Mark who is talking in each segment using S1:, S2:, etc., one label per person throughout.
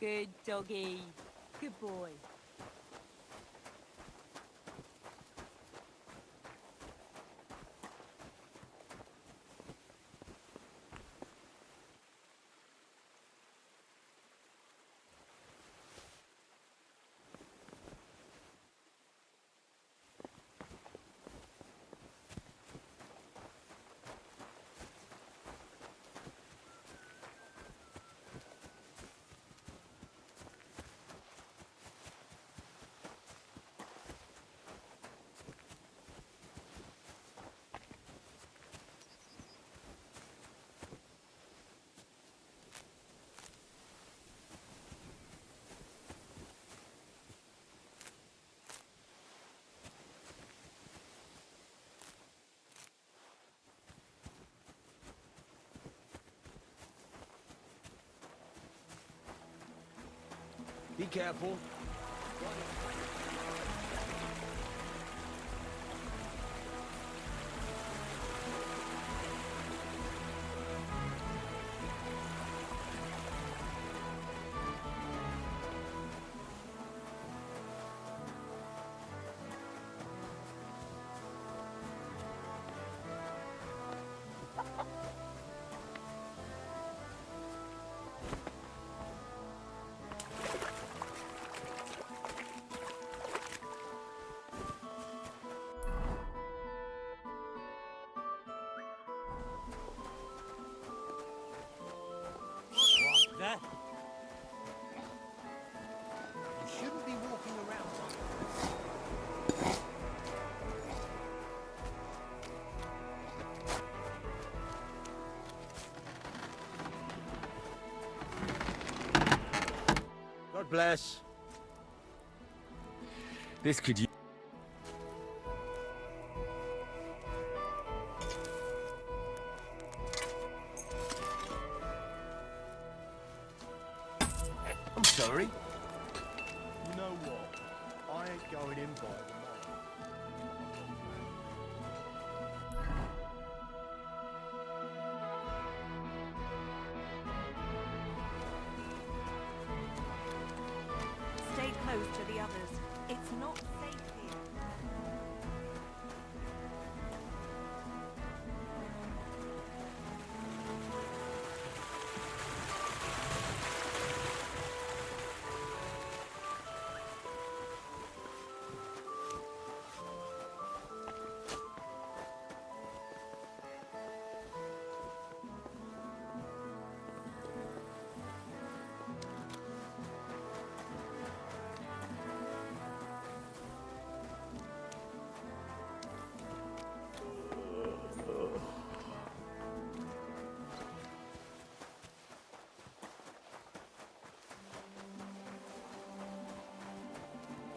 S1: Good doggy. Good boy.
S2: Be careful.
S3: There.
S2: You shouldn't be walking around like that. God bless.
S3: This could use.
S2: I'm sorry. You know what? I ain't going in by the night.
S1: Stay close to the others. It's not safe here.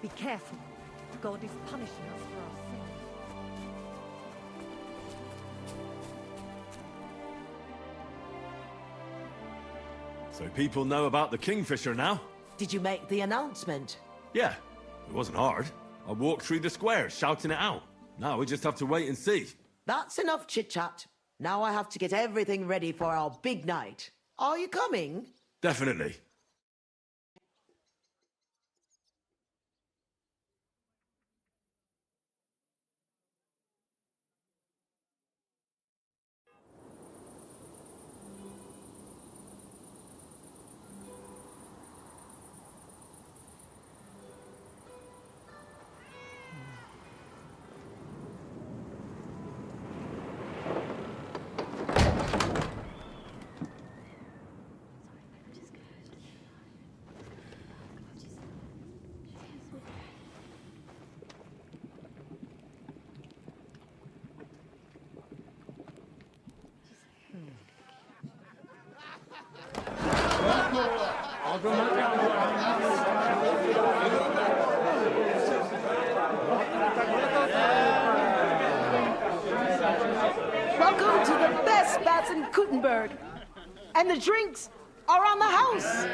S1: Be careful. God is punishing us for our sins.
S4: So people know about the Kingfisher now?
S5: Did you make the announcement?
S4: Yeah, it wasn't hard. I walked through the square shouting it out. Now we just have to wait and see.
S5: That's enough chit-chat. Now I have to get everything ready for our big night. Are you coming?
S4: Definitely.
S5: Welcome to the best spots in Gutenberg. And the drinks are on the house.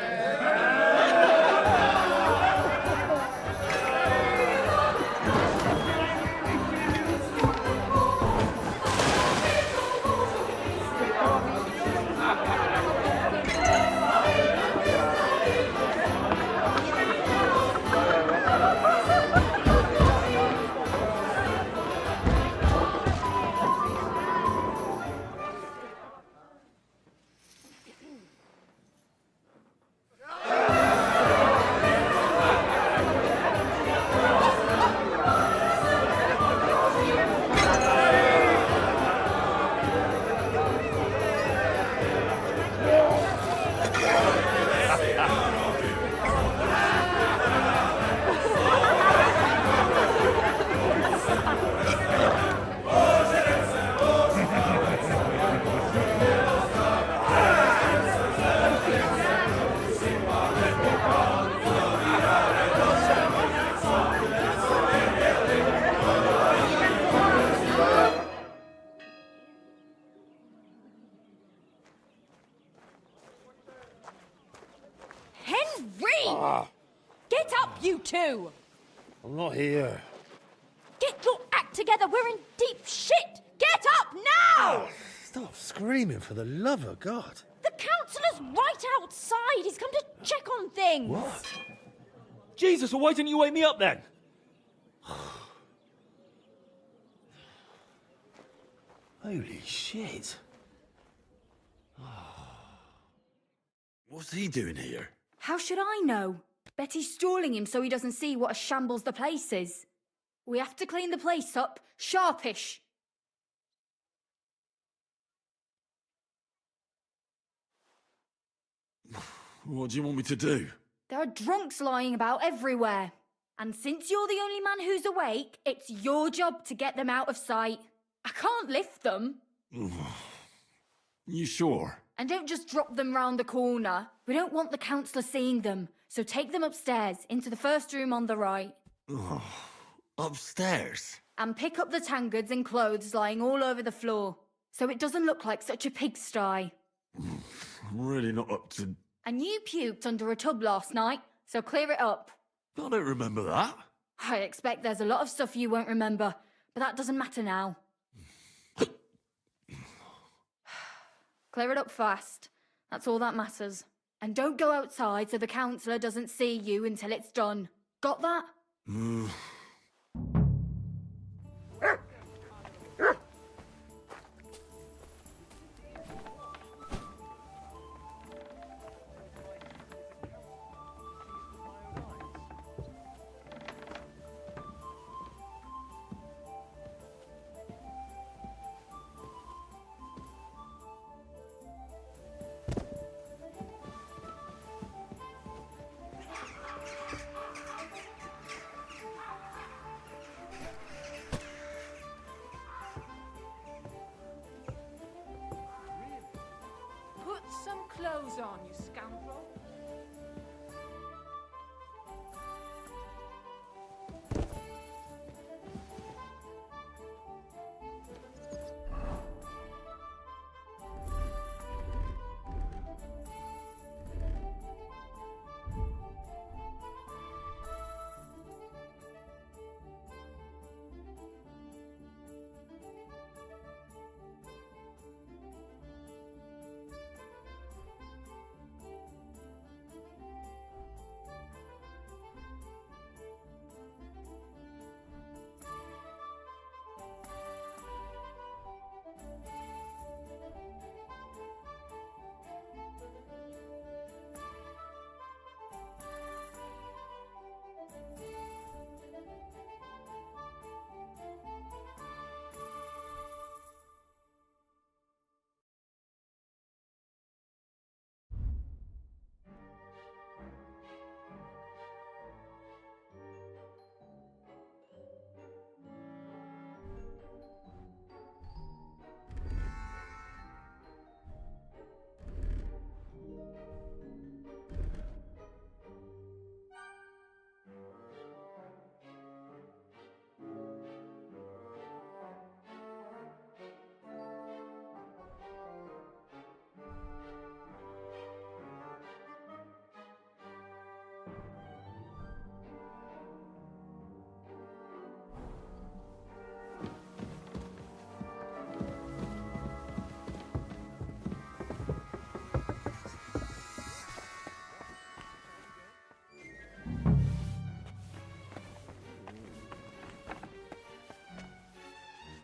S6: Get up, you two!
S2: I'm not here.
S6: Get your act together, we're in deep shit! Get up now!
S2: Stop screaming, for the love of God.
S6: The councillor's right outside. He's come to check on things.
S2: What?
S3: Jesus, well, why didn't you wake me up then?
S2: Holy shit.
S4: What's he doing here?
S7: How should I know? Betty's stalling him so he doesn't see what a shambles the place is. We have to clean the place up, sharpish.
S4: What do you want me to do?
S7: There are drunks lying about everywhere. And since you're the only man who's awake, it's your job to get them out of sight. I can't lift them.
S4: You sure?
S7: And don't just drop them round the corner. We don't want the councillor seeing them. So take them upstairs, into the first room on the right.
S4: Upstairs?
S7: And pick up the tankards and clothes lying all over the floor. So it doesn't look like such a pigsty.
S4: I'm really not up to...
S7: And you puked under a tub last night, so clear it up.
S4: I don't remember that.
S7: I expect there's a lot of stuff you won't remember, but that doesn't matter now. Clear it up fast. That's all that matters. And don't go outside so the councillor doesn't see you until it's done. Got that?
S1: Put some clothes on, you scoundrel.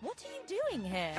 S6: What are you doing here?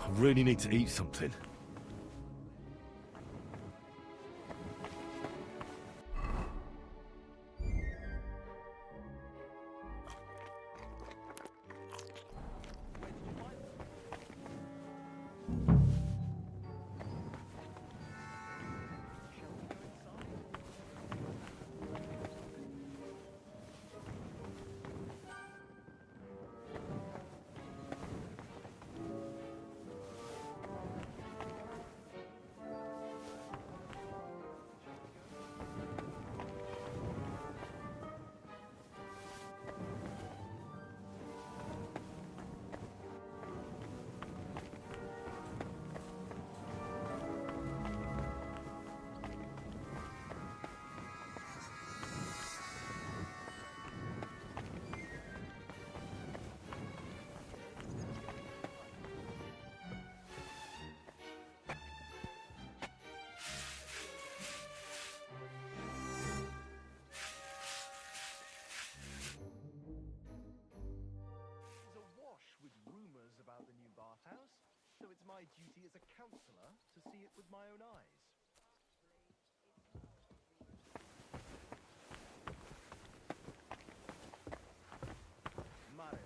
S4: I really need to eat something.
S2: About the new bathhouse, so it's my duty as a counsellor to see it with my own eyes. Marish.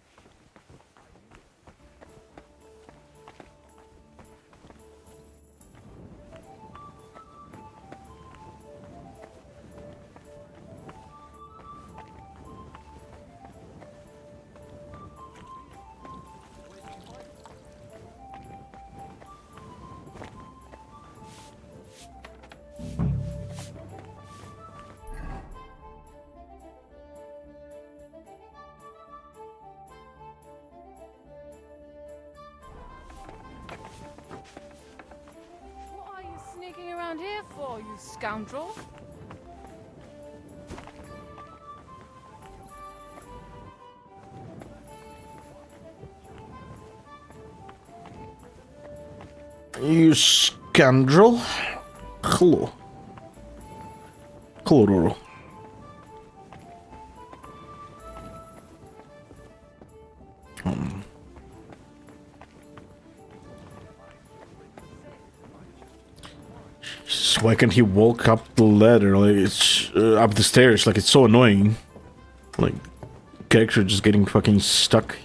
S8: What are you sneaking around here for, you scoundrel?
S9: You scoundrel. Hello. Hello, Roro. Why can't he walk up the ladder? Like, it's up the stairs. Like, it's so annoying. Like, character just getting fucking stuck.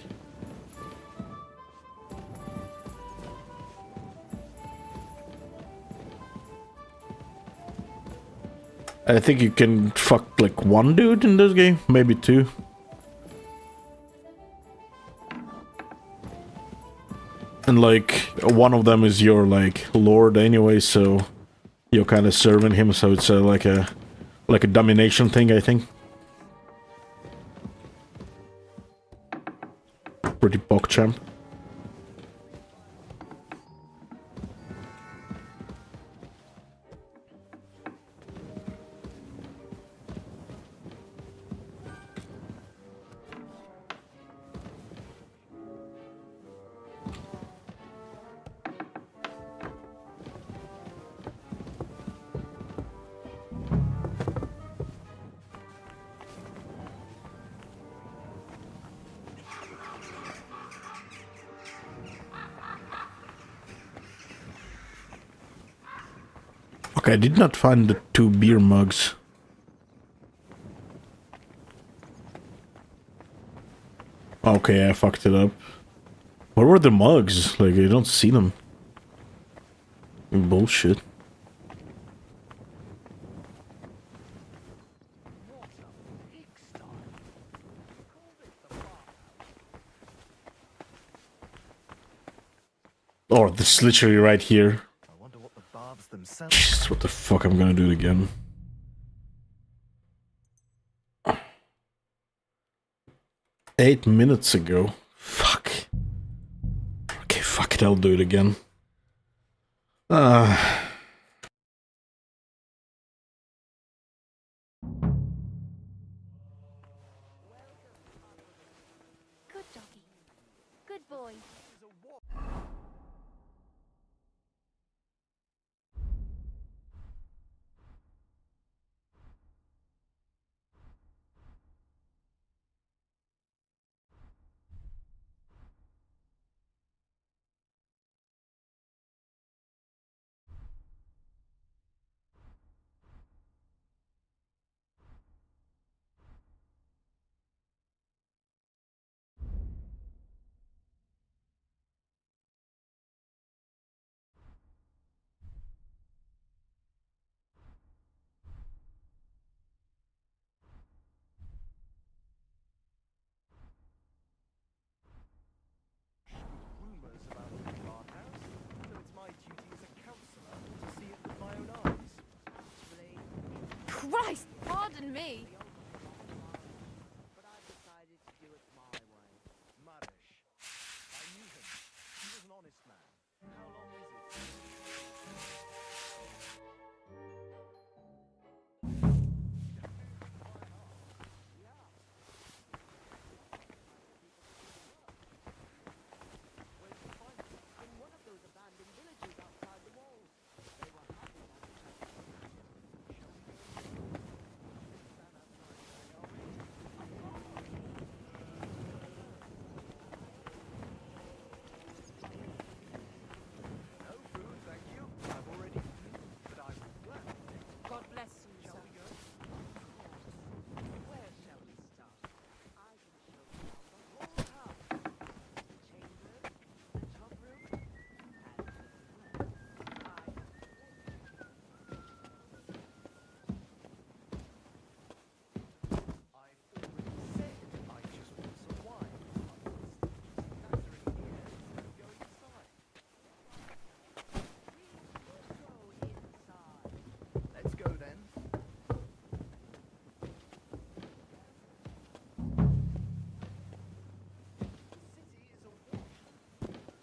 S9: I think you can fuck like one dude in this game, maybe two. And like one of them is your like lord anyway, so you're kind of serving him, so it's like a domination thing, I think. Pretty PogChamp. Okay, I did not find the 2 beer mugs. Okay, I fucked it up. Where were the mugs? Like, I don't see them. Bullshit. Oh, this is literally right here.
S2: I wonder what the barbs themselves.
S9: Jesus, what the fuck, I'm gonna do it again. Eight minutes ago. Fuck. Okay, fuck it, I'll do it again.
S6: Good doggy. Good boy.
S8: Christ! Pardon me.
S2: But I decided to do it my way. Marish. I knew him. He was an honest man. How long is it?
S5: In one of those abandoned villages outside the walls. They were happy about it.
S2: No food, thank you. I've already eaten, but I will gladly.
S8: God bless you, sir.
S5: Where shall we start? I can show you around the whole house. The chambers, the top room, and
S2: I've already said I just want some wine. Otherwise, gathering here instead of going inside. Let's go then.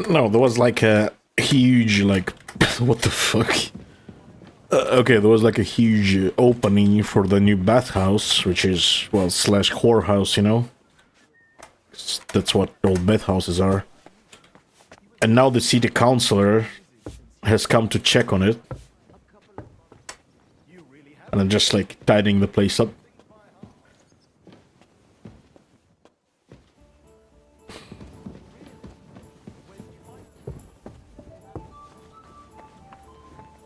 S9: No, there was like a huge, like, what the fuck? Okay, there was like a huge opening for the new bathhouse, which is, well, slash whorehouse, you know? That's what old bathhouses are. And now the city councilor has come to check on it. And I'm just like tidying the place up.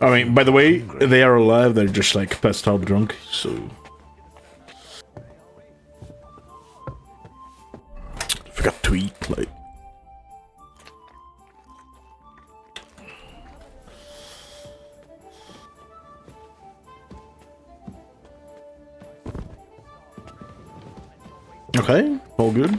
S9: I mean, by the way, they are alive, they're just like passed out drunk, so... Forgot to eat, like... Okay, all good.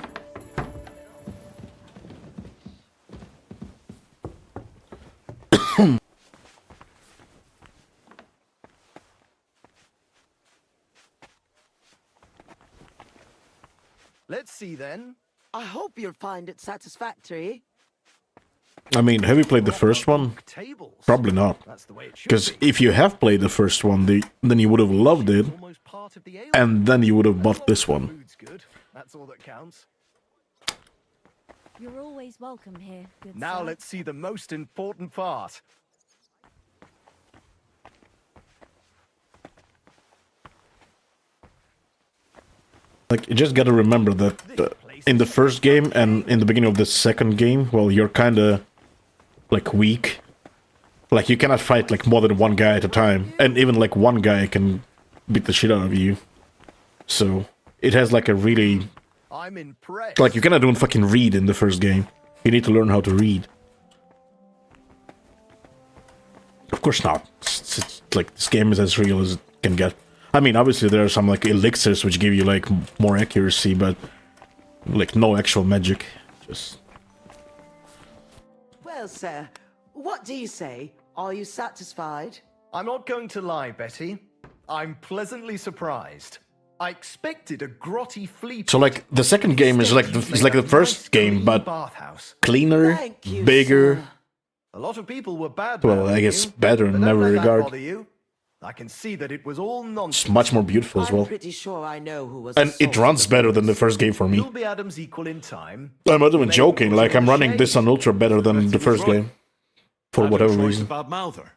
S2: Let's see then.
S5: I hope you'll find it satisfactory.
S9: I mean, have you played the first one?
S2: Tables.
S9: Probably not.
S2: That's the way it should
S9: Because
S2: be.
S9: if you have played the first one, then you would have loved it,
S2: Almost part of the ale.
S9: and then you would have bought this one.
S2: Food's good. That's all that counts.
S6: You're always welcome here, good
S2: Now
S6: sir.
S2: let's see the most important part.
S9: Like, you just gotta remember that in the first game and in the beginning of the second game, well, you're kinda, like, weak. Like, you cannot fight, like, more than one guy at a time. And even, like, one guy can beat the shit out of you. So, it has, like, a really...
S2: I'm impressed.
S9: Like, you cannot even fucking read in the first game. You need to learn how to read. Of course not. It's like, this game is as real as it can get. I mean, obviously there are some, like, elixirs which give you, like, more accuracy, but, like, no actual magic. Just...
S5: Well, sir, what do you say? Are you satisfied?
S2: I'm not going to lie, Betty. I'm pleasantly surprised. I expected a grotty flea.
S9: So, like, the second game is like the first game, but
S2: bathhouse.
S9: cleaner,
S5: Thank you,
S9: bigger.
S5: sir.
S2: A lot of people were bad.
S9: Well,
S2: mouthing
S9: I guess
S2: you,
S9: better in
S2: but don't
S9: every
S2: let that
S9: regard.
S2: bother you. I can see that it was all nonsense.
S9: It's much more beautiful as
S5: I'm
S9: well.
S5: pretty sure I know who was
S9: And it
S5: assaulted
S9: runs
S5: the
S9: better than the
S5: most.
S9: first game for me.
S2: You'll be Adam's equal in time.
S9: I'm not even
S2: Maybe
S9: joking,
S2: it
S9: like,
S2: was
S9: I'm
S2: a
S9: running this on Ultra better than
S4: Betty
S9: the
S4: was
S9: first
S4: right.
S9: game. For
S4: Adam
S9: whatever
S4: Troy's
S9: reason.
S4: a bad mouther.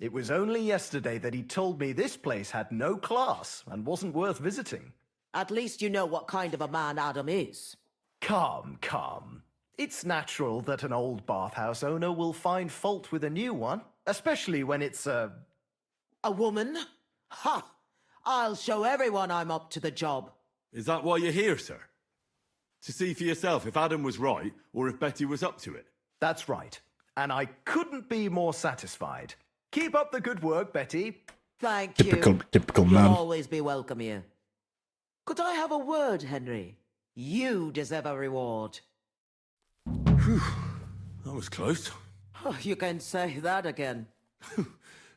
S2: It was only yesterday that he told me this place had no class and wasn't worth visiting.
S5: At least you know what kind of a man Adam is.
S2: Calm, calm. It's natural that an old bathhouse owner will find fault with a new one, especially when it's
S5: A woman? Ha! I'll show everyone I'm up to the job.
S4: Is that why you're here, sir? To see for yourself if Adam was right or if Betty was up to it?
S2: That's right. And I couldn't be more satisfied. Keep up the good work, Betty.
S5: Thank
S9: Typical
S5: you. You'll
S9: man.
S5: always be welcome here. Could I have a word, Henry? You deserve a reward.
S4: That was close.
S5: Oh, you can say that again.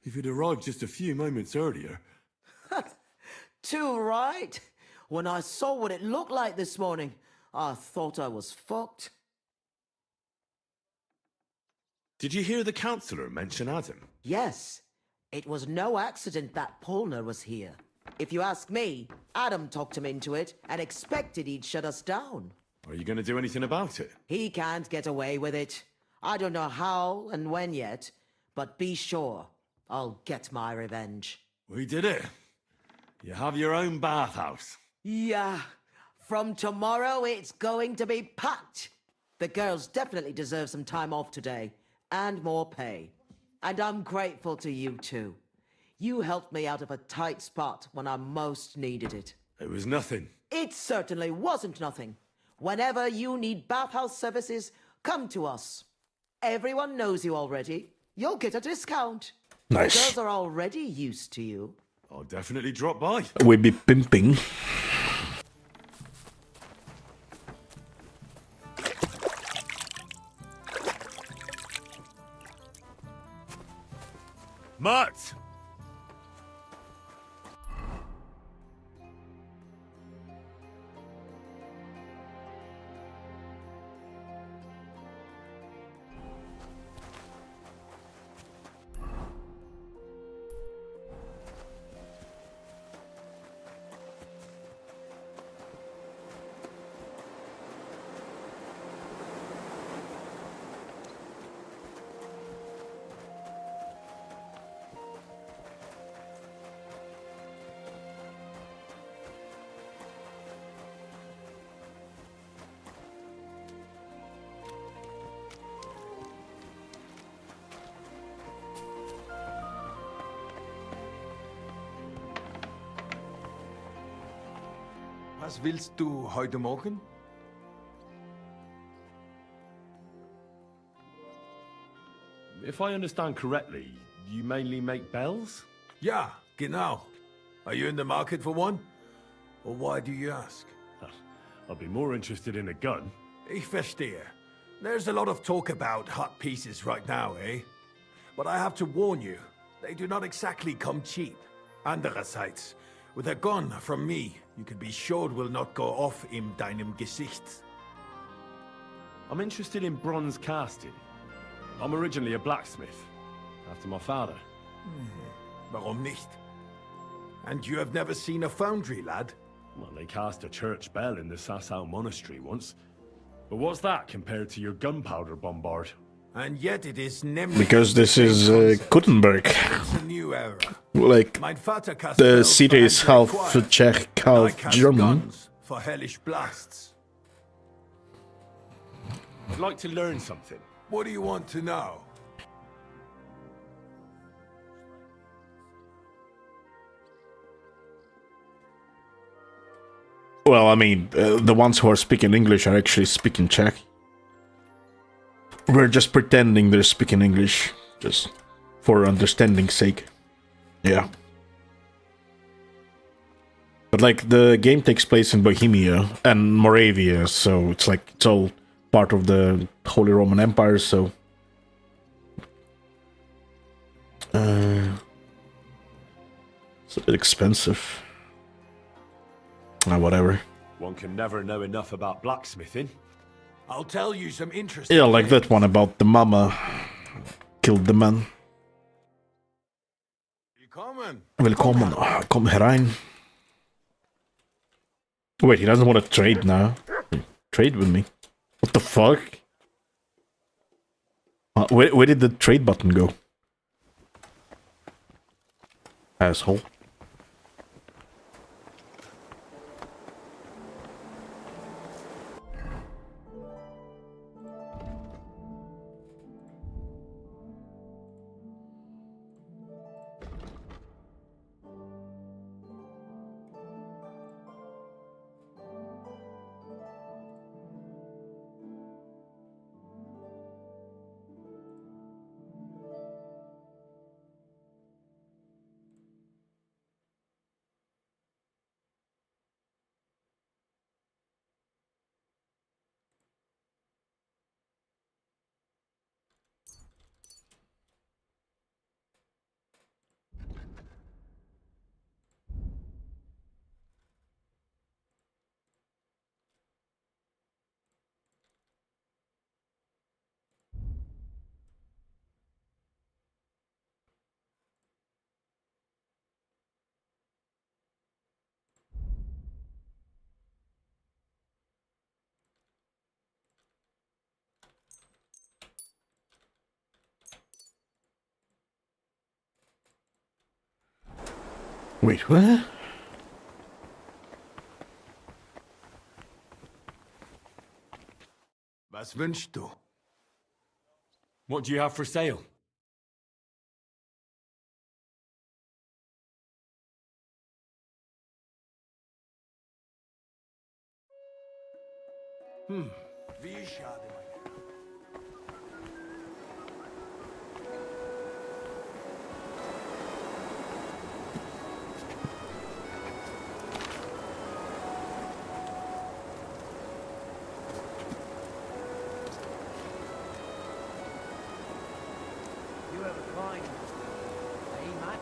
S4: If you'd arrived just a few moments earlier.
S10: Too right. When I saw what it looked like this morning, I thought I was fucked.
S4: Did you hear the councillor mention Adam?
S10: Yes, it was no accident that Polner was here. If you ask me, Adam talked him into it and expected he'd shut us down.
S4: Are you going to do anything about it?
S10: He can't get away with it. I don't know how and when yet, but be sure I'll get my revenge.
S4: We did it. You have your own bathhouse.
S10: Yeah, from tomorrow it's going to be packed. The girls definitely deserve some time off today, and more pay. And I'm grateful to you too. You helped me out of a tight spot when I most needed it.
S4: It was nothing.
S10: It certainly wasn't nothing. Whenever you need bathhouse services, come to us. Everyone knows you already. You'll get a discount.
S9: Nice.
S10: The girls are already used to you.
S4: I'll definitely drop by.
S9: We be pimping.
S4: Mart!
S11: Was willst du heute Morgen?
S4: If I understand correctly, you mainly make bells?
S11: Ja, genau. Are you in the market for one? Or why do you ask?
S4: I'd be more interested in a gun.
S11: Ich verstehe. There's a lot of talk about hot pieces right now, eh? But I have to warn you, they do not exactly come cheap. Andererseits, with a gun from me, you can be sure it will not go off in deinem Gesicht.
S4: I'm interested in bronze casting. I'm originally a blacksmith, after my father.
S11: Warum nicht? And you have never seen a foundry, lad?
S4: Well, they cast a church bell in the Sasau monastery once. But what's that compared to your gunpowder bombard?
S11: And yet it is nemlig.
S9: Because this is Gutenberg.
S11: It's a new era.
S9: Like,
S11: Mein Vater cast
S9: the
S11: bells
S9: city
S11: for
S9: is
S11: Handwerk
S9: half
S11: choir.
S9: Czech,
S11: I
S9: half
S11: cast
S9: German.
S11: guns for hellish blasts.
S4: I'd like to learn something.
S11: What do you want to know?
S9: Well, I mean, the ones who are speaking English are actually speaking Czech. We're just pretending they're speaking English, just for understanding's sake. Yeah. But like, the game takes place in Bohemia and Moravia, so it's like, it's all part of the Holy Roman Empire, so... it's a bit expensive. Whatever.
S4: One can never know enough about blacksmithing.
S11: I'll tell you some interesting
S9: Yeah, like that
S11: things.
S9: one about the mama killed the man.
S11: Willkommen.
S9: Willkommen. Kom herein. Wait, he doesn't want to trade now. Trade with me. What the fuck? Where did the trade button go? Asshole. Wait, what?
S11: Was wünschst du?
S4: What do you have for sale?
S11: Wie schade, mein Herr.
S2: You have a client. Hey, Matt?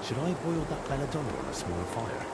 S2: Should I boil that belladonna on a small fire?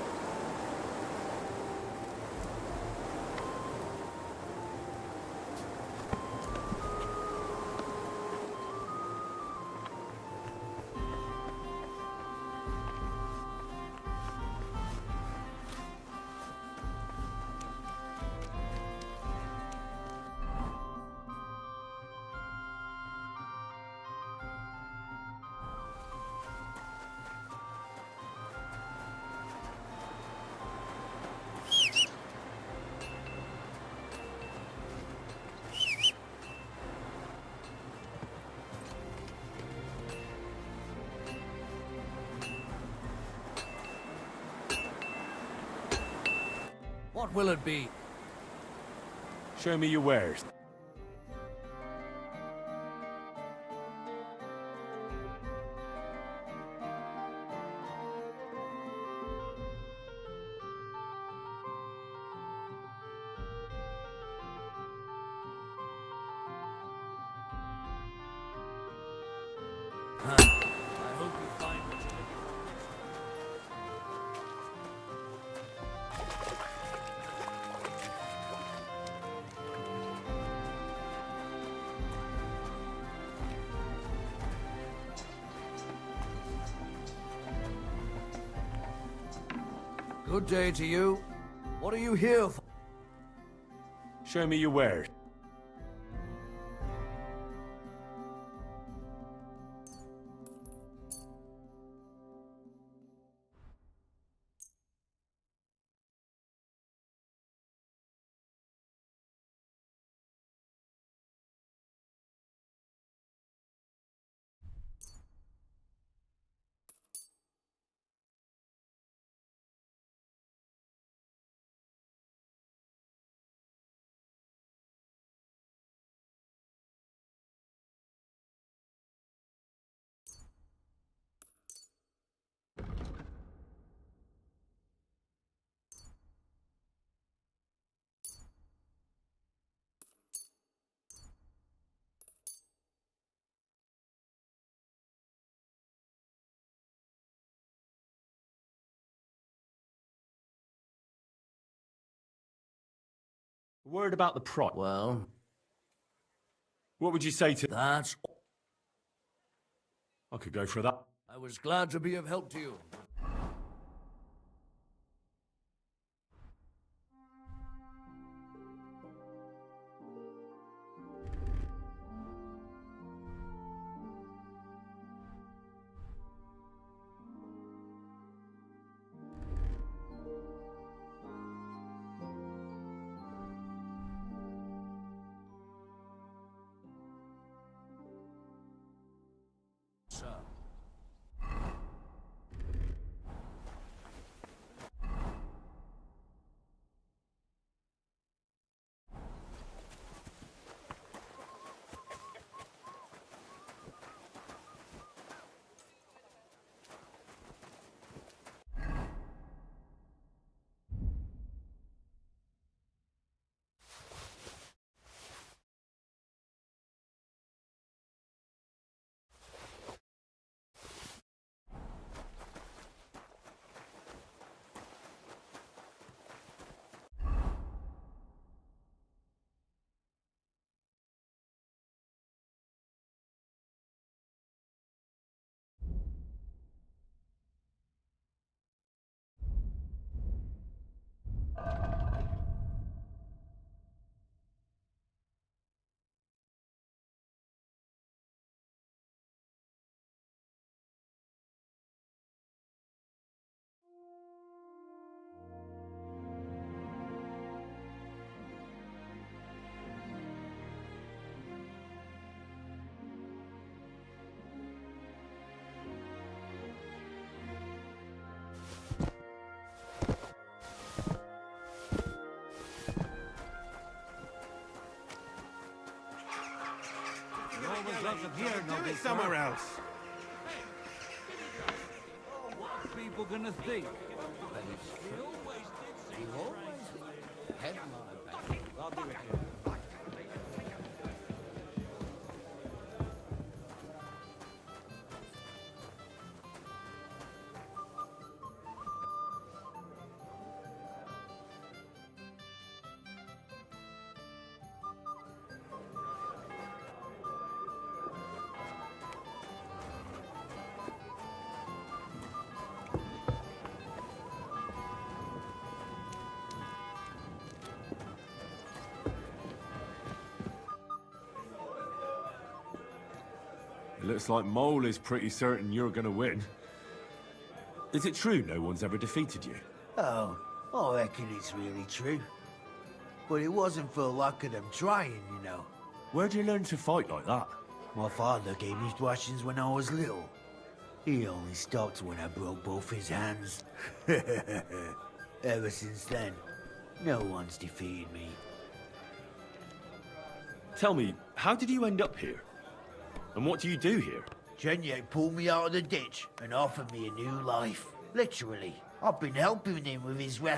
S3: What will it be?
S4: Show me your wares.
S3: I hope you find what you're looking for.
S11: Good day to you. What are you here for?
S4: Show me your wares. A word about the price.
S3: Well,
S4: What would you say to...
S3: that's...
S4: I could go for that.
S3: I was glad to be of help to you. Sir.
S11: Do it somewhere else.
S3: What's people gonna think? But it's still wasted. You always had my back. I'll do it again.
S4: It looks like Mole is pretty certain you're gonna win. Is it true no one's ever defeated you?
S12: Oh, I reckon it's really true. But it wasn't for lack of them trying, you know.
S4: Where'd you learn to fight like that?
S12: My father gave me thrashings when I was little. He only stopped when I broke both his hands. Ever since then, no one's defeated me.
S4: Tell me, how did you end up here? And what do you do here?
S12: Chenyek pulled me out of the ditch and offered me a new life. Literally. I've been helping him with his the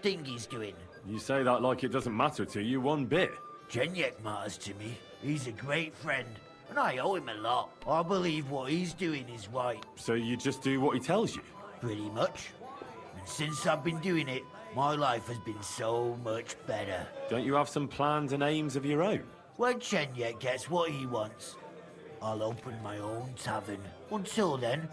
S12: thing he's doing.
S4: You say that like it doesn't matter to you one bit.
S12: Chenyek matters to me. He's a great friend, and I owe him a lot. I believe what he's doing is right.
S4: So you just do what he tells you?
S12: Pretty much. And since I've been doing it, my life has been so much better.
S4: Don't you have some plans and aims of your own?
S12: When Chenyek gets what he wants, I'll open my own tavern. Until then,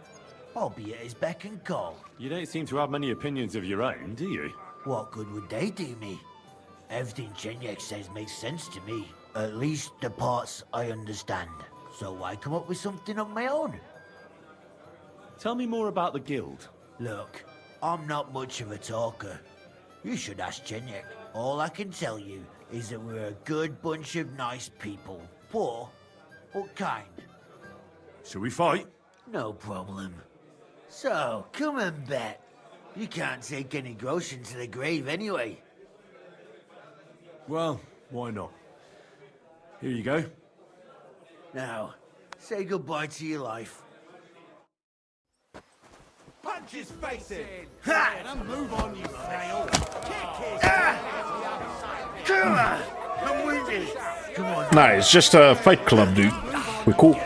S12: I'll be at his beck and call.
S4: You don't seem to have many opinions of your own, do you?
S12: What good would they do me? Everything Chenyek says makes sense to me. At least the parts I understand. So why come up with something of my own?
S4: Tell me more about the guild.
S12: Look, I'm not much of a talker. You should ask Chenyek. All I can tell you is that we're a good bunch of nice people. Poor, but kind.
S4: Shall we fight?
S12: No problem. So, come and bet. You can't take any groschen to the grave anyway.
S4: Well, why not? Here you go.
S12: Now, say goodbye to your life.
S11: Punch his face in!
S12: Ha!
S11: And move on, you snail! Kick his
S12: Come on! I'm with you! Come on.
S9: Nah, it's just a fight club, dude. We're cool.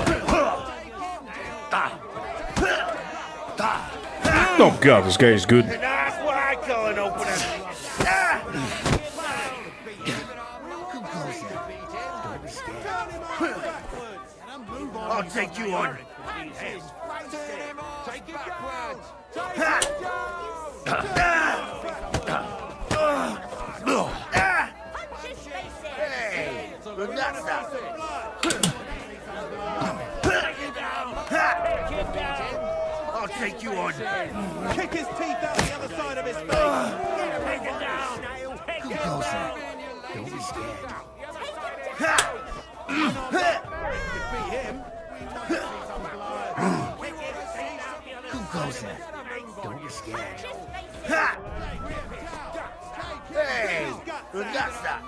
S9: Oh god, this guy is good.
S12: That's what I call an opener. I'll take you on.
S3: Take it backwards.
S12: Hey, relax that. I'll take you on.
S2: Kick his teeth out the other side of his face.
S12: Come closer. Don't be scared. Come closer. Don't be scared. Hey, relax that.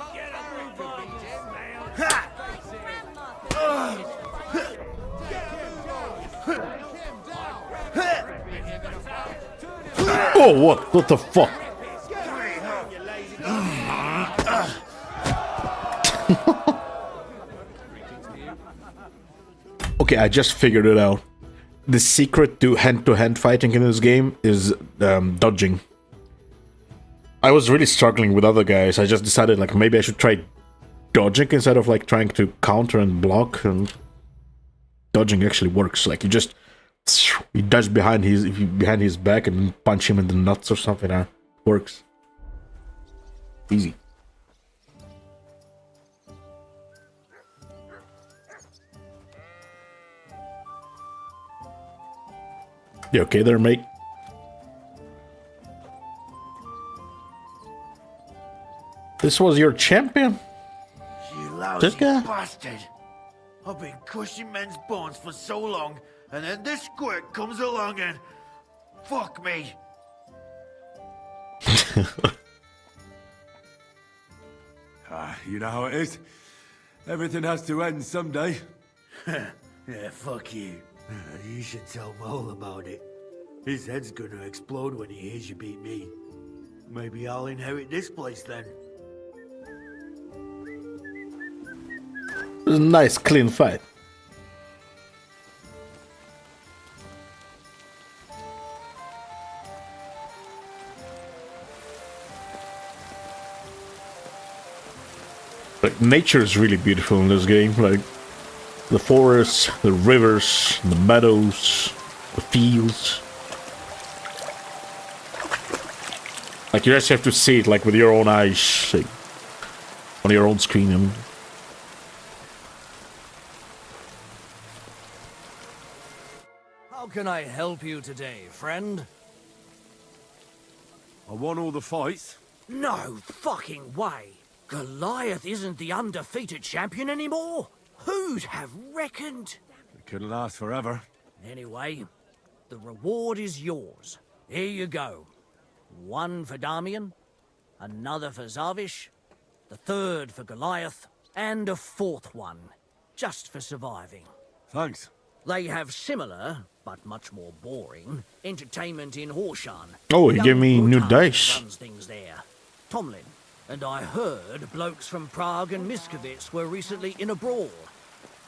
S9: Oh, what? What the fuck? Okay, I just figured it out. The secret to hand-to-hand fighting in this game is dodging. I was really struggling with other guys. I just decided like maybe I should try dodging instead of like trying to counter and block, and dodging actually works. Like you dodge behind his back and punch him in the nuts or something. Works. Easy. You okay there, mate? This was your champion?
S12: You lousy
S9: This guy?
S12: bastard. I've been crushing men's bones for so long, and then this squirt comes along and... Fuck me.
S11: You know how it is. Everything has to end someday.
S12: Yeah, fuck you. You should tell Mole about it. His head's gonna explode when he hears you beat me. Maybe I'll inherit this place then.
S9: It was a nice, clean fight. Like, nature is really beautiful in this game. Like, the forests, the rivers, the meadows, the fields. Like, you just have to see it, like, with your own eyes, like, on your own screen. And
S2: How can I help you today, friend?
S11: I won all the fights.
S2: No fucking way. Goliath isn't the undefeated champion anymore. Who'd have reckoned?
S11: It couldn't last forever.
S2: Anyway, the reward is yours. Here you go. One for Damian, another for Zavish, the third for Goliath, and a fourth one, just for surviving.
S11: Thanks.
S2: They have similar, but much more boring, entertainment in Horshan.
S9: oh, he gave me
S2: Young
S9: new
S2: Brutal
S9: dice.
S2: runs things there. Tomlin, and I heard blokes from Prague and Miskovitz were recently in a brawl.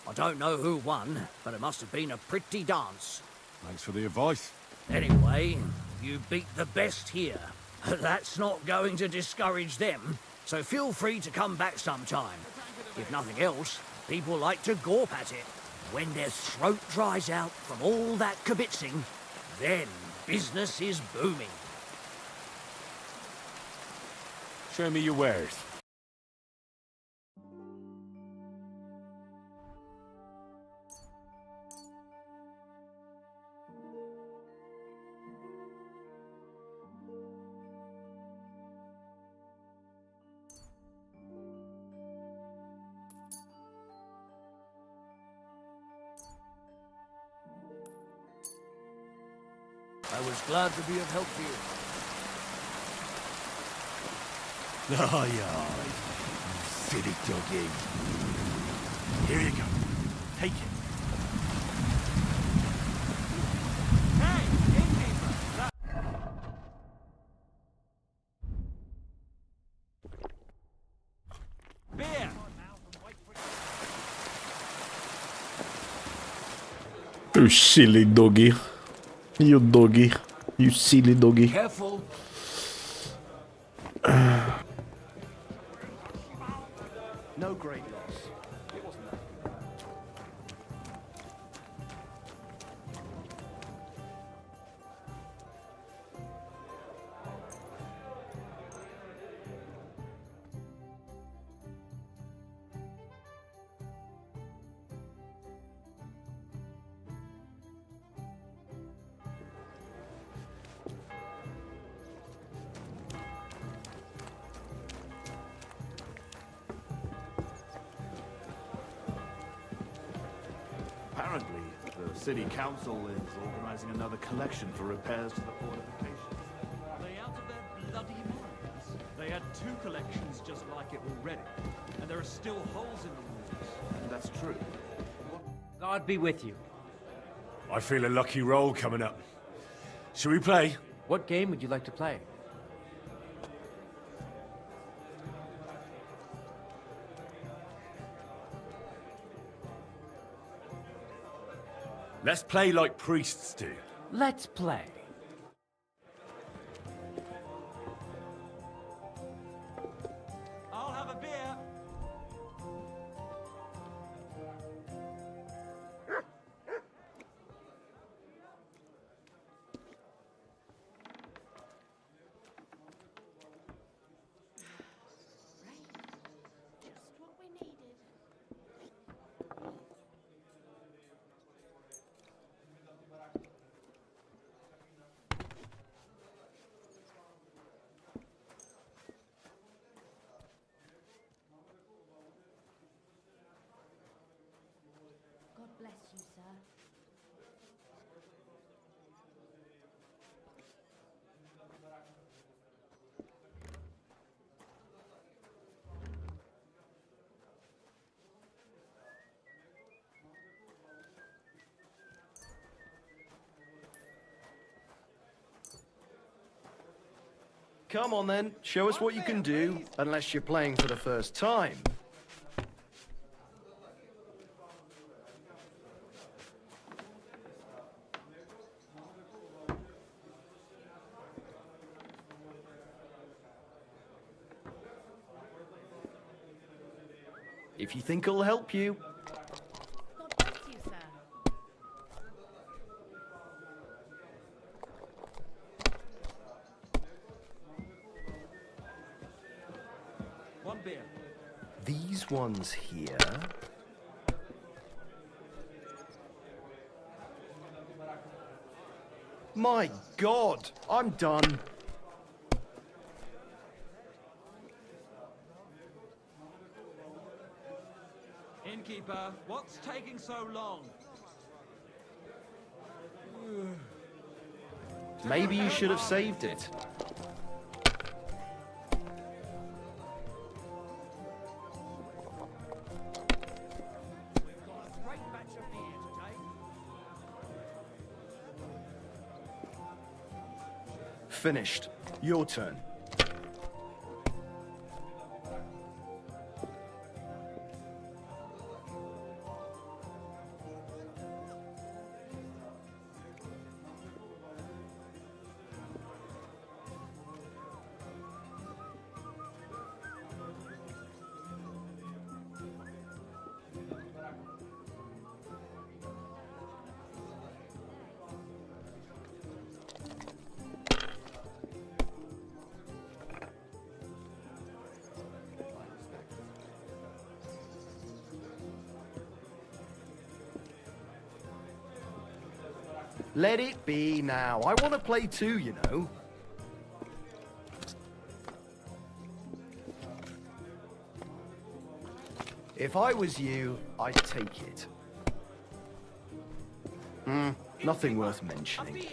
S2: I don't know who won, but it must have been a pretty dance.
S11: Thanks for the advice.
S2: Anyway, you beat the best here. That's not going to discourage them, so feel free to come back sometime. If nothing else, people like to gawp at it. When their throat dries out from all that kibitzing, then business is booming.
S11: Show me your wares.
S2: I was glad to be of help to you.
S11: Oh, yeah. You silly doggy. Here you go. Take it.
S2: Beer!
S9: You silly doggy. You doggy. You silly doggy.
S3: Careful.
S2: No great loss.
S4: The city council is organizing another collection for repairs to the fortifications.
S13: Are they out of their bloody minds? They had 2 collections just like it already, and there are still holes in the walls.
S4: That's true.
S14: God be with you.
S11: I feel a lucky roll coming up. Shall we play?
S14: What game would you like to play?
S11: Let's play like priests do.
S14: Let's play.
S13: I'll have a beer.
S6: Just what we needed. God bless you, sir.
S15: Come on then, show us what you can do, unless you're playing for the first time. If you think it'll help you.
S8: God bless you, sir.
S13: One beer.
S15: These ones here. My God, I'm done.
S13: Innkeeper, what's taking so long?
S15: Maybe you should have saved it. Finished. Your turn. Let it be now. I want to play too, you know. If I was you, I'd take it. Nothing worth mentioning.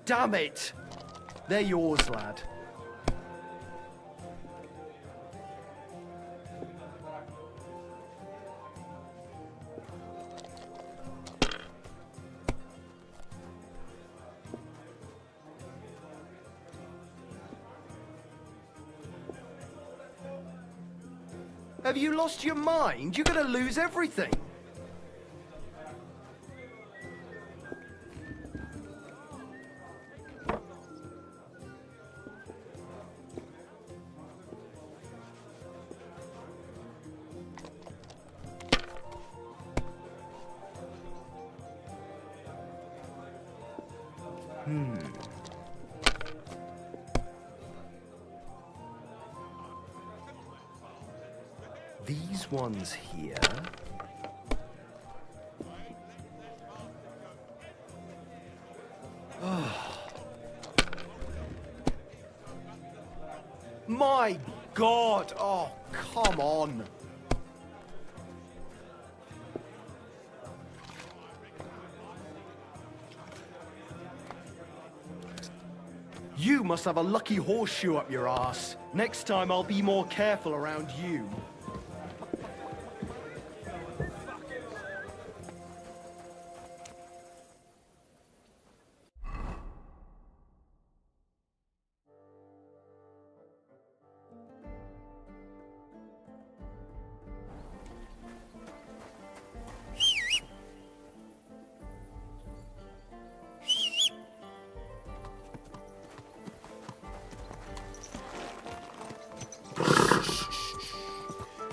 S15: Damn it! They're yours, lad. Have you lost your mind? You're gonna lose everything. These ones here. My God! Oh, come on. You must have a lucky horseshoe up your ass. Next time I'll be more careful around you.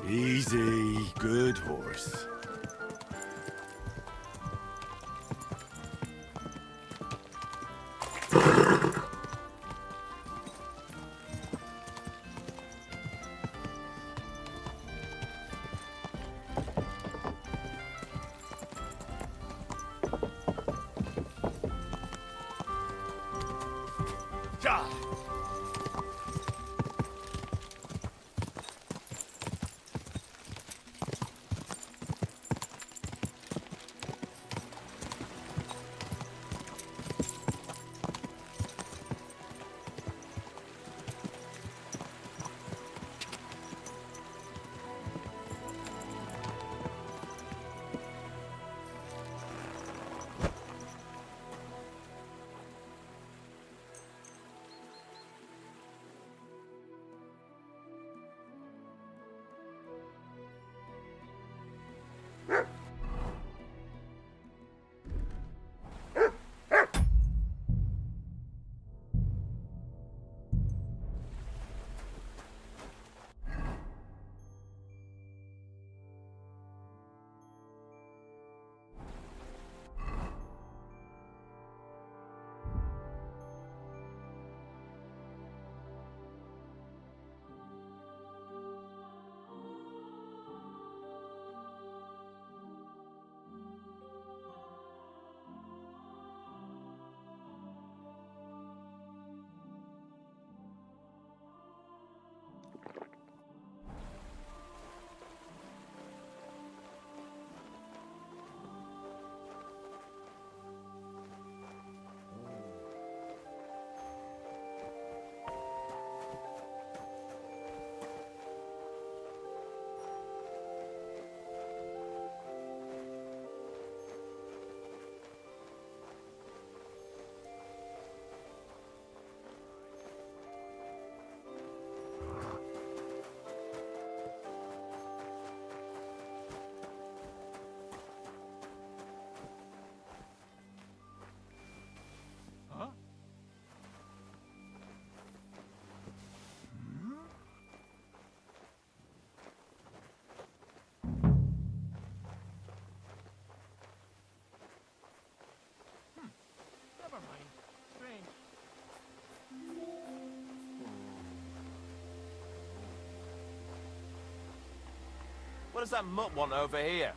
S11: Easy, good horse.
S16: What does that mutt want over here?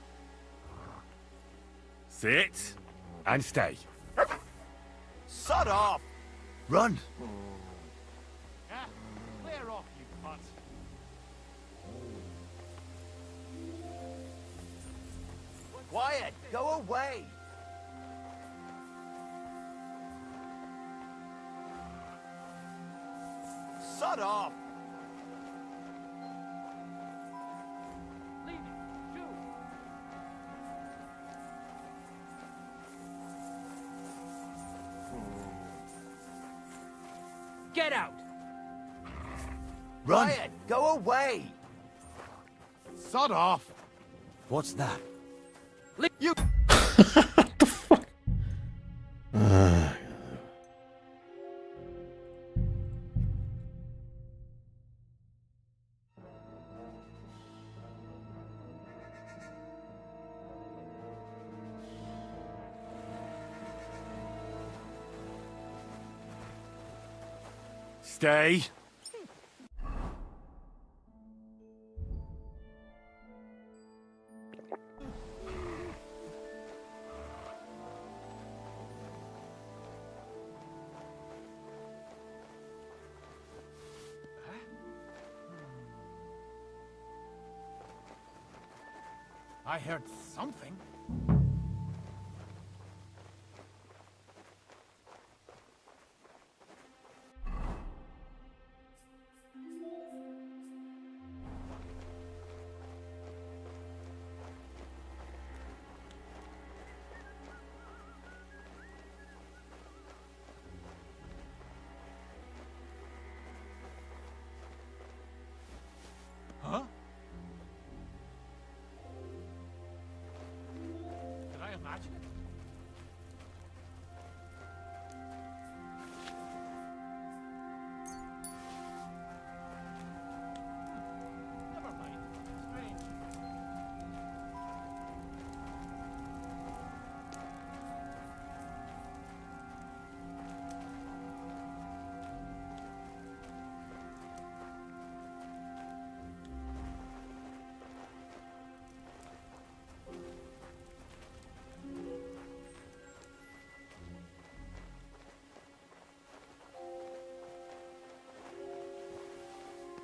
S11: Sit and stay.
S16: Sod off!
S11: Run.
S16: Clear off, you mutt. Quiet! Go away! Sod off!
S2: Get out!
S11: Run.
S16: Quiet! Go away!
S11: Sod off. What's that?
S16: You.
S11: Stay.
S16: I heard something. Huh? Did I imagine it? Never mind. Strange.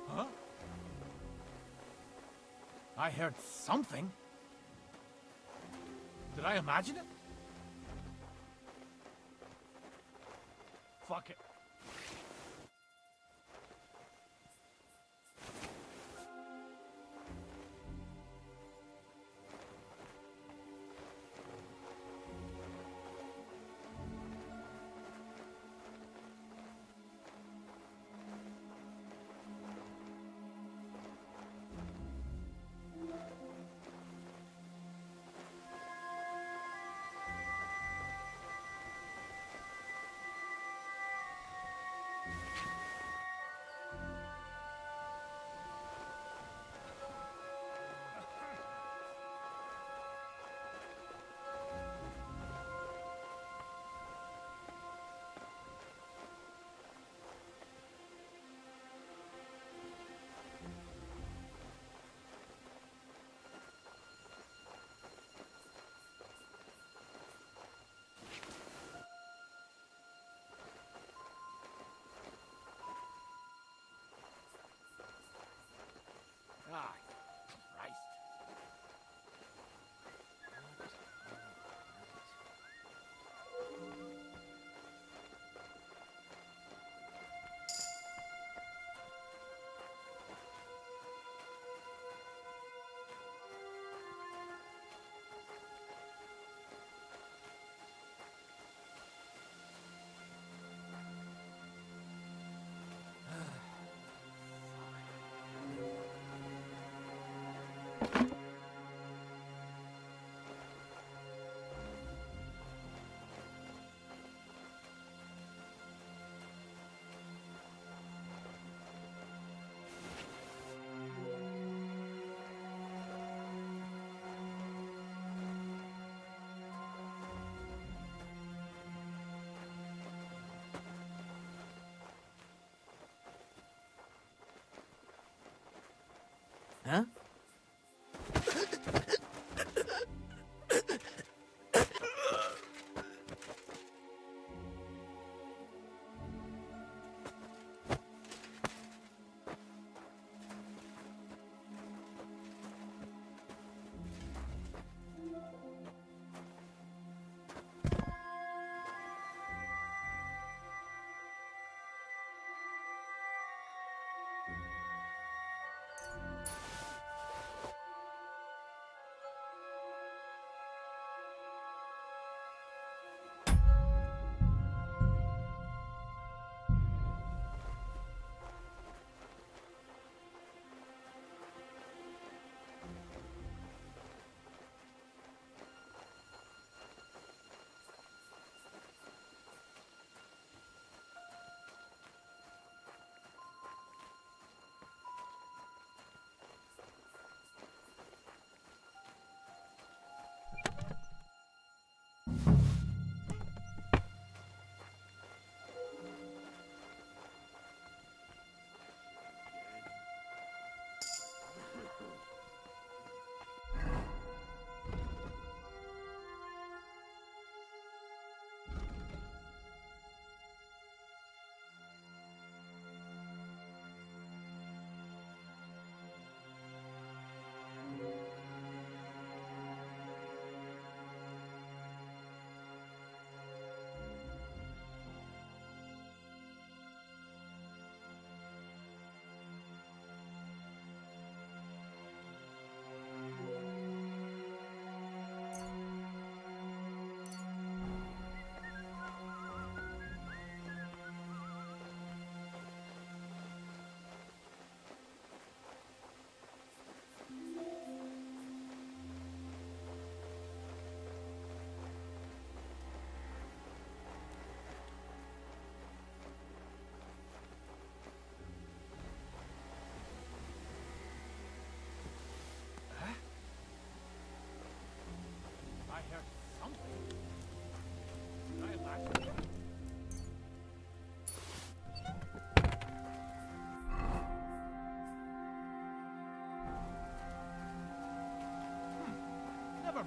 S16: Huh? I heard something. Did I imagine it? Fuck it. Ah, Christ.
S10: Huh?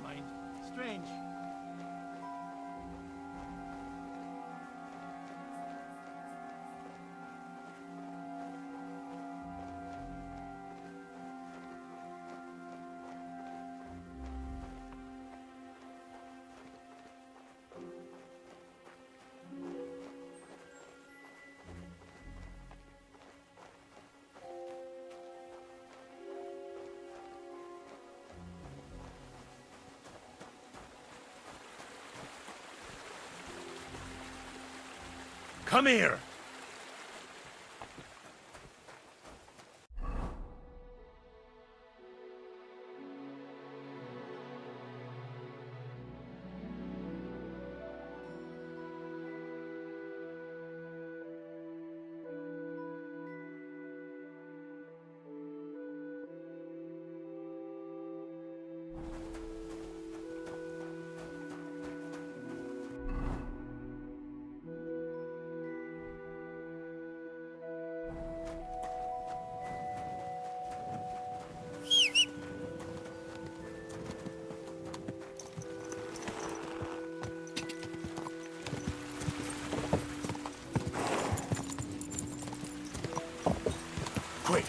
S16: mind. Strange.
S4: Come here!
S11: Quick!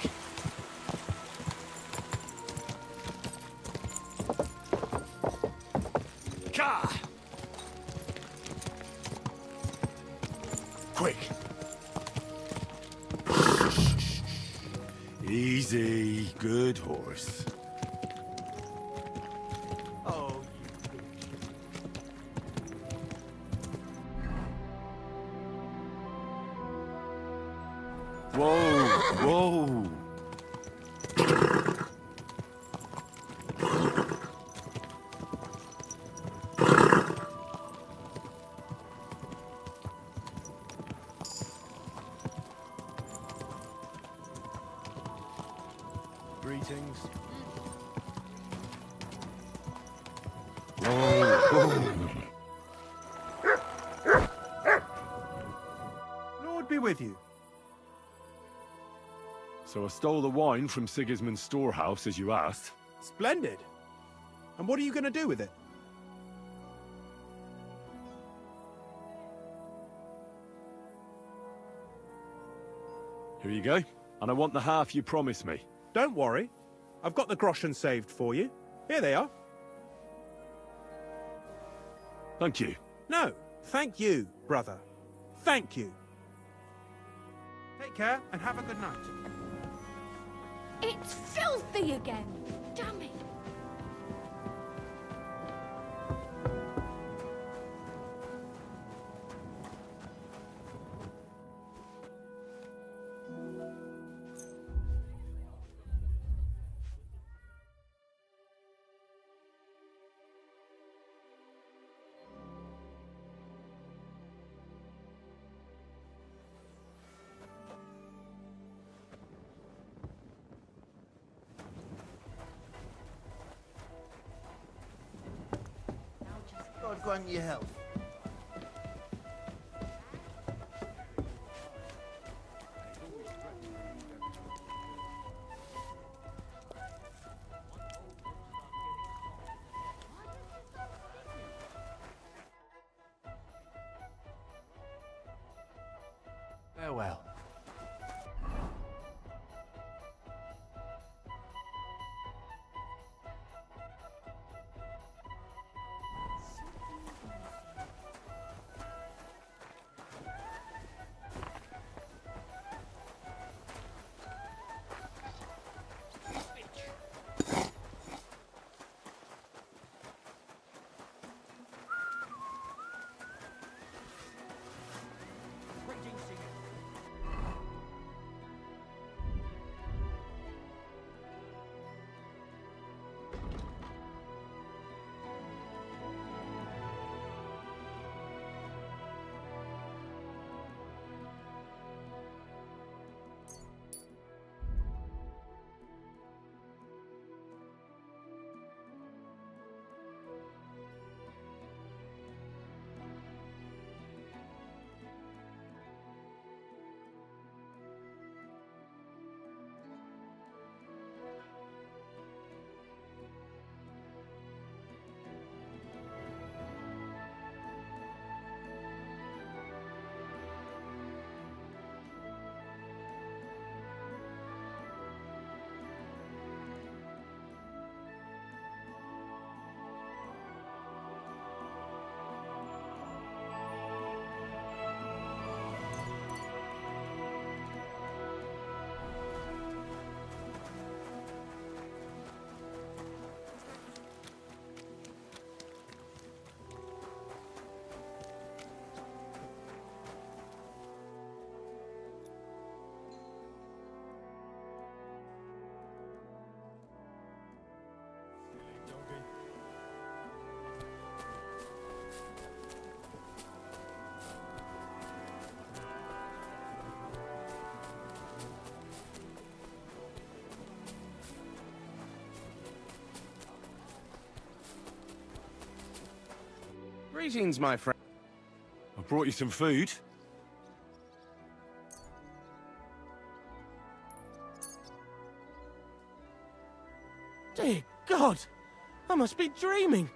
S4: Ka!
S11: Quick!
S4: Easy, good horse.
S11: Oh,
S4: Whoa, whoa.
S11: greetings.
S15: Lord be with you.
S4: So I stole the wine from Sigismund's storehouse, as you asked.
S15: Splendid. And what are you going to do with it?
S4: Here you go. And I want the half you promised me.
S15: Don't worry. I've got the groschen saved for you. Here they are.
S4: Thank you.
S15: No, thank you, brother. Thank you. Take care and have a good night.
S6: It's filthy again. Damn it.
S12: God grant you health.
S14: Farewell.
S17: Greetings, my friend.
S4: I brought you some food.
S17: Dear God, I must be dreaming.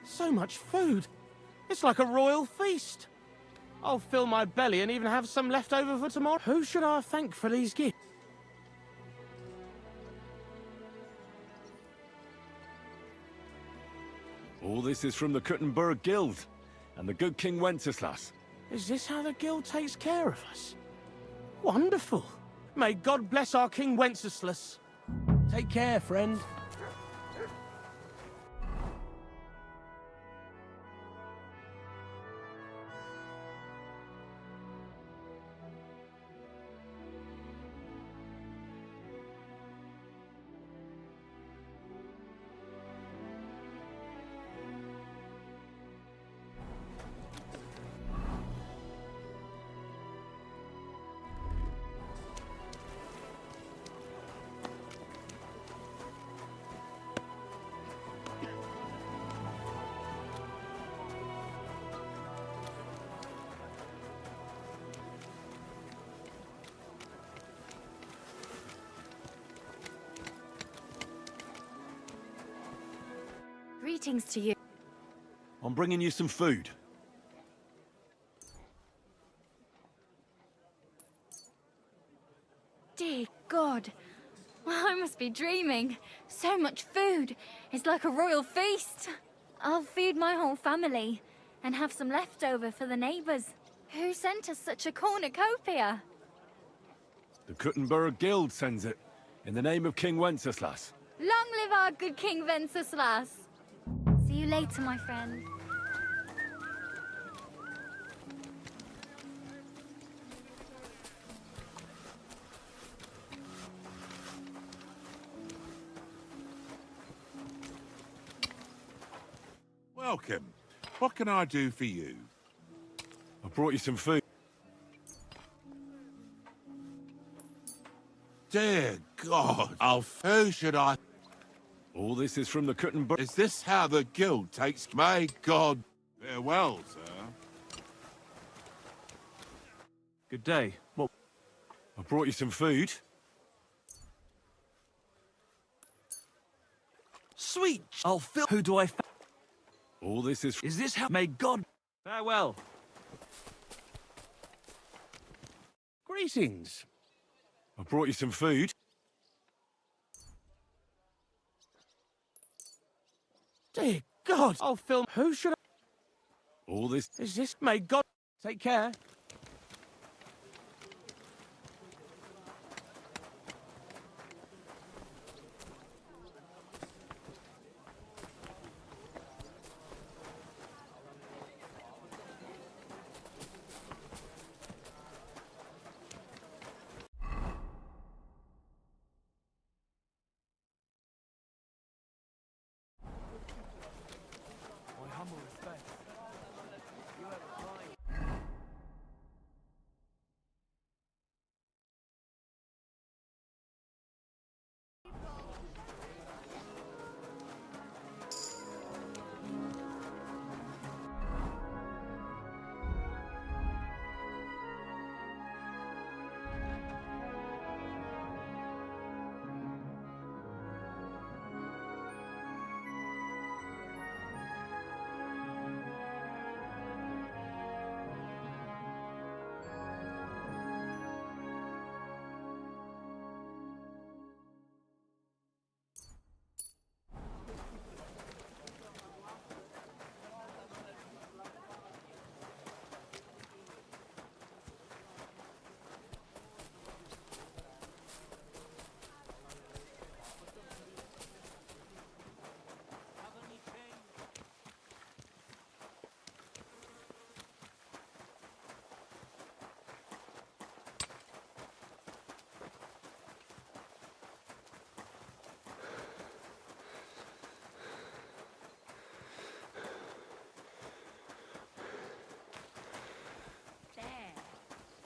S17: So much food. It's like a royal feast. I'll fill my belly and even have some left over for tomorrow. Who should I thank for these gifts?
S4: All this is from the Kuttenberg Guild and the good King Wenceslas.
S17: Is this how the guild takes care of us? Wonderful. May God bless our King Wenceslas. Take care, friend.
S6: Greetings to you.
S4: I'm bringing you some food.
S7: Dear God, I must be dreaming. So much food. It's like a royal feast. I'll feed my whole family and have some leftover for the neighbors. Who sent us such a cornucopia?
S4: The Kuttenberg Guild sends it, in the name of King Wenceslas.
S7: Long live our good King Wenceslas. See you later, my friend.
S18: Welcome. What can I do for you?
S4: I brought you some food.
S18: Dear God, who should I...
S4: All this is from the Kuttenberg...
S18: Is this how the guild takes... May God... Farewell, sir.
S4: Good day. What? I brought you some food.
S2: Sweet, I'll fill... Who do I...
S4: All this is...
S2: Is this how... May God...
S17: Farewell. Greetings.
S4: I brought you some food.
S17: Dear God, I'll film. Who should I...
S4: All this...
S17: Is this... May God... Take care.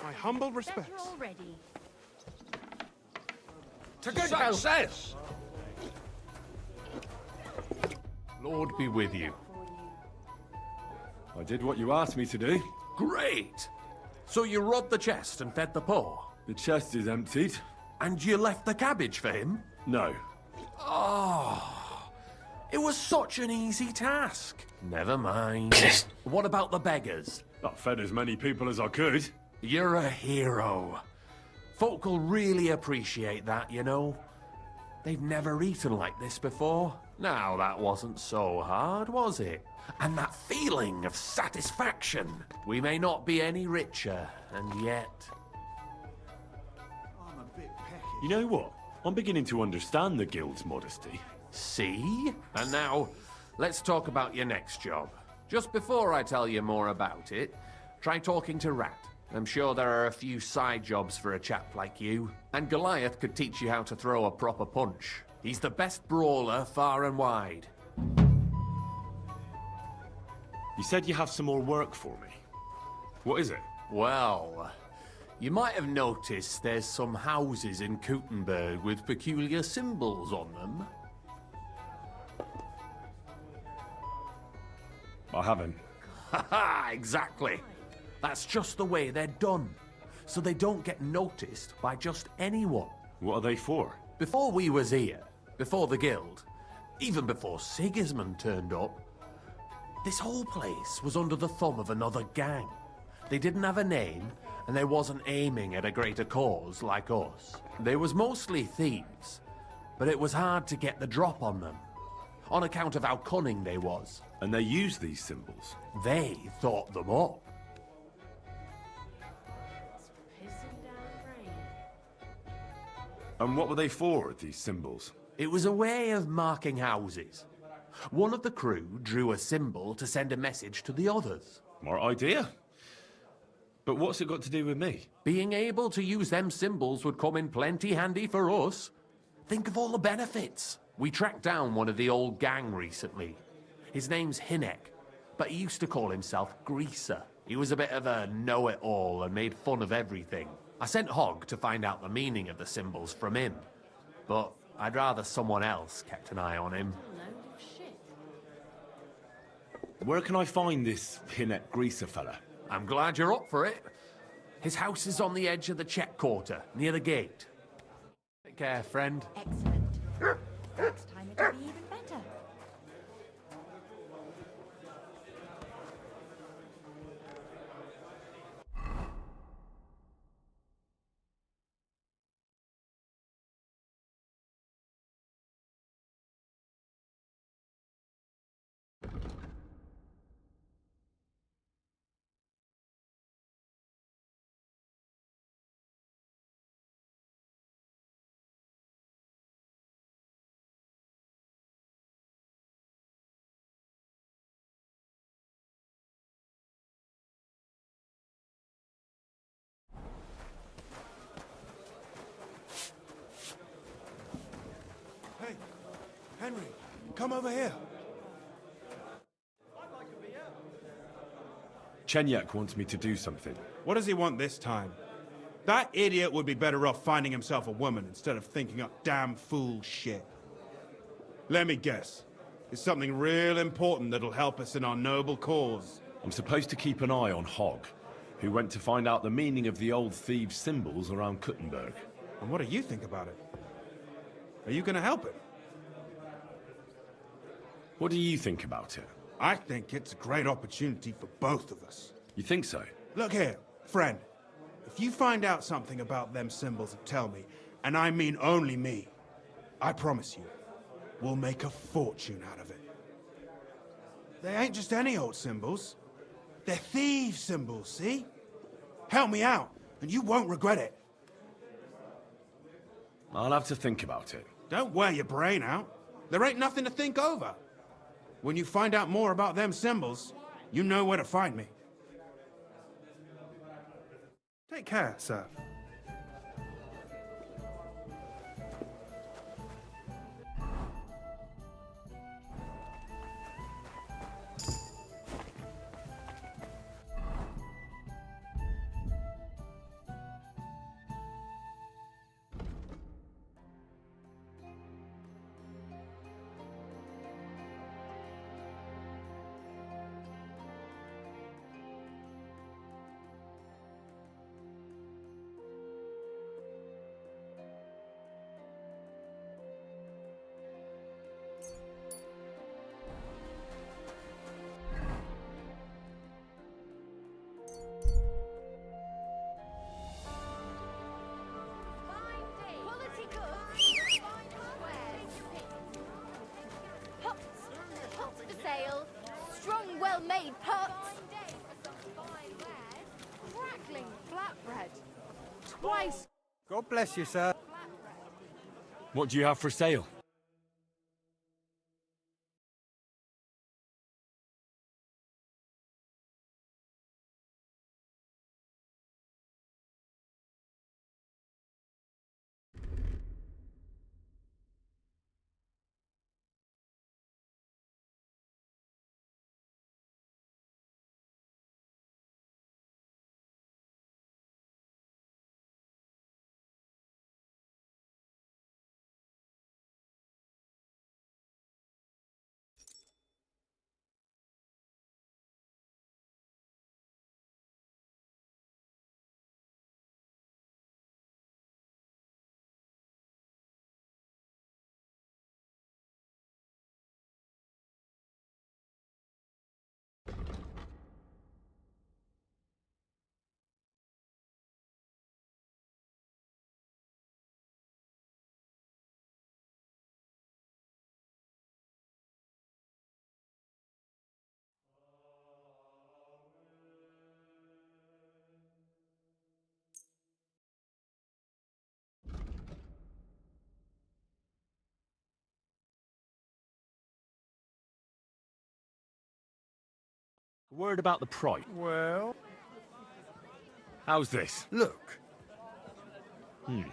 S15: My humble respects.
S6: Better already.
S11: To good health.
S2: Success!
S14: Lord be with you.
S4: I did what you asked me to do.
S19: Great! So you robbed the chest and fed the poor?
S4: The chest is emptied.
S19: And you left the cabbage for him?
S4: No.
S19: Oh, it was such an easy task. Never mind. What about the beggars?
S4: I fed as many people as I could.
S19: You're a hero. Folk will really appreciate that, you know. They've never eaten like this before. Now, that wasn't so hard, was it? And that feeling of satisfaction. We may not be any richer, and yet...
S11: I'm a bit pecky.
S4: You know what? I'm beginning to understand the guild's modesty.
S19: See? And now, let's talk about your next job. Just before I tell you more about it, try talking to Rat. I'm sure there are a few side jobs for a chap like you. And Goliath could teach you how to throw a proper punch. He's the best brawler far and wide.
S4: You said you have some more work for me. What is it?
S19: Well, you might have noticed there's some houses in Kuttenberg with peculiar symbols on them.
S4: I haven't.
S19: Haha, exactly. That's just the way they're done. So they don't get noticed by just anyone.
S4: What are they for?
S19: Before we was here, before the guild, even before Sigismund turned up, this whole place was under the thumb of another gang. They didn't have a name, and they wasn't aiming at a greater cause like us. They was mostly thieves, but it was hard to get the drop on them, on account of how cunning they was.
S4: And they used these symbols?
S19: They thought them up.
S4: And what were they for, these symbols?
S19: It was a way of marking houses. One of the crew drew a symbol to send a message to the others.
S4: Smart idea. But what's it got to do with me?
S19: Being able to use them symbols would come in plenty handy for us. Think of all the benefits. We tracked down one of the old gang recently. His name's Hinek, but he used to call himself Greaser. He was a bit of a know-it-all and made fun of everything. I sent Hogg to find out the meaning of the symbols from him, but I'd rather someone else kept an eye on him.
S4: Where can I find this Hinek Greaser fella?
S19: I'm glad you're up for it. His house is on the edge of the check quarter, near the gate. Take care, friend.
S6: Excellent. Next time it'll be even better.
S11: Hey, Henry, come over here.
S4: Chenyek wants me to do something.
S20: What does he want this time? That idiot would be better off finding himself a woman instead of thinking up damn fool shit. Let me guess. It's something real important that'll help us in our noble cause.
S4: I'm supposed to keep an eye on Hogg, who went to find out the meaning of the old thieves' symbols around Kuttenberg.
S20: And what do you think about it? Are you gonna help him?
S4: What do you think about it?
S20: I think it's a great opportunity for both of us.
S4: You think so?
S20: Look here, friend. If you find out something about them symbols and tell me, and I mean only me, I promise you, we'll make a fortune out of it. They ain't just any old symbols. They're thieves' symbols, see? Help me out, and you won't regret it.
S4: I'll have to think about it.
S20: Don't wear your brain out. There ain't nothing to think over. When you find out more about them symbols, you know where to find me. Take care, sir.
S15: God bless you, sir.
S4: What do you have for sale? A word about the price.
S15: Well...
S4: How's this?
S15: Look.
S4: Hmm.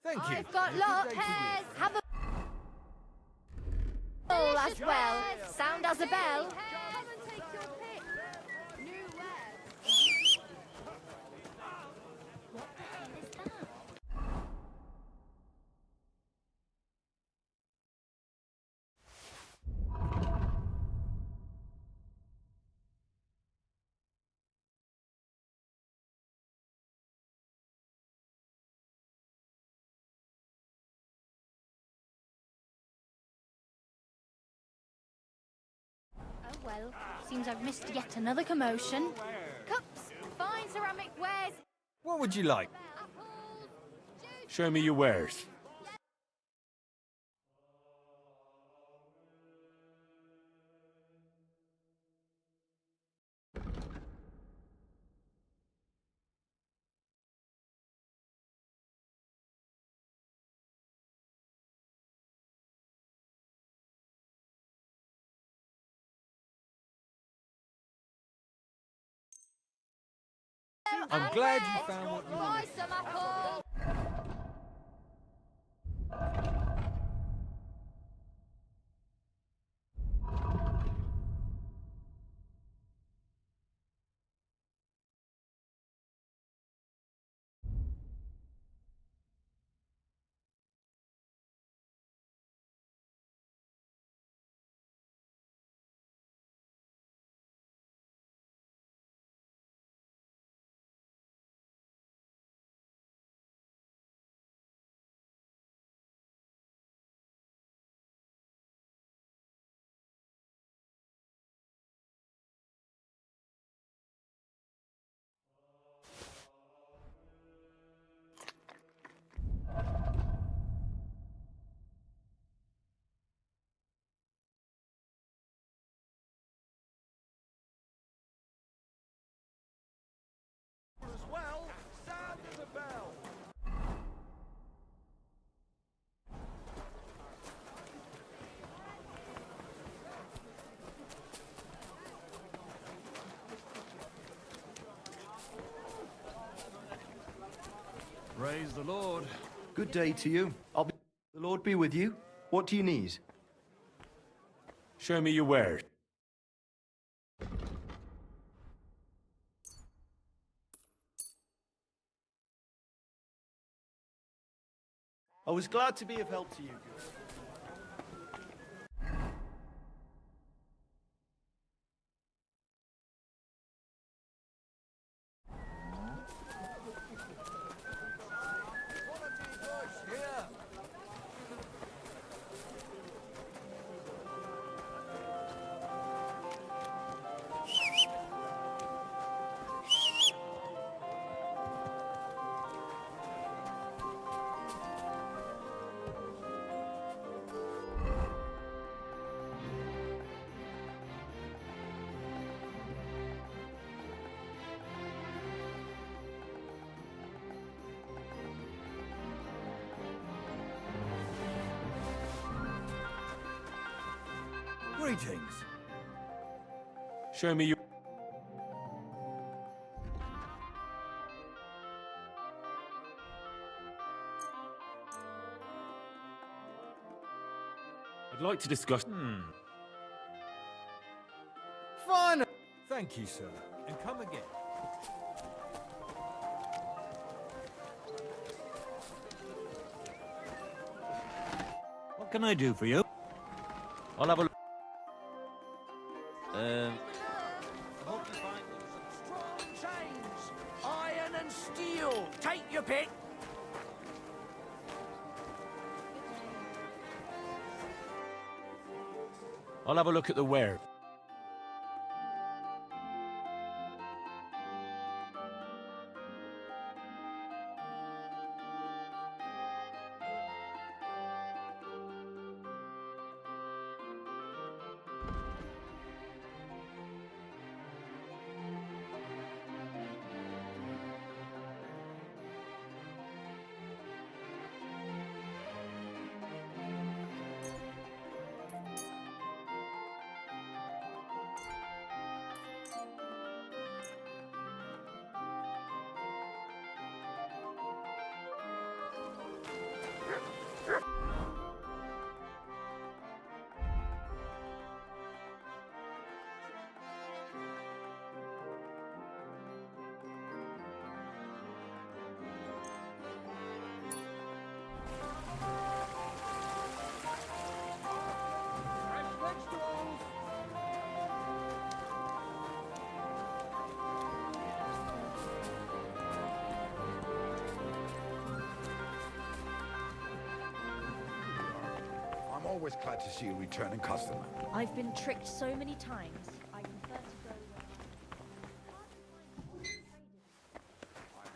S15: Thank you.
S7: I've got lot hairs. Have a bowl as well. Sound as a bell.
S8: Come and take your pick. New wares.
S7: What the hell is that? Oh well, seems I've missed yet another commotion. Cups, fine ceramic wares.
S15: What would you like?
S4: Show me your wares.
S15: I'm glad you found what you wanted.
S7: Buy some apple.
S15: As well, sound as a bell.
S11: Praise the Lord.
S15: Good day to you. The Lord be with you. What do you need?
S4: Show me your wares.
S15: I was glad to be of help to you.
S11: Greetings.
S4: Show me your... I'd like to discuss...
S11: Fine. Thank you, sir. And come again.
S2: What can I do for you? I'll have a look.
S10: Hope you find strong chains, iron and steel. Take your pick.
S4: I'll have a look at the ware.
S11: I'm always glad to see a returning customer.
S6: I've been tricked so many times. I prefer to go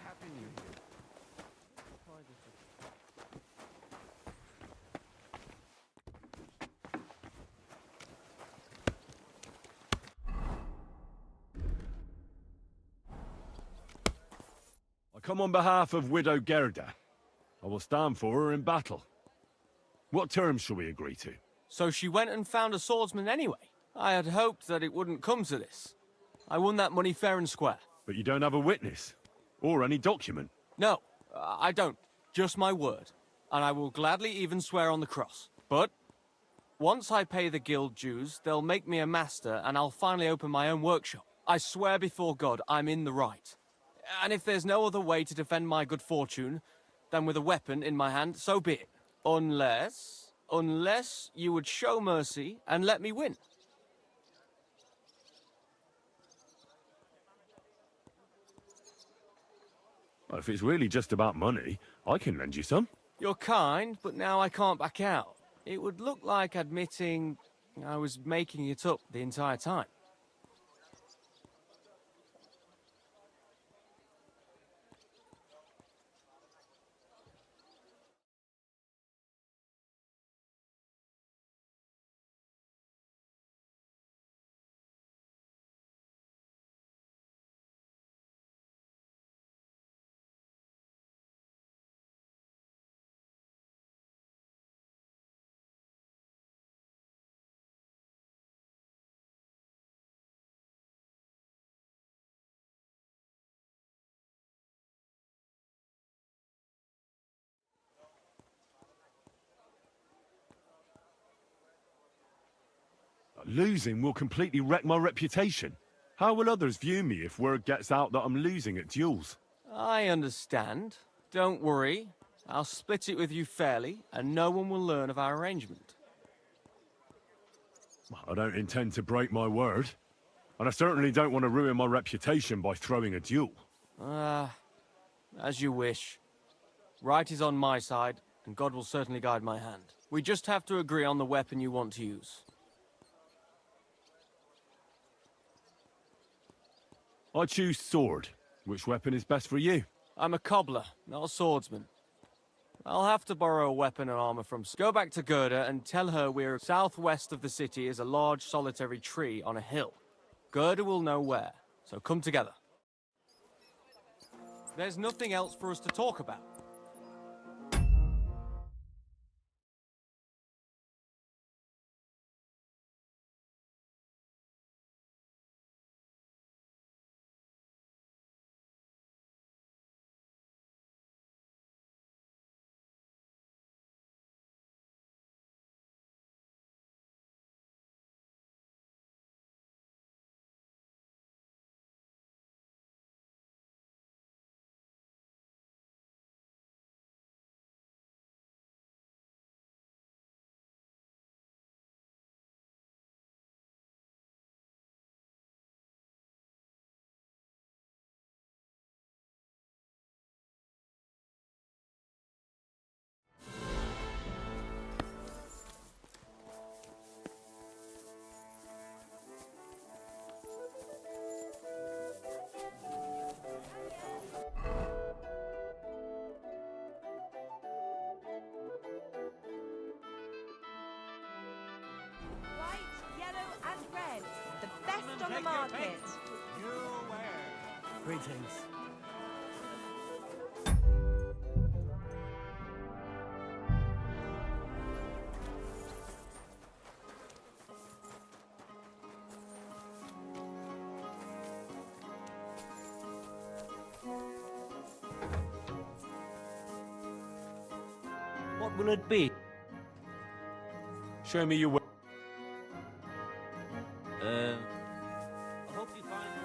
S11: Happy New Year.
S4: I come on behalf of Widow Gerda. I will stand for her in battle. What terms shall we agree to?
S17: So she went and found a swordsman anyway. I had hoped that it wouldn't come to this. I won that money fair and square.
S4: But you don't have a witness? Or any document?
S17: No, I don't. Just my word. And I will gladly even swear on the cross. But once I pay the guild dues, they'll make me a master and I'll finally open my own workshop. I swear before God I'm in the right. And if there's no other way to defend my good fortune than with a weapon in my hand, so be it. Unless you would show mercy and let me win.
S4: Well, if it's really just about money, I can lend you some.
S17: You're kind, but now I can't back out. It would look like admitting I was making it up the entire time.
S4: Losing will completely wreck my reputation. How will others view me if word gets out that I'm losing at duels?
S17: I understand. Don't worry. I'll split it with you fairly, and no one will learn of our arrangement.
S4: I don't intend to break my word. And I certainly don't want to ruin my reputation by throwing a duel.
S17: As you wish. Right is on my side, and God will certainly guide my hand. We just have to agree on the weapon you want to use.
S4: I choose sword. Which weapon is best for you?
S17: I'm a cobbler, not a swordsman. I'll have to borrow a weapon and armor from... Go back to Gerda and tell her we're southwest of the city is a large solitary tree on a hill. Gerda will know where, so come together. There's nothing else for us to talk about.
S1: and red, the best on the market.
S17: Greetings.
S13: What will it be?
S4: Show me your way.
S13: I hope you find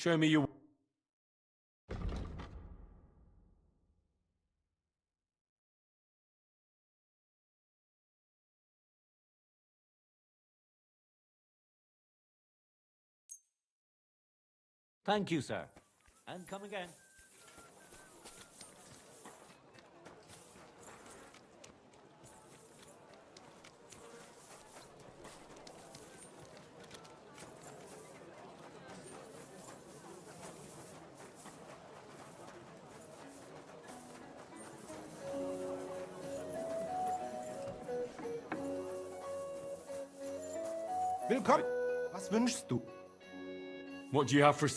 S4: Show me your...
S13: Thank you, sir. And come again.
S15: Willkommen. Was wünschst du?
S4: What do you have for...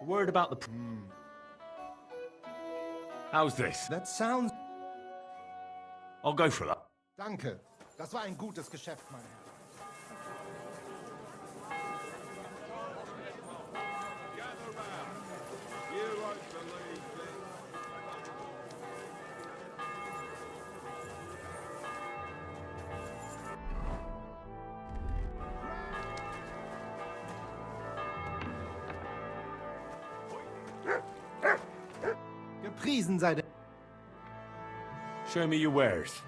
S17: Word about the...
S4: How's this?
S15: That sounds...
S4: I'll go for that.
S15: Danke. Das war ein gutes Geschäft, mein Herr. Gepriesen sei der...
S4: Show me your wares.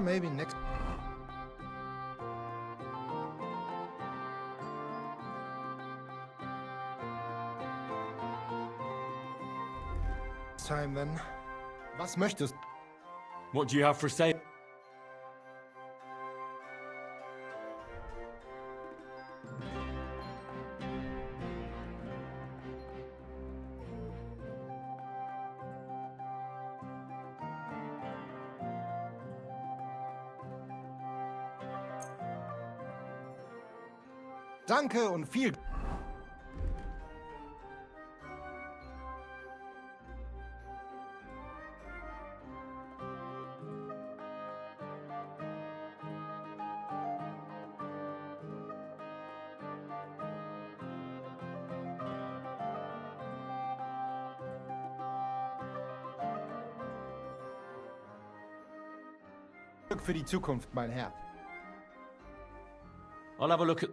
S15: Maybe next time then. Was möchtest?
S4: What do you have for sale?
S15: Danke und viel... Glück für die Zukunft, mein Herr.
S17: I'll have a look at...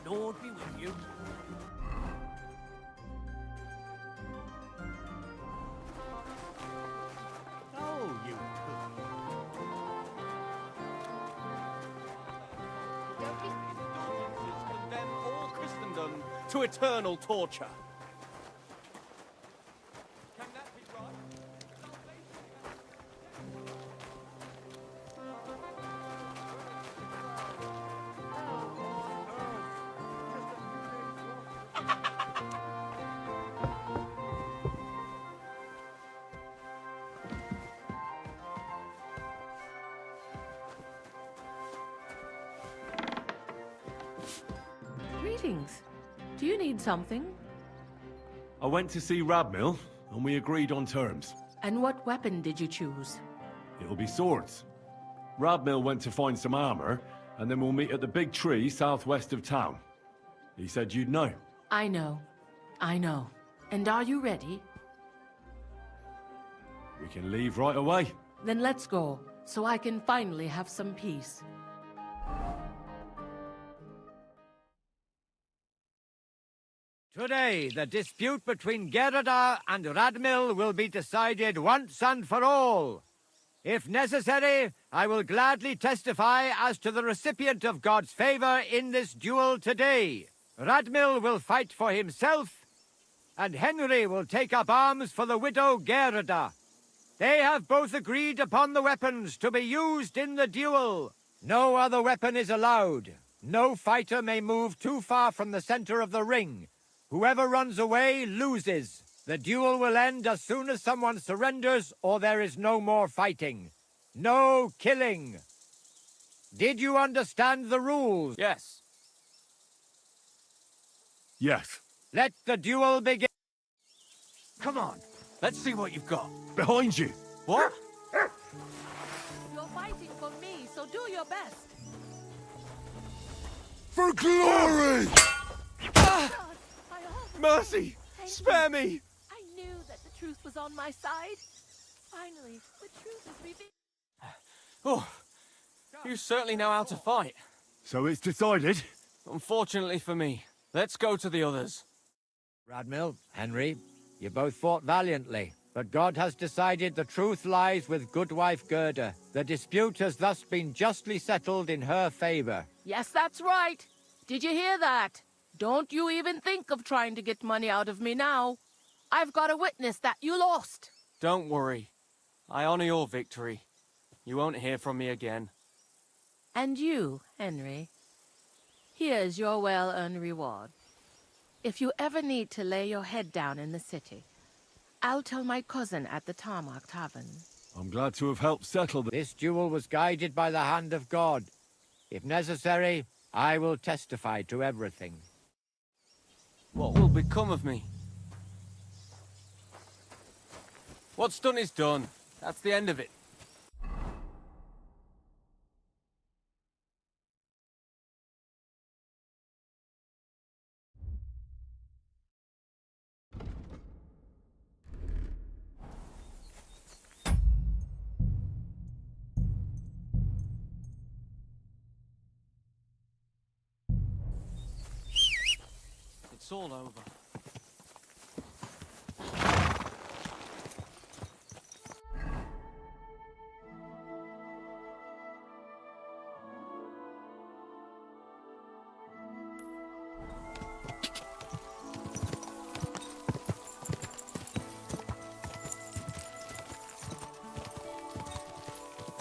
S2: Lord be with you.
S17: Oh, you... Condemn all Christendom to eternal torture. Can that be right?
S21: Greetings. Do you need something?
S4: I went to see Radmill, and we agreed on terms.
S21: And what weapon did you choose?
S4: It'll be swords. Radmill went to find some armor, and then we'll meet at the big tree southwest of town. He said you'd know.
S21: I know. I know. And are you ready?
S4: We can leave right away.
S21: Then let's go, so I can finally have some peace.
S22: Today, the dispute between Gerda and Radmill will be decided once and for all. If necessary, I will gladly testify as to the recipient of God's favor in this duel today. Radmill will fight for himself, and Henry will take up arms for the widow Gerda. They have both agreed upon the weapons to be used in the duel. No other weapon is allowed. No fighter may move too far from the center of the ring. Whoever runs away loses. The duel will end as soon as someone surrenders or there is no more fighting. No killing. Did you understand the rules?
S17: Yes.
S4: Yes.
S22: Let the duel begin.
S17: Come on, let's see what you've got.
S4: Behind you.
S17: What?
S21: You're fighting for me, so do your best.
S4: For glory!
S17: Mercy! Spare me!
S21: I knew that the truth was on my side. Finally, the truth is revealed.
S17: Oh, you certainly know how to fight.
S4: So it's decided?
S17: Unfortunately for me. Let's go to the others.
S22: Radmill, Henry, you both fought valiantly, but God has decided the truth lies with Goodwife Gerda. The dispute has thus been justly settled in her favor.
S21: Yes, that's right. Did you hear that? Don't you even think of trying to get money out of me now. I've got a witness that you lost.
S17: Don't worry. I honor your victory. You won't hear from me again.
S21: And you, Henry, here's your well-earned reward. If you ever need to lay your head down in the city, I'll tell my cousin at the Tarmac Tavern.
S4: I'm glad to have helped settle
S22: This duel was guided by the hand of God. If necessary, I will testify to everything.
S17: What will become of me? What's done is done. That's the end of it. It's all over.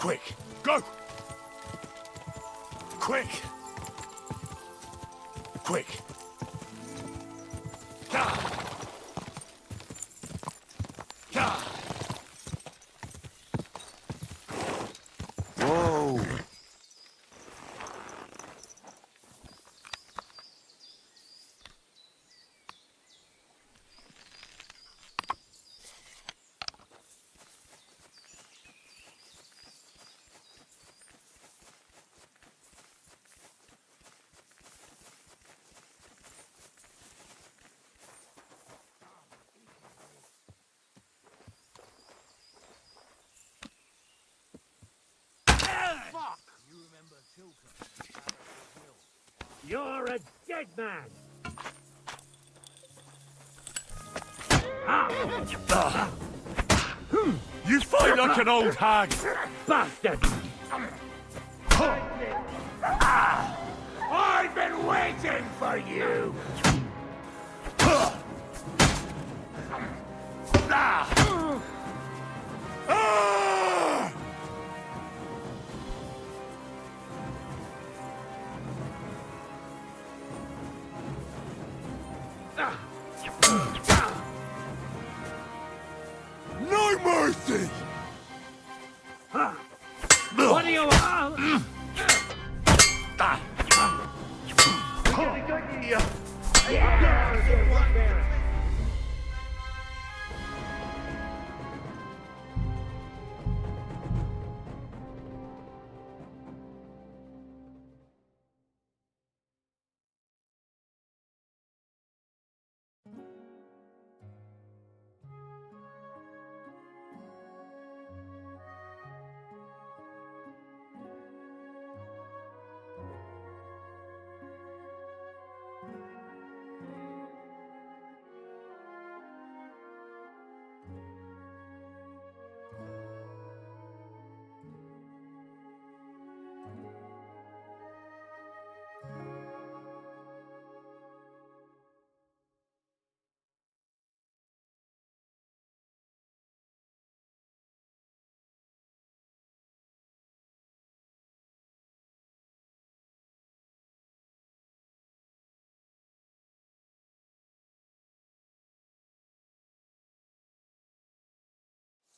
S11: Quick, go! Quick! Quick! Gah! Gah!
S18: Whoa!
S2: You're a dead man!
S11: You fight like an old hag!
S2: Bastard!
S11: I've been waiting for you! No mercy!
S2: What do you want?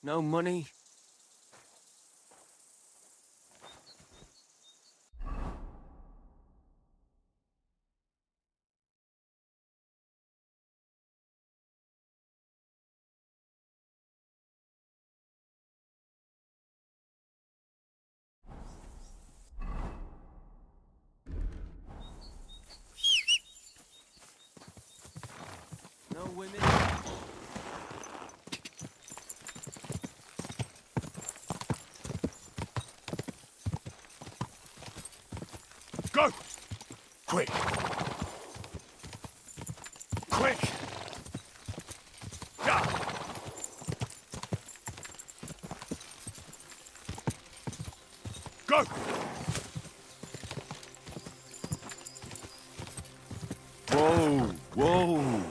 S17: No money? No women?
S11: Go! Quick! Quick! Gah! Go!
S18: Whoa! Whoa!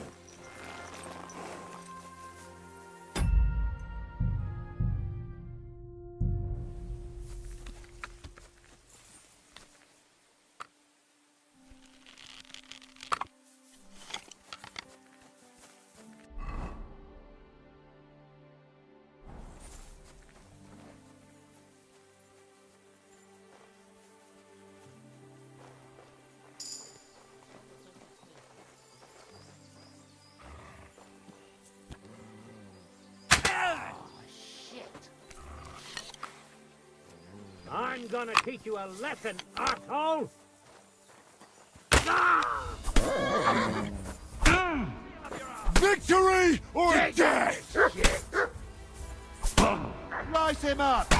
S2: I'm gonna teach you a lesson, arsehole!
S11: Victory or death!
S18: Rise him up!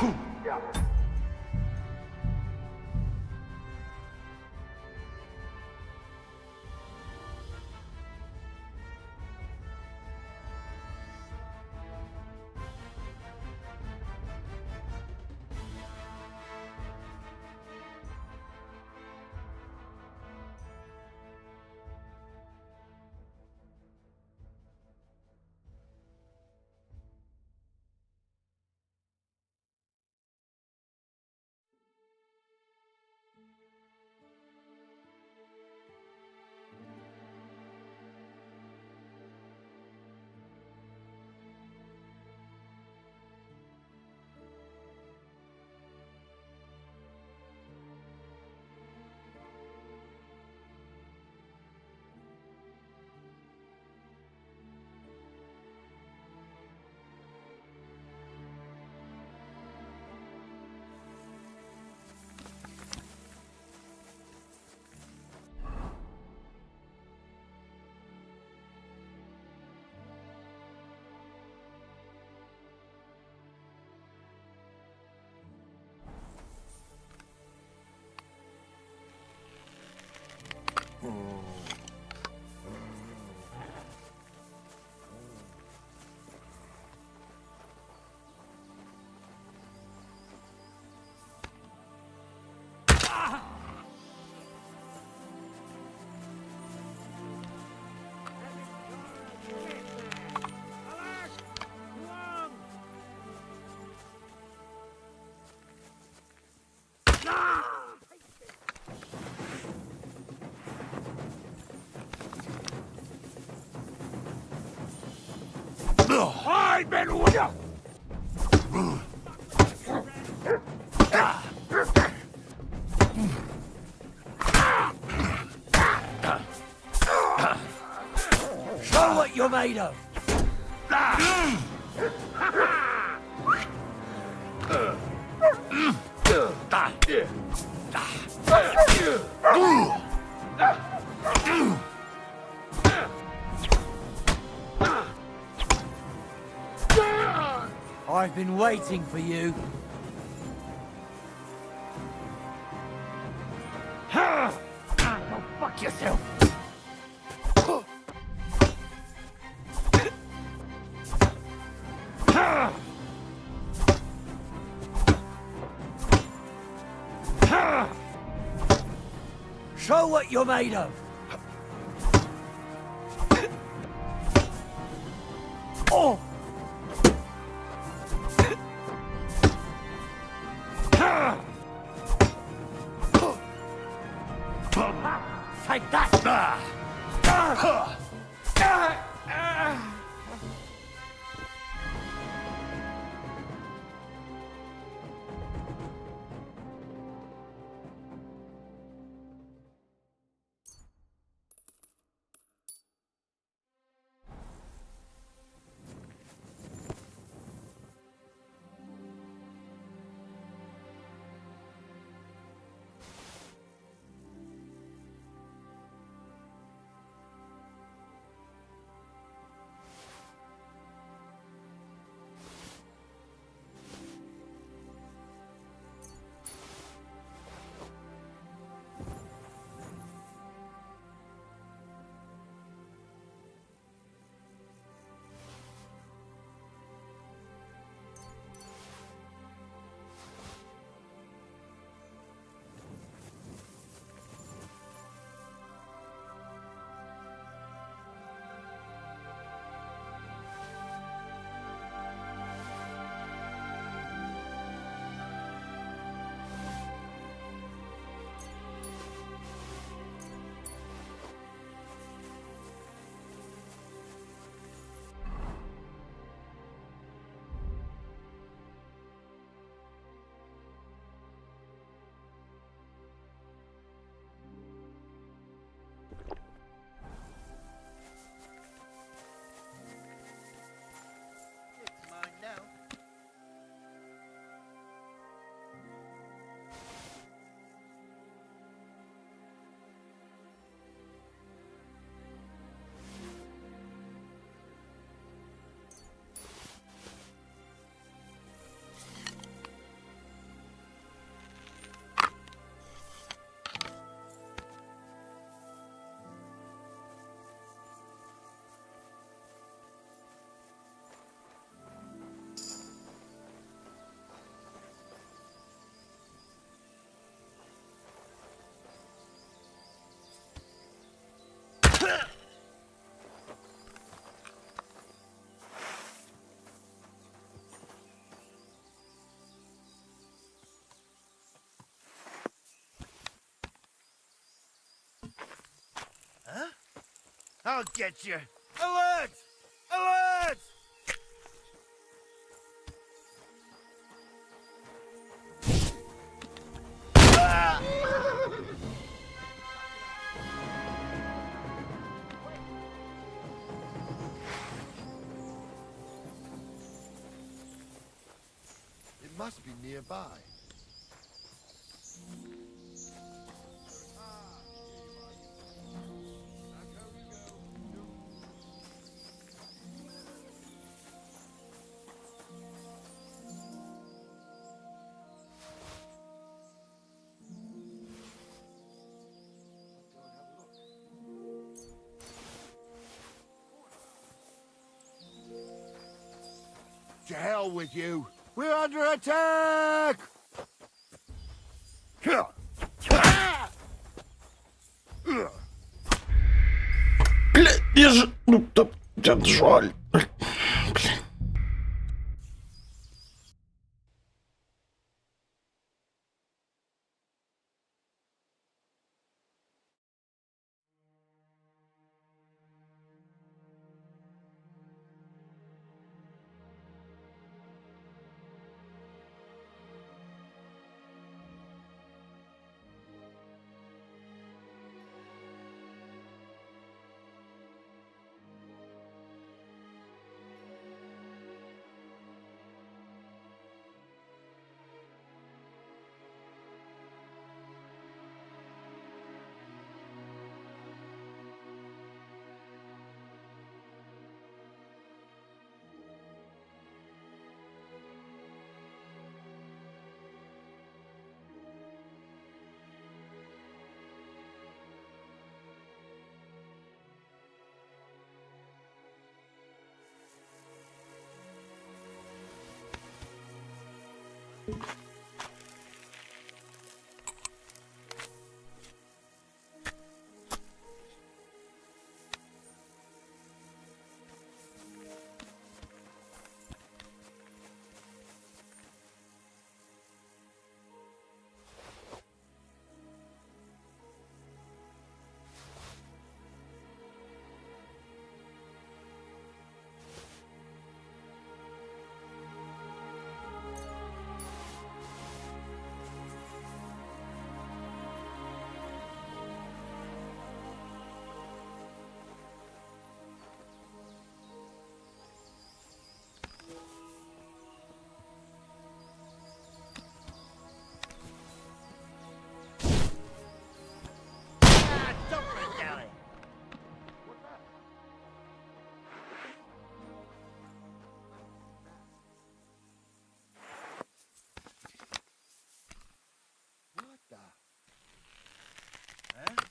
S18: I've been with you!
S2: Show what you're made of! I've been waiting for you.
S18: Go fuck yourself!
S2: Show what you're made of! Oh! Take that!
S12: Huh? I'll get you. Alert! Alert!
S5: It must be nearby. To hell with you. We're under attack!
S3: Блядь, я же... Ну, да, жаль.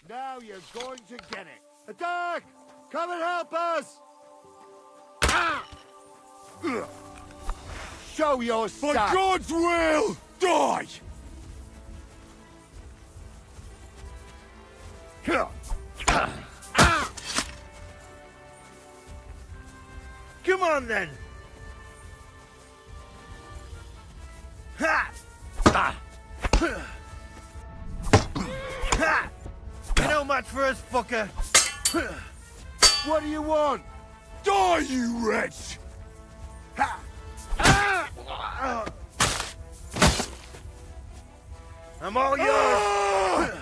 S5: Now you're going to get it. Attack! Come and help us! Show your
S18: For
S5: sack.
S18: God's will, die!
S5: Come on then!
S15: You're no match for us, fucker.
S5: What do you want?
S18: Die, you wretch!
S15: I'm all yours.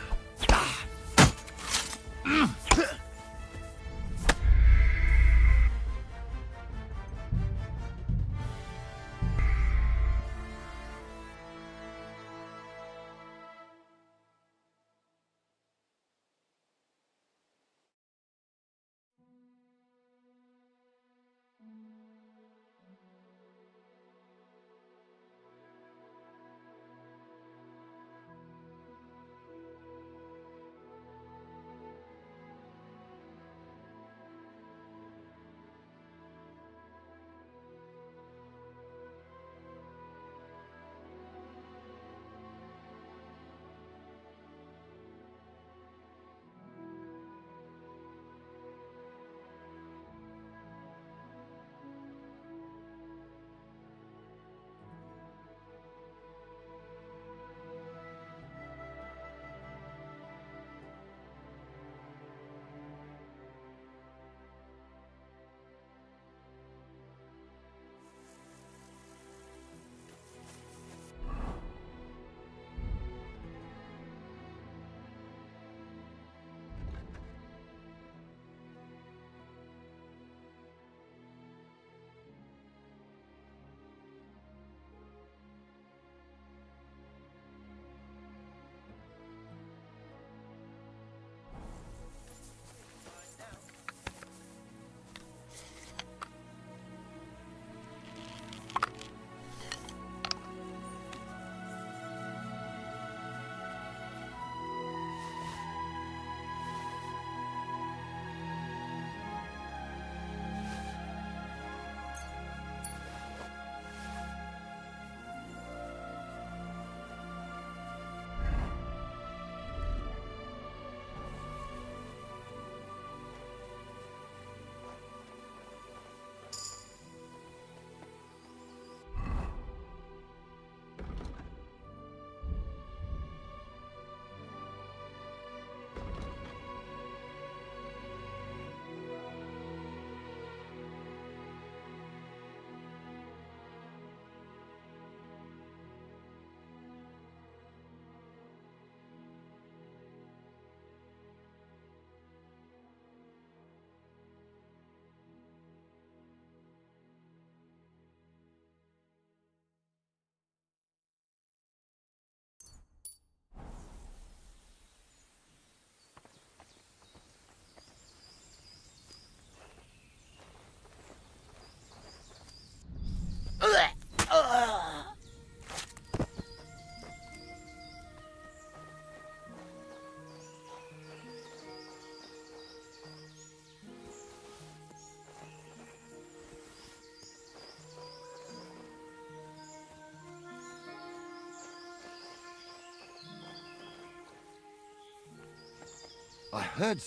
S5: I heard...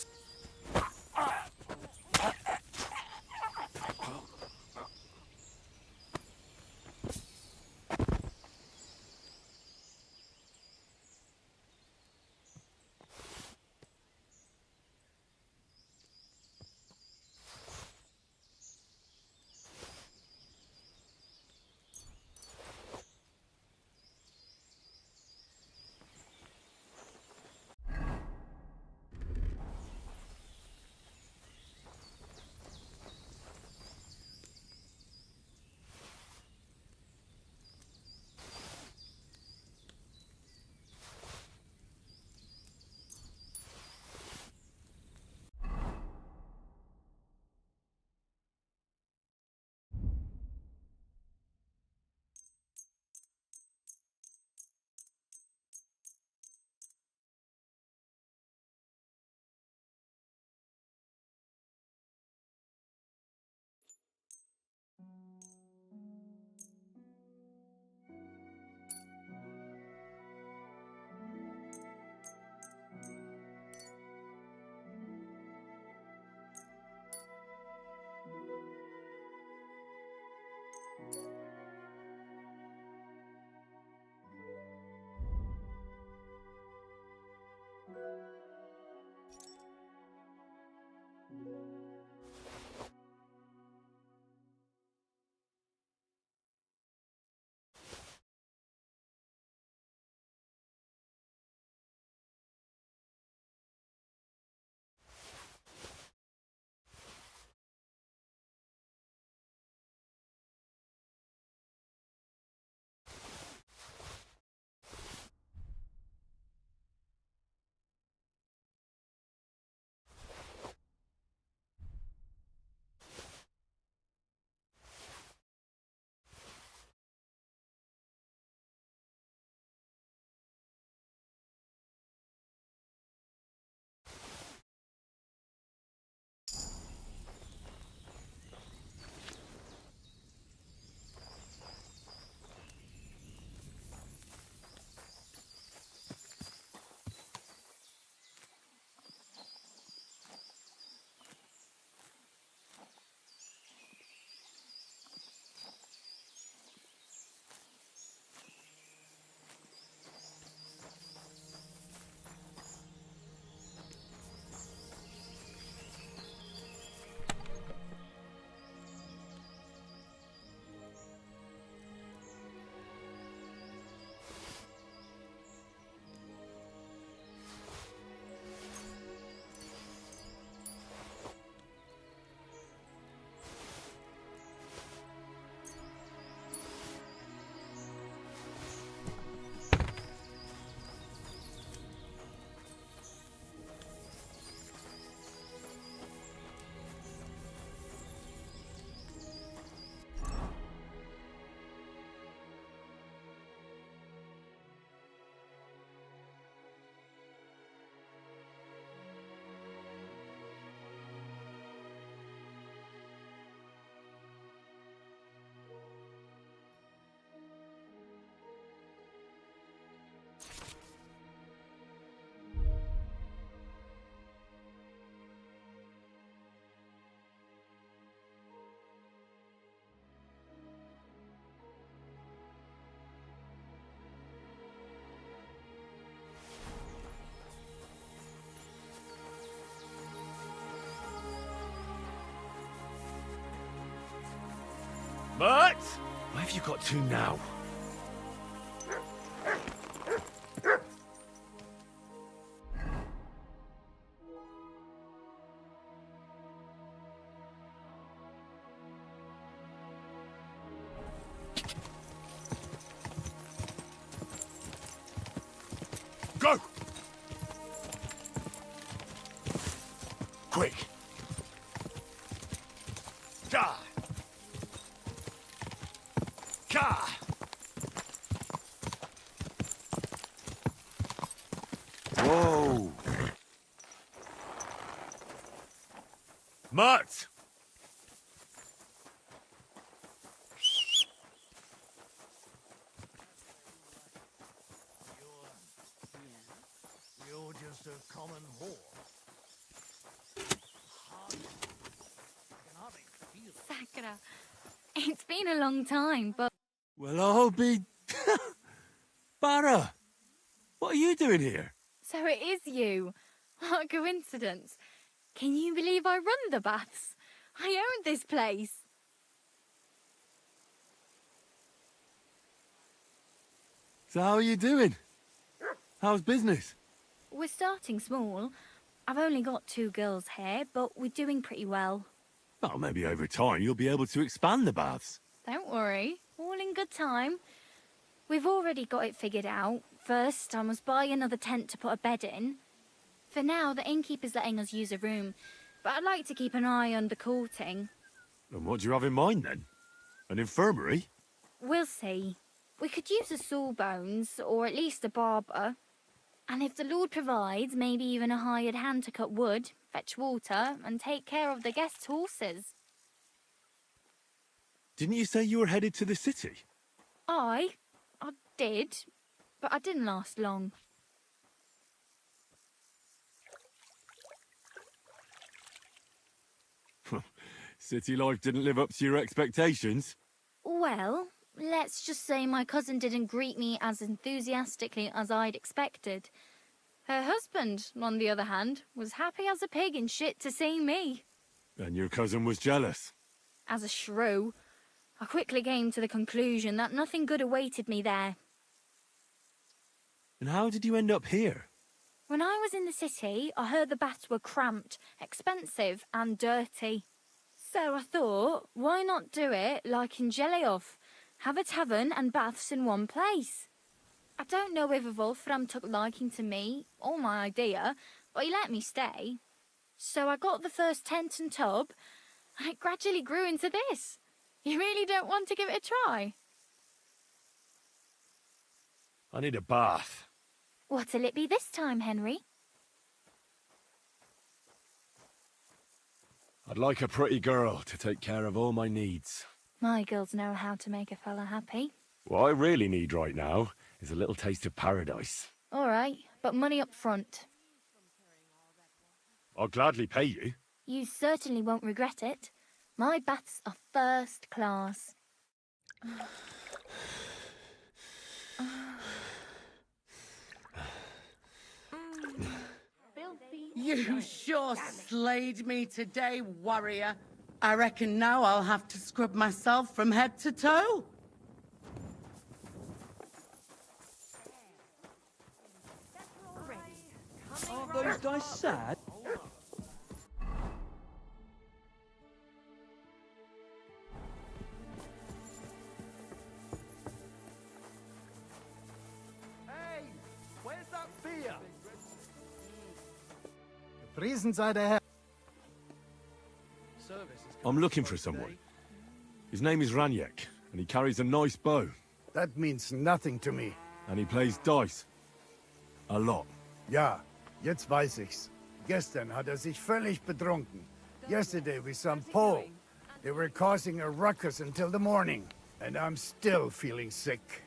S4: But where have you got to now? Go! Quick! Ka! Ka! Whoa! Mutt!
S2: You're just a common whore.
S7: Sakura. It's been a long time, but...
S4: Well, I'll be... Barra! What are you doing here?
S7: So it is you. What a coincidence. Can you believe I run the baths? I own this place.
S4: So how are you doing? How's business?
S7: We're starting small. I've only got 2 girls here, but we're doing pretty well.
S4: Well, maybe over time you'll be able to expand the baths.
S7: Don't worry, all in good time. We've already got it figured out. First, I must buy another tent to put a bed in. For now, the innkeeper's letting us use a room, but I'd like to keep an eye on the courting.
S4: And what do you have in mind then? An infirmary?
S7: We'll see. We could use a sawbones, or at least a barber. And if the Lord provides, maybe even a hired hand to cut wood, fetch water, and take care of the guests' horses.
S4: Didn't you say you were headed to the city?
S7: I did, but I didn't last long.
S4: City life didn't live up to your expectations?
S7: Well, let's just say my cousin didn't greet me as enthusiastically as I'd expected. Her husband, on the other hand, was happy as a pig in shit to see me.
S4: And your cousin was jealous?
S7: As a shrew, I quickly came to the conclusion that nothing good awaited me there.
S4: And how did you end up here?
S7: When I was in the city, I heard the baths were cramped, expensive and dirty. So I thought, why not do it like in Jellyov? Have a tavern and baths in one place. I don't know whether Wolfram took liking to me or my idea, but he let me stay. So I got the first tent and tub, and it gradually grew into this. You really don't want to give it a try?
S4: I need a bath.
S7: What'll it be this time, Henry?
S4: I'd like a pretty girl to take care of all my needs.
S7: My girls know how to make a fella happy.
S4: What I really need right now is a little taste of paradise.
S7: All right, but money up front.
S4: I'll gladly pay you.
S7: You certainly won't regret it. My baths are first class.
S9: You sure slayed me today, warrior. I reckon now I'll have to scrub myself from head to toe.
S13: Aren't those guys sad?
S5: Hey, where's that beer? Priesen sei der Herr.
S4: I'm looking for someone. His name is Raniek, and he carries a nice bow.
S5: That means nothing to me.
S4: And he plays dice. A lot.
S5: Ja, jetzt weiß ich's. Gestern hat sich völlig betrunken. Yesterday we some Pole. They were causing a ruckus until the morning. And I'm still feeling sick.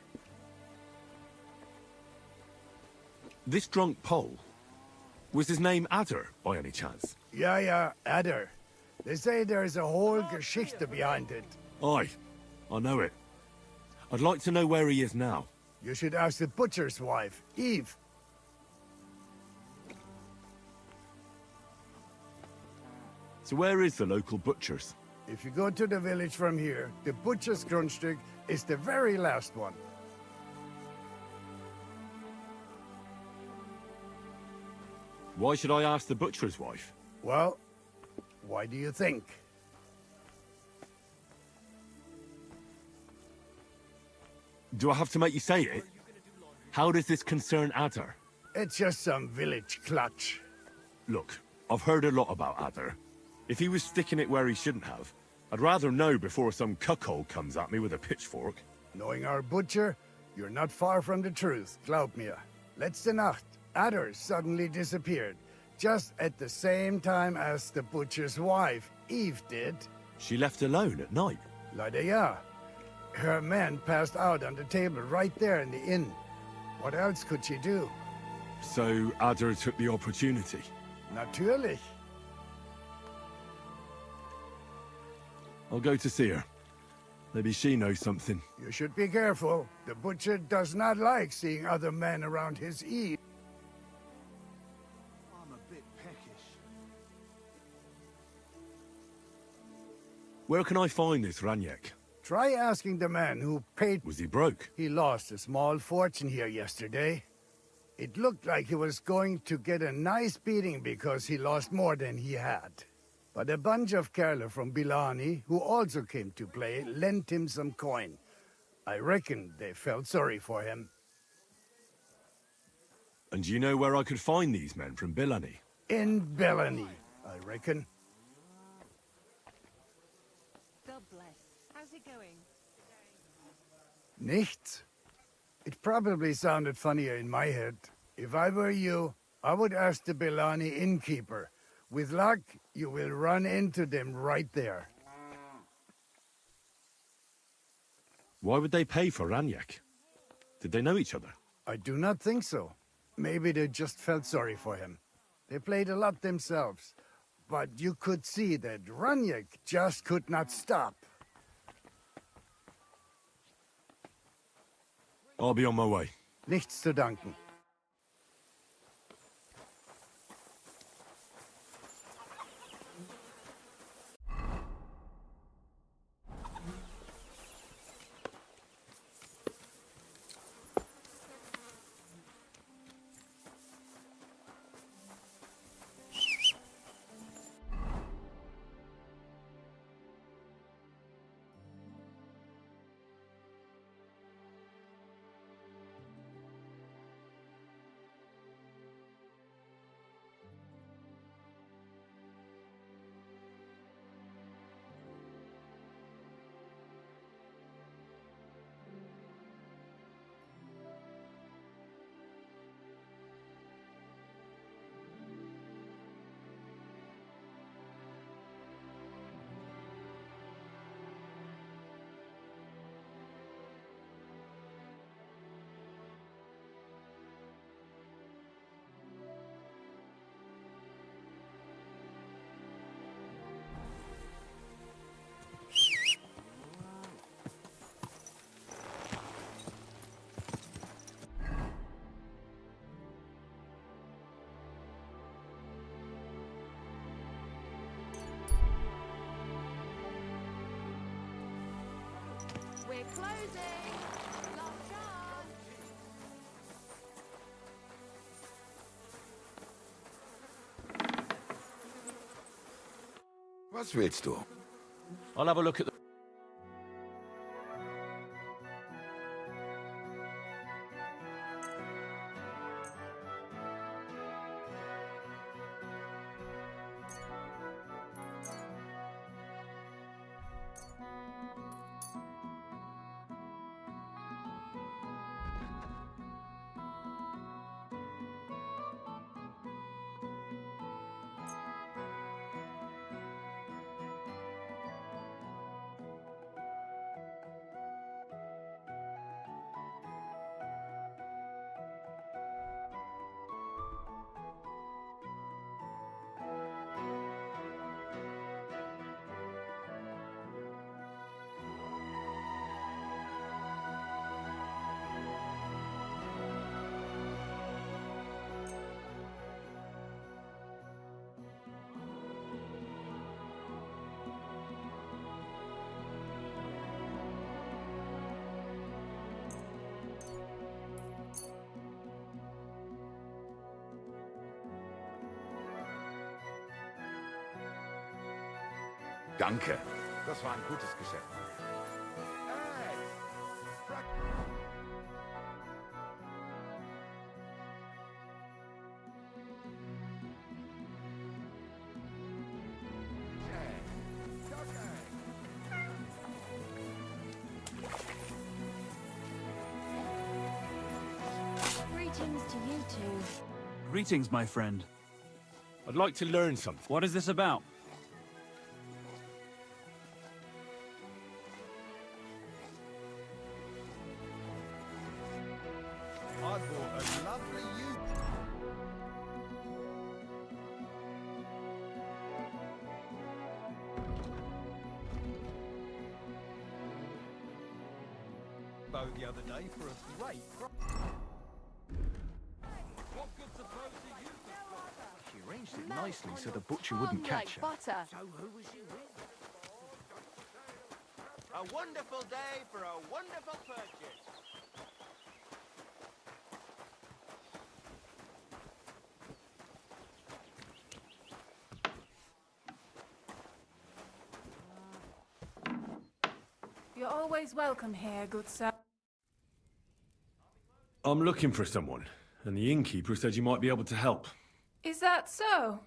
S4: This drunk Pole, was his name Adder, by any chance?
S5: Ja, Adder. They say there's a whole Geschichte behind it.
S4: Aye, I know it. I'd like to know where he is now.
S5: You should ask the butcher's wife, Eve.
S4: So where is the local butcher's?
S5: If you go to the village from here, the butcher's Grundstück is the very last one.
S4: Why should I ask the butcher's wife?
S5: Well, why do you think?
S4: Do I have to make you say it? How does this concern Adder?
S5: It's just some village clutch.
S4: Look, I've heard a lot about Adder. If he was sticking it where he shouldn't have, I'd rather know before some cuckold comes at me with a pitchfork.
S5: Knowing our butcher, you're not far from the truth, glaub mir. Letzte Nacht, Adder suddenly disappeared, just at the same time as the butcher's wife, Eve, did.
S4: She left alone at night?
S5: Leider ja. Her man passed out on the table right there in the inn. What else could she do?
S4: So Adder took the opportunity?
S5: Natürlich.
S4: I'll go to see her. Maybe she knows something.
S5: You should be careful. The butcher does not like seeing other men around his ear.
S20: I'm a bit peckish.
S4: Where can I find this Ranyek?
S5: Try asking the man who paid...
S4: Was he broke?
S5: He lost a small fortune here yesterday. It looked like he was going to get a nice beating because he lost more than he had. But a bunch of Kerala from Bilani, who also came to play, lent him some coin. I reckon they felt sorry for him.
S4: And do you know where I could find these men from Bilani?
S5: In Bilani, I reckon.
S8: God bless. How's it going?
S5: Nichts. It probably sounded funnier in my head. If I were you, I would ask the Bilani innkeeper. With luck, you will run into them right there.
S4: Why would they pay for Ranyek? Did they know each other?
S5: I do not think so. Maybe they just felt sorry for him. They played a lot themselves. But you could see that Ranyek just could not stop.
S4: I'll be on my way.
S5: Nichts zu danken.
S8: We're closing. Last chance.
S14: Was willst du?
S17: I'll have a look at the...
S14: Danke. Das war ein gutes Geschäft.
S6: Greetings to you two.
S13: Greetings, my friend.
S4: I'd like to learn something.
S13: What is this about?
S15: I bought a lovely
S13: bow the other day for a great price. What good suppose do you
S15: She arranged it nicely so the butcher wouldn't catch her.
S6: butter.
S2: So who was you with?
S12: A wonderful day for a wonderful purchase.
S8: You're always welcome here, good sir.
S4: I'm looking for someone, and the innkeeper said you might be able to help.
S8: Is that so?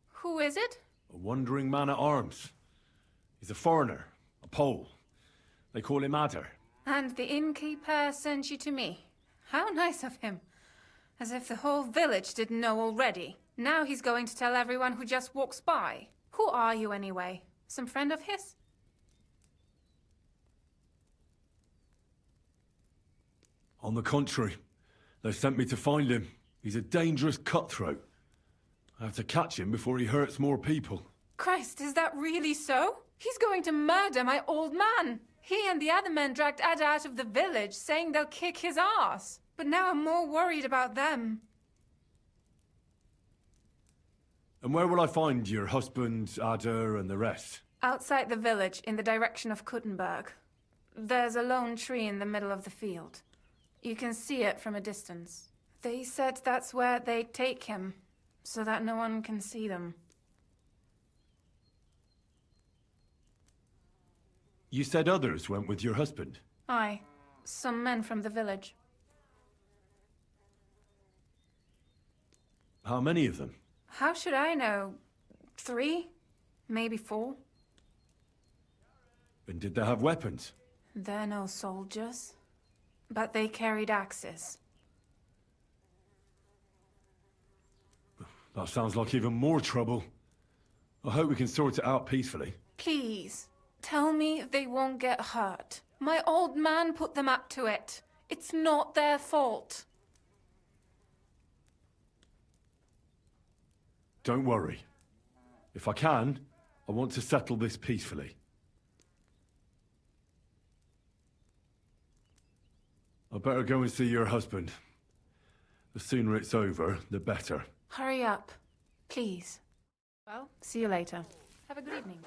S8: Who is it?
S4: A wandering man at arms. He's a foreigner, a Pole. They call him Adder.
S8: And the innkeeper sent you to me. How nice of him. As if the whole village didn't know already. Now he's going to tell everyone who just walks by. Who are you anyway? Some friend of his?
S4: On the contrary, they sent me to find him. He's a dangerous cutthroat. I have to catch him before he hurts more people.
S8: Christ, is that really so? He's going to murder my old man. He and the other men dragged Ada out of the village, saying they'll kick his ass. But now I'm more worried about them.
S4: And where will I find your husband, Ada, and the rest?
S8: Outside the village, in the direction of Kuttenberg. There's a lone tree in the middle of the field. You can see it from a distance. They said that's where they'd take him, so that no one can see them.
S4: You said others went with your husband.
S8: Aye, some men from the village.
S4: How many of them?
S8: How should I know? 3? Maybe 4?
S4: And did they have weapons?
S8: They're no soldiers. But they carried axes.
S4: That sounds like even more trouble. I hope we can sort it out peacefully.
S8: Please, tell me they won't get hurt. My old man put them up to it. It's not their fault.
S4: Don't worry. If I can, I want to settle this peacefully. I better go and see your husband. The sooner it's over, the better.
S8: Hurry up, please. Well, see you later. Have a good evening.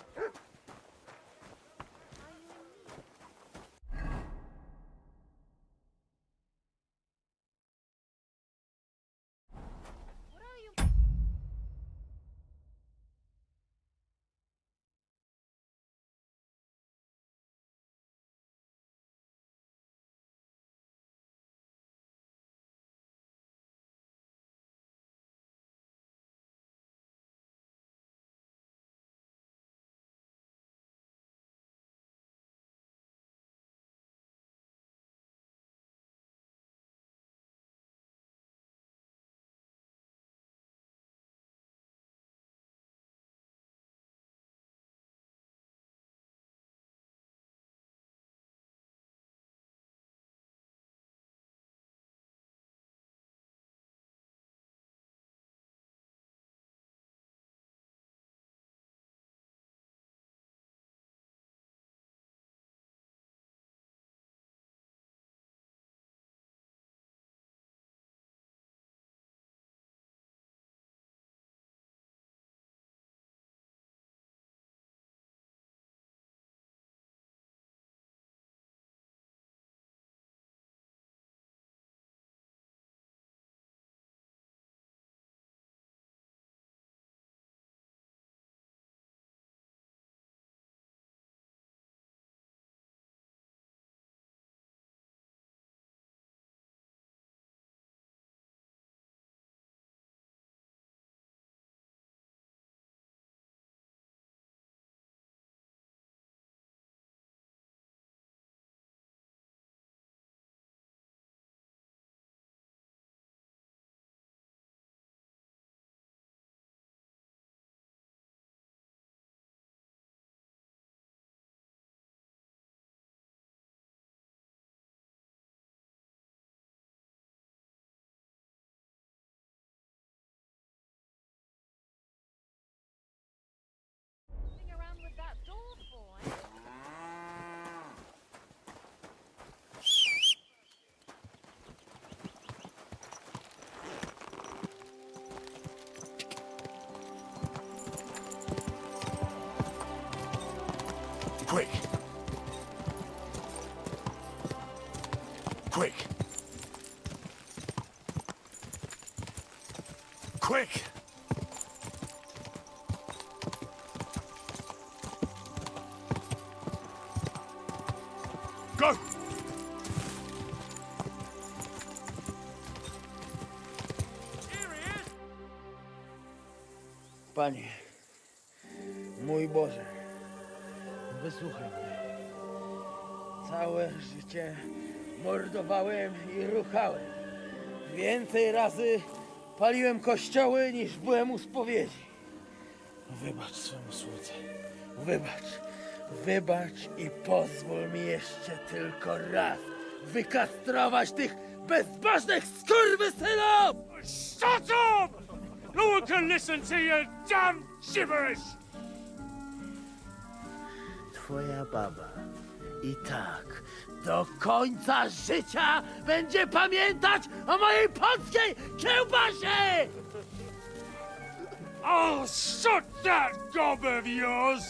S11: quick! Go!
S16: Panie, mój Boże, wysłuchaj mnie. Całe życie mordowałem i ruchałem. Więcej razy paliłem kościoły niż byłem u spowiedzi. Wybacz swemu słudze. Wybacz i pozwól mi jeszcze tylko raz wykastrować tych bezbożnych skurwysynów!
S19: Shut up! No one can listen to your damn gibberish!
S16: Twoja baba i tak do końca życia będzie pamiętać o mojej polskiej kiełbasie!
S19: I'll shut that gob of yours!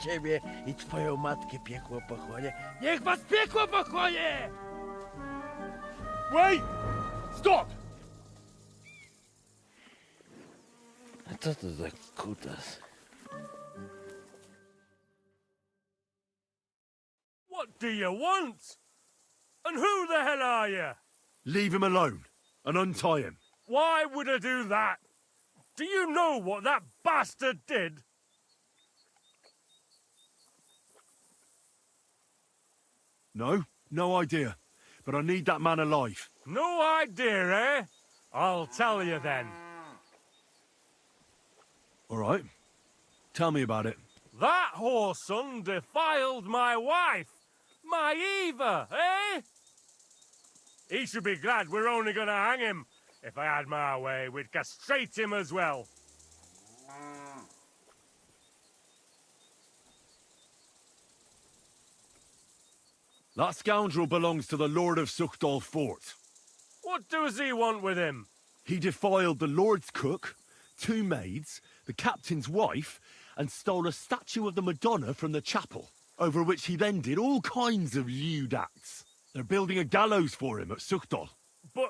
S16: Ciebie i twoją matkę piekło pochłonie. Niech was piekło pochłonie!
S19: Wait! Stop!
S16: A co to za kutas?
S19: What do you want? And who the hell are you?
S4: Leave him alone and untie him.
S19: Why would I do that? Do you know what that bastard did?
S4: No idea. But I need that man alive.
S19: No idea, eh? I'll tell you then.
S4: All right. Tell me about it.
S19: That whoreson defiled my wife, my Eva, eh? He should be glad we're only gonna hang him. If I had my way, we'd castrate him as well.
S4: That scoundrel belongs to the Lord of Suchdal Fort.
S19: What does he want with him?
S4: He defiled the Lord's cook, 2 maids, the captain's wife, and stole a statue of the Madonna from the chapel, over which he then did all kinds of lewd acts. They're building a gallows for him at Suchdal.
S19: But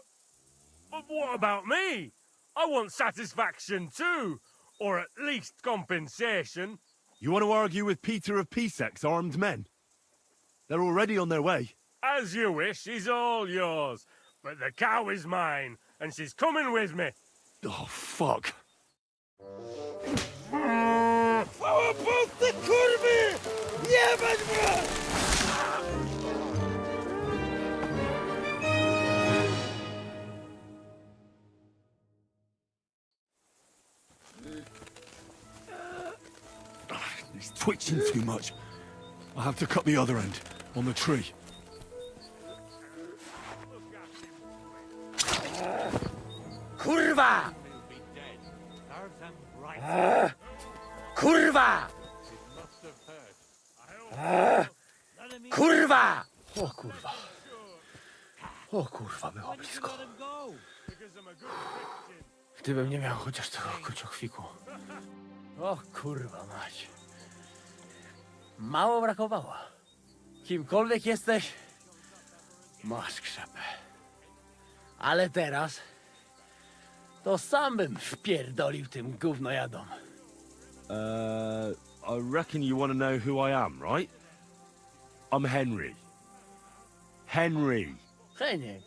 S19: what about me? I want satisfaction too, or at least compensation.
S4: You want to argue with Peter of Pisek's armed men? They're already on their way.
S19: As you wish, he's all yours. But the cow is mine, and she's coming with me.
S4: Oh, fuck.
S16: Chwała Polsce, kurwy! Jebać was!
S4: He's twitching too much. I'll have to cut the other end, on the tree.
S16: Kurwa! Kurwa! Kurwa! O kurwa. O kurwa, było blisko. Gdybym nie miał chociaż tego kociochwiku. O kurwa mać. Mało brakowało. Kimkolwiek jesteś, masz krzepę. Ale teraz to sam bym wpierdolił tym gównojadom.
S4: I reckon you want to know who I am, right? I'm Henry. Henry.
S16: Heniek,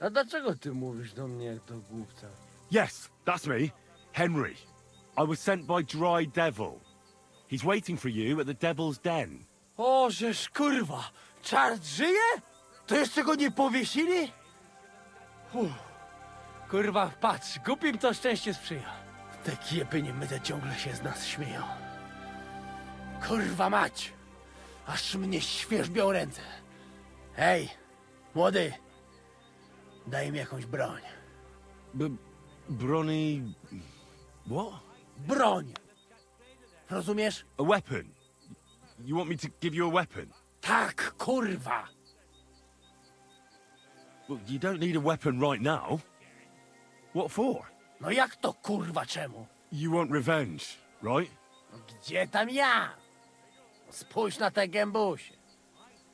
S16: a dlaczego ty mówisz do mnie jak do głupca?
S4: Yes, that's me. Henry. I was sent by Dry Devil. He's waiting for you at the Devil's Den.
S16: O, żeż kurwa! Czart żyje? To jeszcze go nie powiesili? Kurwa, patrz, głupim to szczęście sprzyja. Te kiepy niemyte ciągle się z nas śmieją. Kurwa mać! Aż mnie świerzbią ręce. Hej, młody! Daj mi jakąś broń.
S4: Brony... What?
S16: Broń! Rozumiesz?
S4: A weapon? You want me to give you a weapon?
S16: Tak, kurwa!
S4: Well, you don't need a weapon right now. What for?
S16: No jak to kurwa czemu?
S4: You want revenge, right?
S16: Gdzie tam ja? Spójrz na te gębusie.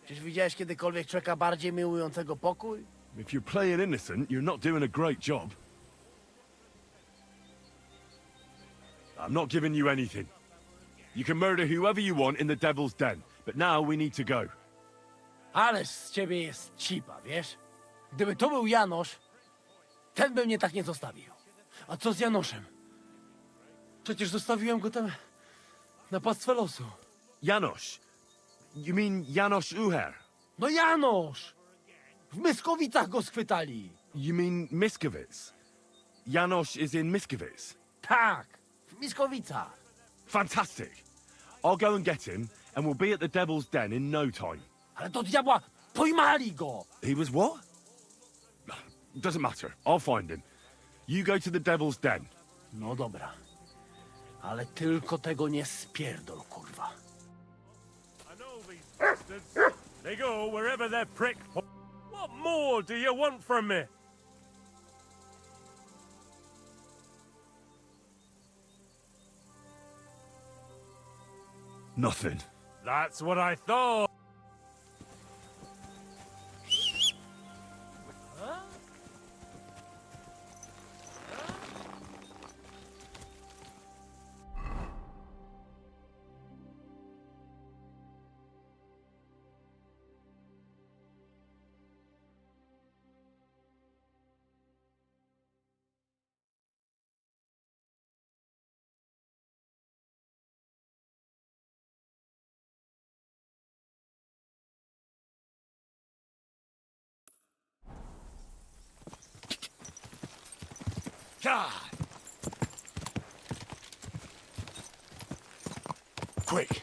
S16: Czyż widziałeś kiedykolwiek człowieka bardziej miłującego pokój?
S4: If you're playing innocent, you're not doing a great job. I'm not giving you anything. You can murder whoever you want in the Devil's Den, but now we need to go.
S16: Ależ z ciebie jest cipa, wiesz? Gdyby to był Janosz, ten by mnie tak nie zostawił. A co z Janoszem? Przecież zostawiłem go tam na pastwę losu.
S4: Janosz? You mean Janosz Uher?
S16: No Janosz! W Myskowicach go schwytali.
S4: You mean Miskowic? Janosz is in Miskowic?
S16: Tak, w Myskowicach.
S4: Fantastic. I'll go and get him, and we'll be at the Devil's Den in no time.
S16: Ale do diabła, pojmali go!
S4: He was what? Doesn't matter. I'll find him. You go to the Devil's Den.
S16: No dobra. Ale tylko tego nie spierdol, kurwa.
S19: I know these bastards. They go wherever their prick... What more do you want from me?
S4: Nothing.
S19: That's what I thought.
S11: God! Quick!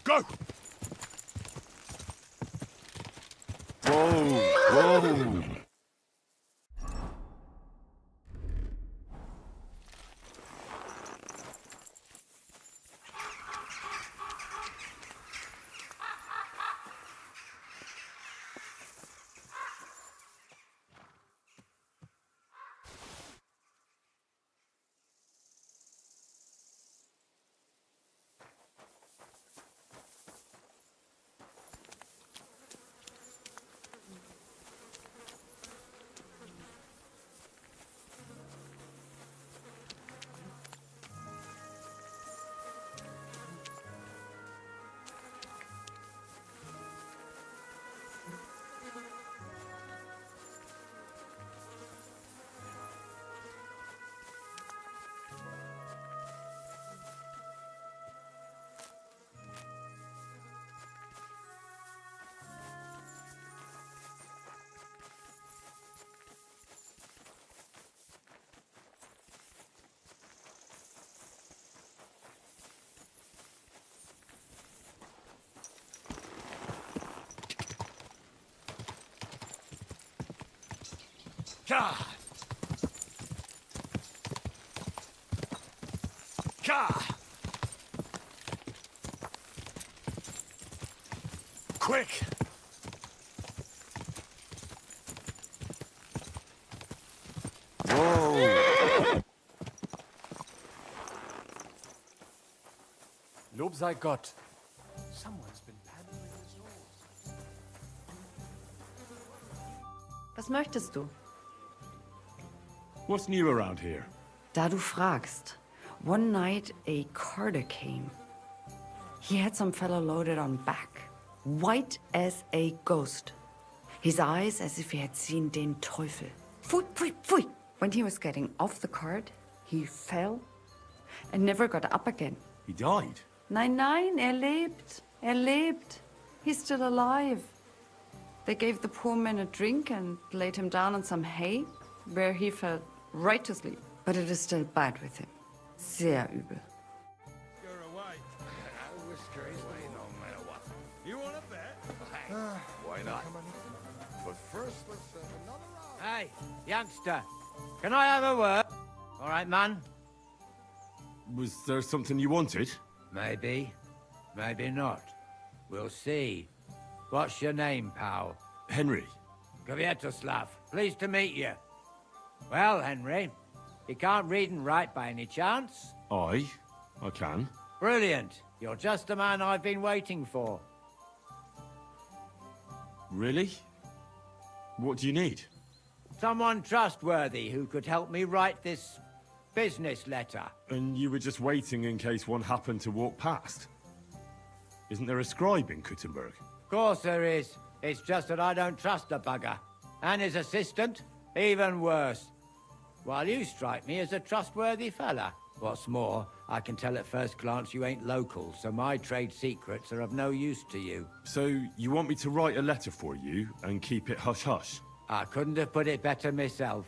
S11: Go!
S4: Whoa! Whoa!
S11: God! God! Quick!
S4: Whoa!
S1: Lob sei Gott. Someone's been paddling his oars.
S10: Was möchtest du?
S4: What's new around here?
S10: Da du fragst. One night a carter came. He had some fellow loaded on back, white as a ghost. His eyes as if he had seen den Teufel. Pfui, pfui, pfui. When he was getting off the cart, he fell and never got up again.
S4: He died?
S10: Nein, nein, lebt. Lebt. He's still alive. They gave the poor man a drink and laid him down on some hay, where he fell right to sleep. But it is still bad with him. Sehr übel.
S14: You want to bet? Why not? But first, let's have another round.
S22: Hey, youngster, can I have a word? All right, man.
S4: Was there something you wanted?
S22: Maybe, maybe not. We'll see. What's your name, pal?
S4: Henry.
S22: Kvietoslav. Pleased to meet you. Well, Henry, you can't read and write by any chance?
S4: I can.
S22: Brilliant. You're just the man I've been waiting for.
S4: Really? What do you need?
S22: Someone trustworthy who could help me write this business letter.
S4: And you were just waiting in case one happened to walk past? Isn't there a scribe in Kuttenberg?
S22: Of course there is. It's just that I don't trust the bugger. And his assistant, even worse. While you strike me as a trustworthy fella. What's more, I can tell at first glance you ain't local, so my trade secrets are of no use to you.
S4: So, you want me to write a letter for you and keep it hush-hush?
S22: I couldn't have put it better myself.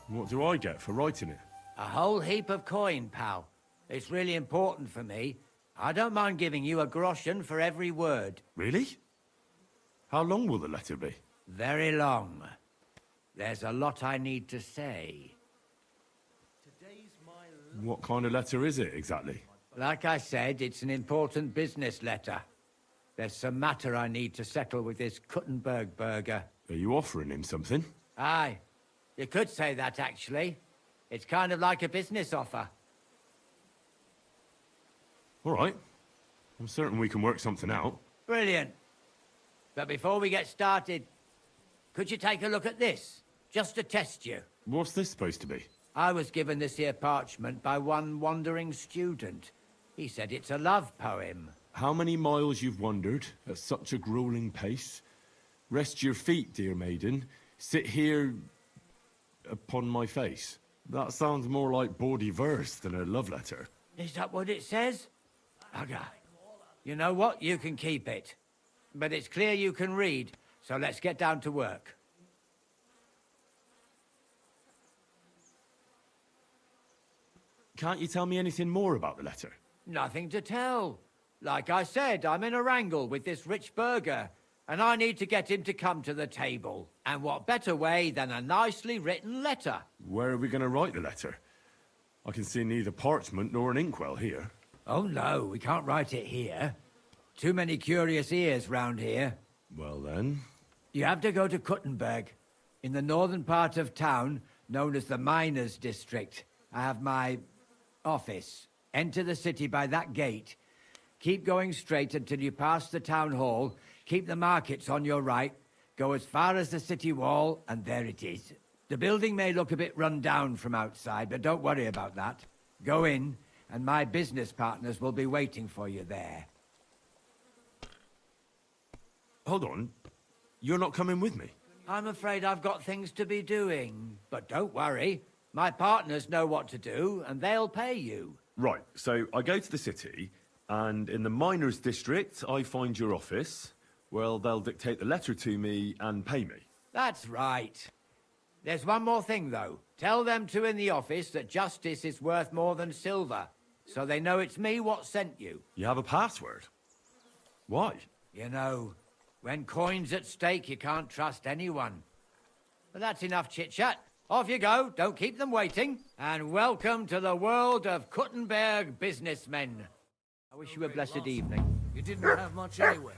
S4: What do I get for writing it?
S22: A whole heap of coin, pal. It's really important for me. I don't mind giving you a groschen for every word.
S4: Really? How long will the letter be?
S22: Very long. There's a lot I need to say.
S4: What kind of letter is it, exactly?
S22: Like I said, it's an important business letter. There's some matter I need to settle with this Kuttenberg burger.
S4: Are you offering him something?
S22: Aye. You could say that, actually. It's kind of like a business offer.
S4: All right. I'm certain we can work something out.
S22: Brilliant. But before we get started, could you take a look at this? Just to test you.
S4: What's this supposed to be?
S22: I was given this here parchment by one wandering student. He said it's a love poem.
S4: How many miles you've wandered at such a grueling pace? Rest your feet, dear maiden. Sit here upon my face. That sounds more like bawdy verse than a love letter.
S22: Is that what it says? Bugger. You know what? You can keep it. But it's clear you can read, so let's get down to work.
S4: Can't you tell me anything more about the letter?
S22: Nothing to tell. Like I said, I'm in a wrangle with this rich burger, and I need to get him to come to the table. And what better way than a nicely written letter?
S4: Where are we going to write the letter? I can see neither parchment nor an inkwell here.
S22: Oh no, we can't write it here. Too many curious ears round here.
S4: Well then...
S22: You have to go to Kuttenberg, in the northern part of town, known as the Miners' District. I have my office. Enter the city by that gate. Keep going straight until you pass the town hall. Keep the markets on your right. Go as far as the city wall, and there it is. The building may look a bit run down from outside, but don't worry about that. Go in, and my business partners will be waiting for you there.
S4: Hold on. You're not coming with me?
S22: I'm afraid I've got things to be doing. But don't worry. My partners know what to do, and they'll pay you.
S4: Right, so I go to the city, and in the miners' district, I find your office. Well, they'll dictate the letter to me and pay me.
S22: That's right. There's one more thing, though. Tell them two in the office that justice is worth more than silver, so they know it's me what sent you.
S4: You have a password? Why?
S22: You know, when coin's at stake, you can't trust anyone. But that's enough chit-chat. Off you go, don't keep them waiting. And welcome to the world of Kuttenberg businessmen. I wish you a blessed evening.
S2: You didn't have much anyway.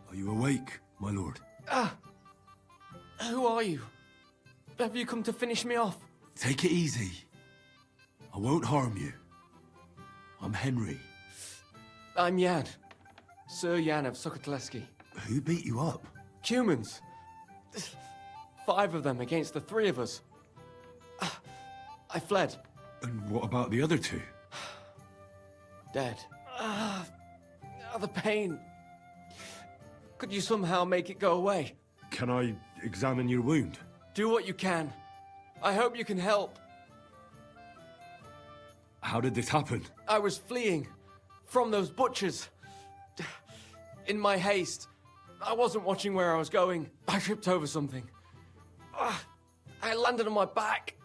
S11: Are you awake, my lord?
S17: Who are you? Have you come to finish me off?
S11: Take it easy. I won't harm you. I'm Henry.
S17: I'm Jan. Sir Jan of Sokotleski.
S11: Who beat you up?
S17: Humans. 5 of them against the 3 of us. I fled.
S11: And what about the other 2?
S17: Dead. The pain. Could you somehow make it go away?
S4: Can I examine your wound?
S17: Do what you can. I hope you can help.
S4: How did this happen?
S17: I was fleeing from those butchers. In my haste, I wasn't watching where I was going. I tripped over something. I landed on my back.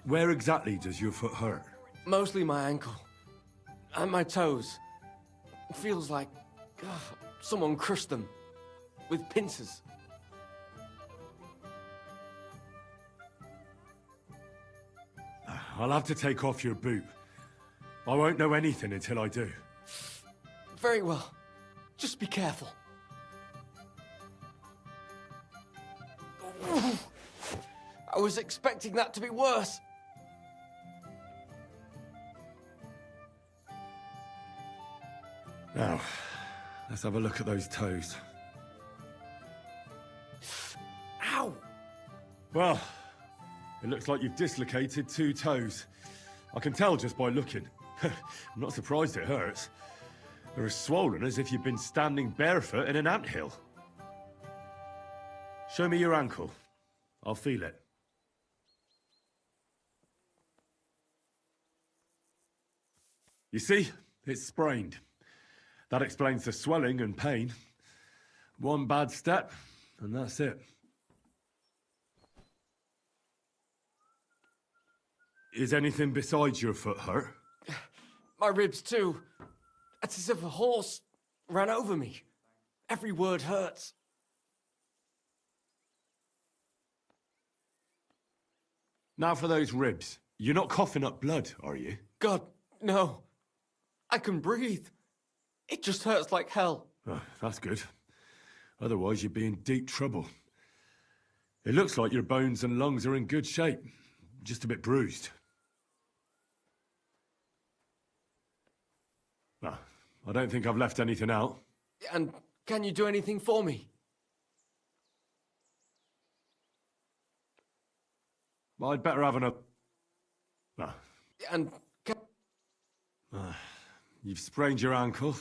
S4: Where exactly does your foot hurt?
S17: Mostly my ankle. And my toes. It feels like someone crushed them with pincers.
S4: I'll have to take off your boot. I won't know anything until I do.
S16: Very well. Just be careful. I was expecting that to be worse.
S4: Now, let's have a look at those toes.
S16: Ow!
S4: Well, it looks like you've dislocated 2 toes. I can tell just by looking. I'm not surprised it hurts. They're as swollen as if you've been standing barefoot in an anthill. Show me your ankle. I'll feel it. You see, it's sprained. That explains the swelling and pain. One bad step, and that's it. Is anything besides your foot hurt?
S16: My ribs too. It's as if a horse ran over me. Every word hurts.
S4: Now for those ribs. You're not coughing up blood, are you?
S16: God, no. I can breathe. It just hurts like hell.
S4: Oh, that's good. Otherwise, you'd be in deep trouble. It looks like your bones and lungs are in good shape. Just a bit bruised. Well, I don't think I've left anything out.
S16: And can you do anything for me?
S4: I'd better have an...
S16: And
S4: you've sprained your ankle,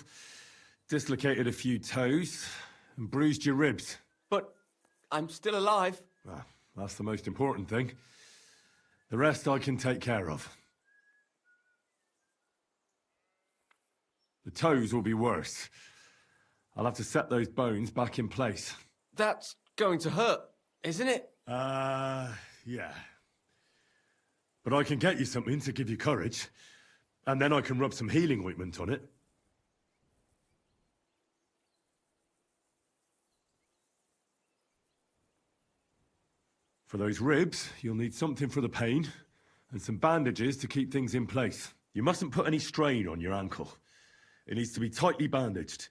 S4: dislocated a few toes, and bruised your ribs.
S16: But I'm still alive.
S4: That's the most important thing. The rest I can take care of. The toes will be worse. I'll have to set those bones back in place.
S16: That's going to hurt, isn't it?
S4: Yeah. But I can get you something to give you courage, and then I can rub some healing ointment on it. For those ribs, you'll need something for the pain, and some bandages to keep things in place. You mustn't put any strain on your ankle. It needs to be tightly bandaged.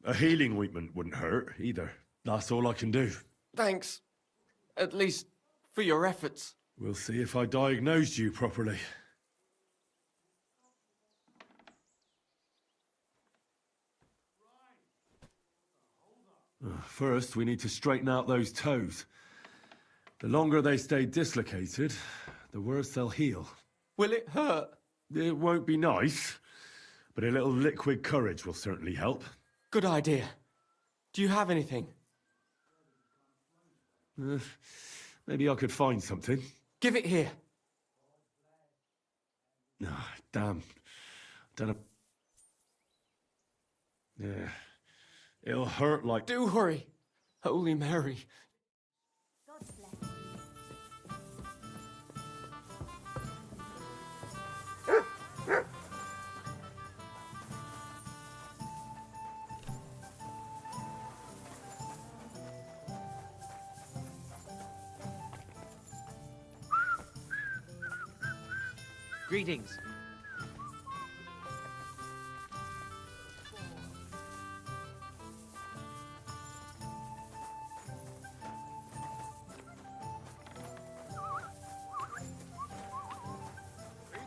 S4: A healing ointment wouldn't hurt, either. That's all I can do.
S16: Thanks. At least for your efforts.
S4: We'll see if I diagnosed you properly. First, we need to straighten out those toes. The longer they stay dislocated, the worse they'll heal.
S16: Will it hurt?
S4: It won't be nice, but a little liquid courage will certainly help.
S16: Good idea. Do you have anything?
S4: Maybe I could find something.
S16: Give it here.
S4: No, damn. Don't know. Yeah. It'll hurt like...
S16: Do hurry. Holy Mary.
S22: Greetings.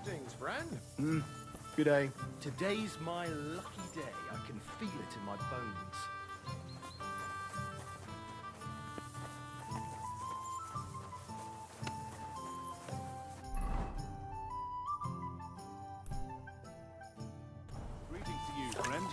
S14: Greetings, friend.
S15: Good day. Today's my lucky day. I can feel it in my bones.
S18: Greetings to you, friend.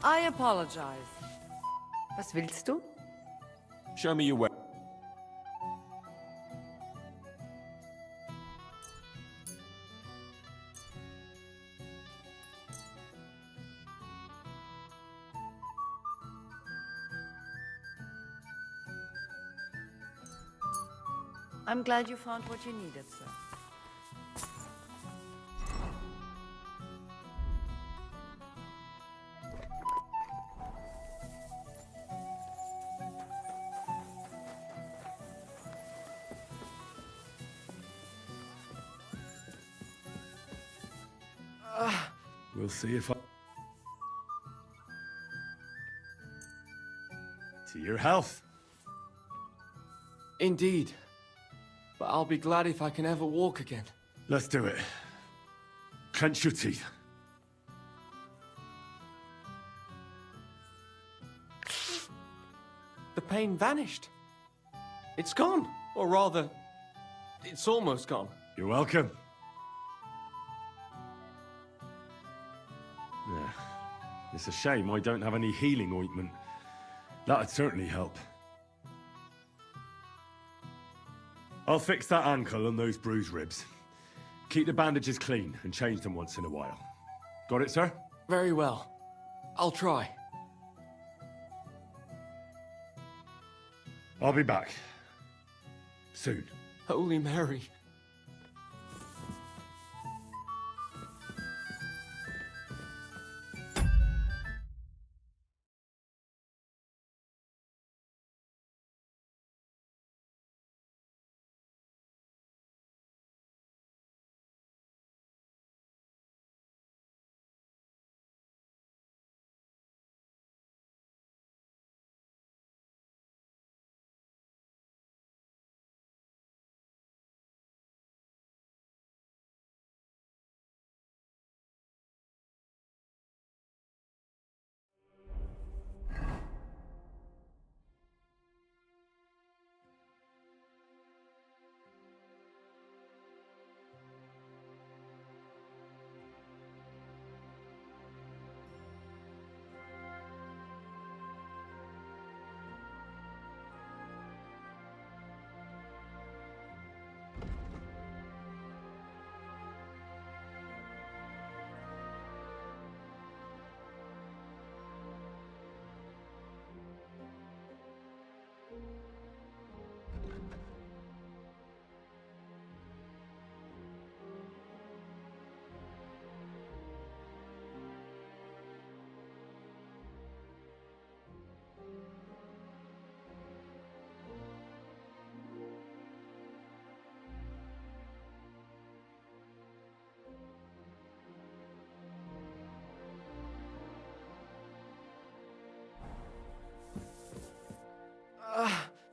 S10: I apologize. Was willst du?
S18: Show me your way.
S10: I'm glad you found what you needed, sir.
S4: We'll see if I... To your health.
S3: Indeed. But I'll be glad if I can ever walk again.
S4: Let's do it. Clench your teeth.
S3: The pain vanished. It's gone. Or rather, it's almost gone.
S4: You're welcome. Yeah. It's a shame I don't have any healing ointment. That'd certainly help. I'll fix that ankle and those bruised ribs. Keep the bandages clean and change them once in a while. Got it, sir?
S3: Very well. I'll try.
S4: I'll be back. Soon.
S3: Holy Mary.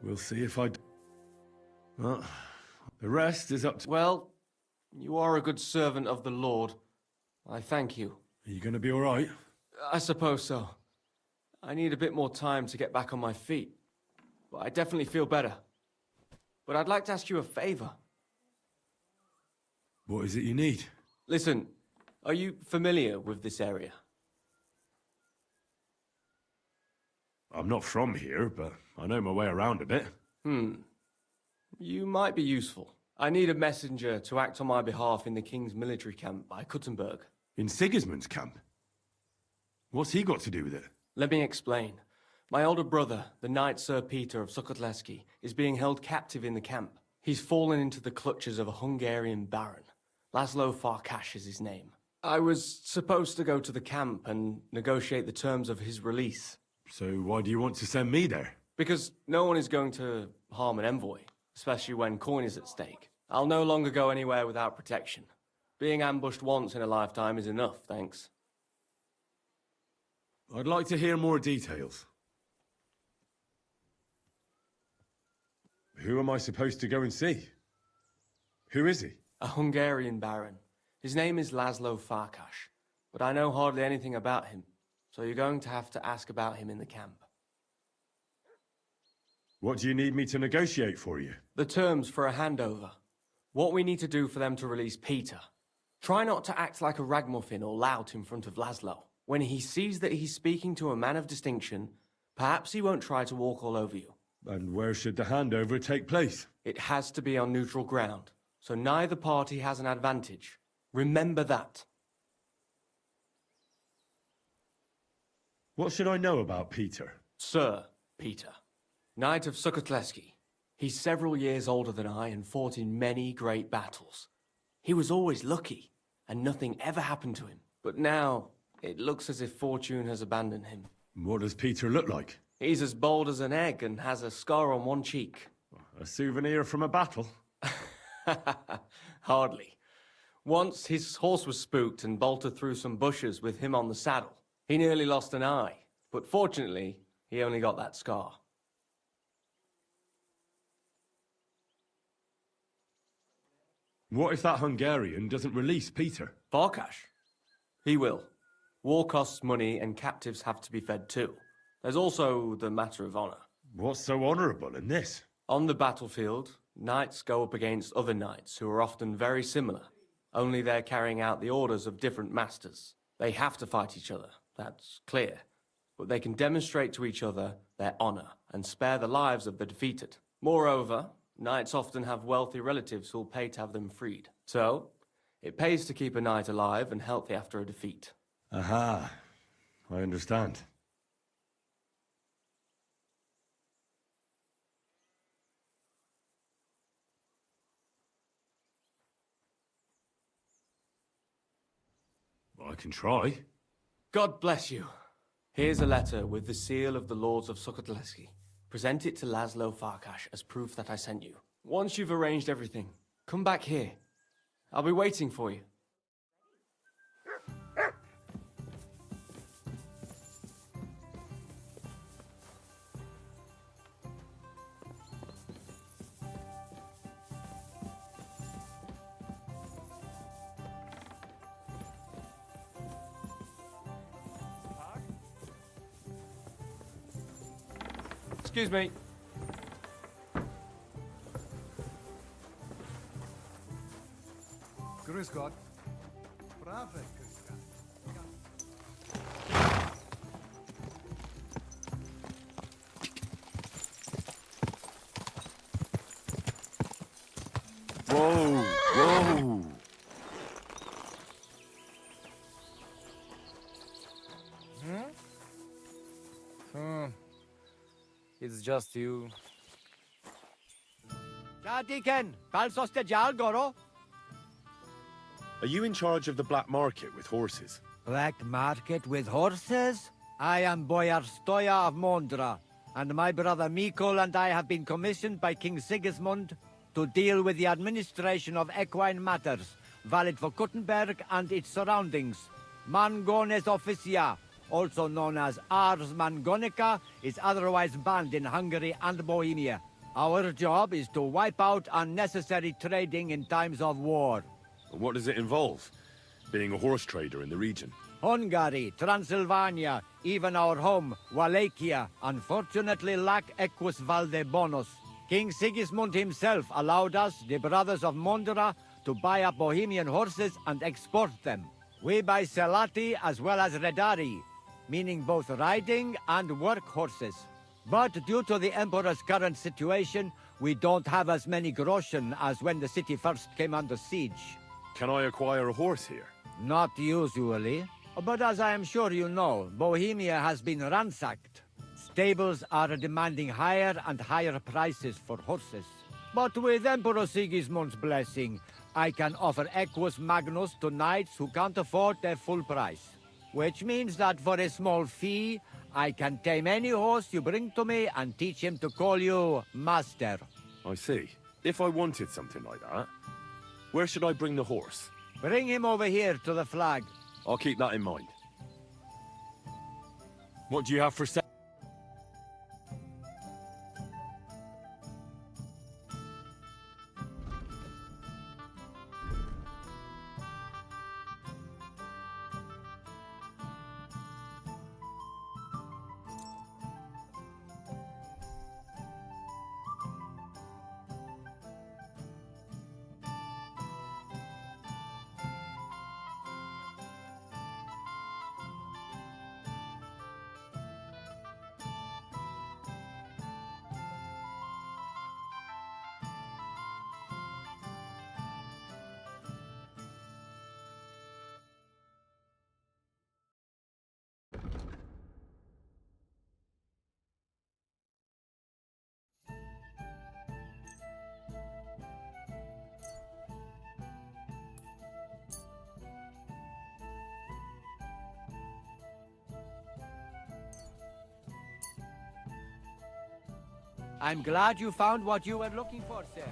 S4: We'll see if I... Well, the rest is up to...
S3: Well, you are a good servant of the Lord. I thank you.
S4: Are you going to be all right?
S3: I suppose so. I need a bit more time to get back on my feet. But I definitely feel better. But I'd like to ask you a favor.
S4: What is it you need?
S3: Listen, are you familiar with this area?
S4: I'm not from here, but I know my way around a bit.
S3: You might be useful. I need a messenger to act on my behalf in the King's military camp by Kuttenberg.
S4: In Sigismund's camp? What's he got to do with it?
S3: Let me explain. My older brother, the Knight Sir Peter of Sukotleski, is being held captive in the camp. He's fallen into the clutches of a Hungarian baron. Laszlo Farkas is his name. I was supposed to go to the camp and negotiate the terms of his release.
S4: So why do you want to send me there?
S3: Because no one is going to harm an envoy, especially when coin is at stake. I'll no longer go anywhere without protection. Being ambushed once in a lifetime is enough, thanks.
S4: I'd like to hear more details. Who am I supposed to go and see? Who is he?
S3: A Hungarian baron. His name is Laszlo Farkas, but I know hardly anything about him, so you're going to have to ask about him in the camp.
S4: What do you need me to negotiate for you?
S3: The terms for a handover. What we need to do for them to release Peter. Try not to act like a ragamuffin or lout in front of Laszlo. When he sees that he's speaking to a man of distinction, perhaps he won't try to walk all over you.
S4: And where should the handover take place?
S3: It has to be on neutral ground, so neither party has an advantage. Remember that.
S4: What should I know about Peter?
S3: Sir Peter, Knight of Sukotleski. He's several years older than I and fought in many great battles. He was always lucky, and nothing ever happened to him. But now, it looks as if fortune has abandoned him.
S4: What does Peter look like?
S3: He's as bold as an egg and has a scar on one cheek.
S4: A souvenir from a battle?
S3: Hardly. Once his horse was spooked and bolted through some bushes with him on the saddle. He nearly lost an eye, but fortunately, he only got that scar.
S4: What if that Hungarian doesn't release Peter?
S3: Farkash? He will. War costs money and captives have to be fed too. There's also the matter of honor.
S4: What's so honorable in this?
S3: On the battlefield, knights go up against other knights who are often very similar, only they're carrying out the orders of different masters. They have to fight each other, that's clear, but they can demonstrate to each other their honor and spare the lives of the defeated. Moreover, knights often have wealthy relatives who'll pay to have them freed. So, it pays to keep a knight alive and healthy after a defeat.
S4: Aha, I understand. I can try.
S3: God bless you. Here's a letter with the seal of the Lords of Sukotleski. Present it to Laszlo Farkash as proof that I sent you. Once you've arranged everything, come back here. I'll be waiting for you. Excuse me.
S1: Grüß Gott. Brave Krieger.
S18: Whoa, whoa.
S7: It's just you.
S22: Deacon, Balsos de Jalgoro.
S4: Are you in charge of the black market with horses?
S22: Black market with horses? I am Boyar Stoya of Mondra, and my brother Mikol and I have been commissioned by King Sigismund to deal with the administration of equine matters, valid for Kuttenberg and its surroundings. Mangones officia, also known as Ars Mangonica, is otherwise banned in Hungary and Bohemia. Our job is to wipe out unnecessary trading in times of war.
S4: What does it involve? Being a horse trader in the region?
S22: Hungary, Transylvania, even our home, Wallachia, unfortunately lack equus valde bonus. King Sigismund himself allowed us, the brothers of Mondra, to buy up Bohemian horses and export them. We buy Selati as well as Redari, meaning both riding and work horses. But due to the Emperor's current situation, we don't have as many groschen as when the city first came under siege.
S4: Can I acquire a horse here?
S22: Not usually. But as I am sure you know, Bohemia has been ransacked. Stables are demanding higher and higher prices for horses. But with Emperor Sigismund's blessing, I can offer Equus Magnus to knights who can't afford their full price. Which means that for a small fee, I can tame any horse you bring to me and teach him to call you Master.
S4: I see. If I wanted something like that, where should I bring the horse?
S22: Bring him over here to the flag.
S4: I'll keep that in mind. What do you have for sale?
S22: I'm glad you found what you were looking for, sir.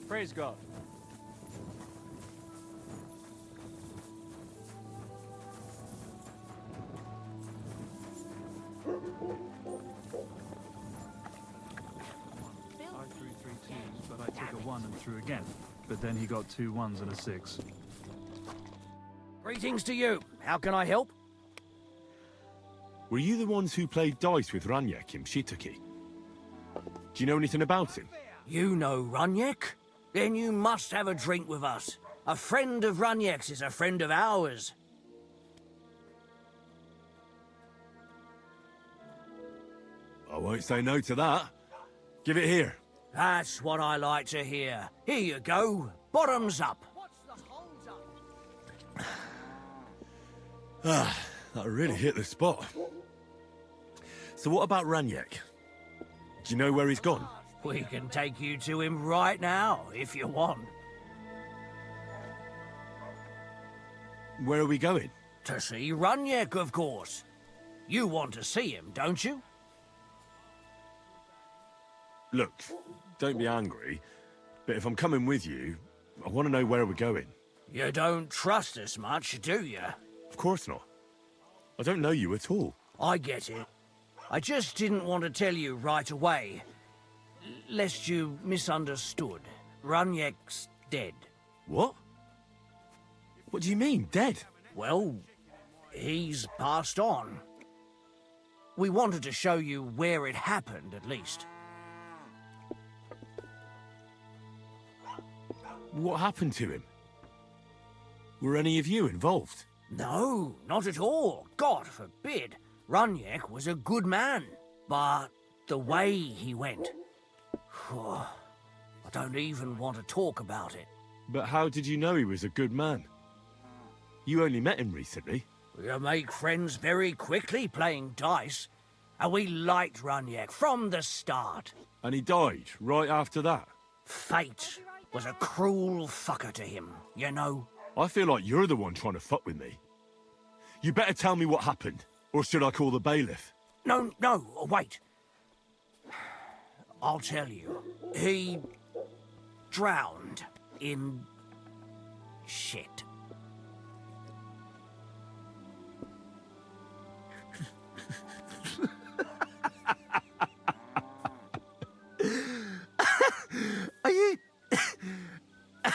S13: Praise God. I threw 3 twos, but I took a 1 and threw again. But then he got 2 1s and a 6.
S2: Greetings to you. How can I help?
S4: Were you the ones who played dice with Raniek in Shitaki? Do you know anything about him?
S2: You know Raniek? Then you must have a drink with us. A friend of Raniek's is a friend of ours.
S4: I won't say no to that. Give it here.
S2: That's what I like to hear. Here you go. Bottoms up.
S4: Ah, that really hit the spot. So what about Raniek? Do you know where he's gone?
S2: We can take you to him right now, if you want.
S4: Where are we going?
S2: To see Raniek, of course. You want to see him, don't you?
S4: Look, don't be angry, but if I'm coming with you, I want to know where we're going.
S2: You don't trust us much, do you?
S4: Of course not. I don't know you at all.
S2: I get it. I just didn't want to tell you right away, lest you misunderstood. Raniek's dead.
S4: What? What do you mean, dead?
S2: Well, he's passed on. We wanted to show you where it happened, at least.
S4: What happened to him? Were any of you involved?
S2: No, not at all. God forbid. Raniek was a good man. But the way he went... I don't even want to talk about it.
S4: But how did you know he was a good man? You only met him recently.
S2: You make friends very quickly playing dice. And we liked Raniek from the start.
S4: And he died right after that?
S2: Fate was a cruel fucker to him, you know.
S4: I feel like you're the one trying to fuck with me. You better tell me what happened, or should I call the bailiff?
S2: No, wait. I'll tell you. He drowned in shit.
S4: Are you... Are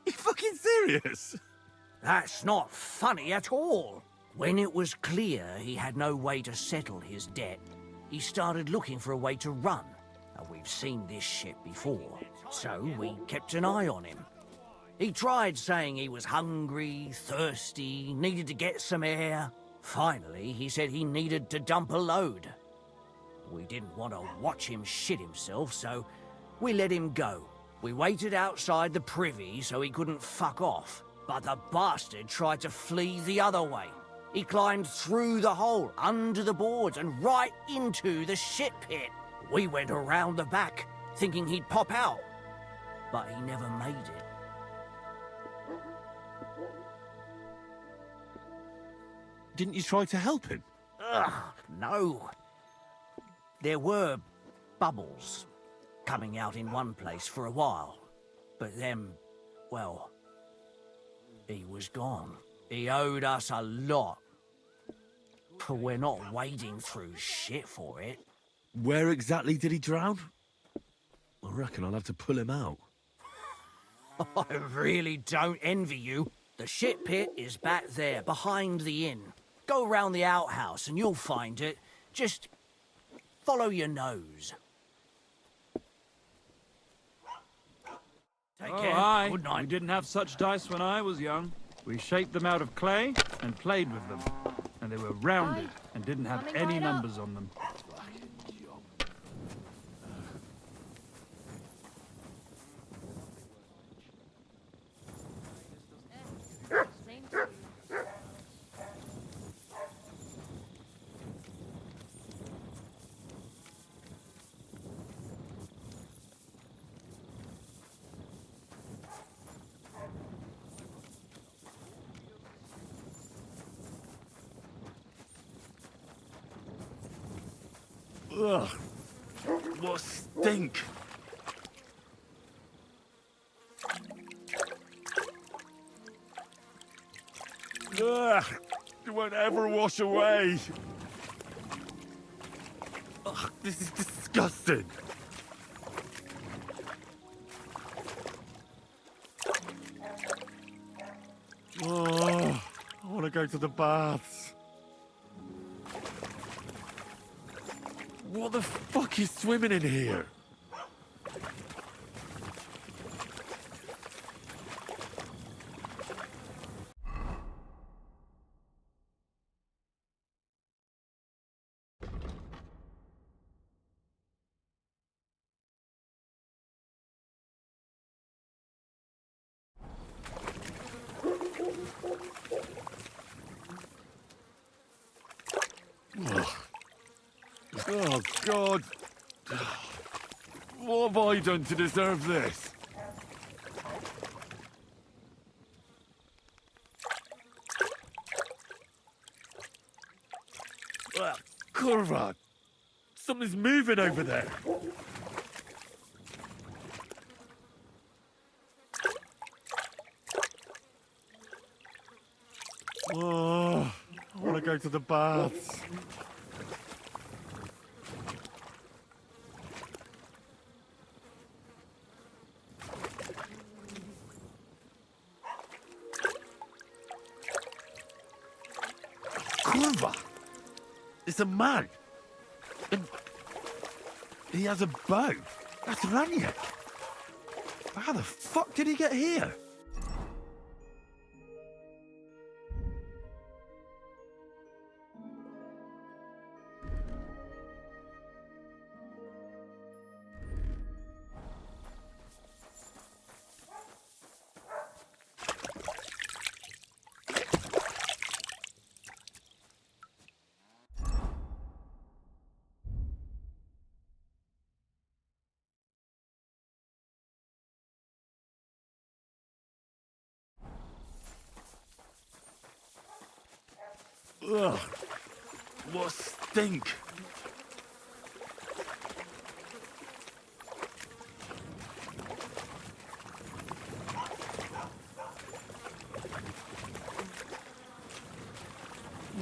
S4: you fucking serious?
S2: That's not funny at all. When it was clear he had no way to settle his debt, he started looking for a way to run. And we've seen this shit before, so we kept an eye on him. He tried saying he was hungry, thirsty, needed to get some air. Finally, he said he needed to dump a load. We didn't want to watch him shit himself, so we let him go. We waited outside the privy so he couldn't fuck off. But the bastard tried to flee the other way. He climbed through the hole, under the boards, and right into the shit pit. We went around the back, thinking he'd pop out. But he never made it.
S4: Didn't you try to help him?
S2: Ugh, no. There were bubbles coming out in one place for a while. But then, well, he was gone. He owed us a lot. But we're not wading through shit for it.
S4: Where exactly did he drown? I reckon I'll have to pull him out.
S2: I really don't envy you. The shit pit is back there, behind the inn. Go round the outhouse and you'll find it. Just follow your nose. Take care.
S13: Aye.
S2: Good night.
S13: We didn't have such dice when I was young. We shaped them out of clay and played with them. And they were rounded and didn't have
S6: Coming
S13: any
S6: right up.
S13: numbers on them.
S6: Same to you.
S4: Ugh. What stink! Ugh. It won't ever wash away. Ugh, this is disgusting. Oh, I want to go to the baths. What the fuck is swimming in here? Ugh. Oh, God. What have I done to deserve this? Kurva! Something's moving over there. Oh, I want to go to the baths. Kurva! It's a man. And he has a bow. That's Raniak. How the fuck did he get here? Ugh. What stink.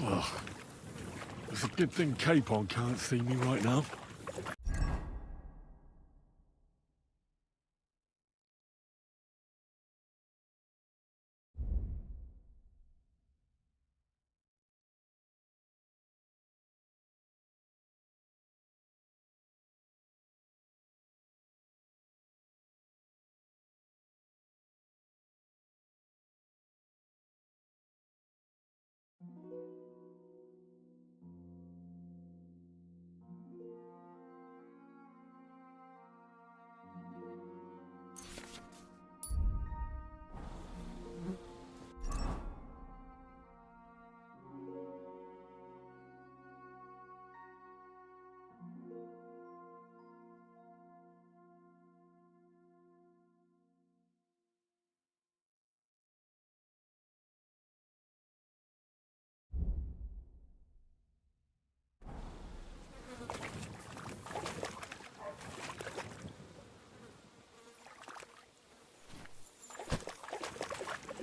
S4: Ugh. It's a good thing Capon can't see me right now.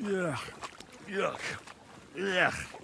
S4: Yuck. Yuck. Yuck.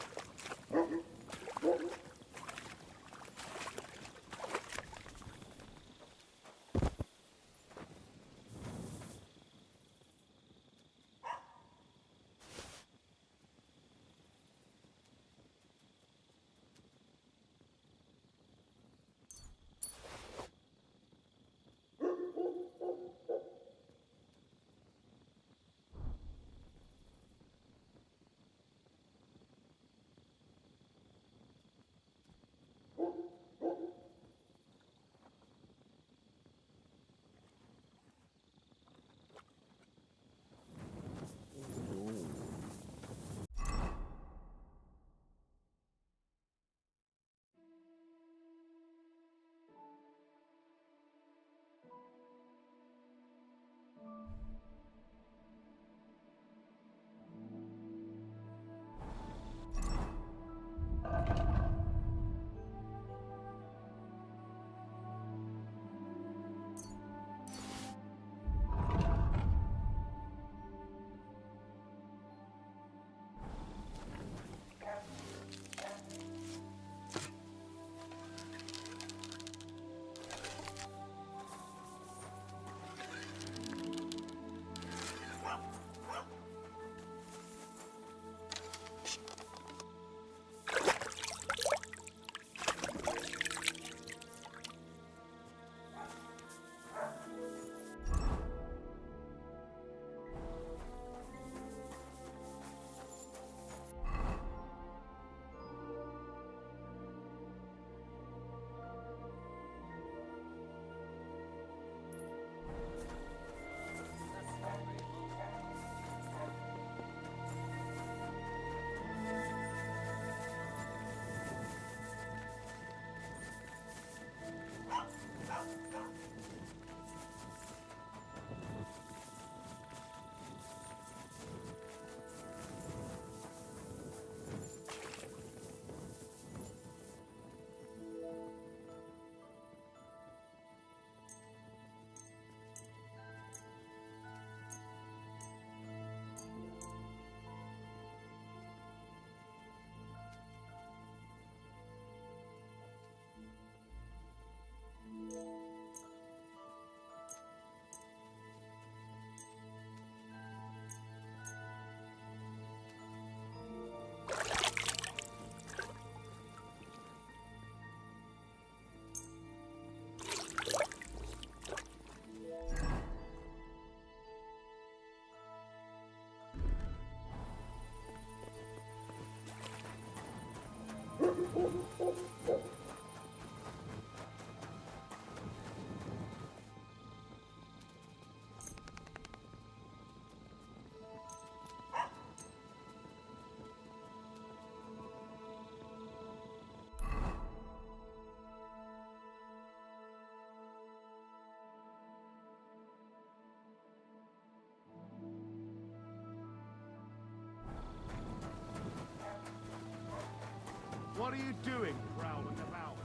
S20: What are you doing, prowling about?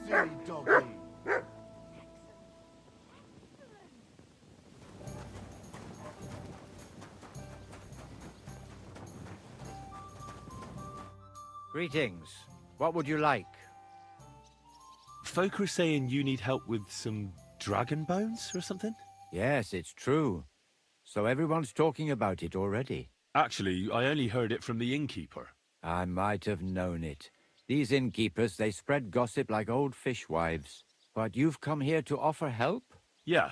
S20: Silly doggy.
S22: Greetings. What would you like?
S4: Folk are saying you need help with some dragon bones or something?
S22: Yes, it's true. So everyone's talking about it already.
S4: Actually, I only heard it from the innkeeper.
S22: I might have known it. These innkeepers, they spread gossip like old fishwives. But you've come here to offer help?
S4: Yeah.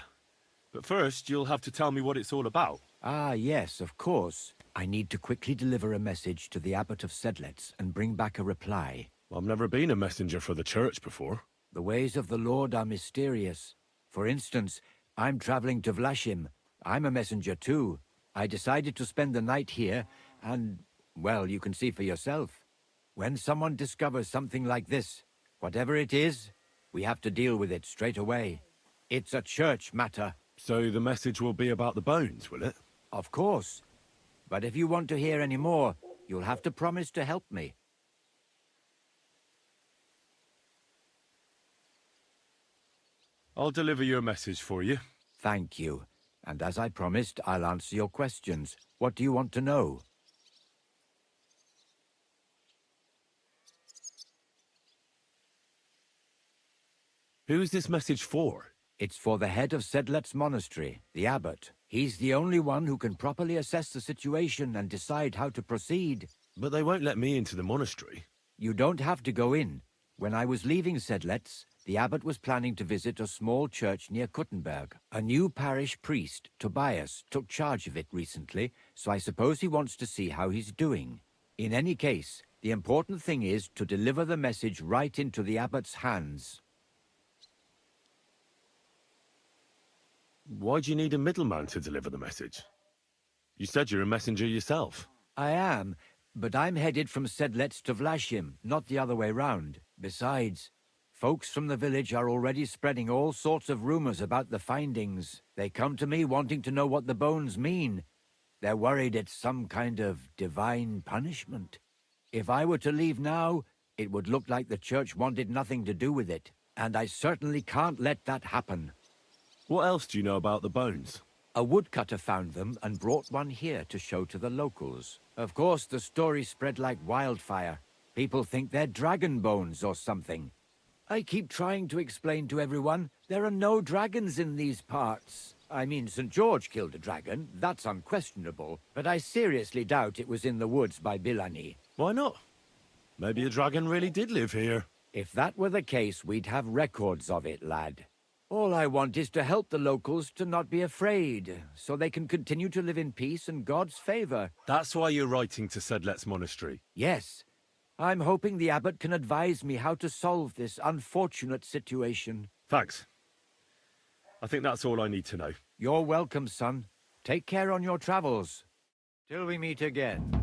S4: But first, you'll have to tell me what it's all about.
S22: Ah, yes, of course. I need to quickly deliver a message to the Abbot of Sedlitz and bring back a reply.
S4: I've never been a messenger for the church before.
S22: The ways of the Lord are mysterious. For instance, I'm traveling to Vlashim. I'm a messenger too. I decided to spend the night here, and, well, you can see for yourself. When someone discovers something like this, whatever it is, we have to deal with it straight away. It's a church matter.
S4: So the message will be about the bones, will it?
S22: Of course. But if you want to hear any more, you'll have to promise to help me.
S4: I'll deliver your message for you.
S22: Thank you. And as I promised, I'll answer your questions. What do you want to know?
S4: Who is this message for?
S22: It's for the head of Sedlet's monastery, the abbot. He's the only one who can properly assess the situation and decide how to proceed.
S4: But they won't let me into the monastery.
S22: You don't have to go in. When I was leaving Sedlet's, the abbot was planning to visit a small church near Kuttenberg. A new parish priest, Tobias, took charge of it recently, so I suppose he wants to see how he's doing. In any case, the important thing is to deliver the message right into the abbot's hands.
S4: Why do you need a middleman to deliver the message? You said you're a messenger yourself.
S22: I am, but I'm headed from Sedlet's to Vlashim, not the other way round. Besides, folks from the village are already spreading all sorts of rumors about the findings. They come to me wanting to know what the bones mean. They're worried it's some kind of divine punishment. If I were to leave now, it would look like the church wanted nothing to do with it, and I certainly can't let that happen.
S4: What else do you know about the bones?
S22: A woodcutter found them and brought one here to show to the locals. Of course, the story spread like wildfire. People think they're dragon bones or something. I keep trying to explain to everyone there are no dragons in these parts. I mean, St. George killed a dragon, that's unquestionable, but I seriously doubt it was in the woods by Bilani.
S4: Why not? Maybe a dragon really did live here.
S22: If that were the case, we'd have records of it, lad. All I want is to help the locals to not be afraid, so they can continue to live in peace and God's favor.
S4: That's why you're writing to Sedlet's monastery?
S22: Yes. I'm hoping the abbot can advise me how to solve this unfortunate situation.
S4: Thanks. I think that's all I need to know.
S22: You're welcome, son. Take care on your travels. Till we meet again.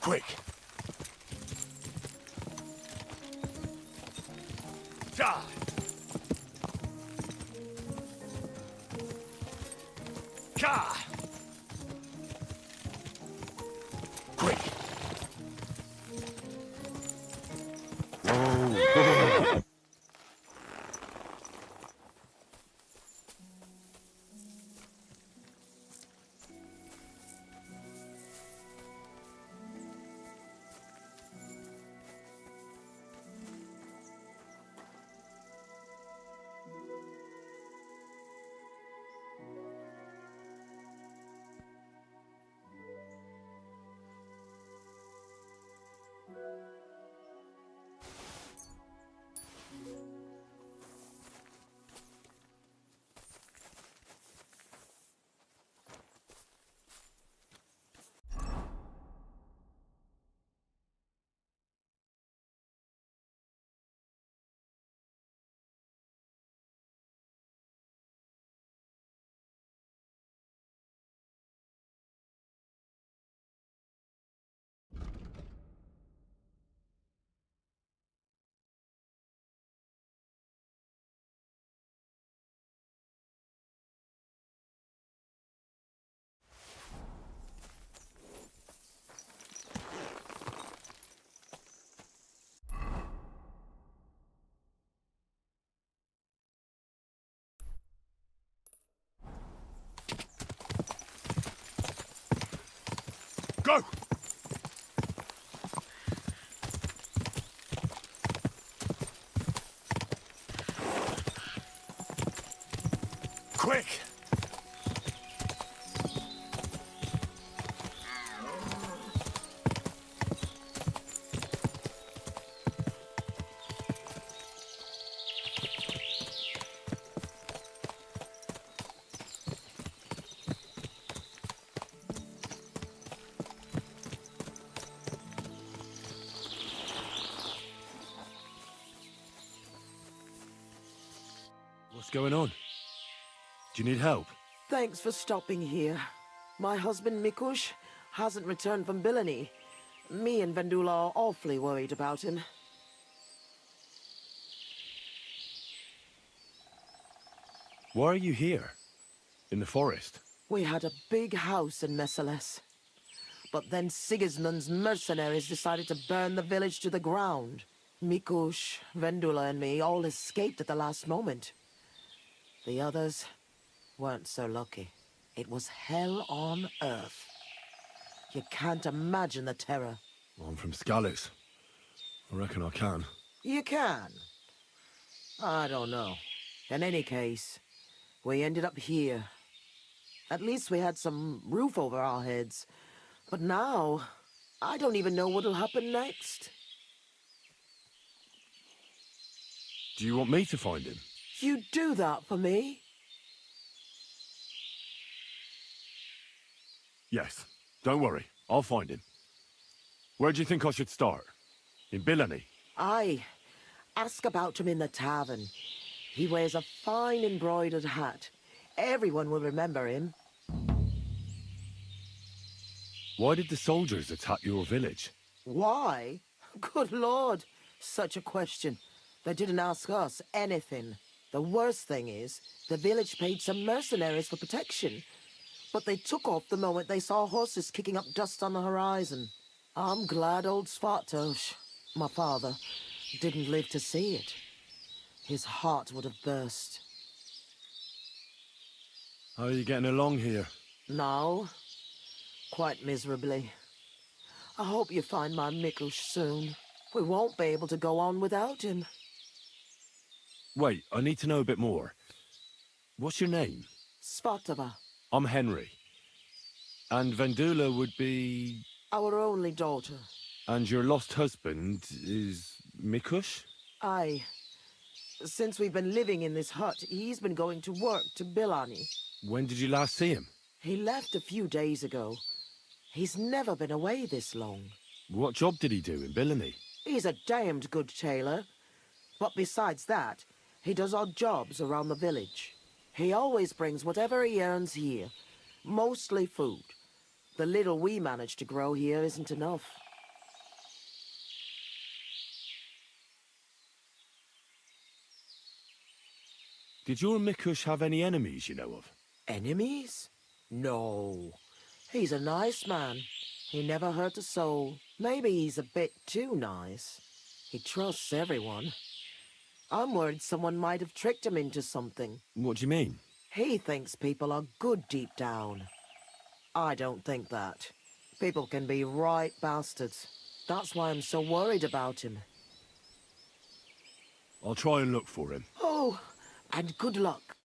S15: Quick!
S1: Die! Ka!
S15: Quick! Go! Quick!
S4: What's going on? Do you need help?
S9: Thanks for stopping here. My husband Mikush hasn't returned from Bilani. Me and Vendula are awfully worried about him.
S4: Why are you here? In the forest?
S9: We had a big house in Messales. But then Sigismund's mercenaries decided to burn the village to the ground. Mikush, Vendula and me all escaped at the last moment. The others weren't so lucky. It was hell on earth. You can't imagine the terror.
S4: I'm from Scalis. I reckon I can.
S9: You can? I don't know. In any case, we ended up here. At least we had some roof over our heads. But now, I don't even know what'll happen next.
S4: Do you want me to find him?
S9: You'd do that for me?
S4: Yes. Don't worry. I'll find him. Where do you think I should start? In Bilani?
S9: Aye. Ask about him in the tavern. He wears a fine embroidered hat. Everyone will remember him.
S4: Why did the soldiers attack your village?
S9: Why? Good Lord. Such a question. They didn't ask us anything. The worst thing is, the village paid some mercenaries for protection. But they took off the moment they saw horses kicking up dust on the horizon. I'm glad old Svartosh, my father, didn't live to see it. His heart would have burst.
S4: How are you getting along here?
S9: Now, quite miserably. I hope you find my Mikush soon. We won't be able to go on without him.
S4: Wait, I need to know a bit more. What's your name?
S9: Svatova.
S4: I'm Henry. And Vendula would be...
S9: Our only daughter.
S4: And your lost husband is Mikush?
S9: Aye. Since we've been living in this hut, he's been going to work to Bilani.
S4: When did you last see him?
S9: He left a few days ago. He's never been away this long.
S4: What job did he do in Bilani?
S9: He's a damned good tailor. But besides that, he does odd jobs around the village. He always brings whatever he earns here. Mostly food. The little we manage to grow here isn't enough.
S4: Did your Mikush have any enemies you know of?
S9: Enemies? No. He's a nice man. He never hurt a soul. Maybe he's a bit too nice. He trusts everyone. I'm worried someone might have tricked him into something.
S4: What do you mean?
S9: He thinks people are good deep down. I don't think that. People can be right bastards. That's why I'm so worried about him.
S4: I'll try and look for him.
S9: Oh, and good luck.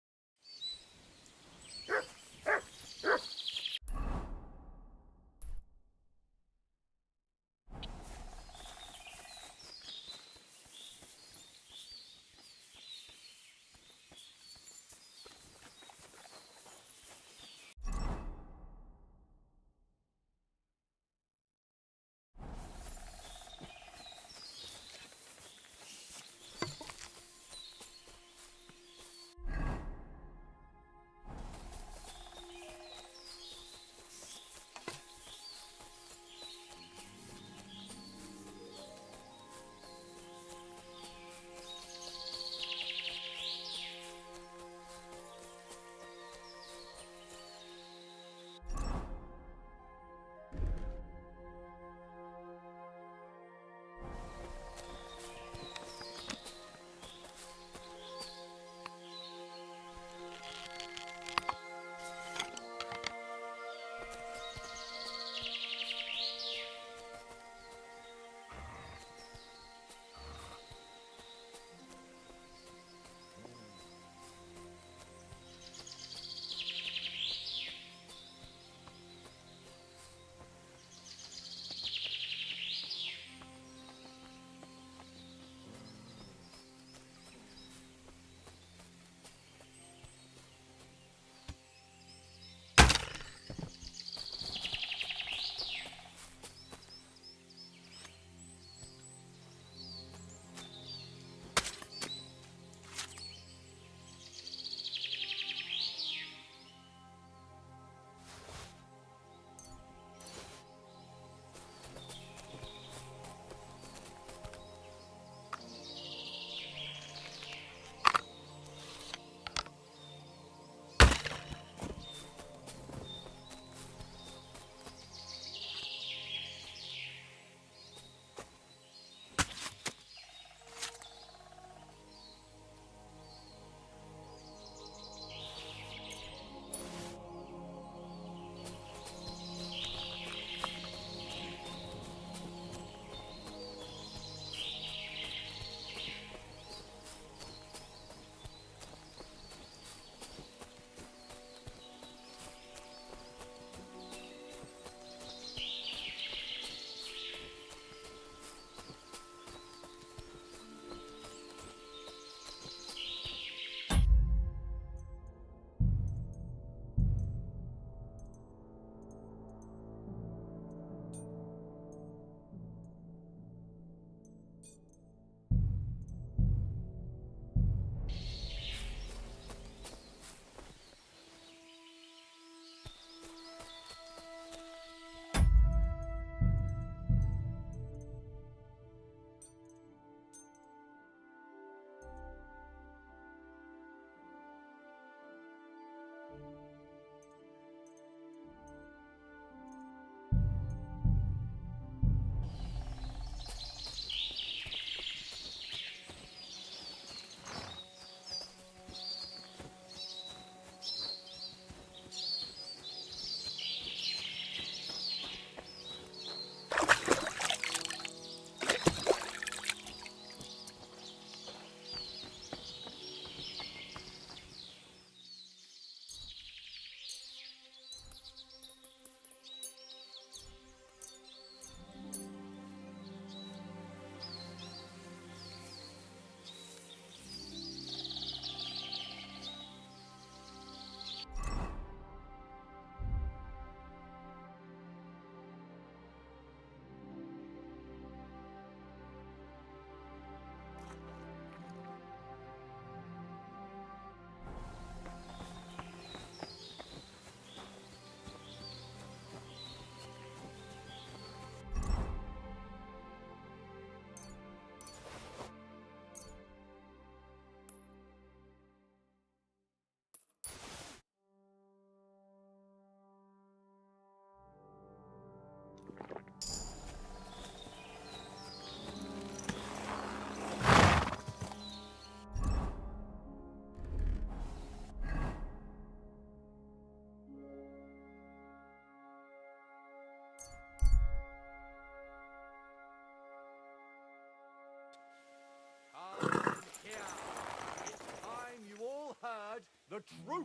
S18: the truth.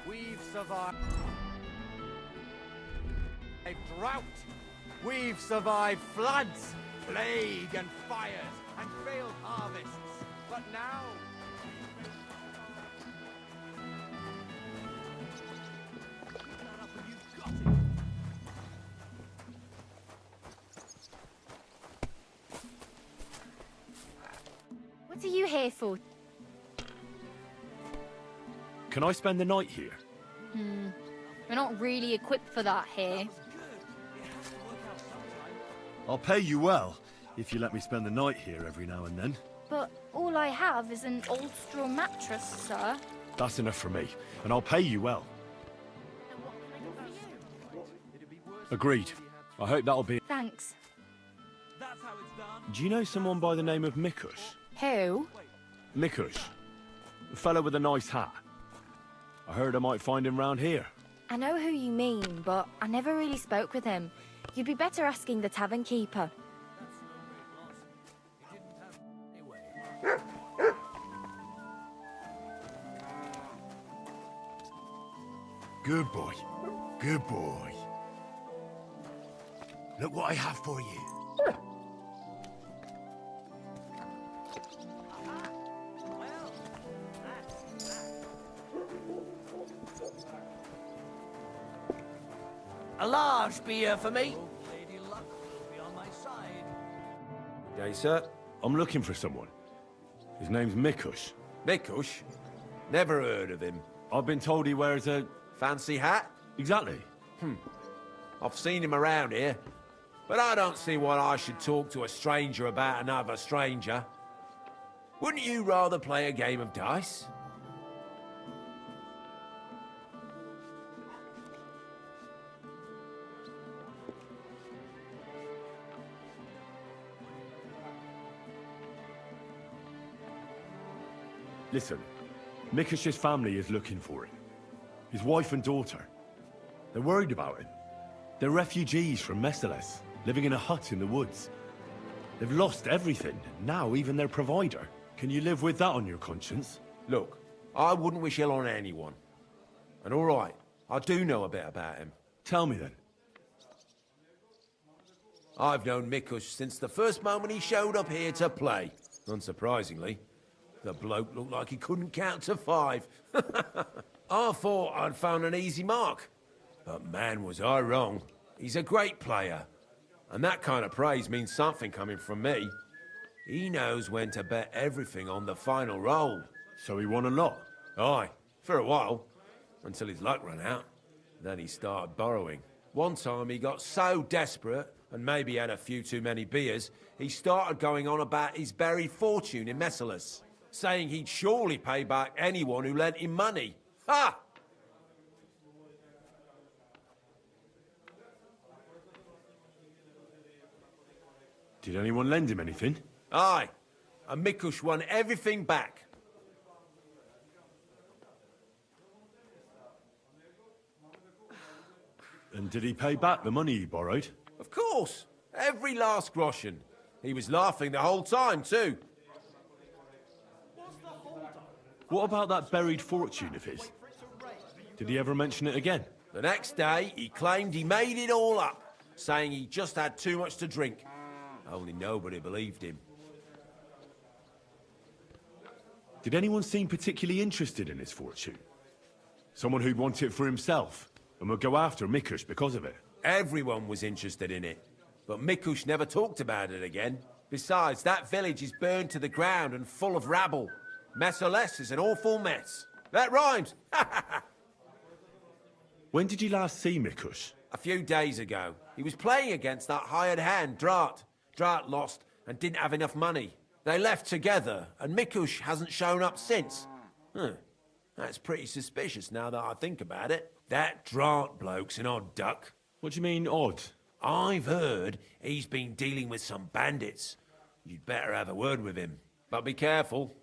S22: We've survived drought. We've survived floods, plague and fires, and failed harvests. But now...
S6: What are you here for?
S4: Can I spend the night here?
S6: We're not really equipped for that here.
S4: I'll pay you well, if you let me spend the night here every now and then.
S6: But all I have is an old straw mattress, sir.
S4: That's enough for me, and I'll pay you well. Agreed. I hope that'll be...
S6: Thanks.
S4: Do you know someone by the name of Mikush?
S6: Who?
S4: Mikush. A fellow with a nice hat. I heard I might find him round here.
S6: I know who you mean, but I never really spoke with him. You'd be better asking the tavern keeper.
S4: Good boy. Good boy. Look what I have for you.
S2: A large beer for me. Lady Luck will be on my side.
S4: Hey, sir. I'm looking for someone. His name's Mikush.
S5: Mikush? Never heard of him.
S4: I've been told he wears a...
S5: Fancy hat?
S4: Exactly.
S5: I've seen him around here, but I don't see why I should talk to a stranger about another stranger. Wouldn't you rather play a game of dice?
S4: Listen, Mikush's family is looking for him. His wife and daughter. They're worried about him. They're refugees from Messales, living in a hut in the woods. They've lost everything, now even their provider. Can you live with that on your conscience?
S5: Look, I wouldn't wish ill on anyone. And all right, I do know a bit about him.
S4: Tell me then.
S5: I've known Mikush since the first moment he showed up here to play. Unsurprisingly. The bloke looked like he couldn't count to 5. I thought I'd found an easy mark. But man, was I wrong. He's a great player. And that kind of praise means something coming from me. He knows when to bet everything on the final roll.
S4: So he won a lot?
S5: Aye, for a while. Until his luck ran out. Then he started borrowing. One time he got so desperate, and maybe had a few too many beers, he started going on about his buried fortune in Messales, saying he'd surely pay back anyone who lent him money. Ha!
S4: Did anyone lend him anything?
S5: Aye, and Mikush won everything back.
S4: And did he pay back the money he borrowed?
S5: Of course, every last groschen. He was laughing the whole time, too.
S4: What about that buried fortune of his? Did he ever mention it again?
S5: The next day, he claimed he made it all up, saying he just had too much to drink. Only nobody believed him.
S4: Did anyone seem particularly interested in his fortune? Someone who'd want it for himself, and would go after Mikush because of it?
S5: Everyone was interested in it, but Mikush never talked about it again. Besides, that village is burned to the ground and full of rabble. Messales is an awful mess. That rhymes!
S4: When did you last see Mikush?
S5: A few days ago. He was playing against that hired hand, Drat. Drat lost and didn't have enough money. They left together, and Mikush hasn't shown up since. That's pretty suspicious now that I think about it. That Drat bloke's an odd duck.
S4: What do you mean, odd?
S5: I've heard he's been dealing with some bandits. You'd better have a word with him. But be careful.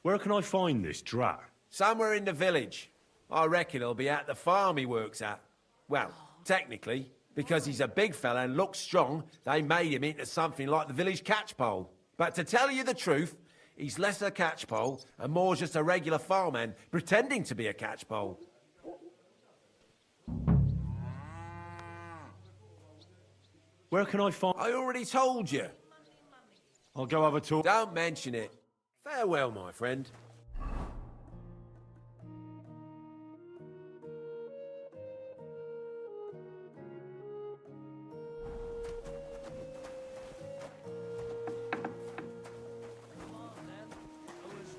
S4: Where can I find this drat?
S5: Somewhere in the village. I reckon he'll be at the farm he works at. Well, technically, because he's a big fella and looks strong, they made him into something like the village catchpole. But to tell you the truth, he's less a catchpole and more just a regular farmhand pretending to be a catchpole.
S4: Where can I find...
S5: I already told you.
S4: I'll go have a talk.
S5: Don't mention it. Farewell, my friend.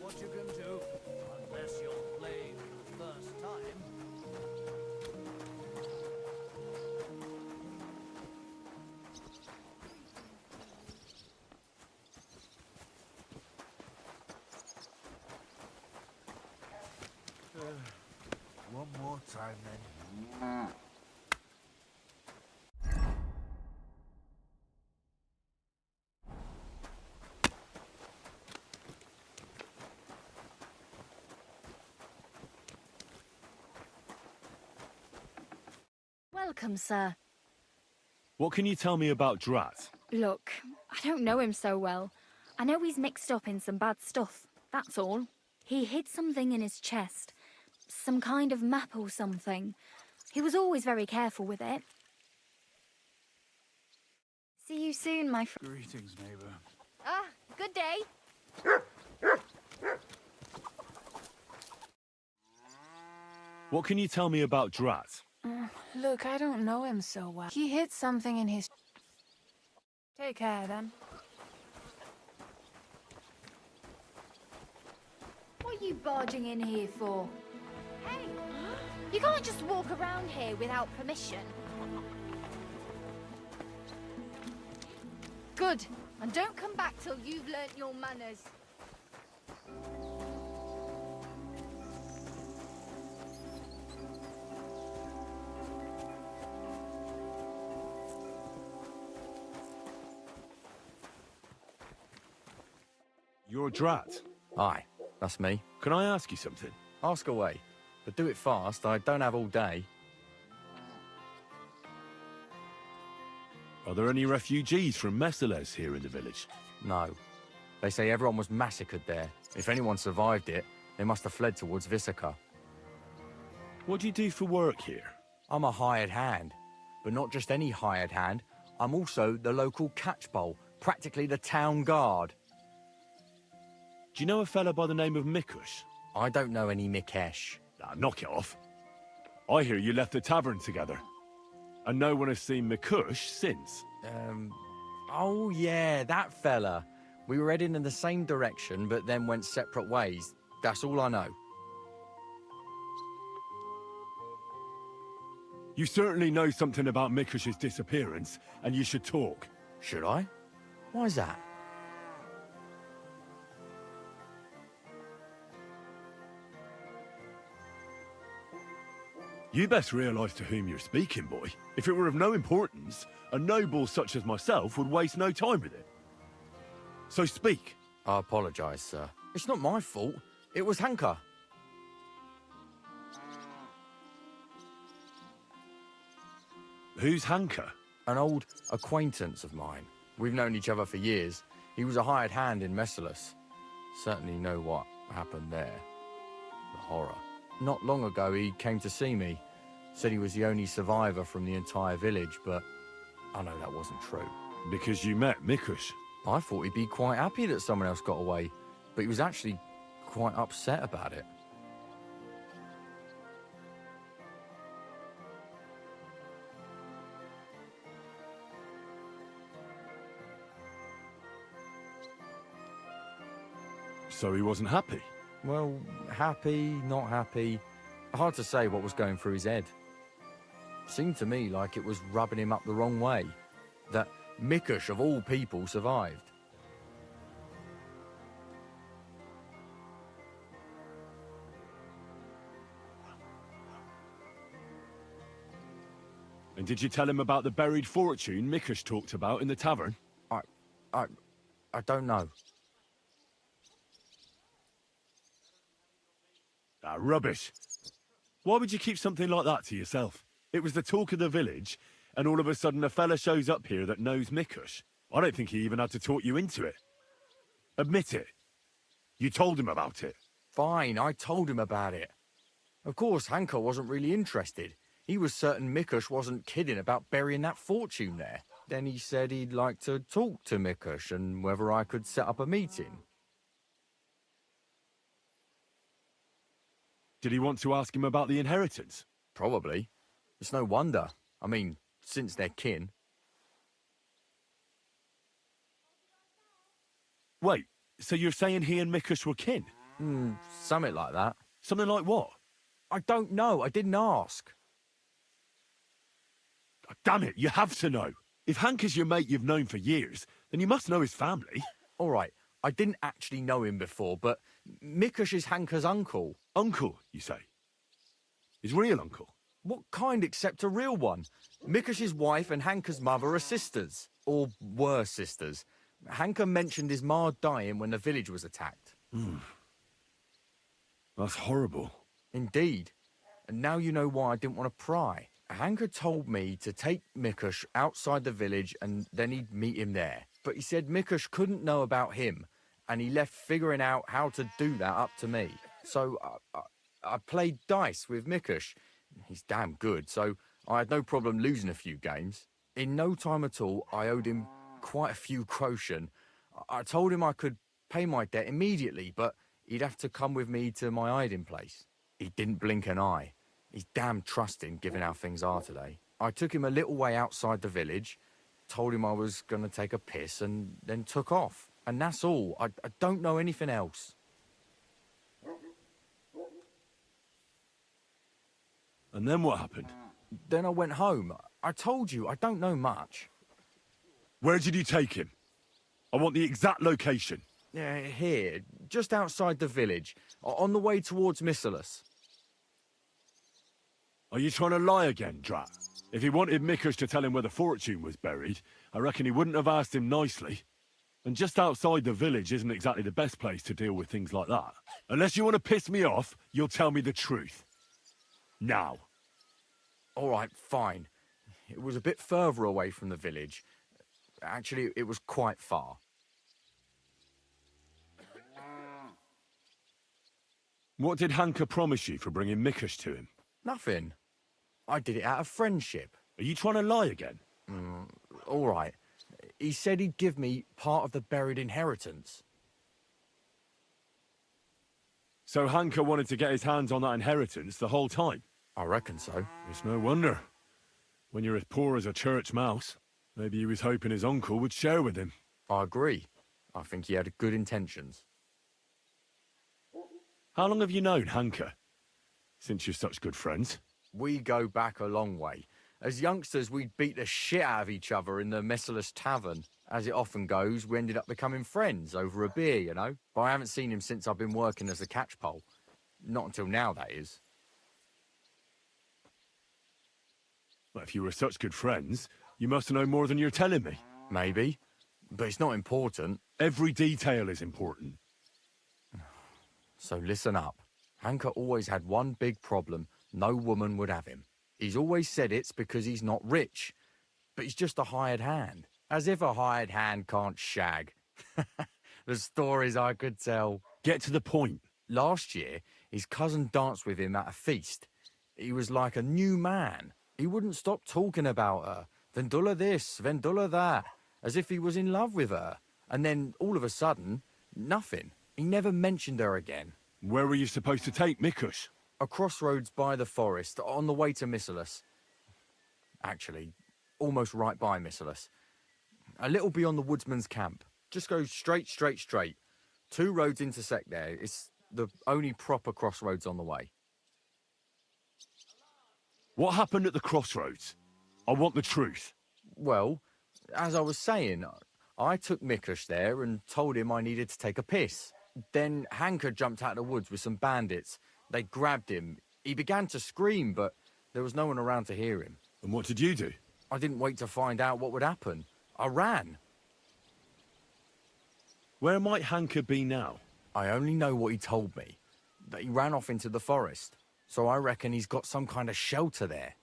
S2: What you can do, unless you're playing for the first time.
S14: One more time, then.
S6: Welcome, sir.
S4: What can you tell me about Drat?
S6: Look, I don't know him so well. I know he's mixed up in some bad stuff, that's all. He hid something in his chest. Some kind of map or something. He was always very careful with it. See you soon, my friend.
S14: Greetings, neighbor.
S6: Ah, good day.
S4: What can you tell me about Drat?
S8: Look, I don't know him so well. He hid something in his... Take care, then.
S6: What are you barging in here for? Hey, you can't just walk around here without permission. Good. And don't come back till you've learnt your manners.
S4: You're Drat.
S7: Aye, that's me.
S4: Can I ask you something?
S7: Ask away. But do it fast, I don't have all day.
S4: Are there any refugees from Messales here in the village?
S7: No. They say everyone was massacred there. If anyone survived it, they must have fled towards Visaka.
S4: What do you do for work here?
S7: I'm a hired hand. But not just any hired hand. I'm also the local catchpole, practically the town guard.
S4: Do you know a fella by the name of Mikush?
S7: I don't know any Mikesh.
S4: Nah, knock it off. I hear you left the tavern together. And no one has seen Mikush since.
S7: Oh yeah, that fella. We were heading in the same direction, but then went separate ways. That's all I know.
S4: You certainly know something about Mikush's disappearance, and you should talk.
S7: Should I? Why's that?
S4: You best realise to whom you're speaking, boy. If it were of no importance, a noble such as myself would waste no time with it. So speak.
S7: I apologise, sir. It's not my fault. It was Hanka.
S4: Who's Hanka?
S7: An old acquaintance of mine. We've known each other for years. He was a hired hand in Messales. Certainly know what happened there. The horror. Not long ago, he came to see me. Said he was the only survivor from the entire village, but I know that wasn't true.
S4: Because you met Mikush?
S7: I thought he'd be quite happy that someone else got away, but he was actually quite upset about it.
S4: So he wasn't happy?
S7: Well, happy, not happy. Hard to say what was going through his head. Seemed to me like it was rubbing him up the wrong way. That Mikush, of all people, survived.
S4: And did you tell him about the buried fortune Mikush talked about in the tavern?
S7: I don't know.
S4: Ah, rubbish. Why would you keep something like that to yourself? It was the talk of the village, and all of a sudden a fella shows up here that knows Mikush. I don't think he even had to talk you into it. Admit it. You told him about it.
S7: Fine, I told him about it. Of course, Hanka wasn't really interested. He was certain Mikush wasn't kidding about burying that fortune there. Then he said he'd like to talk to Mikush and whether I could set up a meeting.
S4: Did he want to ask him about the inheritance?
S7: Probably. It's no wonder. I mean, since they're kin.
S4: Wait, so you're saying he and Mikush were kin?
S7: Something like that.
S4: Something like what?
S7: I don't know. I didn't ask.
S4: Oh, damn it, you have to know. If Hank is your mate you've known for years, then you must know his family.
S7: All right, I didn't actually know him before, but Mikush is Hanka's uncle.
S4: Uncle, you say? His real uncle?
S7: What kind except a real one? Mikush's wife and Hanka's mother are sisters. Or were sisters. Hanka mentioned his ma dying when the village was attacked.
S4: That's horrible.
S7: Indeed. And now you know why I didn't want to pry. Hanka told me to take Mikush outside the village and then he'd meet him there. But he said Mikush couldn't know about him, and he left figuring out how to do that up to me. So I played dice with Mikush. He's damn good, so I had no problem losing a few games. In no time at all, I owed him quite a few groschen. I told him I could pay my debt immediately, but he'd have to come with me to my hiding place. He didn't blink an eye. He's damn trusting, given how things are today. I took him a little way outside the village, told him I was going to take a piss, and then took off. And that's all. I don't know anything else.
S4: And then what happened?
S7: Then I went home. I told you, I don't know much.
S4: Where did you take him? I want the exact location.
S7: Here, just outside the village, on the way towards Missalus.
S4: Are you trying to lie again, Drat? If he wanted Mikush to tell him where the fortune was buried, I reckon he wouldn't have asked him nicely. And just outside the village isn't exactly the best place to deal with things like that. Unless you want to piss me off, you'll tell me the truth. Now.
S7: All right, fine. It was a bit further away from the village. Actually, it was quite far.
S4: What did Hanka promise you for bringing Mikush to him?
S7: Nothing. I did it out of friendship.
S4: Are you trying to lie again?
S7: All right. He said he'd give me part of the buried inheritance.
S4: So Hanka wanted to get his hands on that inheritance the whole time?
S7: I reckon so.
S4: It's no wonder. When you're as poor as a church mouse, maybe he was hoping his uncle would share with him.
S7: I agree. I think he had good intentions.
S4: How long have you known Hanka? Since you're such good friends?
S7: We go back a long way. As youngsters, we'd beat the shit out of each other in the Messalus Tavern. As it often goes, we ended up becoming friends over a beer, you know? But I haven't seen him since I've been working as a catchpole. Not until now, that is.
S4: Well, if you were such good friends, you must know more than you're telling me.
S7: Maybe. But it's not important.
S4: Every detail is important.
S7: So listen up. Hanka always had one big problem. No woman would have him. He's always said it's because he's not rich. But he's just a hired hand. As if a hired hand can't shag. The stories I could tell.
S4: Get to the point.
S7: Last year, his cousin danced with him at a feast. He was like a new man. He wouldn't stop talking about her. Vendula this, Vendula that. As if he was in love with her. And then, all of a sudden, nothing. He never mentioned her again.
S4: Where were you supposed to take Mikush?
S7: A crossroads by the forest, on the way to Missalus. Actually, almost right by Missalus. A little beyond the woodsman's camp. Just go straight. 2 roads intersect there. It's the only proper crossroads on the way.
S4: What happened at the crossroads? I want the truth.
S7: Well, as I was saying, I took Mikush there and told him I needed to take a piss. Then Hanka jumped out of the woods with some bandits. They grabbed him. He began to scream, but there was no one around to hear him.
S4: And what did you do?
S7: I didn't wait to find out what would happen. I ran.
S4: Where might Hanker be now?
S7: I only know what he told me. That he ran off into the forest. So I reckon he's got some kind of shelter there.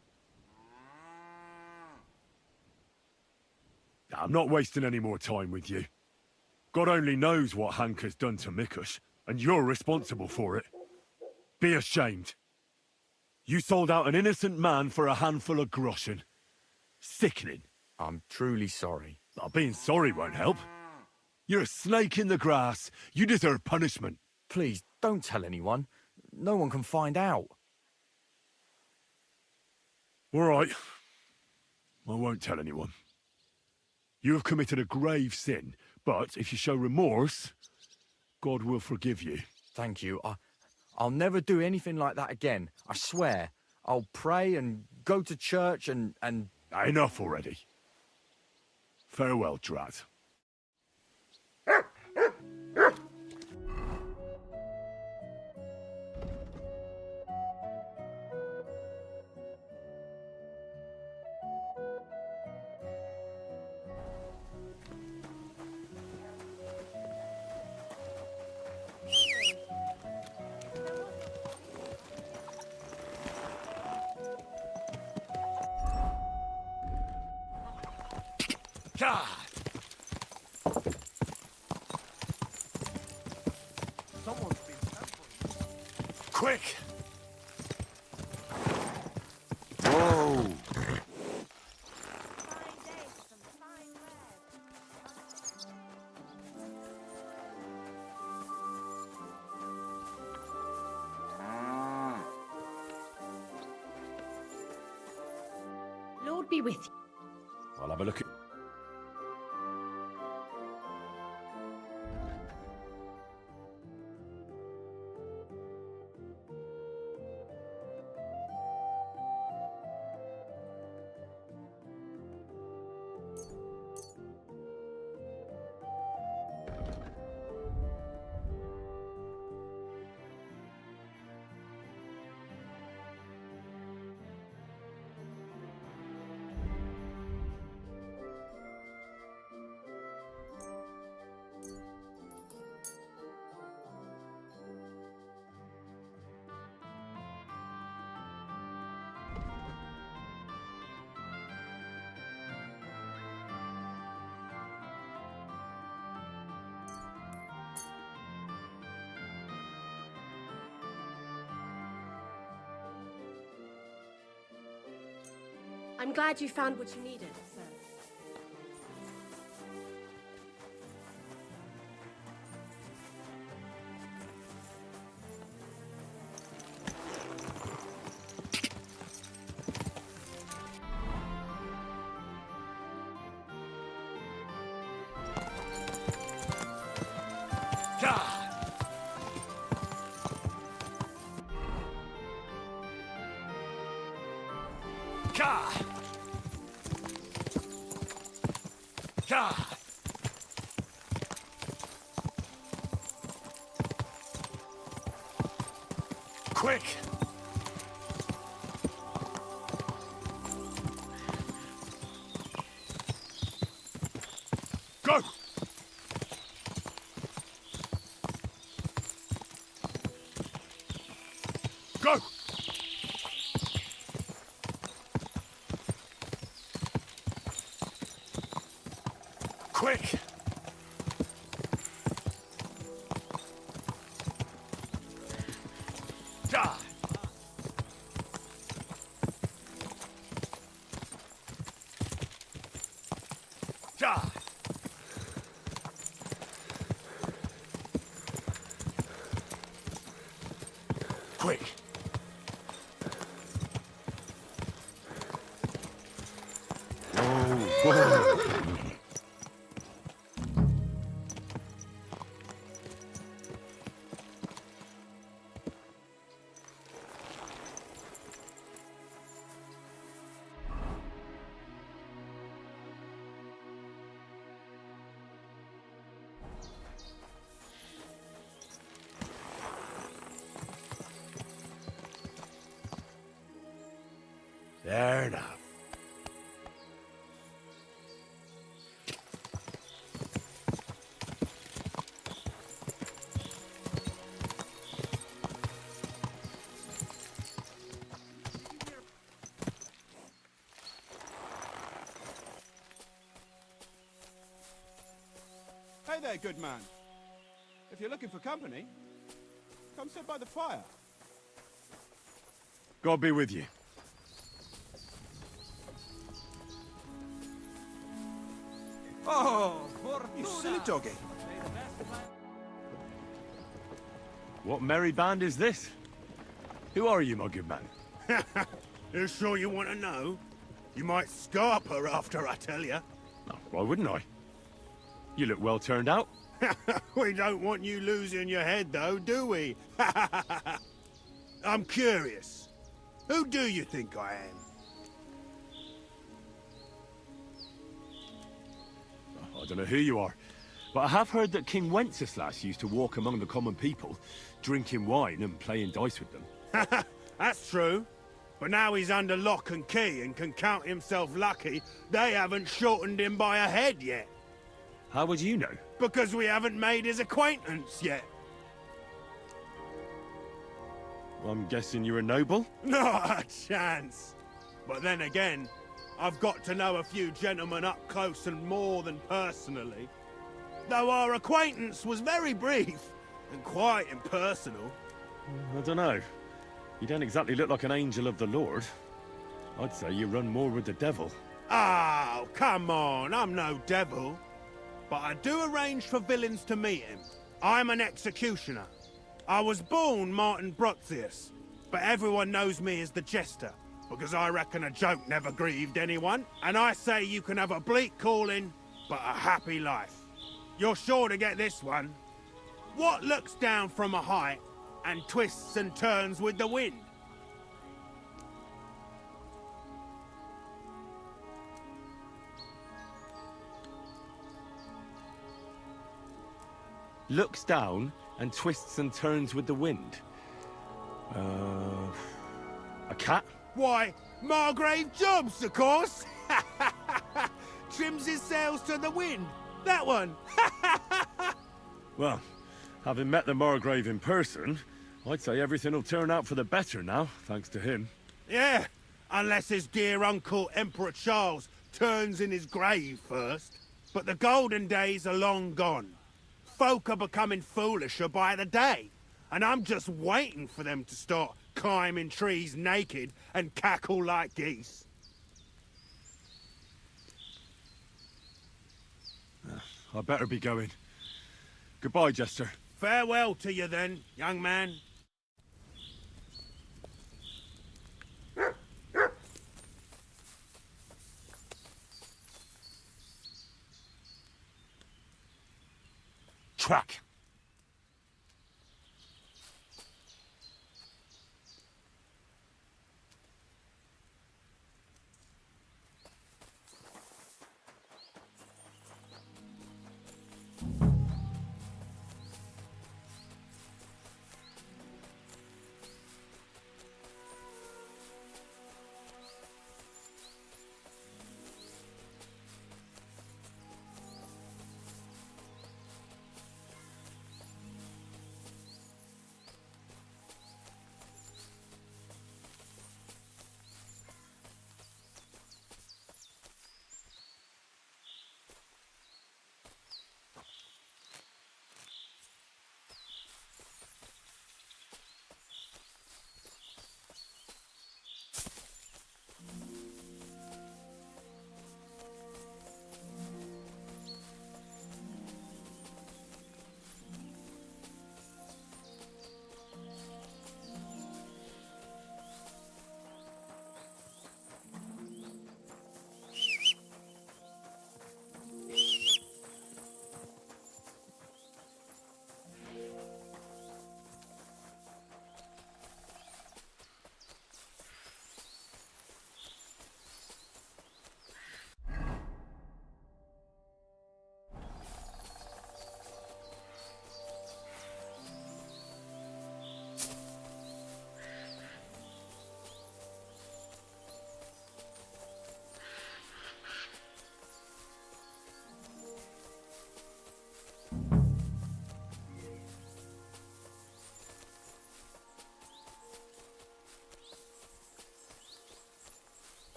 S4: I'm not wasting any more time with you. God only knows what Hanker's done to Mikush, and you're responsible for it. Be ashamed. You sold out an innocent man for a handful of groschen. Sickening.
S7: I'm truly sorry.
S4: Being sorry won't help. You're a snake in the grass. You deserve punishment.
S7: Please, don't tell anyone. No one can find out.
S4: All right. I won't tell anyone. You have committed a grave sin, but if you show remorse, God will forgive you.
S7: Thank you. I'll never do anything like that again. I swear. I'll pray and go to church and...
S4: Enough already. Farewell, Drat.
S1: Someone's been tampering.
S4: Quick!
S18: Whoa!
S12: Lord be with you.
S11: I'll have a look at...
S12: I'm glad you found what you needed, sir.
S4: Quick! Go! Go! Quick! Die! Die! Quick!
S18: Whoa!
S11: Fair enough.
S20: there, good man. If you're looking for company, come sit by the fire.
S4: God be with you.
S11: Oh,
S20: you silly doggy.
S4: What merry band is this? Who are you, my good man?
S20: You sure you want to know? You might scarp her after I tell you.
S4: Oh, why wouldn't I? You look well turned out.
S20: We don't want you losing your head, though, do we? I'm curious. Who do you think I am?
S4: I don't know who you are, but I have heard that King Wenceslas used to walk among the common people, drinking wine and playing dice with them.
S20: That's true. But now he's under lock and key and can count himself lucky they haven't shortened him by a head yet.
S4: How would you know?
S20: Because we haven't made his acquaintance yet.
S4: I'm guessing you're a noble?
S20: Not a chance. But then again, I've got to know a few gentlemen up close and more than personally. Though our acquaintance was very brief and quite impersonal.
S4: I don't know. You don't exactly look like an angel of the Lord. I'd say you run more with the devil.
S20: Oh, come on, I'm no devil. But I do arrange for villains to meet him. I'm an executioner. I was born Martin Brotzius, but everyone knows me as the Jester, because I reckon a joke never grieved anyone, and I say you can have a bleak calling, but a happy life. You're sure to get this one. What looks down from a height and twists and turns with the wind?
S4: Looks down and twists and turns with the wind. A cat?
S20: Why, Margrave Jobs, of course! Trims his sails to the wind. That one!
S4: Well, having met the Margrave in person, I'd say everything will turn out for the better now, thanks to him.
S20: Yeah, unless his dear uncle Emperor Charles turns in his grave first. But the golden days are long gone. Folk are becoming foolisher by the day, and I'm just waiting for them to start climbing trees naked and cackle like geese.
S4: I better be going. Goodbye, Jester.
S20: Farewell to you then, young man.
S4: Track.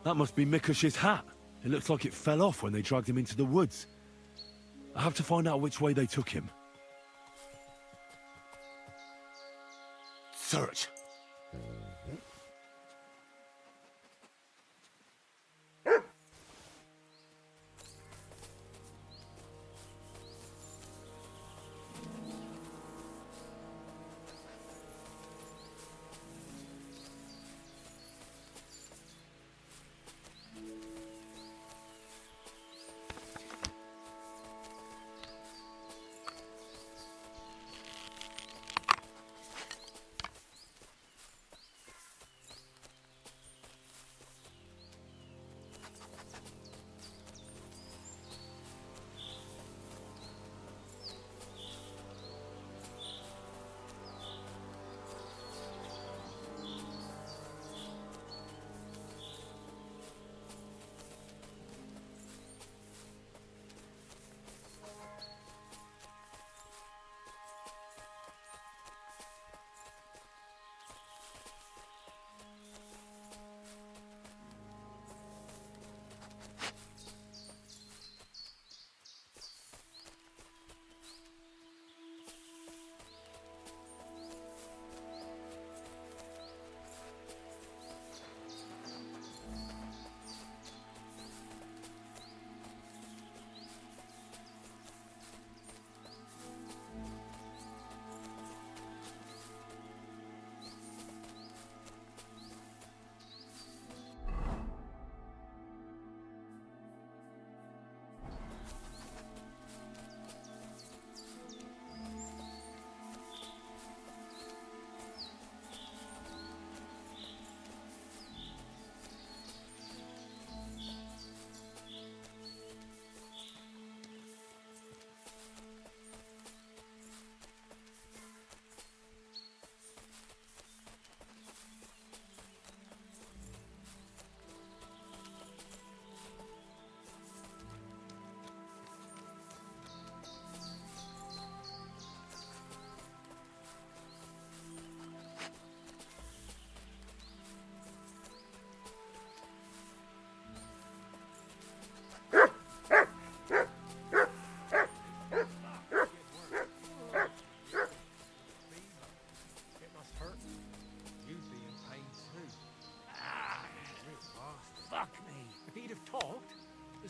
S4: That must be Mikush's hat. It looks like it fell off when they dragged him into the woods. I have to find out which way they took him. Search.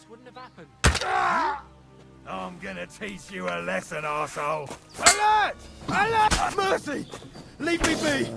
S16: wouldn't have happened.
S11: I'm gonna teach you a lesson, arsehole.
S15: Alert! Alert! Mercy! Leave me be!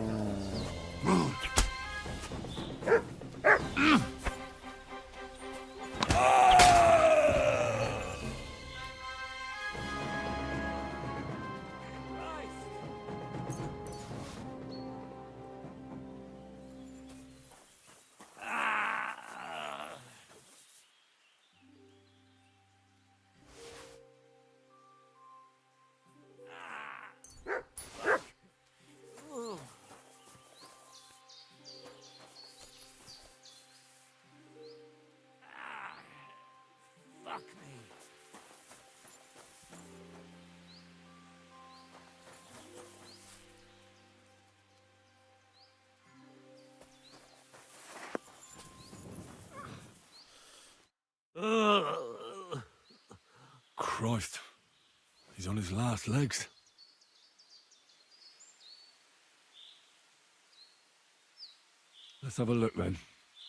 S4: Christ. He's on his last legs. Let's have a look then.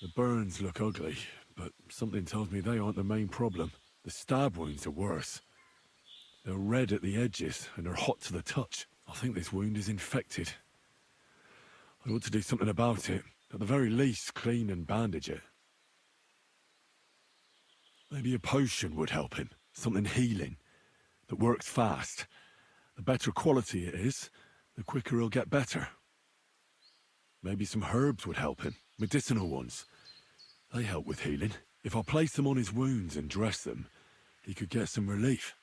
S4: The burns look ugly, but something tells me they aren't the main problem. The stab wounds are worse. They're red at the edges and are hot to the touch. I think this wound is infected. I ought to do something about it. At the very least, clean and bandage it. Maybe a potion would help him. Something healing, that works fast. The better quality it is, the quicker he'll get better. Maybe some herbs would help him, medicinal ones. They help with healing. If I place them on his wounds and dress them, he could get some relief.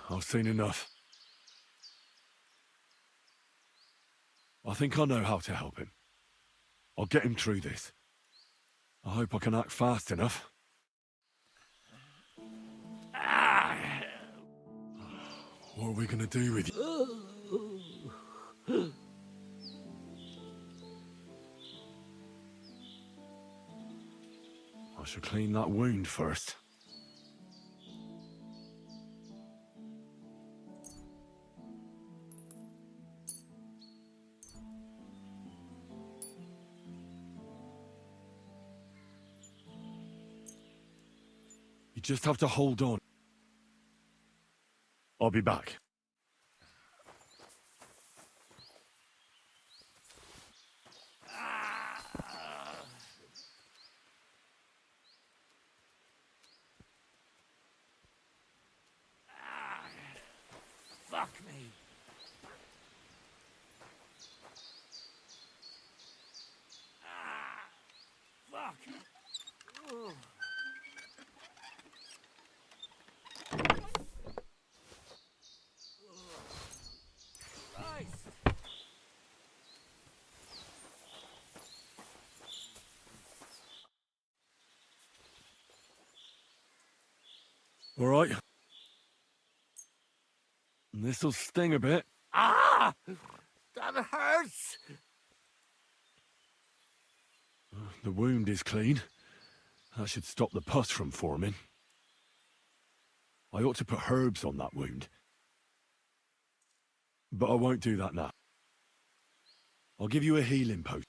S4: I've seen enough. I think I know how to help him. I'll get him through this. I hope I can act fast enough. What are we gonna do with you? I should clean that wound first. You just have to hold on. I'll be back.
S2: Fuck me. Fuck. Ugh. Christ.
S4: All right. This'll sting a bit.
S22: Ah! That hurts!
S4: The wound is clean. That should stop the pus from forming. I ought to put herbs on that wound. But I won't do that now. I'll give you a healing potion.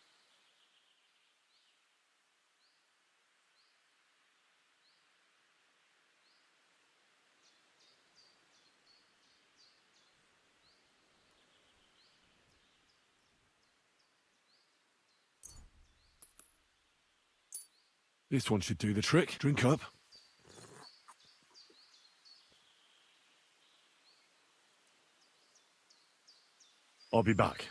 S4: This one should do the trick. Drink up. I'll be back.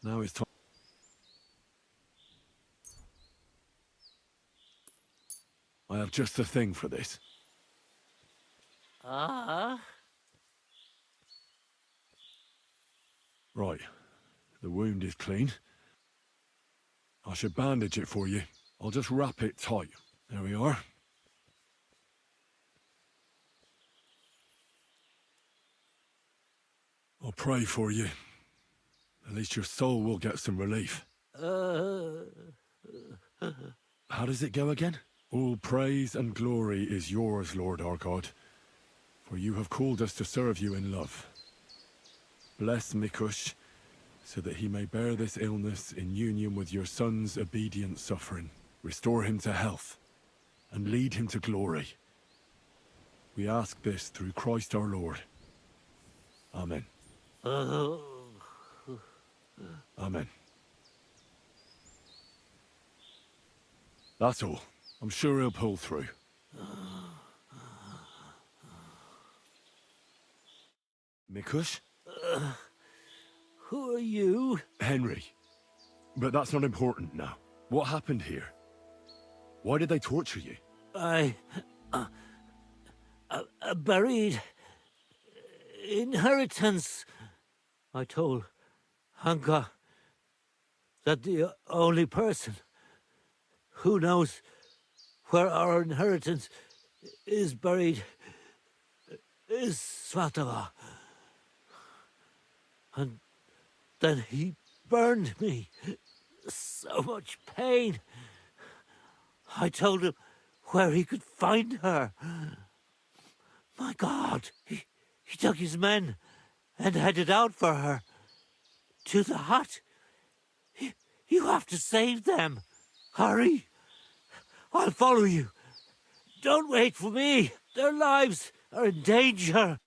S4: Now it's time. I have just the thing for this. Right. The wound is clean. I should bandage it for you. I'll just wrap it tight. There we are. I'll pray for you. At least your soul will get some relief. How does it go again? All praise and glory is yours, Lord our God, for you have called us to serve you in love. Bless Mikush, so that he may bear this illness in union with your son's obedient suffering. Restore him to health, and lead him to glory. We ask this through Christ our Lord. Amen. Amen. That's all. I'm sure he'll pull through. Mikush?
S2: Who are you?
S4: Henry. But that's not important now. What happened here? Why did they torture you?
S2: I buried inheritance. I told Hanka that the only person who knows where our inheritance is buried is Svatava. And then he burned me. So much pain. I told him where he could find her. My God, he took his men and headed out for her. To the hut. You have to save them. Hurry. I'll follow you.
S17: Don't wait for me. Their lives are in danger.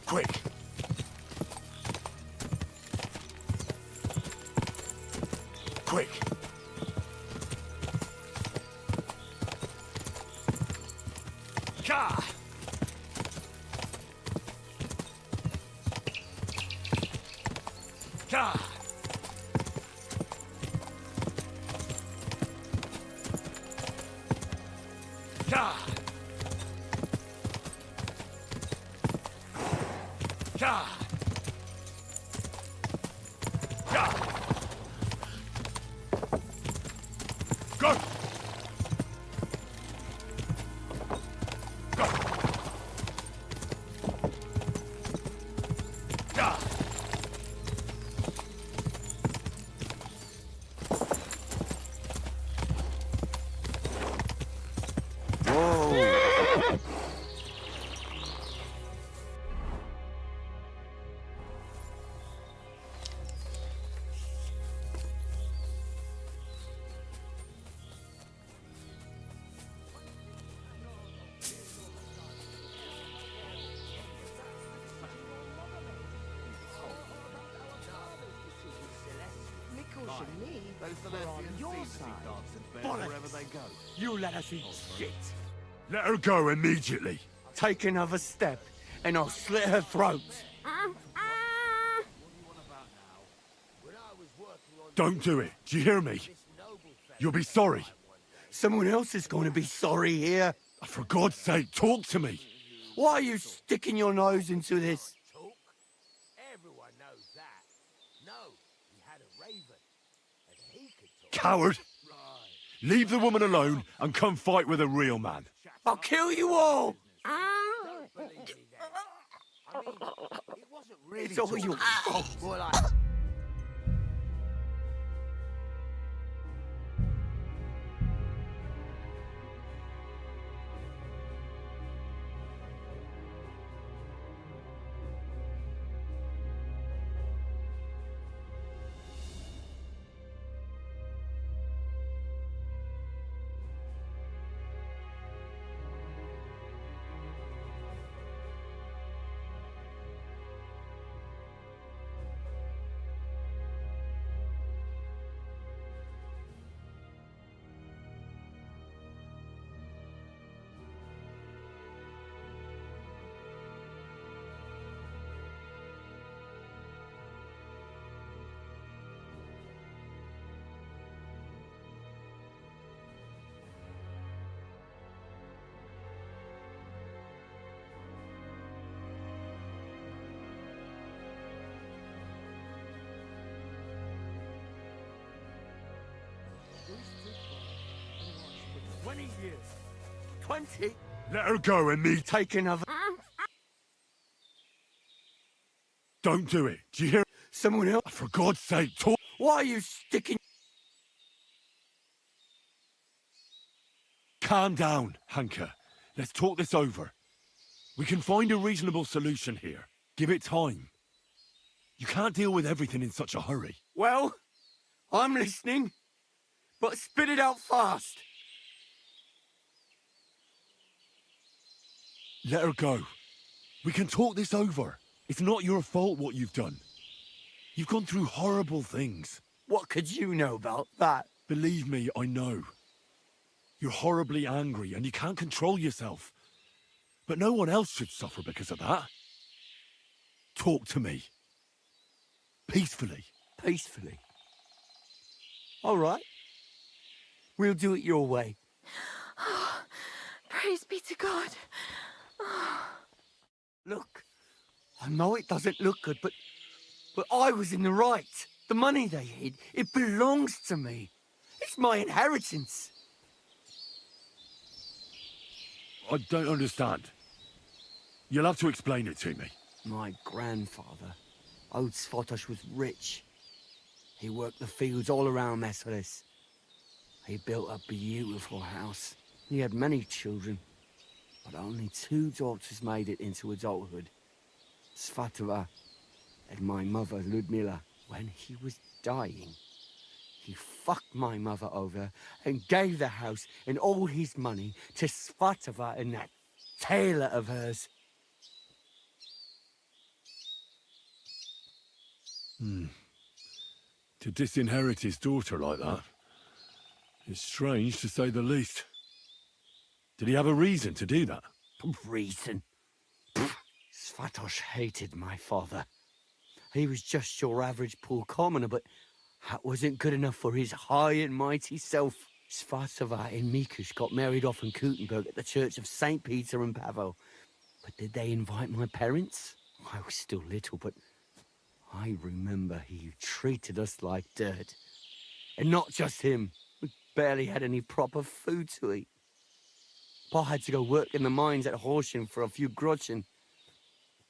S18: Quick! Quick!
S2: Ka! Ka! Ka! Ka! Ka!
S18: Go! Go!
S2: Ka!
S9: Nichols and me are on your side.
S17: Wherever they go. You let us eat shit.
S4: Let her go immediately.
S17: Take another step, and I'll slit her throat.
S4: Don't do it. Do you hear me? You'll be sorry.
S17: Someone else is going to be sorry here.
S4: For God's sake, talk to me.
S17: Why are you sticking your nose into this?
S5: Everyone knows that. No, he had a raven, and he could talk.
S4: Coward! Leave the woman alone and come fight with a real man.
S17: I'll kill you all! It's all your fault.
S5: More like...
S17: Years. 20?
S4: Let her go and me
S17: take another.
S4: Don't do it. Do you hear?
S17: Someone else.
S4: For God's sake, talk.
S17: Why are you sticking?
S4: Calm down, Hanker. Let's talk this over. We can find a reasonable solution here. Give it time. You can't deal with everything in such a hurry.
S17: Well, I'm listening, but spit it out fast.
S4: Let her go. We can talk this over. It's not your fault what you've done. You've gone through horrible things.
S17: What could you know about that?
S4: Believe me, I know. You're horribly angry and you can't control yourself. But no one else should suffer because of that. Talk to me. Peacefully.
S17: Peacefully? All right. We'll do it your way.
S8: Praise be to God.
S17: Look, I know it doesn't look good, but I was in the right. The money they hid, it belongs to me. It's my inheritance.
S4: I don't understand. You'll have to explain it to me.
S17: My grandfather, Old Svotosh, was rich. He worked the fields all around Messeris.
S19: He built a beautiful house. He had many children, but only 2 daughters made it into adulthood. Svatova and my mother, Ludmila. When he was dying, he fucked my mother over and gave the house and all his money to Svatova and that tailor of hers.
S4: To disinherit his daughter like that is strange, to say the least. Did he have a reason to do that?
S19: Reason? Svatos hated my father. He was just your average poor commoner, but that wasn't good enough for his high and mighty self. Svatova and Mikush got married off in Kuttenberg at the Church of St. Peter and Pavel. But did they invite my parents? I was still little, but I remember he treated us like dirt. And not just him. We barely had any proper food to eat. Pa had to go work in the mines at Horsham for a few groschen.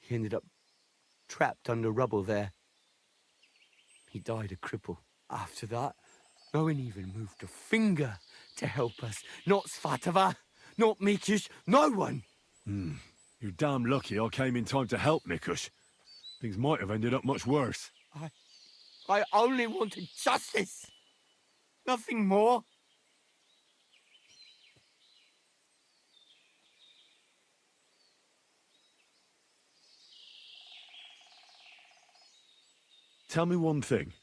S19: He ended up trapped under rubble there. He died a cripple. After that, no one even moved a finger to help us. Not Svatova, not Mikush, no one.
S4: You're damn lucky I came in time to help, Mikush. Things might have ended up much worse.
S19: I only wanted justice. Nothing more.
S4: Tell me one thing.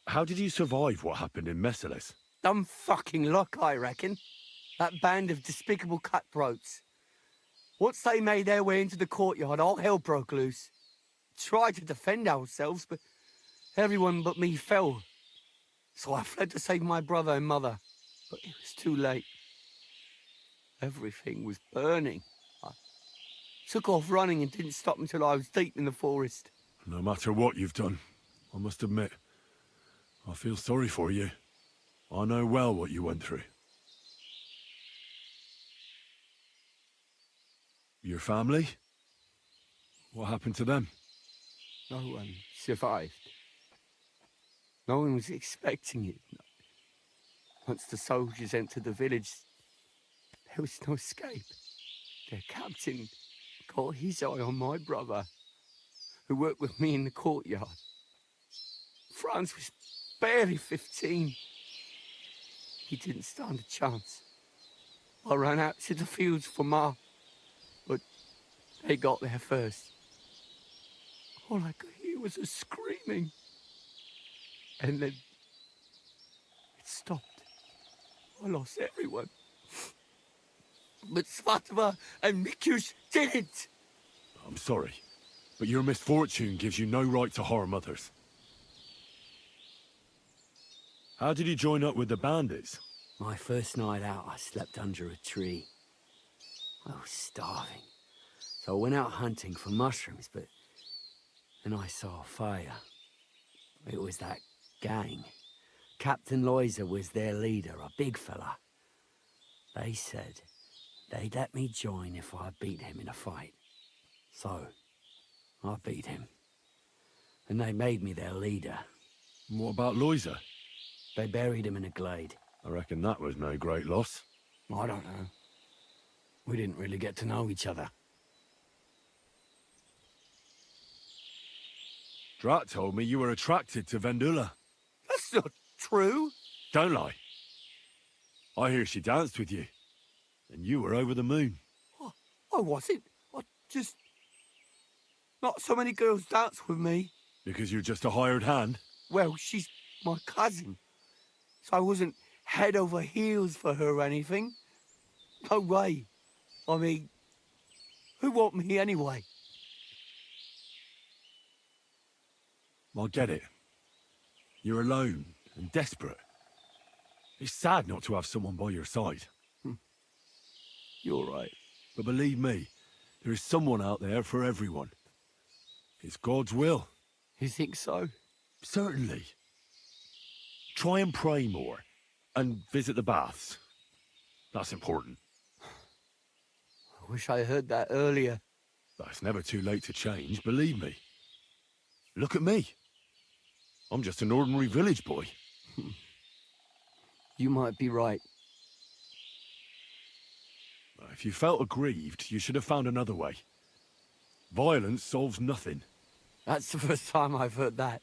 S4: How did you survive what happened in Messalis?
S19: Dumb fucking luck, I reckon. That band of despicable cutthroats. Once they made their way into the courtyard, all hell broke loose. Tried to defend ourselves, but everyone but me fell. So I fled to save my brother and mother. But it was too late. Everything was burning. I took off running and didn't stop until I was deep in the forest.
S4: No matter what you've done, I must admit, I feel sorry for you. I know well what you went through. Your family? What happened to them?
S19: No one survived. No one was expecting it. Once the soldiers entered the village, there was no escape. Their captain got his eye on my brother, who worked with me in the courtyard. Franz was barely 15. He didn't stand a chance. I ran out to the fields for Ma, but they got there first. All I could hear was a screaming. And then it stopped. I lost everyone. But Svatova and Mikush didn't.
S4: I'm sorry, but your misfortune gives you no right to harm others. How did you join up with the bandits?
S19: My first night out, I slept under a tree. I was starving, so I went out hunting for mushrooms, but then I saw a fire. It was that gang. Captain Loiser was their leader, a big fella. They said they'd let me join if I beat him in a fight. So, I beat him. And they made me their leader.
S4: What about Loiser?
S19: They buried him in a glade.
S4: I reckon that was no great loss.
S19: I don't know. We didn't really get to know each other.
S4: Drat told me you were attracted to Vendula.
S19: That's not true.
S4: Don't lie. I hear she danced with you. And you were over the moon.
S19: I wasn't. I just... Not so many girls dance with me.
S4: Because you're just a hired hand?
S19: Well, she's my cousin. So I wasn't head over heels for her or anything. No way. I mean, who want me anyway?
S4: I get it. You're alone and desperate. It's sad not to have someone by your side.
S19: You're right.
S4: But believe me, there is someone out there for everyone. It's God's will.
S19: You think so?
S4: Certainly. Try and pray more. And visit the baths. That's important.
S19: I wish I heard that earlier.
S4: But it's never too late to change, believe me. Look at me. I'm just an ordinary village boy.
S19: You might be right.
S4: If you felt aggrieved, you should have found another way. Violence solves nothing.
S19: That's the first time I've heard that.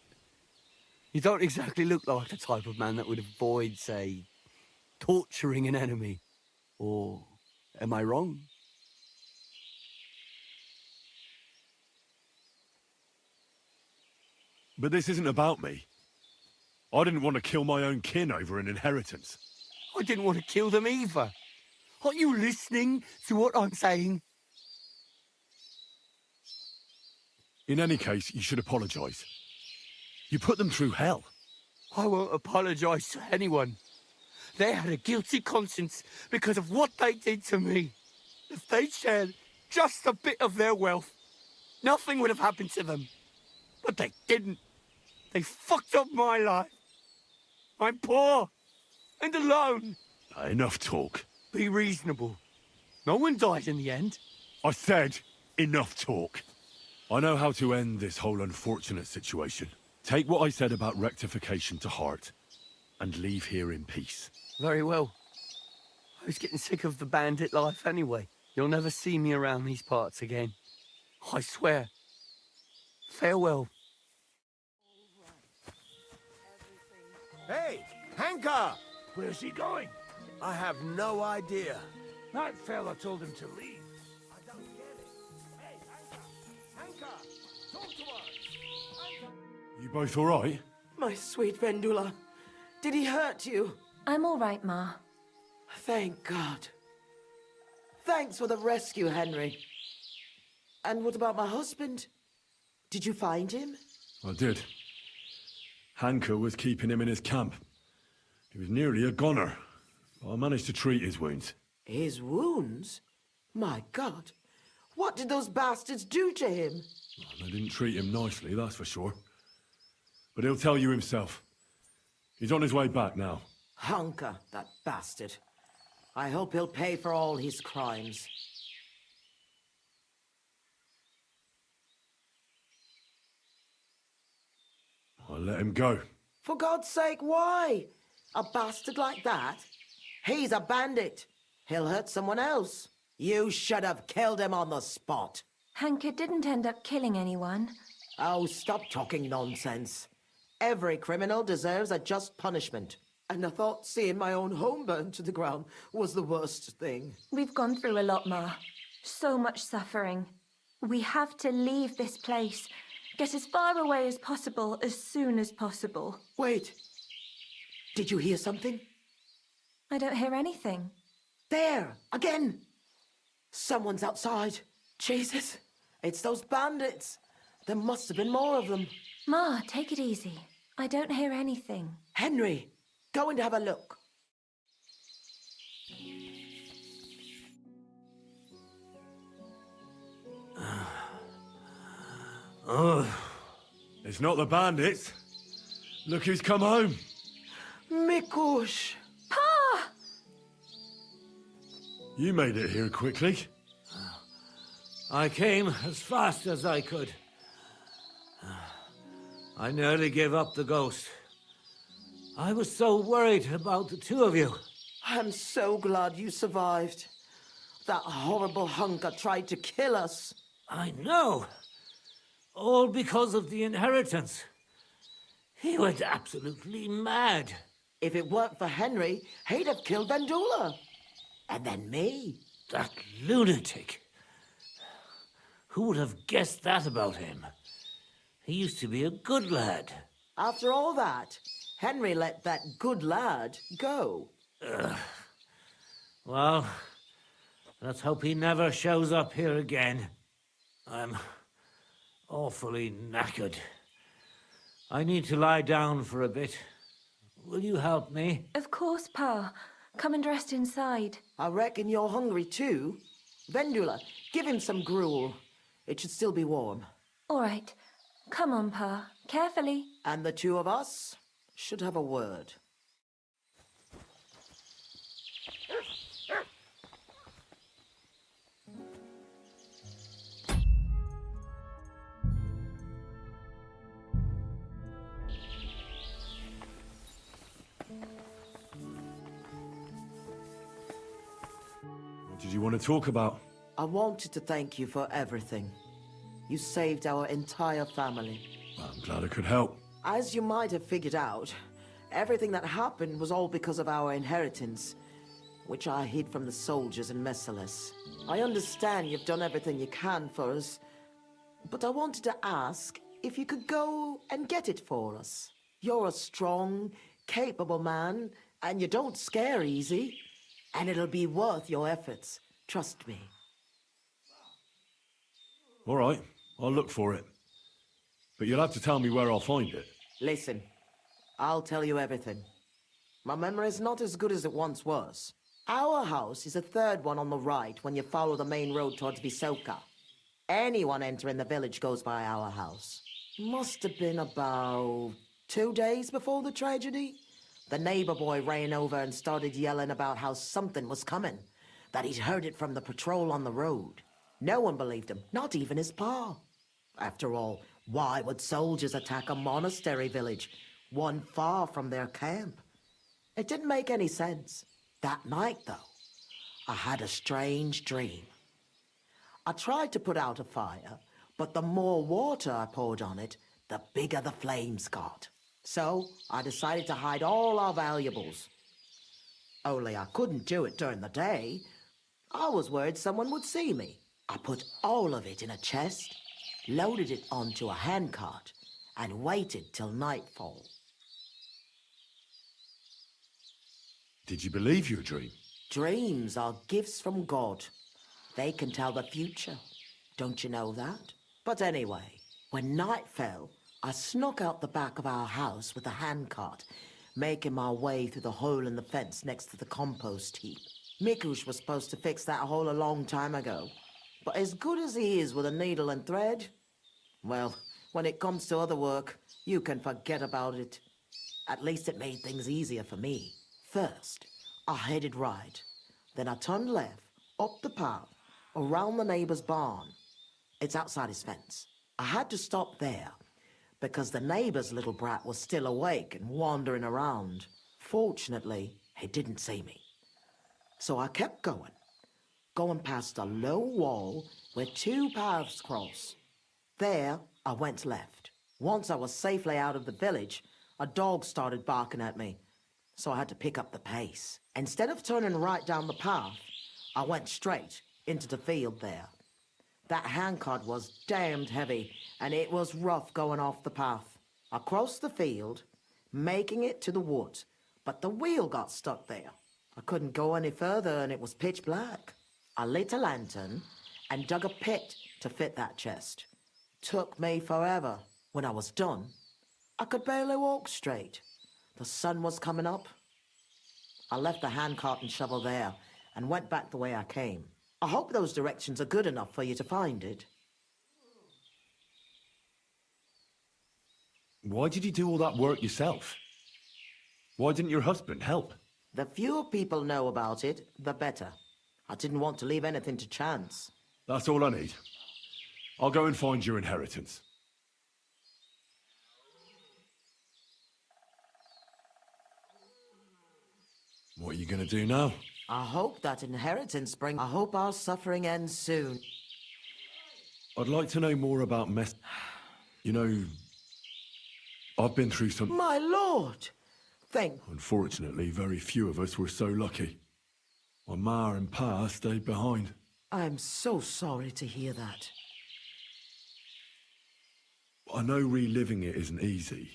S19: You don't exactly look like the type of man that would avoid, say, torturing an enemy. Or am I wrong?
S4: But this isn't about me. I didn't want to kill my own kin over an inheritance.
S19: I didn't want to kill them either. Aren't you listening to what I'm saying?
S4: In any case, you should apologize. You put them through hell.
S19: I won't apologize to anyone. They had a guilty conscience because of what they did to me. If they'd shared just a bit of their wealth, nothing would have happened to them. But they didn't. They fucked up my life. I'm poor and alone.
S4: Enough talk.
S19: Be reasonable. No one died in the end.
S4: I said enough talk. I know how to end this whole unfortunate situation. Take what I said about rectification to heart and leave here in peace.
S19: Very well. I was getting sick of the bandit life anyway. You'll never see me around these parts again. I swear. Farewell.
S5: Hey, Hanka!
S16: Where's he going?
S5: I have no idea.
S16: That fella told him to leave.
S5: I don't get it. Hey, Hanka! Hanka! Talk to us!
S4: You both all right?
S9: My sweet Vendula. Did he hurt you?
S10: I'm all right, Ma.
S9: Thank God. Thanks for the rescue, Henry. And what about my husband? Did you find him?
S4: I did. Hanka was keeping him in his camp. He was nearly a goner, but I managed to treat his wounds.
S9: His wounds? My God. What did those bastards do to him?
S4: They didn't treat him nicely, that's for sure. But he'll tell you himself. He's on his way back now.
S9: Hanka, that bastard. I hope he'll pay for all his crimes.
S4: I'll let him go.
S9: For God's sake, why? A bastard like that? He's a bandit. He'll hurt someone else. You should have killed him on the spot.
S10: Hanka didn't end up killing anyone.
S9: Oh, stop talking nonsense. Every criminal deserves a just punishment. And I thought seeing my own home burned to the ground was the worst thing.
S10: We've gone through a lot, Ma. So much suffering. We have to leave this place. Get as far away as possible, as soon as possible.
S9: Wait. Did you hear something?
S10: I don't hear anything.
S9: There! Again! Someone's outside. Jesus! It's those bandits! There must have been more of them.
S10: Ma, take it easy. I don't hear anything.
S9: Henry, go and have a look.
S4: It's not the bandits. Look who's come home.
S9: Mikush!
S10: Pa!
S4: You made it here quickly.
S5: I came as fast as I could. I nearly gave up the ghost. I was so worried about the two of you.
S9: I'm so glad you survived. That horrible hunker tried to kill us.
S5: I know. All because of the inheritance. He went absolutely mad.
S9: If it weren't for Henry, he'd have killed Vendula. And then me.
S5: That lunatic. Who would have guessed that about him? He used to be a good lad.
S9: After all that, Henry let that good lad go.
S5: Well, let's hope he never shows up here again. I'm awfully knackered. I need to lie down for a bit. Will you help me?
S10: Of course, Pa. Come and rest inside.
S9: I reckon you're hungry too. Vendula, give him some gruel. It should still be warm.
S10: All right. Come on, Pa. Carefully.
S9: And the two of us should have a word.
S4: you want to talk about?
S9: I wanted to thank you for everything. You saved our entire family.
S4: I'm glad I could help.
S9: As you might have figured out, everything that happened was all because of our inheritance, which I hid from the soldiers in Messalis. I understand you've done everything you can for us, but I wanted to ask if you could go and get it for us. You're a strong, capable man, and you don't scare easy, and it'll be worth your efforts. Trust me.
S4: All right, I'll look for it. But you'll have to tell me where I'll find it.
S9: Listen, I'll tell you everything. My memory's not as good as it once was. Our house is the third one on the right when you follow the main road towards Visoka. Anyone entering the village goes by our house. Must have been about 2 days before the tragedy. The neighbor boy ran over and started yelling about how something was coming, that he'd heard it from the patrol on the road. No one believed him, not even his pa. After all, why would soldiers attack a monastery village, one far from their camp? It didn't make any sense. That night, though, I had a strange dream. I tried to put out a fire, but the more water I poured on it, the bigger the flames got. So I decided to hide all our valuables. Only I couldn't do it during the day. I was worried someone would see me. I put all of it in a chest, loaded it onto a handcart, and waited till nightfall.
S4: Did you believe your dream?
S9: Dreams are gifts from God. They can tell the future. Don't you know that? But anyway, when night fell, I snuck out the back of our house with a handcart, making my way through the hole in the fence next to the compost heap. Mikush was supposed to fix that hole a long time ago. But as good as he is with a needle and thread, well, when it comes to other work, you can forget about it. At least it made things easier for me. First, I headed right. Then I turned left, up the path, around the neighbor's barn. It's outside his fence. I had to stop there, because the neighbor's little brat was still awake and wandering around. Fortunately, he didn't see me. So I kept going past a low wall where 2 paths cross. There, I went left. Once I was safely out of the village, a dog started barking at me, so I had to pick up the pace. Instead of turning right down the path, I went straight into the field there. That handcart was damned heavy, and it was rough going off the path. I crossed the field, making it to the woods, but the wheel got stuck there. I couldn't go any further, and it was pitch black. I lit a lantern and dug a pit to fit that chest. Took me forever. When I was done, I could barely walk straight. The sun was coming up. I left the handcart and shovel there and went back the way I came. I hope those directions are good enough for you to find it.
S4: Why did you do all that work yourself? Why didn't your husband help?
S9: The fewer people know about it, the better. I didn't want to leave anything to chance.
S4: That's all I need. I'll go and find your inheritance. What are you gonna do now?
S9: I hope that inheritance brings... I hope our suffering ends soon.
S4: I'd like to know more about You know, I've been through some...
S9: My lord!
S4: Unfortunately, very few of us were so lucky. My ma and pa stayed behind.
S9: I'm so sorry to hear that.
S4: I know reliving it isn't easy,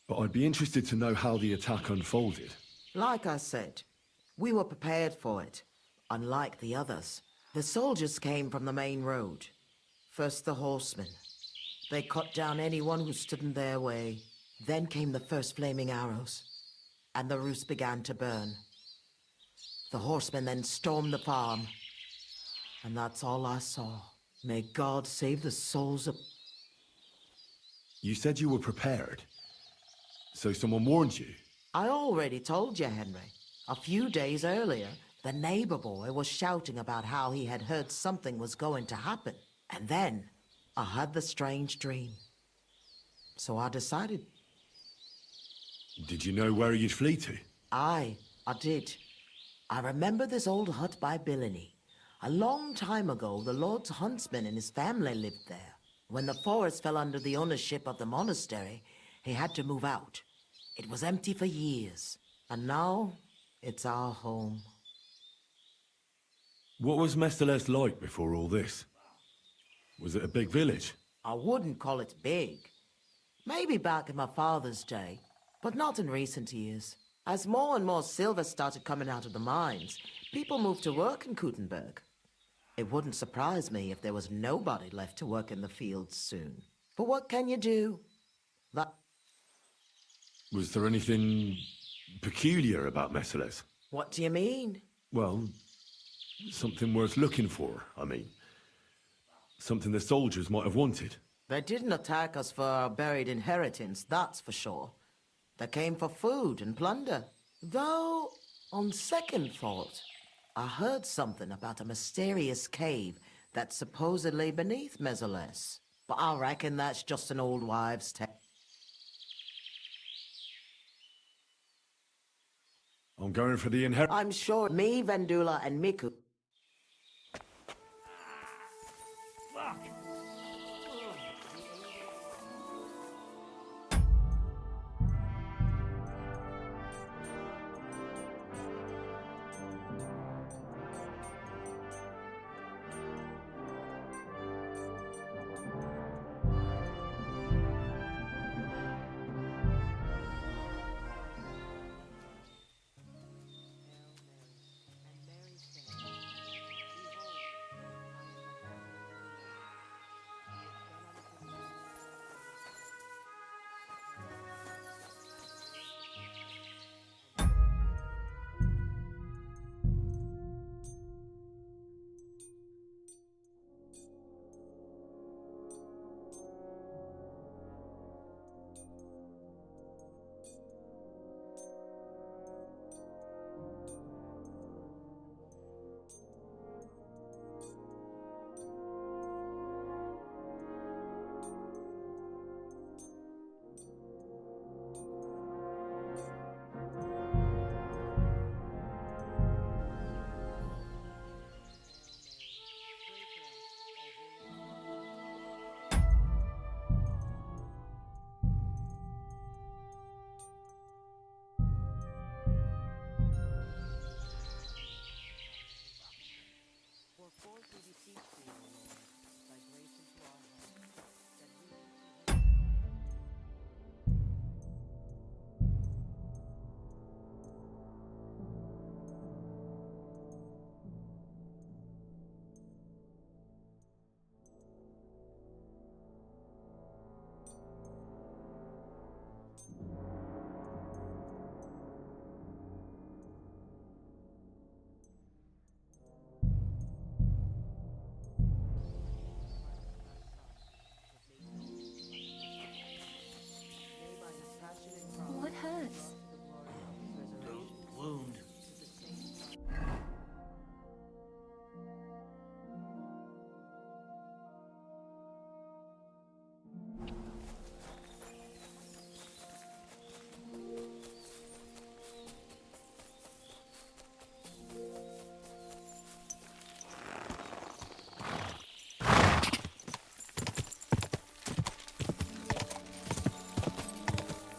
S4: but I'd be interested to know how the attack unfolded.
S9: Like I said, we were prepared for it, unlike the others. The soldiers came from the main road. First the horsemen. They cut down anyone who stood in their way. Then came the first flaming arrows, and the roost began to burn. The horsemen then stormed the farm, and that's all I saw. May God save the souls of...
S4: You said you were prepared, so someone warned you?
S9: I already told you, Henry. A few days earlier, the neighbor boy was shouting about how he had heard something was going to happen. And then, I had the strange dream. So I decided.
S4: Did you know where you'd flee to?
S9: I did. I remember this old hut by Billiny. A long time ago, the Lord's huntsman and his family lived there. When the forest fell under the ownership of the monastery, he had to move out. It was empty for years, and now it's our home.
S4: What was Mesteles like before all this? Was it a big village?
S9: I wouldn't call it big. Maybe back in my father's day, but not in recent years. As more and more silver started coming out of the mines, people moved to work in Kuttenberg. It wouldn't surprise me if there was nobody left to work in the fields soon. But what can you do?
S4: Was there anything peculiar about Mesteles?
S9: What do you mean?
S4: Well, something worth looking for, I mean. Something the soldiers might have wanted.
S9: They didn't attack us for our buried inheritance, that's for sure. They came for food and plunder. Though, on second thought, I heard something about a mysterious cave that's supposedly beneath Mesteles. But I reckon that's just an old wives' tale.
S4: I'm going for the inheritance.
S9: I'm sure me, Vendula, and Miku.
S6: What hurts?
S2: Wound.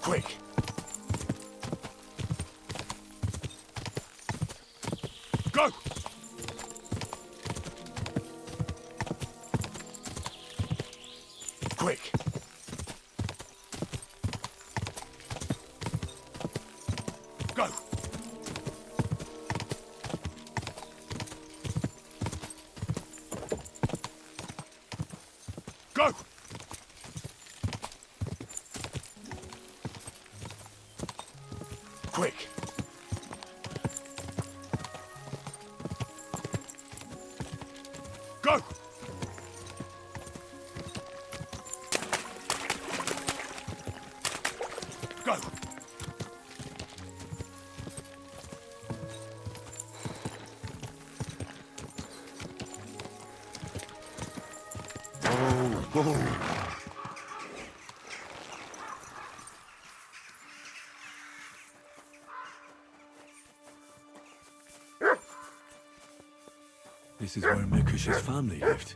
S4: Quick! Go! Quick! Go! Go! Quick! Go! Go! Oh. This is where Mikush's family lived.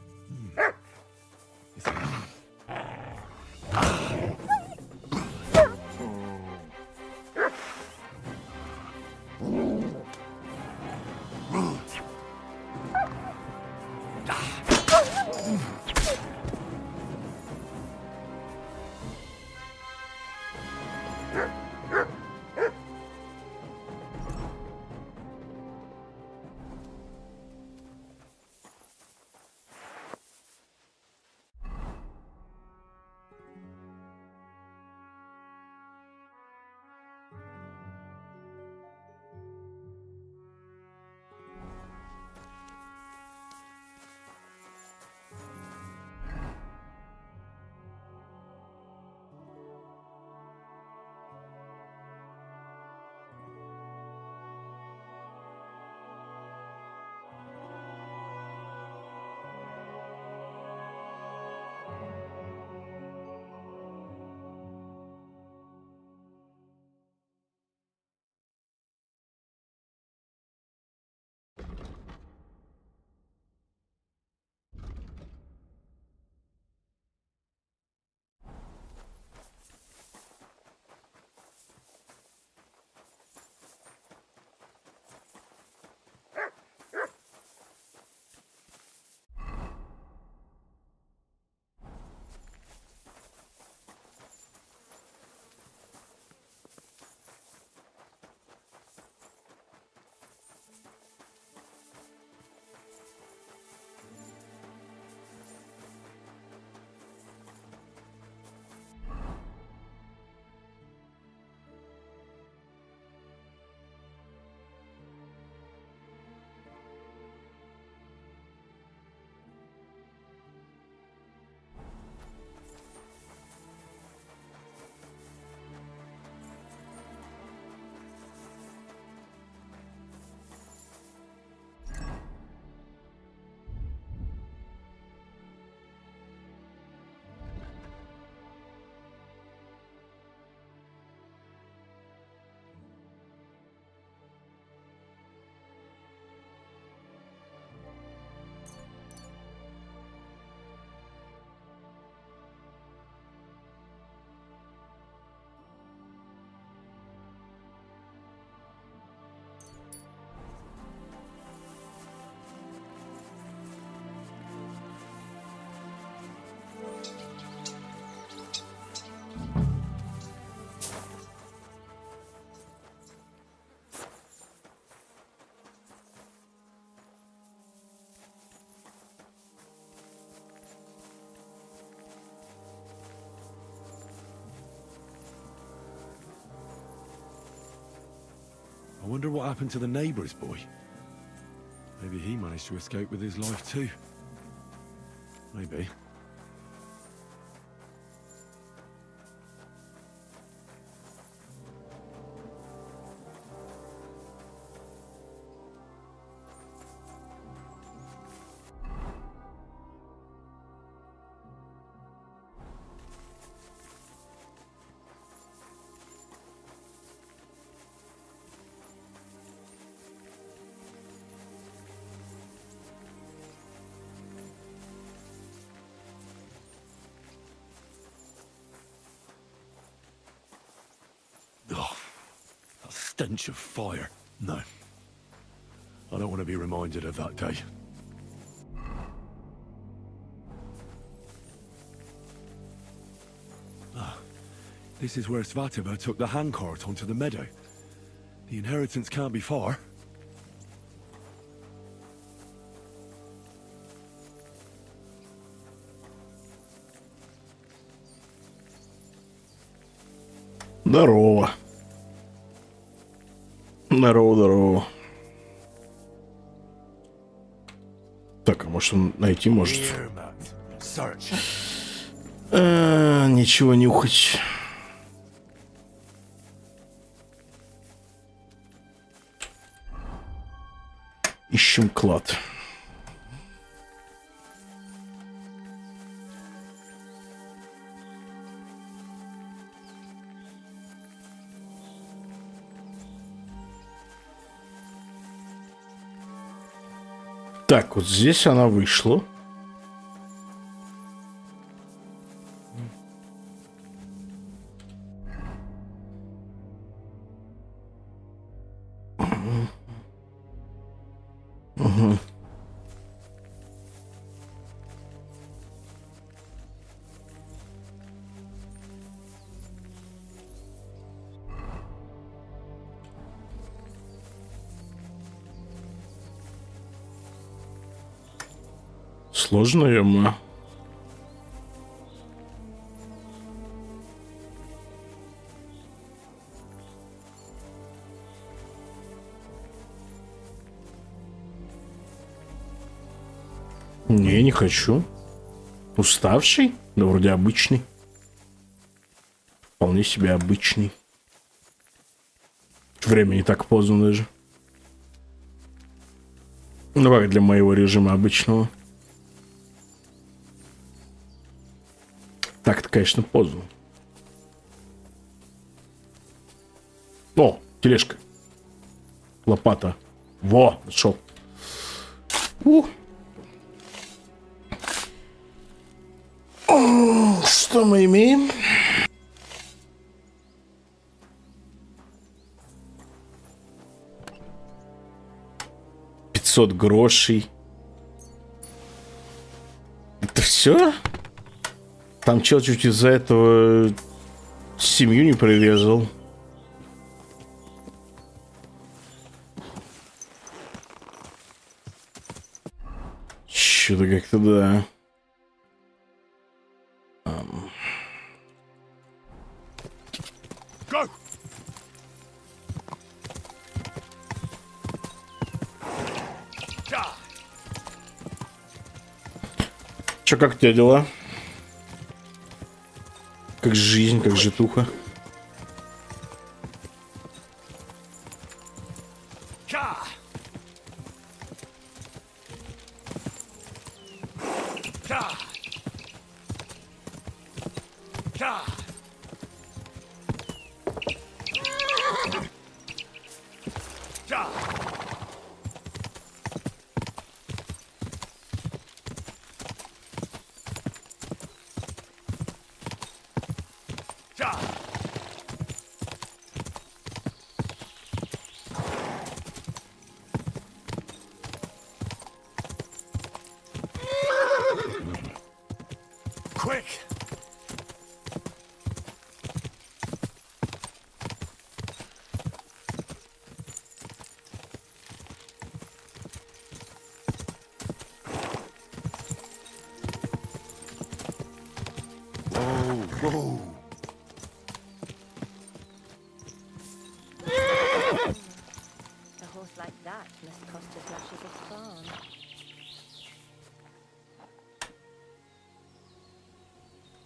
S4: I wonder what happened to the neighbour's boy. Maybe he managed to escape with his life too. Maybe. Stench of fire. No. I don't want to be reminded of that day. This is where Svatova took the handcart onto the meadow. The inheritance can't be far.
S3: Здорово. Здорово, здорово. Так, а может он найти может? Ничего нюхать. Ищем клад. Так, вот здесь она вышла. Угу. Сложно ему. Не хочу. Уставший? Да вроде обычный. Вполне себе обычный. Время не так поздно даже. Ну как для моего режима обычного. Так-то, конечно, поздно. О, тележка. Лопата. Во, нашел. Что мы имеем? $500. Это все? Там чел чуть из-за этого семью не прирезал. Что-то как-то да.
S14: Go!
S3: Чё, как у тебя дела? Как жизнь, как житуха?
S14: Quick! Whoa!
S10: A horse like that must cost as much as a farm.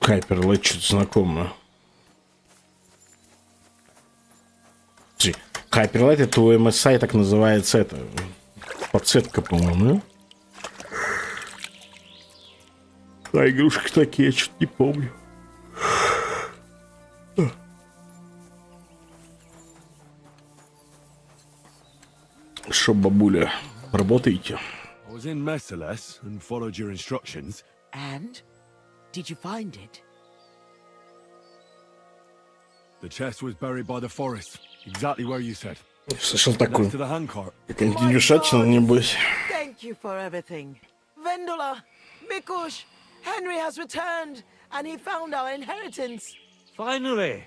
S3: Хайперлайт что-то знакомое. Хайперлайт это у MSI так называется это. Подсветка, по-моему, да? А игрушки такие, я что-то не помню. Шо, бабуля, работаете?
S4: I was in Merciless and followed your instructions.
S9: And? Did you find it?
S4: The chest was buried by the forest, exactly where you said.
S3: Слышал такую.
S4: Next to the handcart.
S3: Какая-нибудь индюшатина, небось.
S9: Thank you for everything. Vendula, Mikush, Henry has returned, and he found our inheritance.
S22: Finally,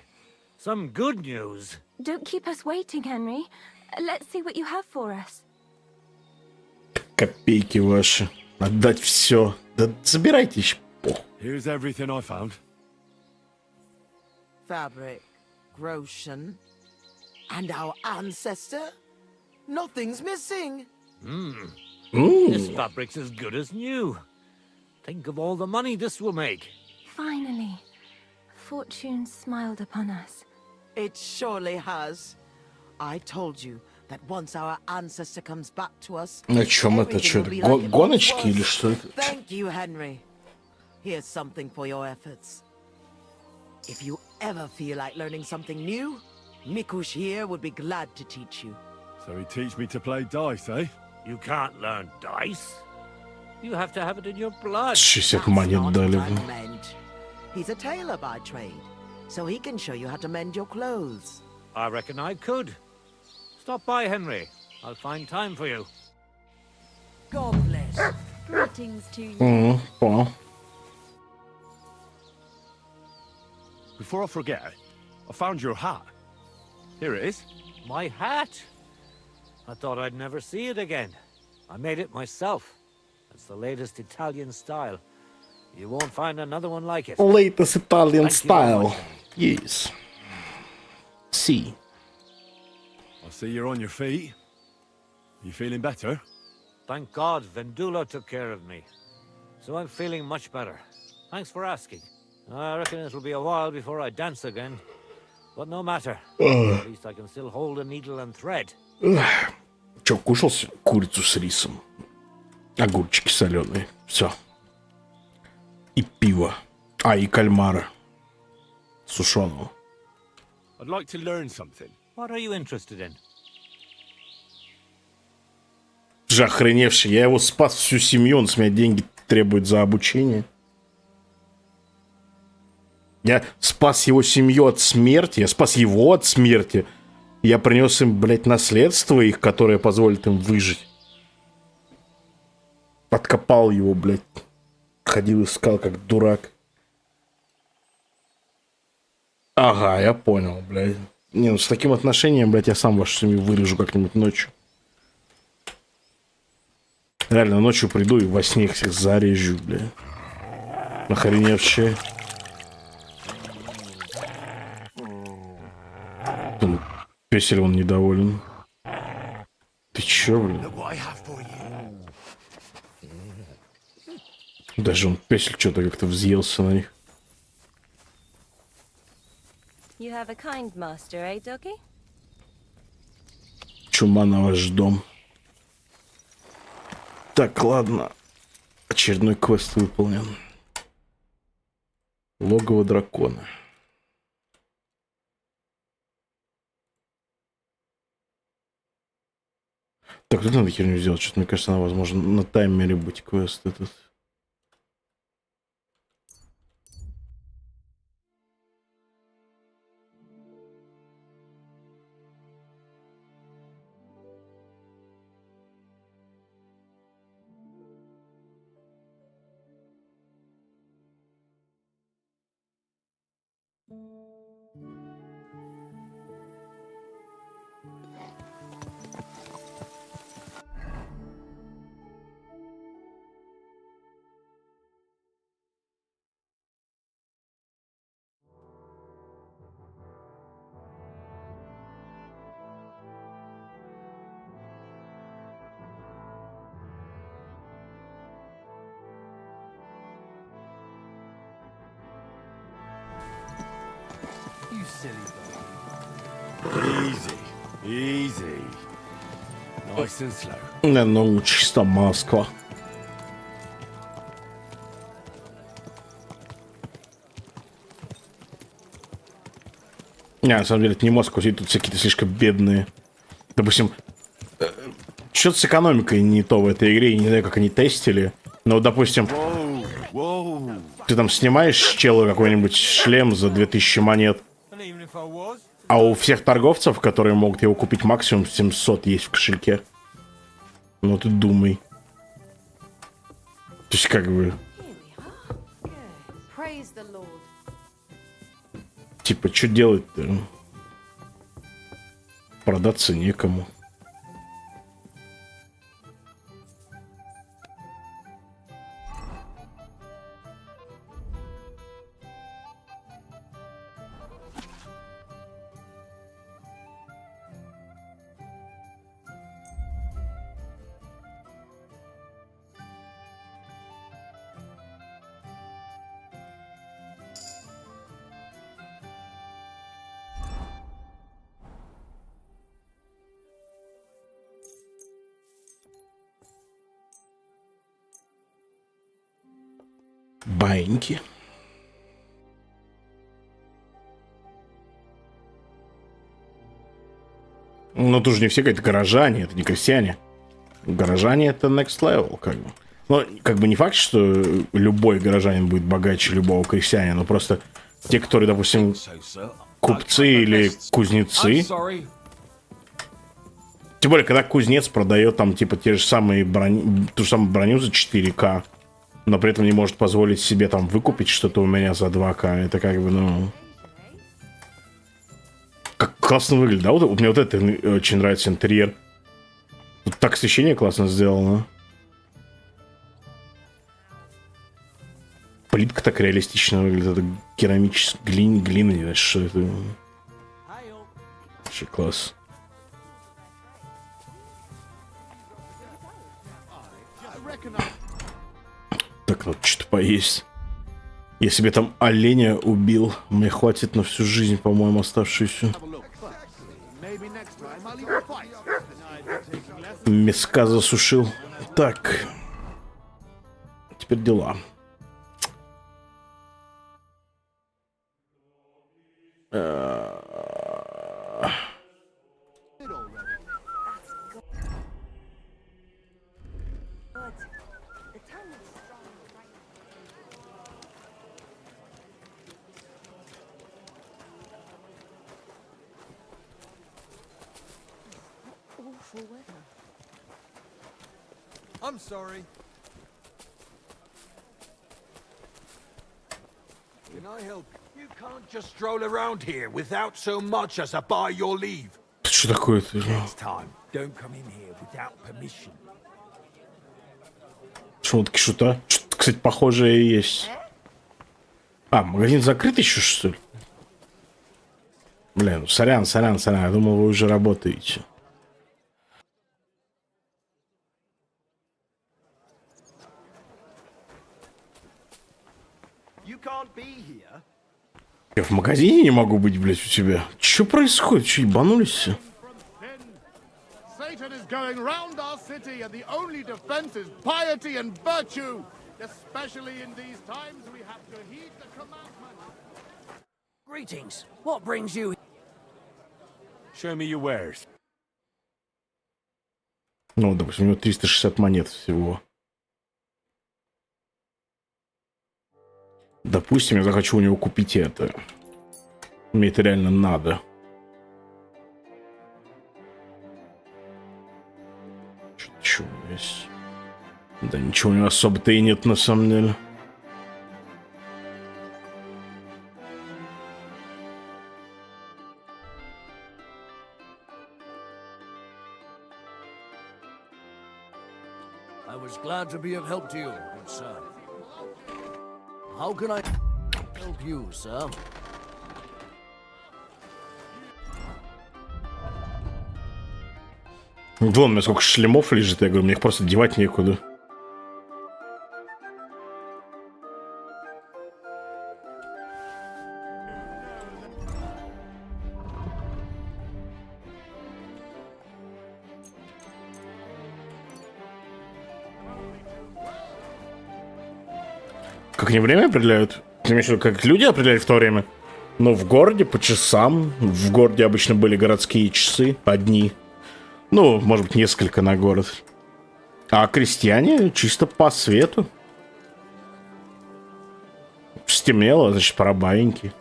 S22: some good news.
S10: Don't keep us waiting, Henry. Let's see what you have for us.
S3: Копейки ваши. Отдать все. Да забирайте еще.
S4: Here's everything I found.
S9: Fabric, Groshen, and our ancestor? Nothing's missing.
S22: This fabric's as good as new. Think of all the money this will make.
S10: Finally, fortune smiled upon us.
S9: It surely has. I told you that once our ancestor comes back to us,
S3: На чем это? Что это? Гоночки или что это?
S9: Thank you, Henry. Here's something for your efforts. If you ever feel like learning something new, Mikush here would be glad to teach you.
S4: So he teach me to play dice, eh?
S22: You can't learn dice.
S2: You have to have it in your blood.
S3: 60 монет дали.
S9: He's a tailor by trade, so he can show you how to mend your clothes.
S2: I reckon I could. Stop by, Henry. I'll find time for you.
S9: God bless.
S6: Greetings to you.
S3: Понял.
S4: Before I forget, I found your hat. Here it is.
S2: My hat? I thought I'd never see it again. I made it myself. It's the latest Italian style. You won't find another one like it.
S3: Latest Italian
S2: Thank you very
S3: style.
S2: much.
S3: Yes. See.
S4: I see you're on your feet. You feeling better?
S2: Thank God, Vendula took care of me. So I'm feeling much better. Thanks for asking. I reckon it'll be a while before I dance again. But no matter. At least I can still hold a needle and thread.
S3: Чё, кушал курицу с рисом? Огурчики соленые. Все. И пиво. А, и кальмара. Сушеного.
S4: I'd like to learn something.
S2: What are you interested in?
S3: Же охреневший. Я его спас всю семью, он с меня деньги требует за обучение. Я спас его семью от смерти. Я спас его от смерти. Я принес им, блядь, наследство их, которое позволит им выжить. Подкопал его, блядь. Ходил, искал, как дурак. Ага, я понял, блядь. Не, ну с таким отношением, блядь, я сам вашу семью вырежу как-нибудь ночью. Реально, ночью приду и во сне их всех зарежу, блядь. Охреневшие. Песель он недоволен. Ты чё, блин? Даже он, песель, что-то как-то взъелся на них.
S13: You have a kind master, eh, doggy?
S3: Чума на ваш дом. Так, ладно. Очередной квест выполнен. Логово дракона. Так, тут надо херню сделать. Что-то, мне кажется, она, возможно, на таймере быть квест этот.
S1: You silly dog.
S4: Easy, easy. Nice and slow.
S3: Ну, чисто Москва. Не, на самом деле, это не Москва, тут всякие-то слишком бедные. Допустим, что-то с экономикой не то в этой игре, я не знаю, как они тестили. Но, допустим, ты там снимаешь с чела какой-нибудь шлем за 2000 монет, а у всех торговцев, которые могут его купить, максимум 700 есть в кошельке. Ну ты думай. То есть как бы... Типа, что делать-то? Продаться некому. Баиньки. Ну, тут же не все, это горожане, это не крестьяне. Горожане — это next level, как бы. Ну, как бы не факт, что любой горожанин будет богаче любого крестьянина, но просто те, которые, допустим, купцы или кузнецы. Тем более, когда кузнец продает там, типа, те же самые ту же самую броню за 4К, но при этом не может позволить себе там выкупить что-то у меня за 2К, это как бы, ну... Как классно выглядит, да? Вот мне вот это очень нравится, интерьер. Вот так освещение классно сделано. Плитка так реалистично выглядит. Это керамическая глина, не знаю, что это. Вообще класс. Так, надо что-то поесть. Я себе там оленя убил. Мне хватит на всю жизнь, по-моему, оставшуюся. Мяска засушил. Так. Теперь дела.
S11: I'm sorry. Can I help? You can't just stroll around here without so much as a by your leave.
S3: Что такое-то?
S11: Next time, don't come in here without permission.
S3: Шмотки шута. Что-то, кстати, похожее есть. А, магазин закрыт еще, что ли? Блин, сорян. Я думал, вы уже работаете. Я в магазине не могу быть, блядь, у тебя. Что происходит? Че, ебанулись?
S14: Satan is going round our city, and the only defense is piety and virtue. Especially in these times, we have to heed the commandment.
S2: Greetings. What brings you?
S11: Show me your wares.
S3: Ну, допустим, у него 360 монет всего. Допустим, я захочу у него купить это. Мне это реально надо. Что-то еще у него есть. Да ничего у него особо-то и нет, на самом деле.
S2: I was glad to be of help to you, good sir. How can I help you, sir?
S3: Вон, у меня сколько шлемов лежит, я говорю, мне их просто девать некуда. Как они время определяют? Ты имеешь в виду, как люди определяли в то время? Ну, в городе по часам. В городе обычно были городские часы. Одни. Ну, может быть, несколько на город. А крестьяне чисто по свету. Стемнело, значит, пора баиньки.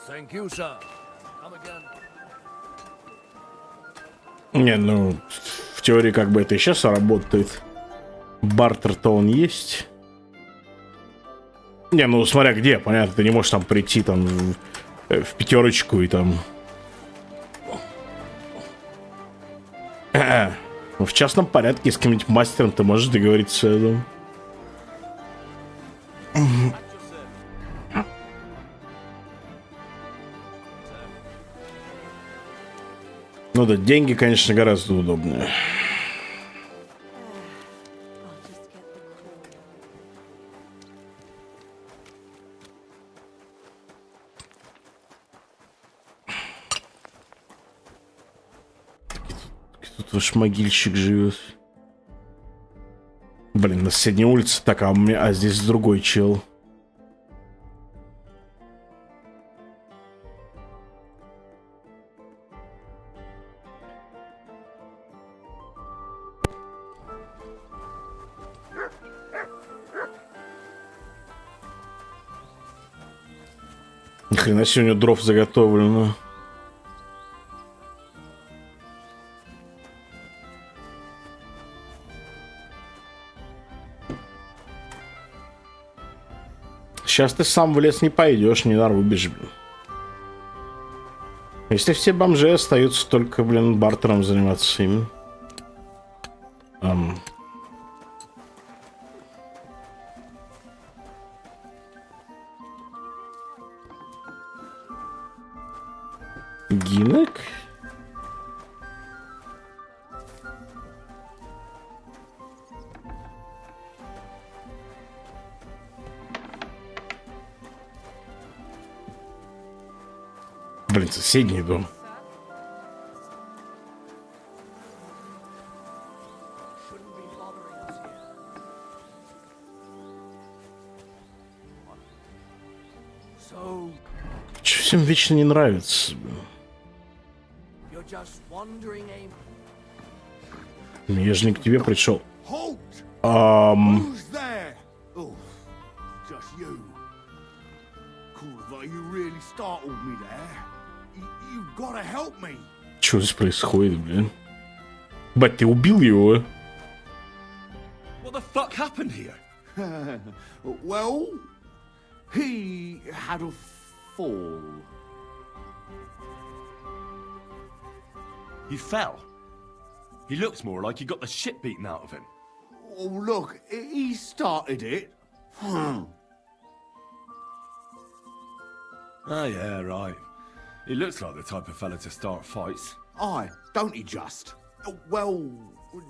S2: Thank you, sir. Come again.
S3: Не, ну, в теории как бы это и сейчас работает. Бартер-то он есть. Не, ну, смотря где, понятно, ты не можешь там прийти там в пятерочку и там... В частном порядке с каким-нибудь мастером ты можешь договориться, я думаю. Ну да, деньги, конечно, гораздо удобнее. тут ваш могильщик живет. Блин, на соседней улице так, а здесь другой чел. Ни хрена себе у него дров заготовлено. Сейчас ты сам в лес не пойдешь, не нарубишь, блин. Если все бомжи остаются только, блин, бартером заниматься ими. Гинек? Блин, соседний дом. Че всем вечно не нравится? Я же не к тебе пришел.
S18: Who's there? Oh, just you. Kurva, you really startled me there. You've got to help me.
S3: Что здесь происходит, блин? Бать, ты убил его?
S4: What the fuck happened here?
S18: Well, he had a fall.
S4: He fell. He looks more like he got the shit beaten out of him.
S18: Oh, look, he started it.
S4: Oh, yeah, right. He looks like the type of fella to start fights.
S18: Aye, don't he just? Well,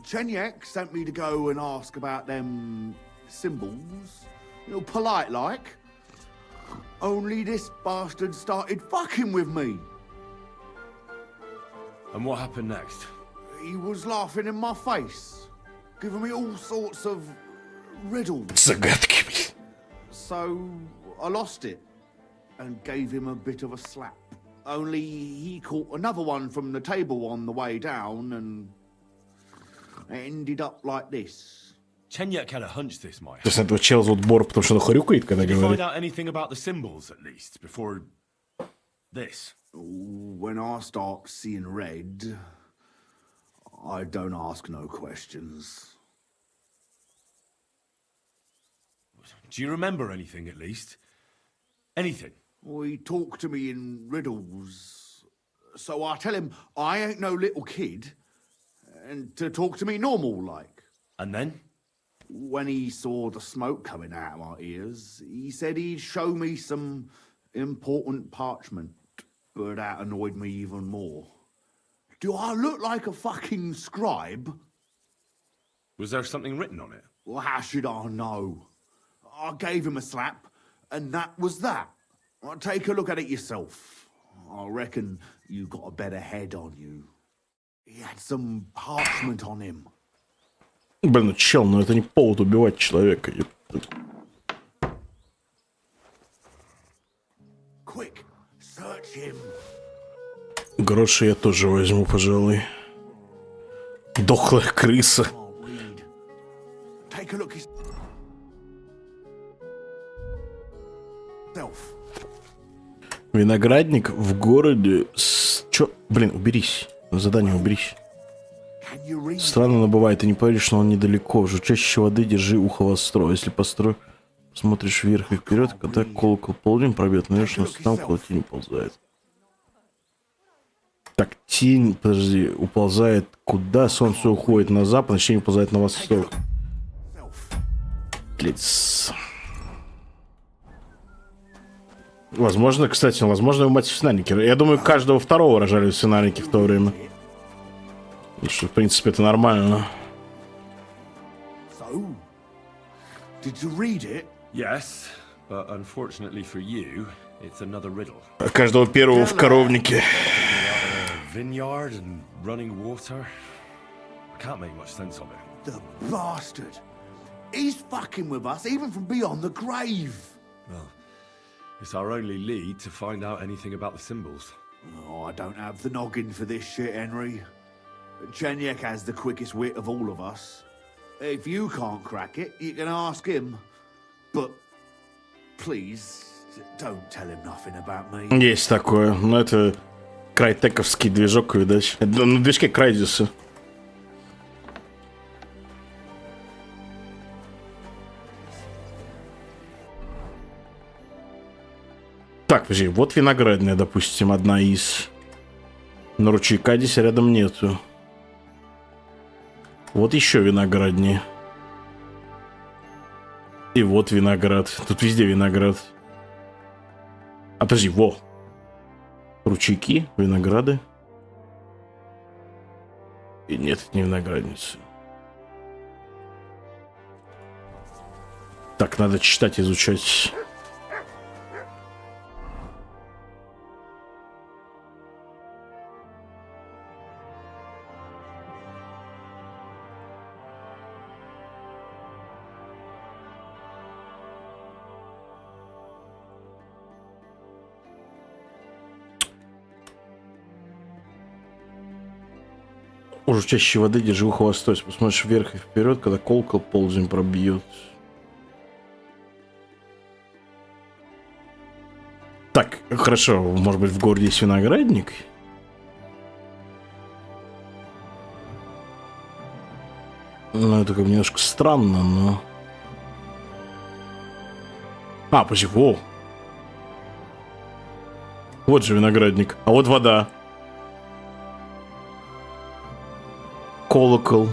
S18: Chenyak sent me to go and ask about them symbols. You know, polite like. Only this bastard started fucking with me.
S4: And what happened next?
S18: He was laughing in my face, giving me all sorts of riddles.
S3: Загадки.
S18: So I lost it and gave him a bit of a slap. Only he caught another one from the table on the way down and it ended up like this.
S4: Chenyak had a hunch this might
S3: То есть этого чел зовут Бор, потому что он хрюкает, когда
S4: Did you
S3: говорит.
S4: find out anything about the symbols, at least, before this?
S18: When I start seeing red, I don't ask no questions.
S4: Do you remember anything, at least? Anything?
S18: He talked to me in riddles. So I tell him I ain't no little kid, and to talk to me normal like.
S4: And then?
S18: When he saw the smoke coming out of my ears, he said he'd show me some important parchment, but that annoyed me even more. Do I look like a fucking scribe?
S4: Was there something written on it?
S18: Well, how should I know? I gave him a slap, and that was that. Well, take a look at it yourself. I reckon you got a better head on you. He had some parchment on him.
S3: Блин, ну чел, ну это не повод убивать человека.
S18: Quick, search him.
S3: Гроши я тоже возьму, пожалуй. Дохлая крыса.
S18: Take a look yourself.
S3: Виноградник в городе с... Чё? Блин, уберись. На задание уберись. Странно, но бывает, ты не поверишь, но он недалеко. Журчащей воды держи ухо востро. Если посмотришь вверх и вперед, когда колокол полдень пробьет, наверное, там около тени ползает. Так, тень, подожди, уползает куда? Солнце уходит на запад, тень уползает на восток. Блиц. Возможно, кстати, возможно, его мать в свинарнике. Я думаю, каждого второго рожали в свинарнике в то время. И что, в принципе, это нормально.
S18: So, did you read it?
S4: Yes, but unfortunately for you, it's another riddle.
S3: Каждого первого в коровнике.
S4: Vineyard and running water. I can't make much sense of it.
S18: The bastard! He's fucking with us, even from beyond the grave!
S4: Well, it's our only lead to find out anything about the symbols.
S18: Oh, I don't have the noggin for this shit, Henry. Chenyek has the quickest wit of all of us. If you can't crack it, you can ask him. But, please, don't tell him nothing about me.
S3: Есть такое. Но это крайтековский движок, видать. Это на движке Крайдиса. Так, подожди, вот виноградная, допустим, одна из. Но ручейка здесь рядом нету. Вот еще винограднее. И вот виноград. Тут везде виноград. А подожди, во. Ручейки, винограды. И нет, это не виноградница. Так, надо читать, изучать. У журчащей воды держи ухо восточь. Посмотришь вверх и вперед, когда колокол полдень пробьет. Так, хорошо, может быть, в городе есть виноградник? Ну, это как бы немножко странно, но... А, почему? Вот же виноградник. А вот вода. Колокол.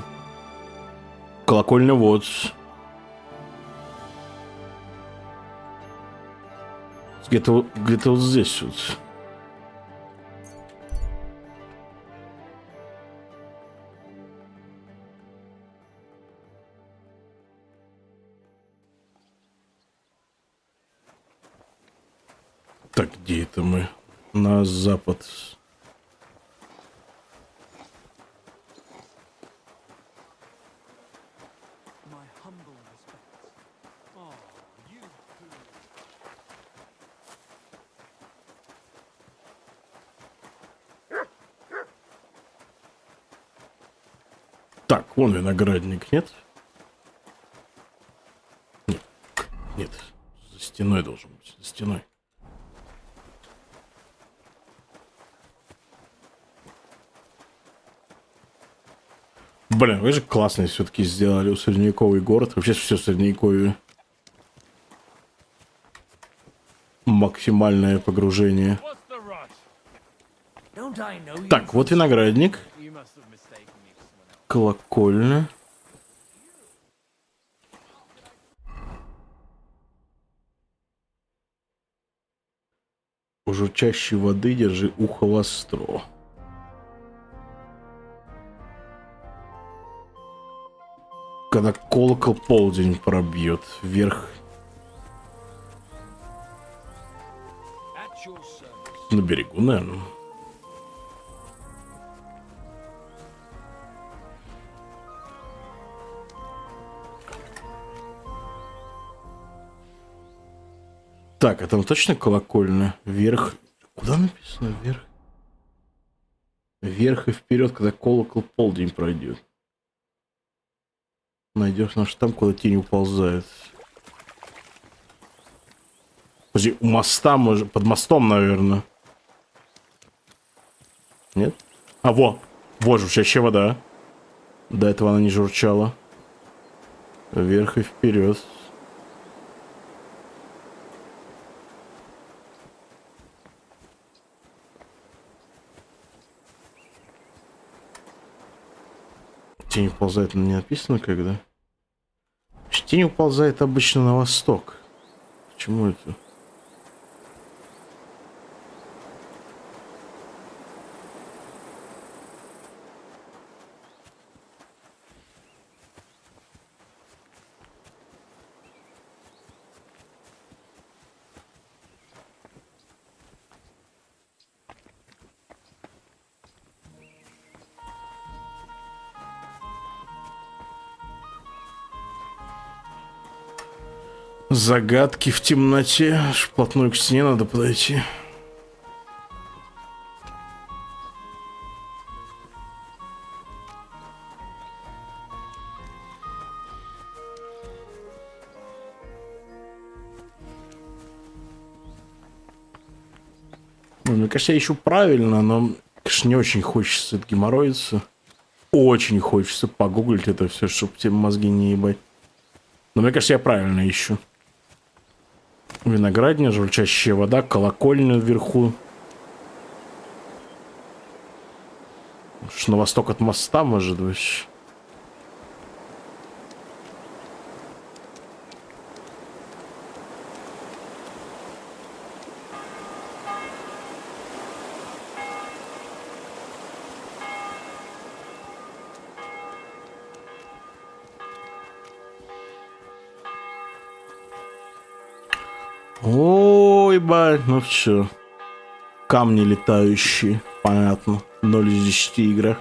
S3: Колокольня вот. Где-то вот здесь вот. Так, где это мы? На запад. Так, вон виноградник, нет? Нет, нет, за стеной должен быть, за стеной. Блин, вы же классный все-таки сделали у средневековый город. Вообще все средневековье. Максимальное погружение. Так, вот виноградник. Колокольня. У журчащей воды держи ухо востро. Когда колокол полдень пробьет вверх. На берегу, наверное. Так, а там точно колокольня? Вверх. Куда написано вверх? Вверх и вперед, когда колокол полдень пройдет. Найдешь наш там, куда тень уползает. Подожди, у моста, может, под мостом, наверное. Нет? А, во! Во, журчащая вода. До этого она не журчала. Вверх и вперед. Тень уползает, не написано когда. Тень уползает обычно на восток. Почему это? Загадки в темноте. Аж вплотную к стене надо подойти. Мне кажется, я ищу правильно, но, конечно, не очень хочется геморроиться. Очень хочется погуглить это все, чтобы тебе мозги не ебать. Но мне кажется, я правильно ищу. Виноградня, журчащая вода, колокольня вверху. Что на восток от моста, может быть. Ой, бать, ну все. Камни летающие, понятно. 0 из 10 играх.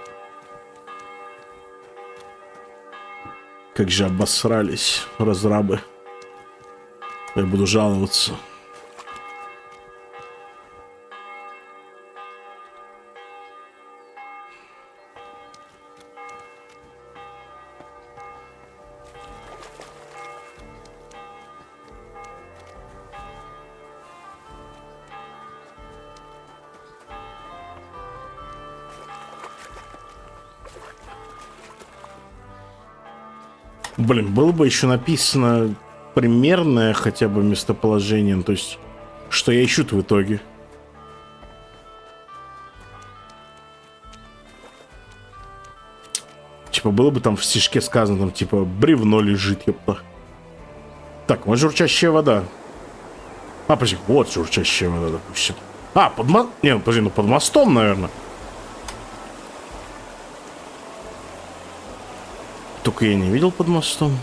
S3: Как же обосрались разрабы. Я буду жаловаться. Блин, было бы еще написано примерное хотя бы местоположение, ну, то есть, что я ищу-то в итоге. Типа, было бы там в стишке сказано, там, типа, бревно лежит, ёпта. Так, вот журчащая вода. А, подожди, вот журчащая вода, допустим. А, под мостом. Не, ну, подожди, ну под мостом, наверное. Только я не видел под мостом.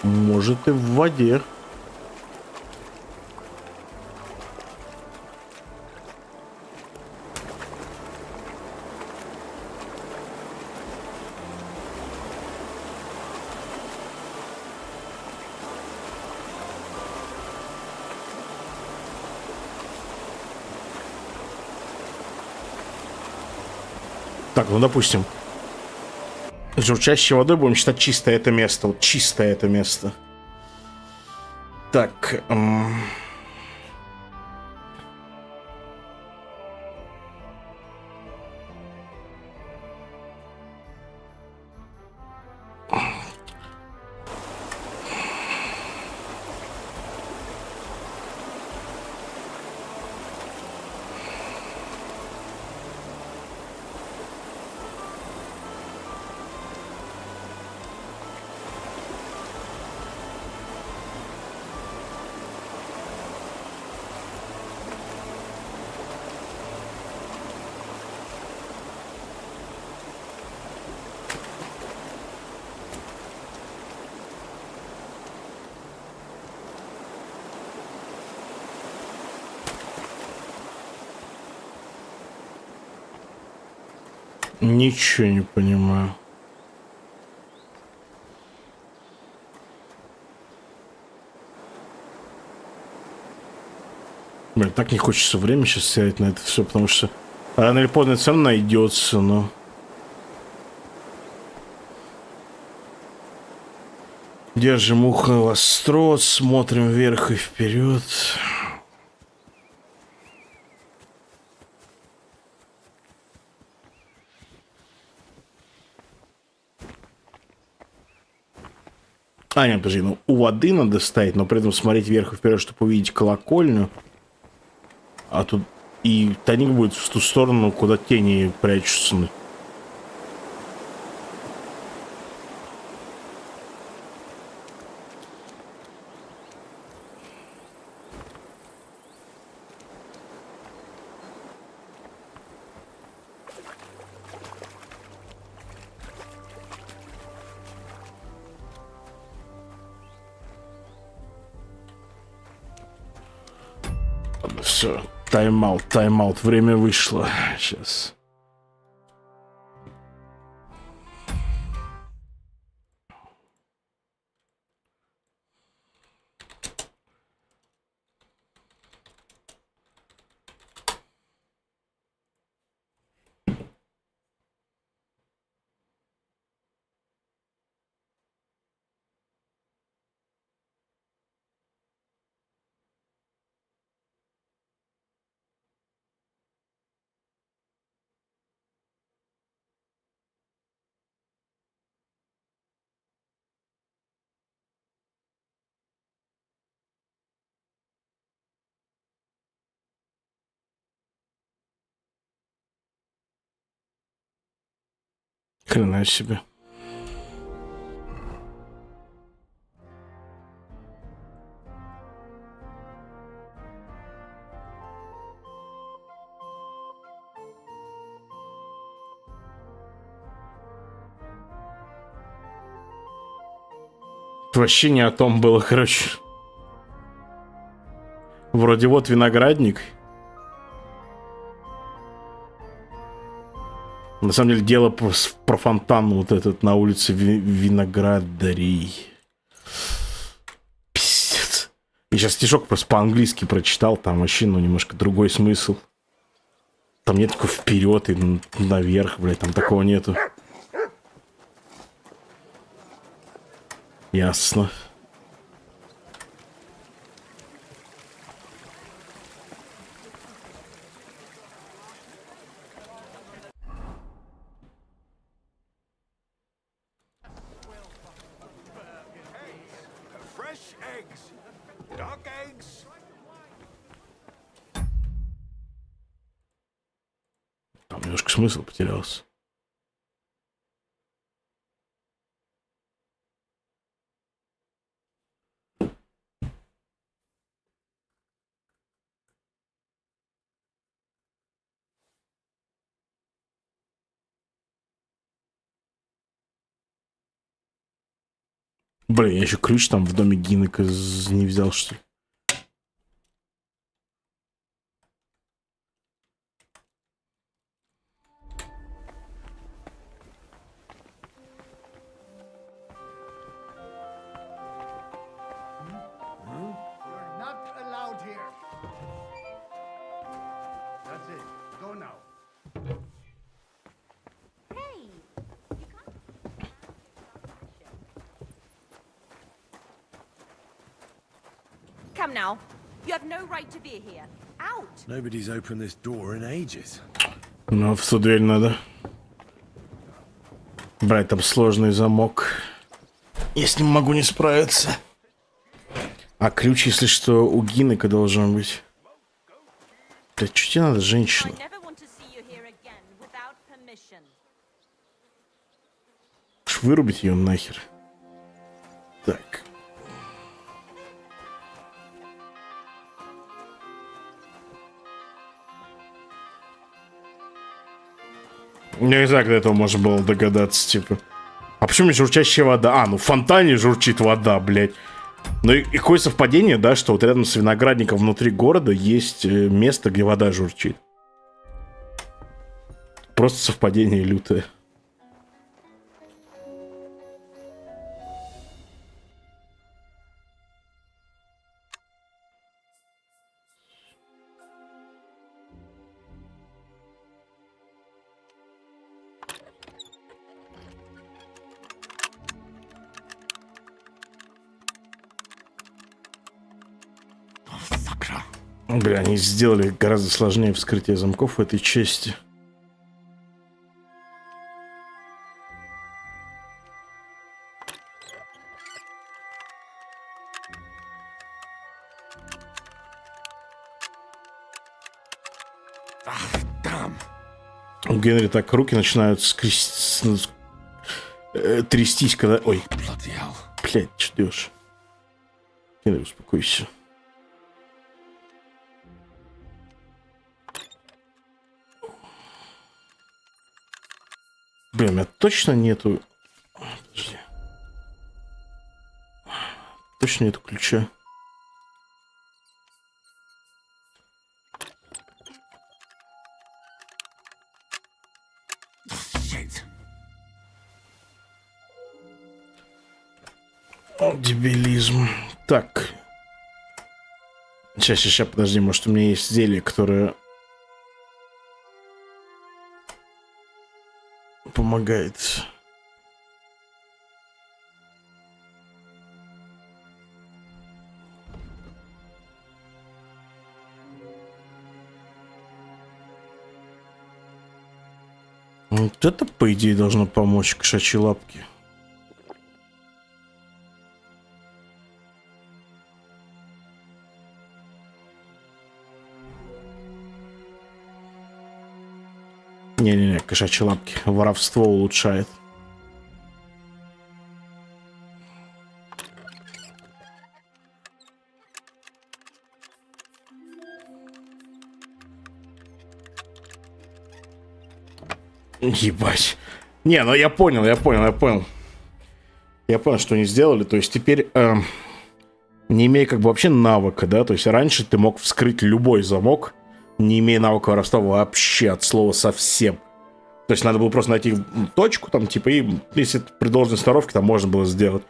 S3: Может и в воде. Так, ну допустим. Журчащей водой будем считать чистое это место. Вот чистое это место. Так. Ничего не понимаю. Блин, так не хочется время сейчас терять на это все, потому что рано или поздно это все равно найдется, но... Держим ухо востро, смотрим вверх и вперед. А, нет, подожди, ну у воды надо стоять, но при этом смотреть вверх и вперед, чтобы увидеть колокольню. А тут и тайник будет в ту сторону, куда тени прячутся. Ладно, все. Тайм-аут, тайм-аут. Время вышло. Сейчас. Хрена себе. Это вообще не о том было, короче. Вроде вот виноградник. На самом деле дело про фонтан вот этот на улице Виноградарей. Пиздец. Я сейчас стишок просто по-английски прочитал, там вообще, ну, немножко другой смысл. Там нет такого вперед и наверх, блядь, там такого нету. Ясно.
S11: Fresh eggs. Duck eggs.
S3: Там немножко смысл потерялся. Блин, я еще ключ там в доме Гиннека не взял, что ли.
S14: You're not allowed here. That's it. Go now.
S7: Come now. You have no right to be here. Out!
S11: Nobody's opened this door in ages.
S3: Ну, в ту дверь надо. Брать, там сложный замок. Я с ним могу не справиться. А ключ, если что, у Гиннека должен быть. Да что тебе надо, женщина? Вырубить ее нахер. Так. Я не знаю, когда этого можно было догадаться, типа. А почему журчащая вода? А, ну в фонтане журчит вода, блядь. Ну и какое совпадение, да, что вот рядом с виноградником внутри города есть место, где вода журчит. Просто совпадение лютое. Бля, они сделали гораздо сложнее вскрытие замков в этой части. У Генри так руки начинают трястись, когда... Ой, блядь, что делаешь? Генри, успокойся. Блин, у меня точно нету... Подожди. Точно нету ключа. Так. Сейчас, подожди, может у меня есть зелье, которое помогает. Вот это, по идее, должно помочь кошачьей лапке. Не-не-не, кошачьи лапки. Воровство улучшает. Ебать. Не, ну я понял. Я понял, что они сделали. То есть теперь, не имея как бы вообще навыка, да, то есть раньше ты мог вскрыть любой замок, не имея навыка воровства вообще от слова совсем. То есть надо было просто найти точку там, типа, и если при должной сноровке там можно было сделать.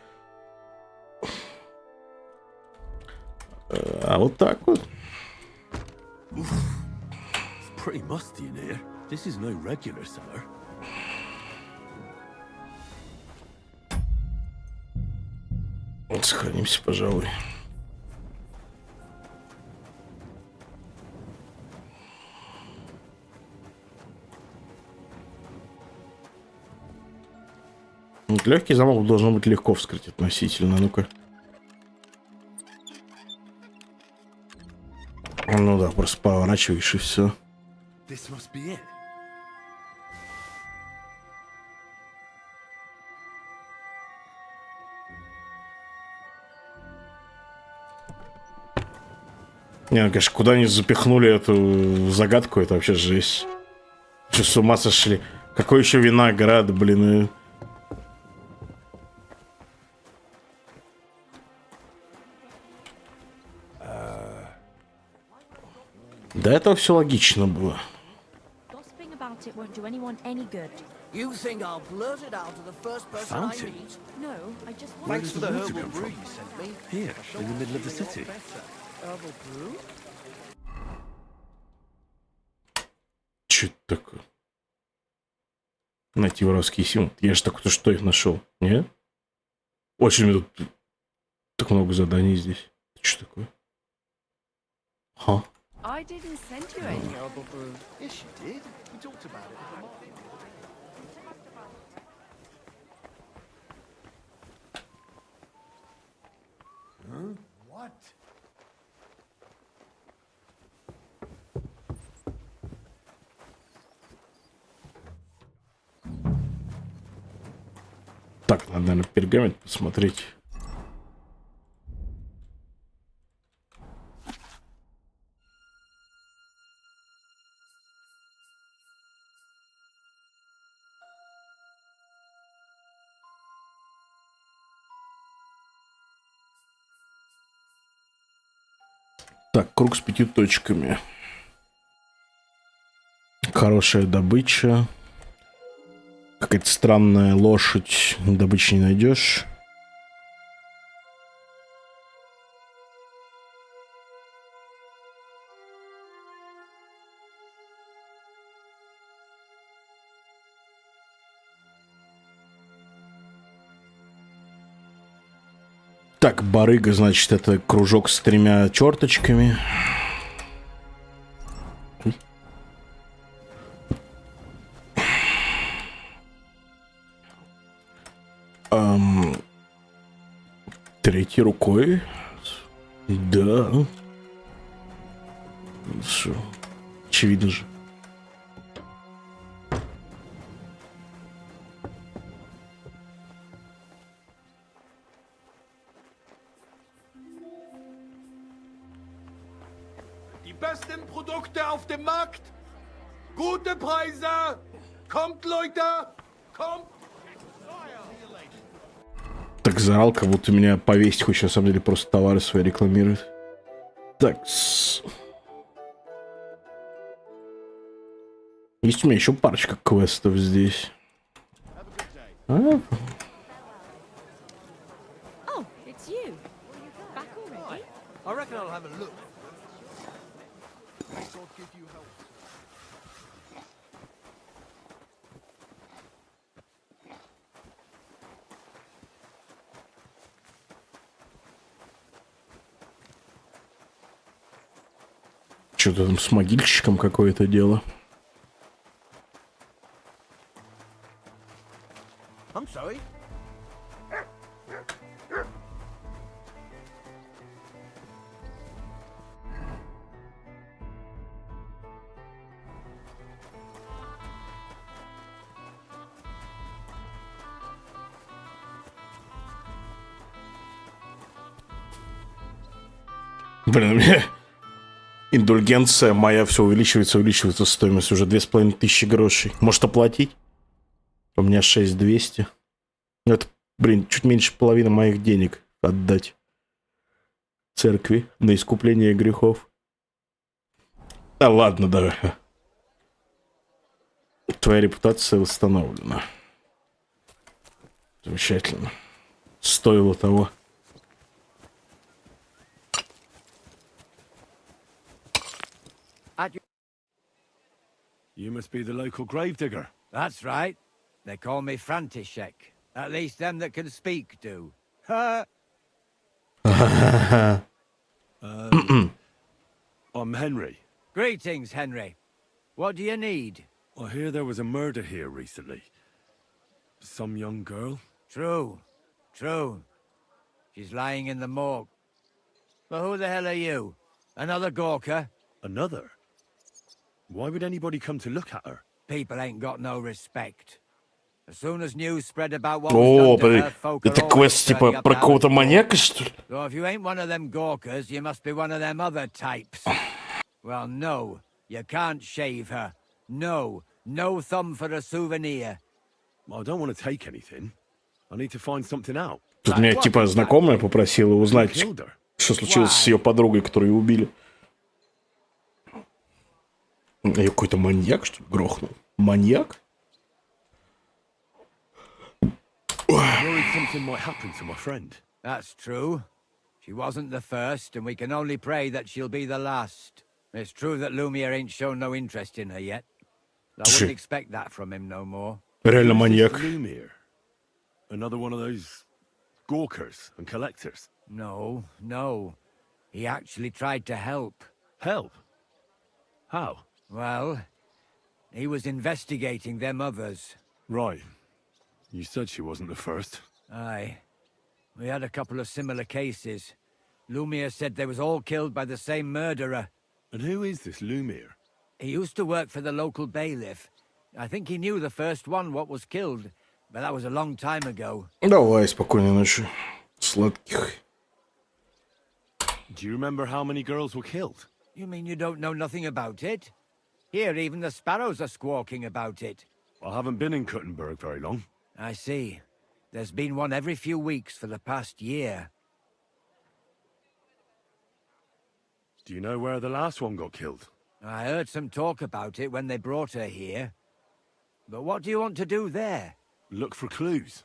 S3: А вот так вот.
S4: Pretty musty in here. This is no regular cellar.
S3: Вот сохранимся, пожалуй. Вот легкий замок должно быть легко вскрыть относительно. Ну-ка. Ну да, просто поворачиваешь и все.
S4: This must be it.
S3: Не, ну, конечно, куда они запихнули эту загадку, это вообще жесть. Что, с ума сошли? Какой еще виноград, блин. До этого все логично было.
S7: Gossiping about it won't do anyone any good.
S2: You think I'll blurt it out to the first person I
S4: Fountain?
S2: meet?
S7: No, I just want
S4: Where does the water
S7: herbal
S4: come
S7: brew
S4: from?
S7: you sent me.
S4: Here, in the middle of the city.
S7: Herbal brew?
S3: Че это такое? Найти воровские символы. Я же только что их нашел. Не? Очень мне тут так много заданий здесь. Что такое? Ха.
S7: I didn't send you any herbal brew.
S14: Yes, you did. We talked about it.
S11: Huh? What?
S3: Так, надо, наверное, пергамент посмотреть. Так, круг с 5 точками. Хорошая добыча. Какая-то странная лошадь. Добычи не найдешь. Так, барыга, значит, это кружок с 3 черточками. Третьей рукой. Да. Шо? Очевидно же.
S11: Die besten Produkte auf dem Markt. Gute Preise. Kommt, Leute. Kommt.
S3: Так заорал, как будто меня повесить хочет, на самом деле просто товары свои рекламирует. Так. Есть у меня еще парочка квестов здесь.
S7: Oh, it's you. Back
S16: I reckon I'll have a look.
S11: May God give you help.
S3: Что-то там с могильщиком какое-то дело.
S16: I'm sorry.
S3: Блин, у меня индульгенция моя все увеличивается стоимость. Уже 2500 грошей. Может оплатить? У меня 6200. Это, блин, чуть меньше половины моих денег отдать церкви на искупление грехов. Да ладно, давай. Твоя репутация восстановлена. Замечательно. Стоило того.
S4: You must be the local gravedigger.
S22: That's right. They call me František. At least them that can speak do.
S4: I'm Henry.
S22: Greetings, Henry. What do you need?
S4: I hear there was a murder here recently. Some young girl?
S22: True. She's lying in the morgue. But who the hell are you? Another Gawker?
S4: Another? Why would anybody come to look at her?
S22: People ain't got no respect. As soon as news spread about what
S3: О,
S22: was done to her, folk are
S3: это
S22: always
S3: квест
S22: turning
S3: типа
S22: up
S3: про
S22: out
S3: какого-то
S22: of
S3: маньяка, что ли?
S22: So if you ain't one of them Gawkers, you must be one of them other types. Well, no, you can't shave her. No thumb for a souvenir.
S4: I don't want to take anything. I need to find something out.
S3: Тут меня типа знакомая попросила узнать, что случилось с ее подругой, которую убили. Ее какой-то маньяк, что ли, грохнул? Маньяк?
S4: Worried something might happen to my friend.
S22: That's true. She wasn't the first, and we can only pray that she'll be the last. It's true that Lumiere ain't shown no interest in her yet. I wouldn't expect that from him no more.
S3: Реально маньяк.
S4: Lumiere? Another one of those gawkers and collectors?
S22: No. He actually tried to help.
S4: Help? How?
S22: Well, he was investigating them others.
S4: Right. You said she wasn't the first.
S22: Aye. We had a couple of similar cases. Lumiere said they was all killed by the same murderer.
S4: And who is this Lumiere?
S22: He used to work for the local bailiff. I think he knew the first one what was killed, but that was a long time ago.
S3: Давай, спокойной ночи. Сладких.
S4: Do you remember how many girls were killed?
S22: You mean you don't know nothing about it? Here, even the sparrows are squawking about it.
S4: I haven't been in Kuttenberg very long.
S22: I see. There's been one every few weeks for the past year.
S4: Do you know where the last one got killed?
S22: I heard some talk about it when they brought her here. But what do you want to do there?
S4: Look for clues.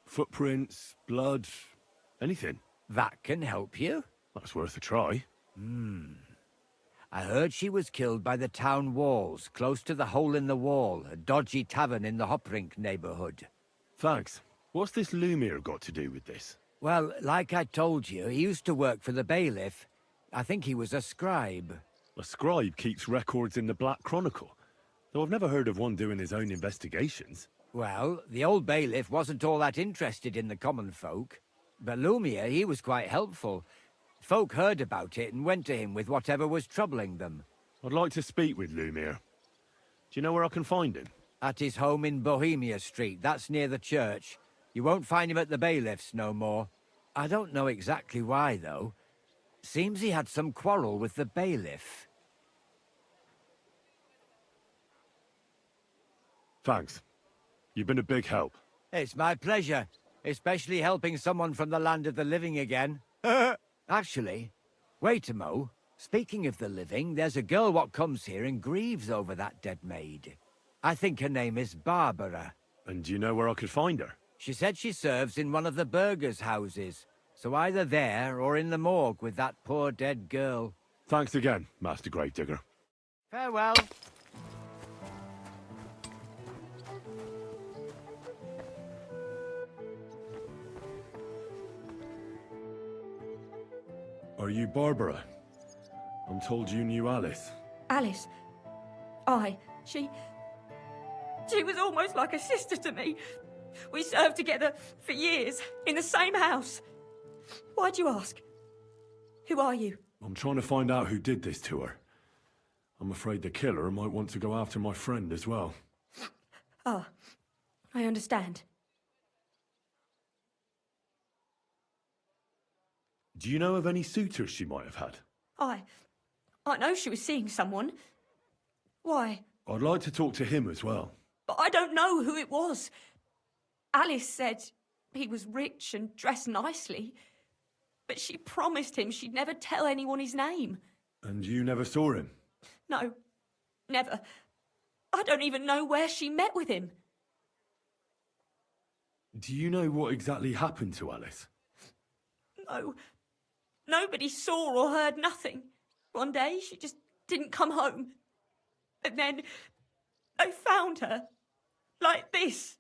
S4: Footprints, blood, anything.
S22: That can help you.
S4: That's worth a try.
S22: I heard she was killed by the town walls, close to the Hole in the Wall, a dodgy tavern in the Hoprink neighborhood.
S4: Thanks. What's this Lumiere got to do with this?
S22: Well, like I told you, he used to work for the bailiff. I think he was a scribe.
S4: A scribe keeps records in the Black Chronicle, though I've never heard of one doing his own investigations.
S22: Well, the old bailiff wasn't all that interested in the common folk. But Lumiere, he was quite helpful. Folk heard about it and went to him with whatever was troubling them.
S4: I'd like to speak with Lumiere. Do you know where I can find him?
S22: At his home in Bohemia Street, that's near the church. You won't find him at the bailiff's no more. I don't know exactly why, though. Seems he had some quarrel with the bailiff.
S4: Thanks. You've been a big help.
S22: It's my pleasure, especially helping someone from the land of the living again. Actually, wait a mo. Speaking of the living, there's a girl what comes here and grieves over that dead maid. I think her name is Barbara.
S4: And do you know where I could find her?
S22: She said she serves in one of the burgers' houses. So either there or in the morgue with that poor dead girl.
S4: Thanks again, Master Gravedigger.
S22: Farewell.
S4: Are you Barbara? I'm told you knew Alice.
S12: Alice. Aye, she was almost like a sister to me. We served together for years, in the same house. Why'd you ask? Who are you?
S4: I'm trying to find out who did this to her. I'm afraid the killer might want to go after my friend as well.
S12: Ah, I understand.
S4: Do you know of any suitors she might have had?
S12: I know she was seeing someone. Why?
S4: I'd like to talk to him as well.
S12: But I don't know who it was. Alice said he was rich and dressed nicely, but she promised him she'd never tell anyone his name.
S4: And you never saw him?
S12: No, never. I don't even know where she met with him.
S4: Do you know what exactly happened to Alice?
S12: No. Nobody saw or heard nothing. One day she just didn't come home. And then they found her. Like this.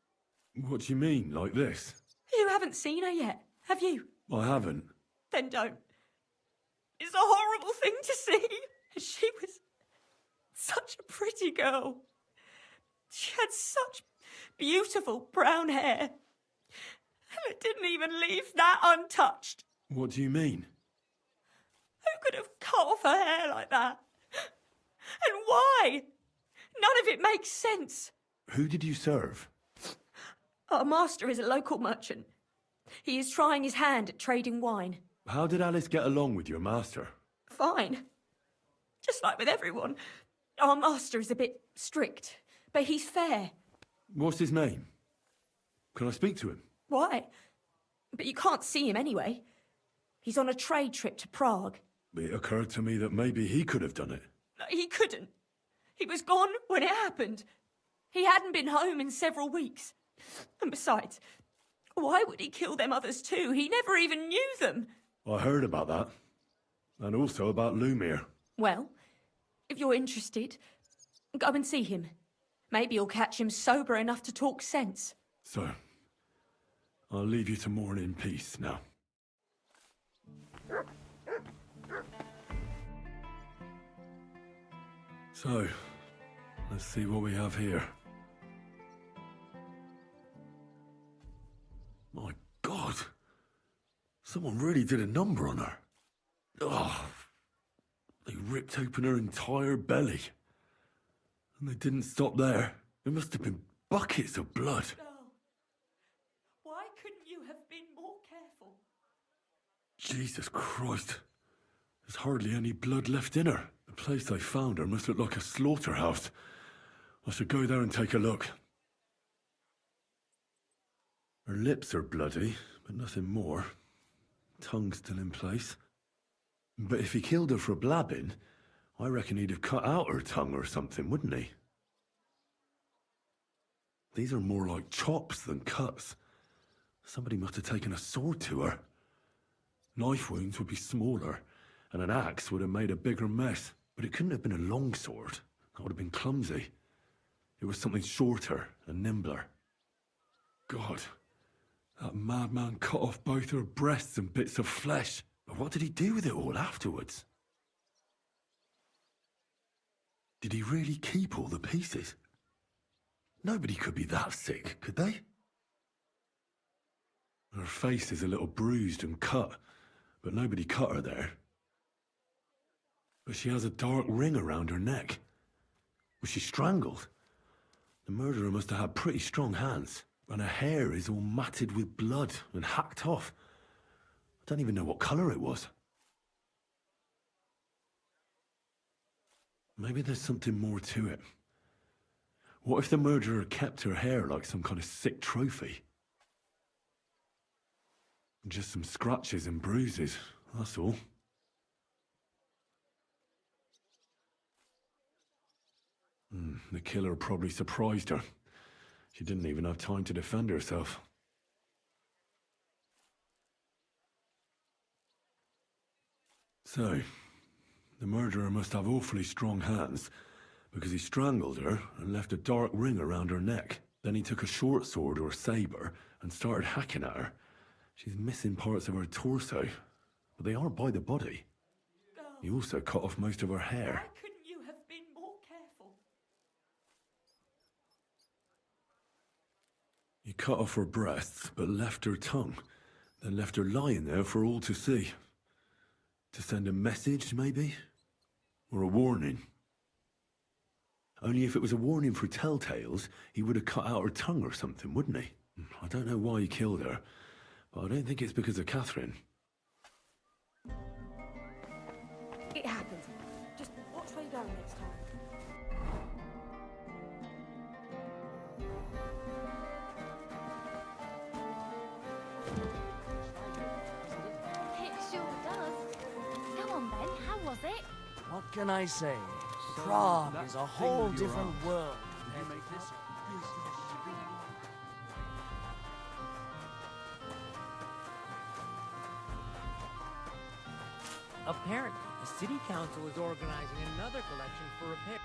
S4: What do you mean, like this?
S12: You haven't seen her yet, have you?
S4: I haven't.
S12: Then don't. It's a horrible thing to see. She was such a pretty girl. She had such beautiful brown hair. And it didn't even leave that untouched.
S4: What do you mean?
S12: Who could have cut off her hair like that? And why? None of it makes sense.
S4: Who did you serve?
S12: Our master is a local merchant. He is trying his hand at trading wine.
S4: How did Alice get along with your master?
S12: Fine. Just like with everyone. Our master is a bit strict, but he's fair.
S4: What's his name? Can I speak to him?
S12: Why? But you can't see him anyway. He's on a trade trip to Prague.
S4: It occurred to me that maybe he could have done it.
S12: He couldn't. He was gone when it happened. He hadn't been home in several weeks. And besides, why would he kill them others too? He never even knew them.
S4: I heard about that. And also about Lumir.
S12: Well, if you're interested, go and see him. Maybe you'll catch him sober enough to talk sense.
S4: So, I'll leave you to mourn in peace now. So, let's see what we have here. My God! Someone really did a number on her. Oh, they ripped open her entire belly. And they didn't stop there. There must have been buckets of blood.
S12: Why couldn't you have been more careful?
S4: Jesus Christ. There's hardly any blood left in her. The place they found her must look like a slaughterhouse. I should go there and take a look. Her lips are bloody, but nothing more. Tongue still in place. But if he killed her for blabbing, I reckon he'd have cut out her tongue or something, wouldn't he? These are more like chops than cuts. Somebody must have taken a sword to her. Knife wounds would be smaller, and an axe would have made a bigger mess. But it couldn't have been a long sword. That would have been clumsy. It was something shorter and nimbler. God, that madman cut off both her breasts and bits of flesh. But what did he do with it all afterwards? Did he really keep all the pieces? Nobody could be that sick, could they? Her face is a little bruised and cut, but nobody cut her there. But she has a dark ring around her neck. Was she strangled? The murderer must have had pretty strong hands, and her hair is all matted with blood and hacked off. I don't even know what colour it was. Maybe there's something more to it. What if the murderer kept her hair like some kind of sick trophy? Just some scratches and bruises, that's all. The killer probably surprised her. She didn't even have time to defend herself. So, the murderer must have awfully strong hands, because he strangled her and left a dark ring around her neck. Then he took a short sword or saber and started hacking at her. She's missing parts of her torso, but they aren't by the body. He also cut off most of her hair.
S12: Why couldn't you have been more careful?
S4: He cut off her breasts, but left her tongue, then left her lying there for all to see. To send a message, maybe? Or a warning? Only if it was a warning for telltales, he would have cut out her tongue or something, wouldn't he? I don't know why he killed her, but I don't think it's because of Catherine.
S10: It happened. Just watch where you're going next time.
S6: It sure does. Go on then, how was it?
S2: What can I say? Prague is a whole different world.
S20: Apparently, the city council is organizing another collection for repair.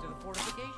S20: To the fortification.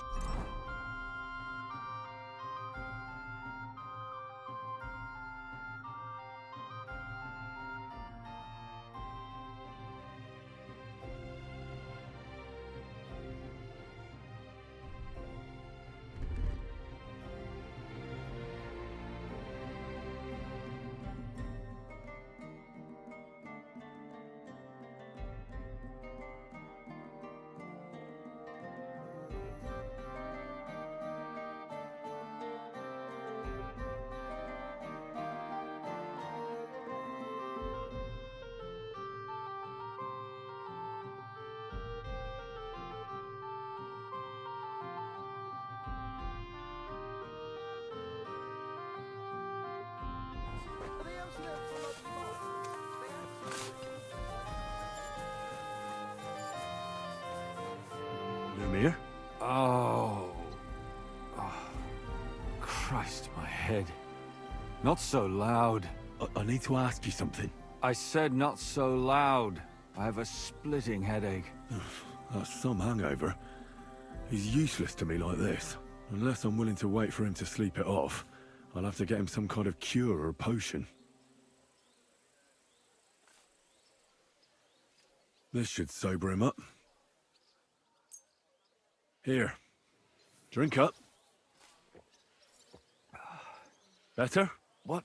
S4: Lumir?
S21: Oh. Christ, my head. Not so loud.
S4: I need to ask you something.
S21: I said not so loud. I have a splitting headache.
S4: That's some hangover. He's useless to me like this. Unless I'm willing to wait for him to sleep it off, I'll have to get him some kind of cure or potion. This should sober him up. Here. Drink up. Better?
S21: What?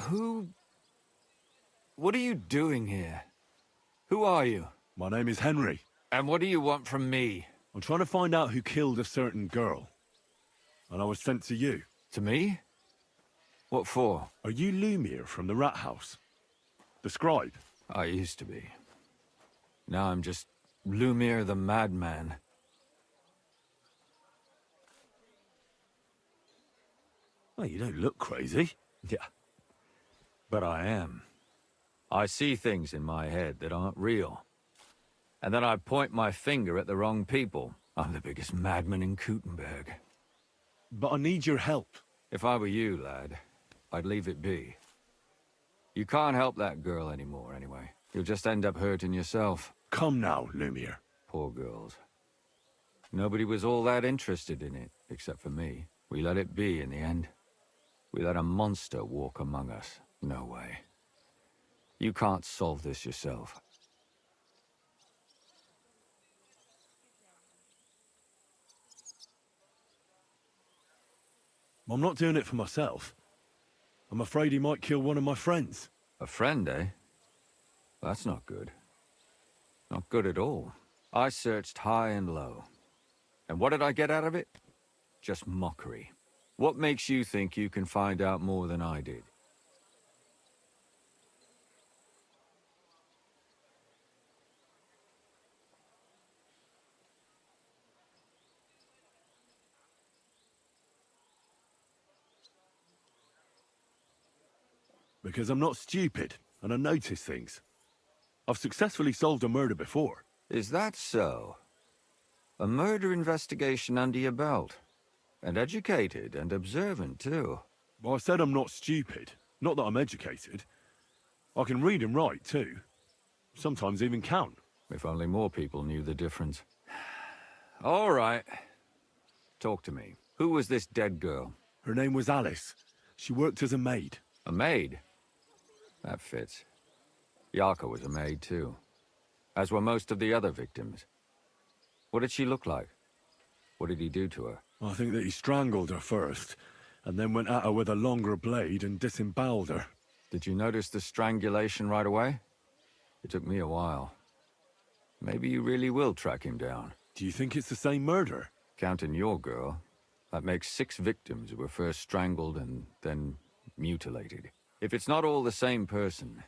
S21: Who... What are you doing here? Who are you?
S4: My name is Henry.
S21: And what do you want from me?
S4: I'm trying to find out who killed a certain girl. And I was sent to you.
S21: To me? What for?
S4: Are you Lumir from the rat house? The scribe?
S21: I used to be. Now I'm just Lumir the madman.
S4: Well, you don't look crazy.
S21: Yeah. But I am. I see things in my head that aren't real. And then I point my finger at the wrong people. I'm the biggest madman in Kuttenberg.
S4: But I need your help.
S21: If I were you, lad, I'd leave it be. You can't help that girl anymore, anyway. You'll just end up hurting yourself.
S4: Come now, Lumir.
S21: Poor girls. Nobody was all that interested in it, except for me. We let it be in the end. We let a monster walk among us. No way. You can't solve this yourself.
S4: I'm not doing it for myself. I'm afraid he might kill one of my friends.
S21: A friend, eh? That's not good. Not good at all. I searched high and low. And what did I get out of it? Just mockery. What makes you think you can find out more than I did?
S4: Because I'm not stupid, and I notice things. I've successfully solved a murder before.
S21: Is that so? A murder investigation under your belt. And educated and observant, too.
S4: Well, I said I'm not stupid. Not that I'm educated. I can read and write, too. Sometimes even count.
S21: If only more people knew the difference. All right. Talk to me. Who was this dead girl?
S4: Her name was Alice. She worked as a maid.
S21: A maid? That fits. Yarka was a maid, too. As were most of the other victims. What did she look like? What did he do to her?
S4: I think that he strangled her first, and then went at her with a longer blade and disemboweled her.
S21: Did you notice the strangulation right away? It took me a while. Maybe you really will track him down.
S4: Do you think it's the same murder?
S21: Counting your girl, that makes 6 victims who were first strangled and then mutilated. If it's not all the same person,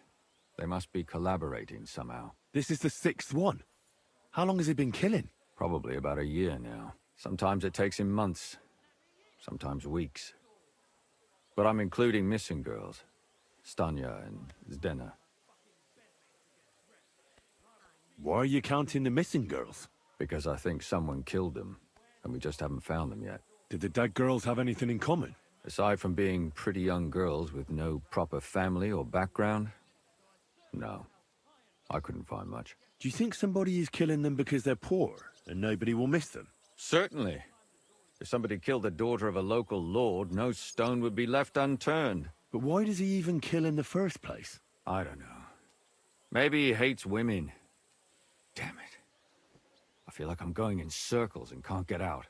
S21: they must be collaborating somehow.
S4: This is the 6th one. How long has he been killing?
S21: Probably about a year now. Sometimes it takes him months, sometimes weeks. But I'm including missing girls, Stanya and Zdena.
S4: Why are you counting the missing girls?
S21: Because I think someone killed them, and we just haven't found them yet.
S4: Did the dead girls have anything in common?
S21: Aside from being pretty young girls with no proper family or background, no. I couldn't find much.
S4: Do you think somebody is killing them because they're poor, and nobody will miss them?
S21: Certainly. If somebody killed the daughter of a local lord, no stone would be left unturned.
S4: But why does he even kill in the first place?
S21: I don't know. Maybe he hates women. Damn it. I feel like I'm going in circles and can't get out.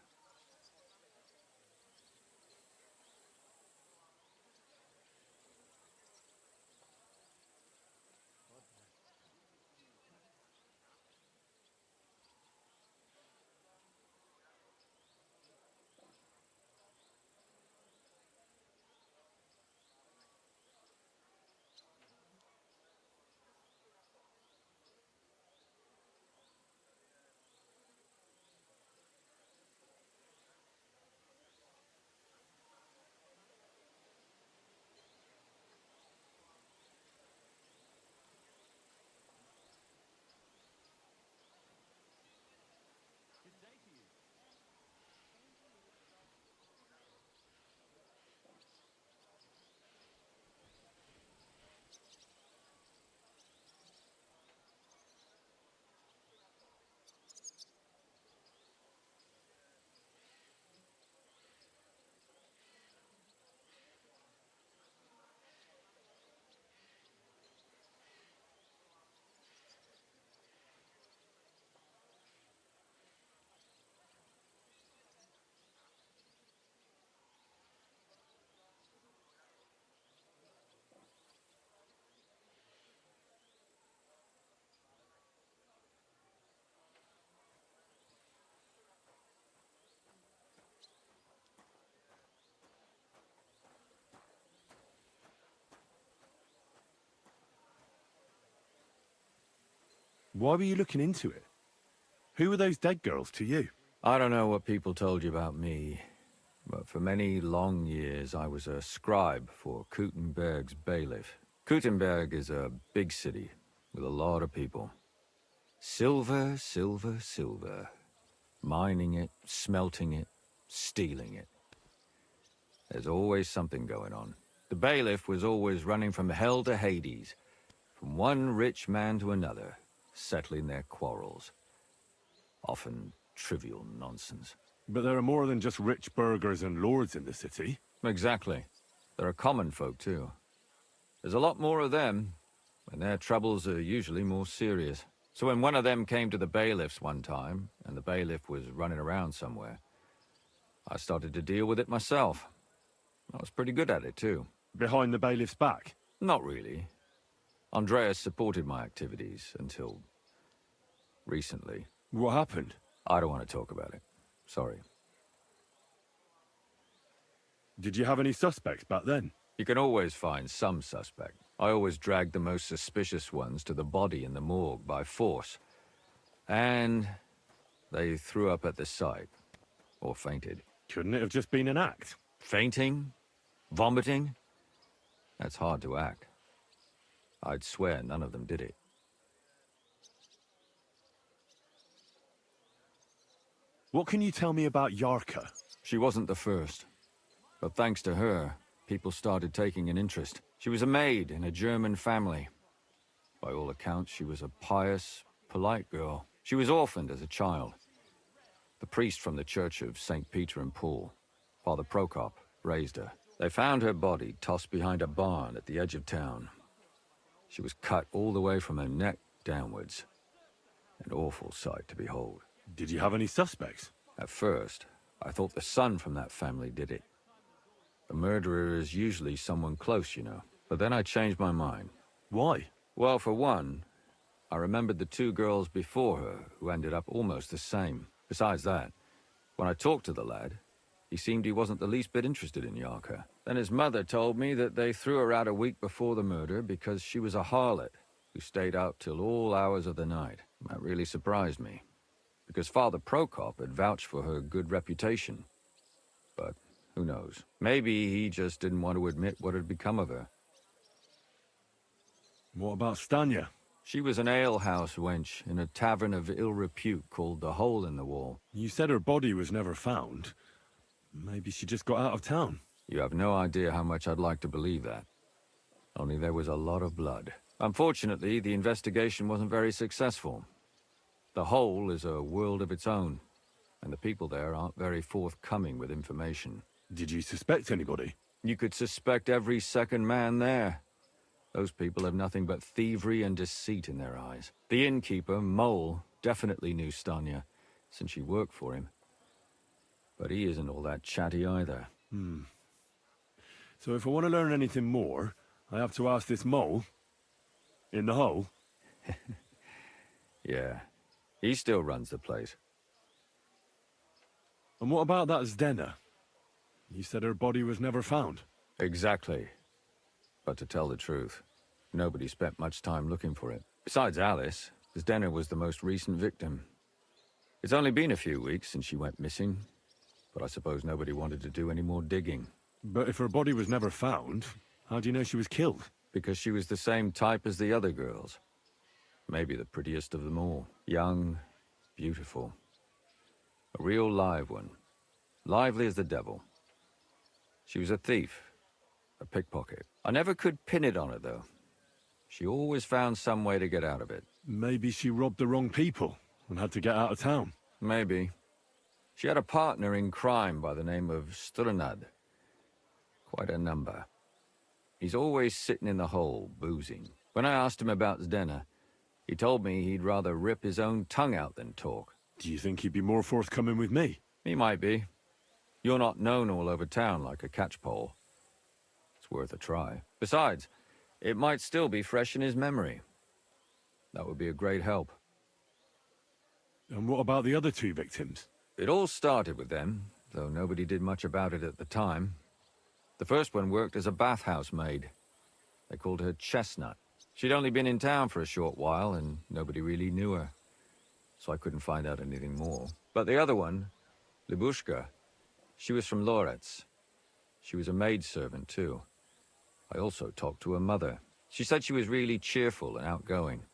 S4: Why were you looking into it? Who were those dead girls to you?
S21: I don't know what people told you about me, but for many long years I was a scribe for Kuttenberg's bailiff. Kuttenberg is a big city with a lot of people. Silver, silver, silver. Mining it, smelting it, stealing it. There's always something going on. The bailiff was always running from hell to Hades, from one rich man to another, settling their quarrels. Often trivial nonsense.
S4: But there are more than just rich burghers and lords in the city.
S21: Exactly. There are common folk, too. There's a lot more of them, and their troubles are usually more serious. So when one of them came to the bailiff's one time, and the bailiff was running around somewhere, I started to deal with it myself. I was pretty good at it, too.
S4: Behind the bailiff's back?
S21: Not really. Andreas supported my activities until... recently.
S4: What happened?
S21: I don't want to talk about it. Sorry.
S4: Did you have any suspects back then?
S21: You can always find some suspect. I always dragged the most suspicious ones to the body in the morgue by force. And they threw up at the sight. Or fainted.
S4: Couldn't it have just been an act?
S21: Fainting? Vomiting? That's hard to act. I'd swear none of them did it.
S4: What can you tell me about Yarka?
S21: She wasn't the first. But thanks to her, people started taking an interest. She was a maid in a German family. By all accounts, she was a pious, polite girl. She was orphaned as a child. The priest from the Church of St. Peter and Paul, Father Prokop, raised her. They found her body tossed behind a barn at the edge of town. She was cut all the way from her neck downwards. An awful sight to behold.
S4: Did you have any suspects?
S21: At first, I thought the son from that family did it. The murderer is usually someone close, you know. But then I changed my mind.
S4: Why?
S21: Well, for one, I remembered the two girls before her who ended up almost the same. Besides that, when I talked to the lad, he seemed he wasn't the least bit interested in Yarka. Then his mother told me that they threw her out a week before the murder because she was a harlot who stayed out till all hours of the night. That really surprised me, because Father Prokop had vouched for her good reputation. But who knows? Maybe he just didn't want to admit what had become of her.
S4: What about Stanya?
S21: She was an alehouse wench in a tavern of ill repute called the Hole in the Wall.
S4: You said her body was never found. Maybe she just got out of town.
S21: You have no idea how much I'd like to believe that. Only there was a lot of blood. Unfortunately, the investigation wasn't very successful. The Hole is a world of its own, and the people there aren't very forthcoming with information.
S4: Did you suspect anybody?
S21: You could suspect every second man there. Those people have nothing but thievery and deceit in their eyes. The innkeeper, Mole, definitely knew Stanya, since she worked for him. But he isn't all that chatty either.
S4: So if I want to learn anything more, I have to ask this Mole? In the hole?
S21: Yeah. He still runs the place.
S4: And what about that Zdena? You said her body was never found.
S21: Exactly. But to tell the truth, nobody spent much time looking for it. Besides Alice, Zdena was the most recent victim. It's only been a few weeks since she went missing, but I suppose nobody wanted to do any more digging.
S4: But if her body was never found, how do you know she was killed?
S21: Because she was the same type as the other girls. Maybe the prettiest of them all. Young, beautiful. A real live one. Lively as the devil. She was a thief. A pickpocket. I never could pin it on her, though. She always found some way to get out of it.
S4: Maybe she robbed the wrong people and had to get out of town.
S21: Maybe. She had a partner in crime by the name of Strunad. Quite a number. He's always sitting in the hole, boozing. When I asked him about Zdena, he told me he'd rather rip his own tongue out than talk.
S4: Do you think he'd be more forthcoming with me?
S21: He might be. You're not known all over town like a catchpole. It's worth a try. Besides, it might still be fresh in his memory. That would be a great help.
S4: And what about the other two victims?
S21: It all started with them, though nobody did much about it at the time. The first one worked as a bathhouse maid. They called her Chestnut. She'd only been in town for a short while, and nobody really knew her. So I couldn't find out anything more. But the other one, Libushka, she was from Loretz. She was a maidservant, too. I also talked to her mother. She said she was really cheerful and outgoing.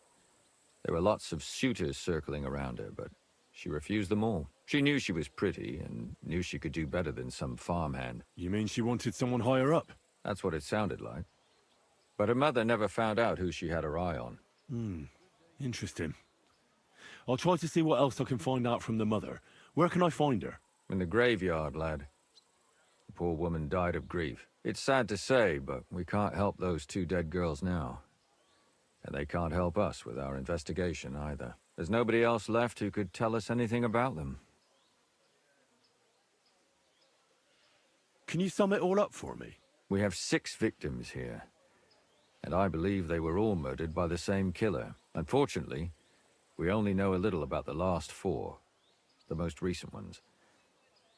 S21: There were lots of suitors circling around her, but she refused them all. She knew she was pretty, and knew she could do better than some farmhand.
S4: You mean she wanted someone higher up?
S21: That's what it sounded like. But her mother never found out who she had her eye on.
S4: Interesting. I'll try to see what else I can find out from the mother. Where can I find her?
S21: In the graveyard, lad. The poor woman died of grief. It's sad to say, but we can't help those two dead girls now. And they can't help us with our investigation either. There's nobody else left who could tell us anything about them.
S4: Can you sum it all up for me?
S21: We have 6 victims here. And I believe they were all murdered by the same killer. Unfortunately, We only know a little about the last 4, the most recent ones.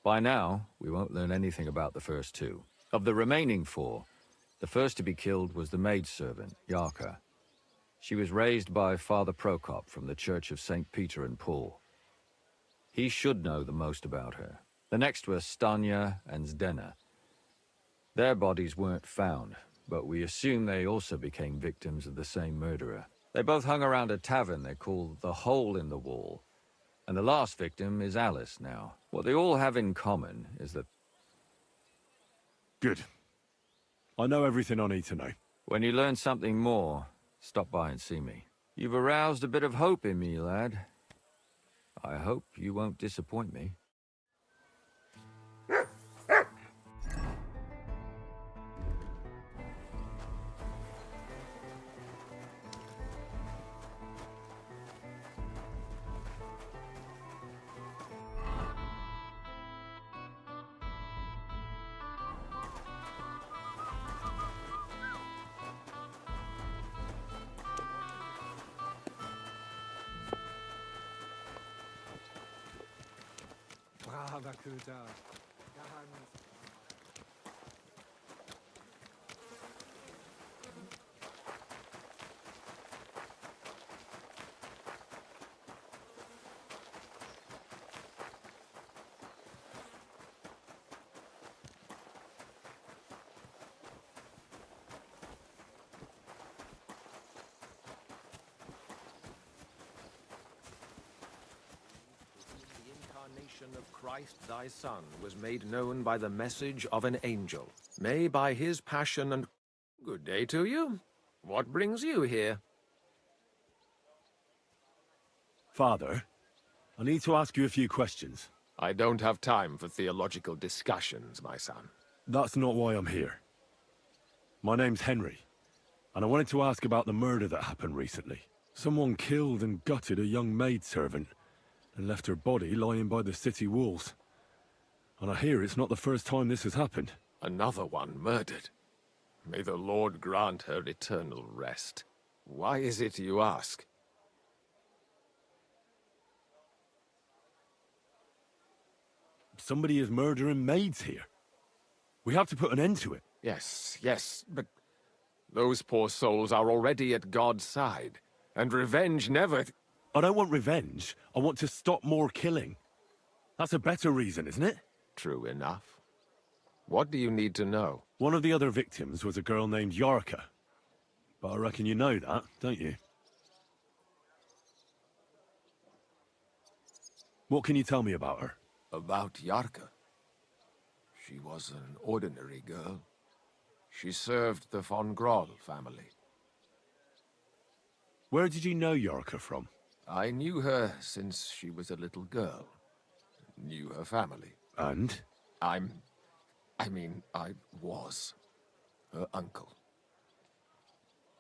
S21: By now, we won't learn anything about the first 2. Of the remaining 4, the first to be killed was the maidservant, Yarka. She was raised by Father Prokop from the Church of St. Peter and Paul. He should know the most about her. The next were Stanya and Zdena. Their bodies weren't found, but we assume they also became victims of the same murderer. They both hung around a tavern they call the Hole in the Wall. And the last victim is Alice now. What they all have in common is that...
S4: Good. I know everything I need to know.
S21: When you learn something more, stop by and see me. You've aroused a bit of hope in me, lad. I hope you won't disappoint me.
S5: Of Christ thy Son was made known by the message of an angel. May by his passion and... Good day to you. What brings you here?
S4: Father, I need to ask you a few questions.
S5: I don't have time for theological discussions, my son.
S4: That's not why I'm here. My name's Henry, and I wanted to ask about the murder that happened recently. Someone killed and gutted a young maidservant and left her body lying by the city walls. And I hear it's not the first time this has happened.
S5: Another one murdered. May the Lord grant her eternal rest. Why is it you ask?
S4: Somebody is murdering maids here. We have to put an end to it.
S5: Yes, but those poor souls are already at God's side, and revenge never...
S4: I don't want revenge. I want to stop more killing. That's a better reason, isn't it?
S5: True enough. What do you need to know?
S4: One of the other victims was a girl named Yarka. But I reckon you know that, don't you? What can you tell me about her?
S5: About Yarka? She was an ordinary girl. She served the von Groll family.
S4: Where did you know Yarka from?
S5: I knew her since she was a little girl. Knew her family.
S4: And?
S5: I was her uncle.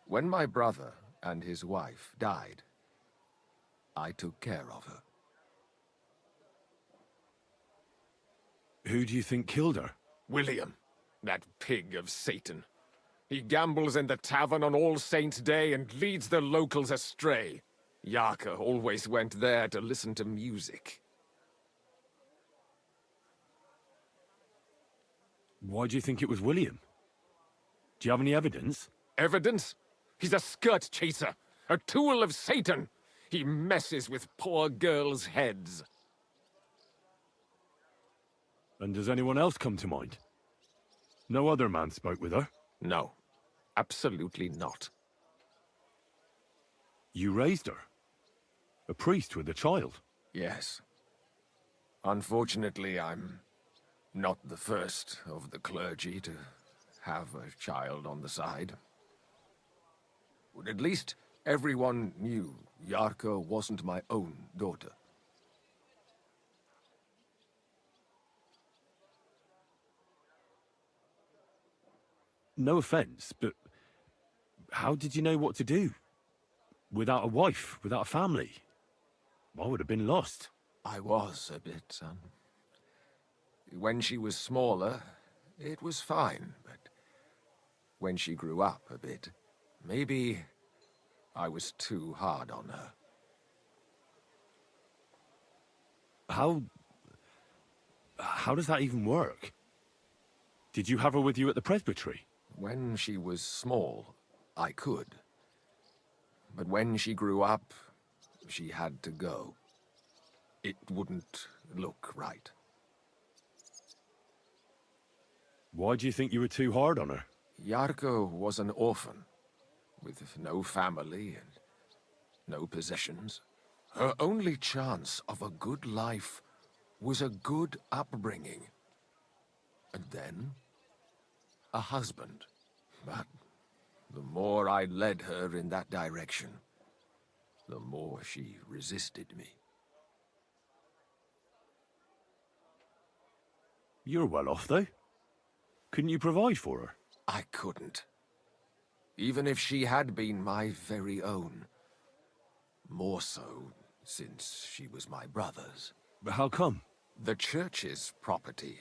S5: When my brother and his wife died, I took care of her.
S4: Who do you think killed her?
S5: William, that pig of Satan. He gambles in the tavern on All Saints' Day and leads the locals astray. Yarka always went there to listen to music.
S4: Why do you think it was William? Do you have any evidence?
S5: Evidence? He's a skirt chaser, a tool of Satan. He messes with poor girls' heads.
S4: And does anyone else come to mind? No other man spoke with her?
S5: No, absolutely not.
S4: You raised her? A priest with a child?
S5: Yes. Unfortunately, I'm not the first of the clergy to have a child on the side. But at least everyone knew Yarka wasn't my own daughter.
S4: No offense, but how did you know what to do? Without a wife, without a family? I would have been lost.
S5: I was a bit, son. When she was smaller, it was fine, but when she grew up a bit, maybe I was too hard on her.
S4: How does that even work? Did you have her with you at the presbytery?
S8: When she was small, I could. But when she grew up, she had to go. It wouldn't look right.
S4: Why do you think you were too hard on her?
S8: Yarko was an orphan, with no family and no possessions. Her only chance of a good life was a good upbringing. And then, a husband. But the more I led her in that direction, the more she resisted me.
S4: You're well off, though. Couldn't you provide for her?
S8: I couldn't. Even if she had been my very own. More so, since she was my brother's.
S4: But how come?
S8: The church's property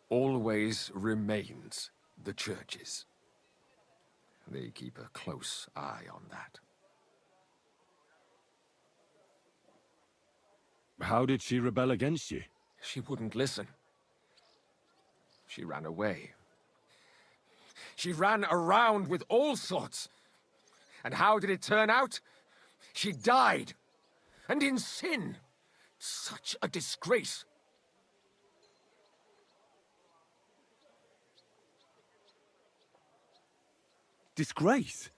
S8: always remains the church's. They keep a close eye on that.
S4: How did she rebel against you?
S8: She wouldn't listen. She ran away. She ran around with all sorts. And how did it turn out? She died. And in sin. Such a disgrace.
S4: Disgrace?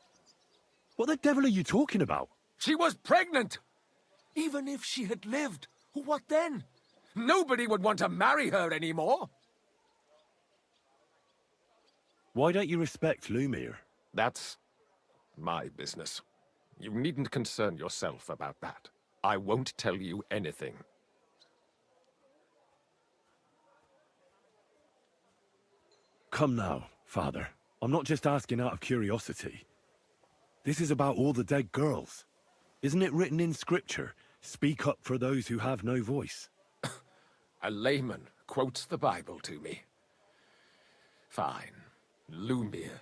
S4: What the devil are you talking about?
S8: She was pregnant! Even if she had lived, what then? Nobody would want to marry her anymore.
S4: Why don't you respect Lumir?
S8: That's my business. You needn't concern yourself about that. I won't tell you anything.
S4: Come now, Father. I'm not just asking out of curiosity. This is about all the dead girls. Isn't it written in Scripture, speak up for those who have no voice?
S8: A layman quotes the Bible to me. Fine. Lumir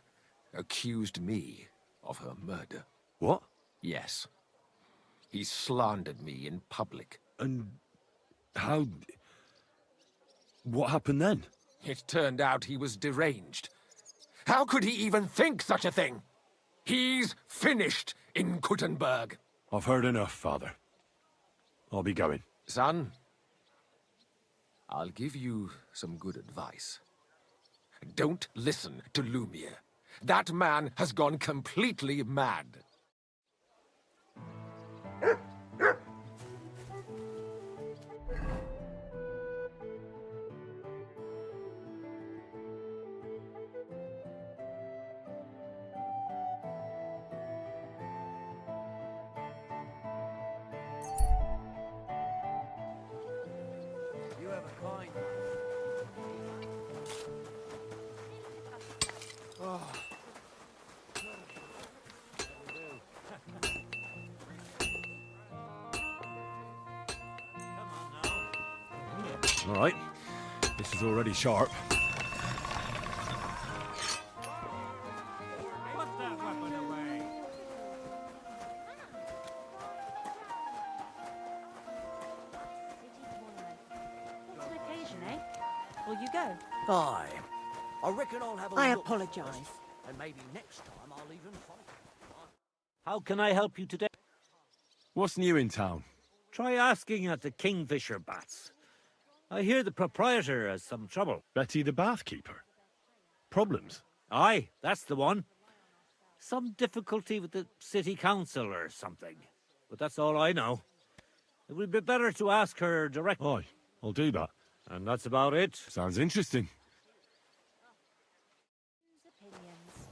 S8: accused me of her murder.
S4: What?
S8: Yes. He slandered me in public.
S4: And how... what happened then?
S8: It turned out he was deranged. How could he even think such a thing? He's finished in Kuttenberg.
S4: I've heard enough, Father. I'll be going.
S8: Son, I'll give you some good advice. Don't listen to Lumir. That man has gone completely mad.
S2: You have a kind. Oh.
S4: All right. This is already sharp.
S20: Put that weapon away.
S7: It's an occasion, eh? Will you go?
S2: Aye. I reckon I'll have a
S7: I
S2: look
S7: apologise.
S2: first, and maybe next time I'll even follow.
S15: How can I help you today?
S4: What's new in town?
S15: Try asking at the Kingfisher Bats. I hear the proprietor has some trouble.
S4: Betty the bathkeeper? Problems?
S15: Aye, that's the one. Some difficulty with the city council or something. But that's all I know. It would be better to ask her directly.
S4: Aye, I'll do that.
S15: And that's about it.
S4: Sounds interesting.
S7: Opinions.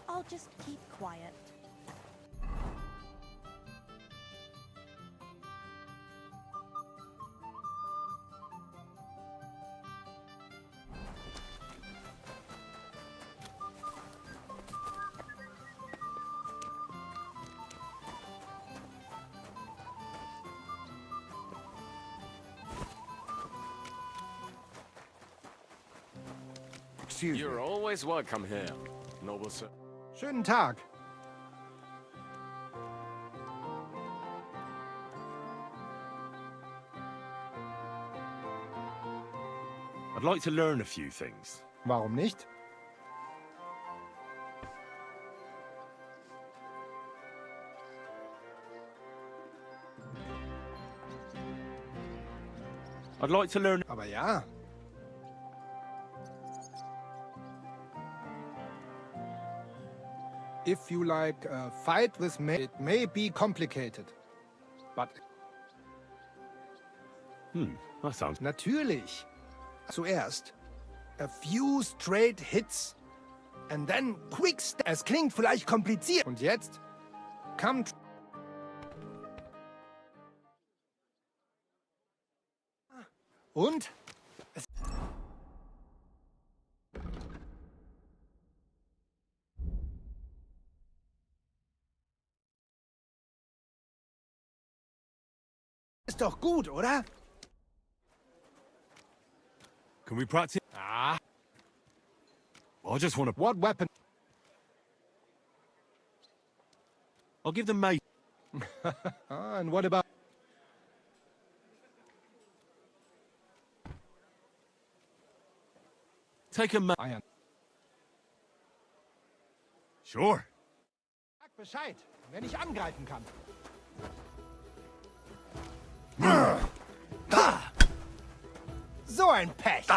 S7: I'll just keep quiet.
S23: You're always welcome here, noble sir.
S14: Schönen Tag.
S4: I'd like to learn a few things.
S9: Warum nicht?
S4: I'd like to learn...
S9: Aber ja. If you like a fight with me, it may be complicated. But...
S4: that sounds...
S9: Natürlich. Zuerst a few straight hits and then quick Es klingt vielleicht kompliziert. Und jetzt come... Und? Ist doch gut, oder?
S4: Can we practice?
S9: Ah.
S4: I just want to...
S9: What weapon?
S4: I'll give them mate.
S9: And what about...
S4: Take a
S9: Iron.
S4: Sure.
S9: Sag Bescheid, wenn ich angreifen kann. So ein Pech.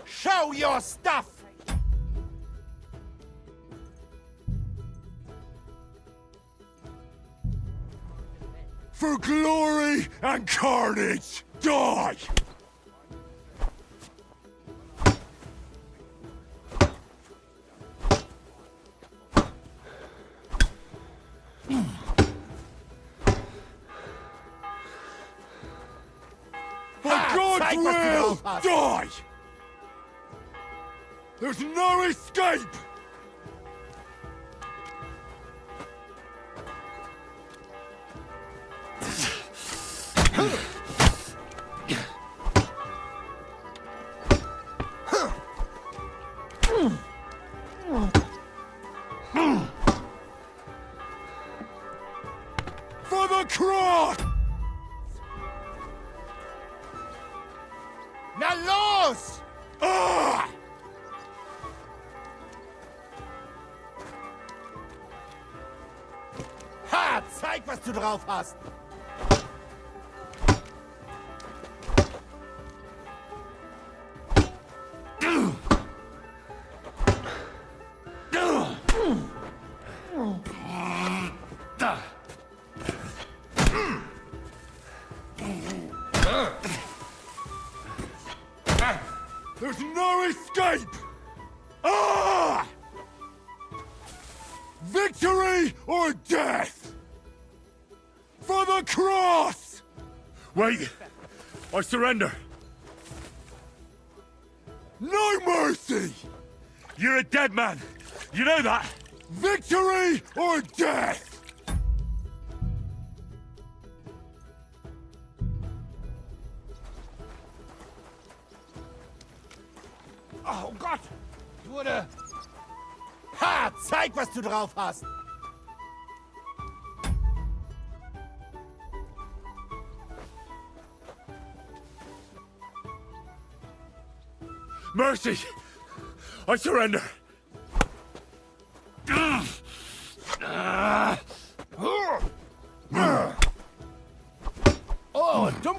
S9: Show your stuff!
S4: For glory and carnage, die! For God's will, die! There's no escape! For the cross!
S9: Na los!
S4: Ah!
S9: Ha! Zeig, was du drauf hast!
S4: There's no escape! Ah! Victory or death! For the cross! Wait! I surrender! No mercy! You're a dead man! You know that! Victory or death!
S9: Oh Gott! Ich wurde... Ha! Zeig, was du drauf hast!
S4: Mercy! I surrender!
S9: Oh, dumm!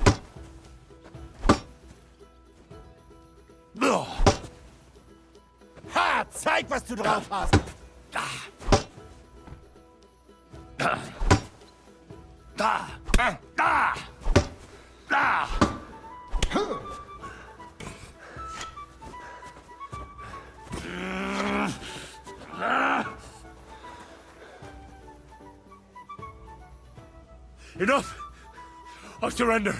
S9: Ha! Zeig, was du drauf hast!
S11: Enough! I surrender!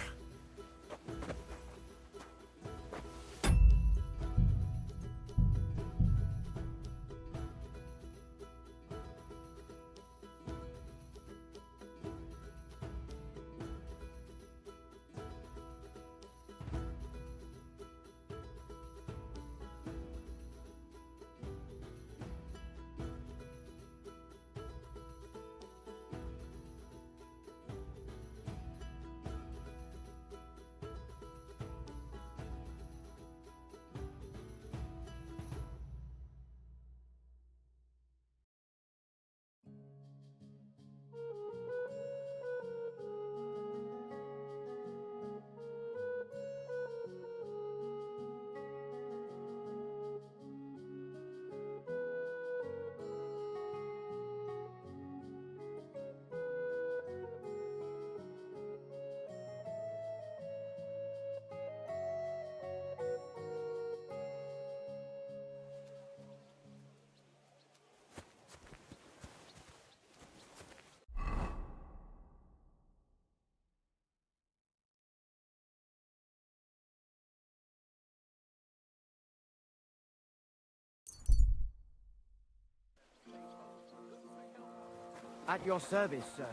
S22: At your service, sir.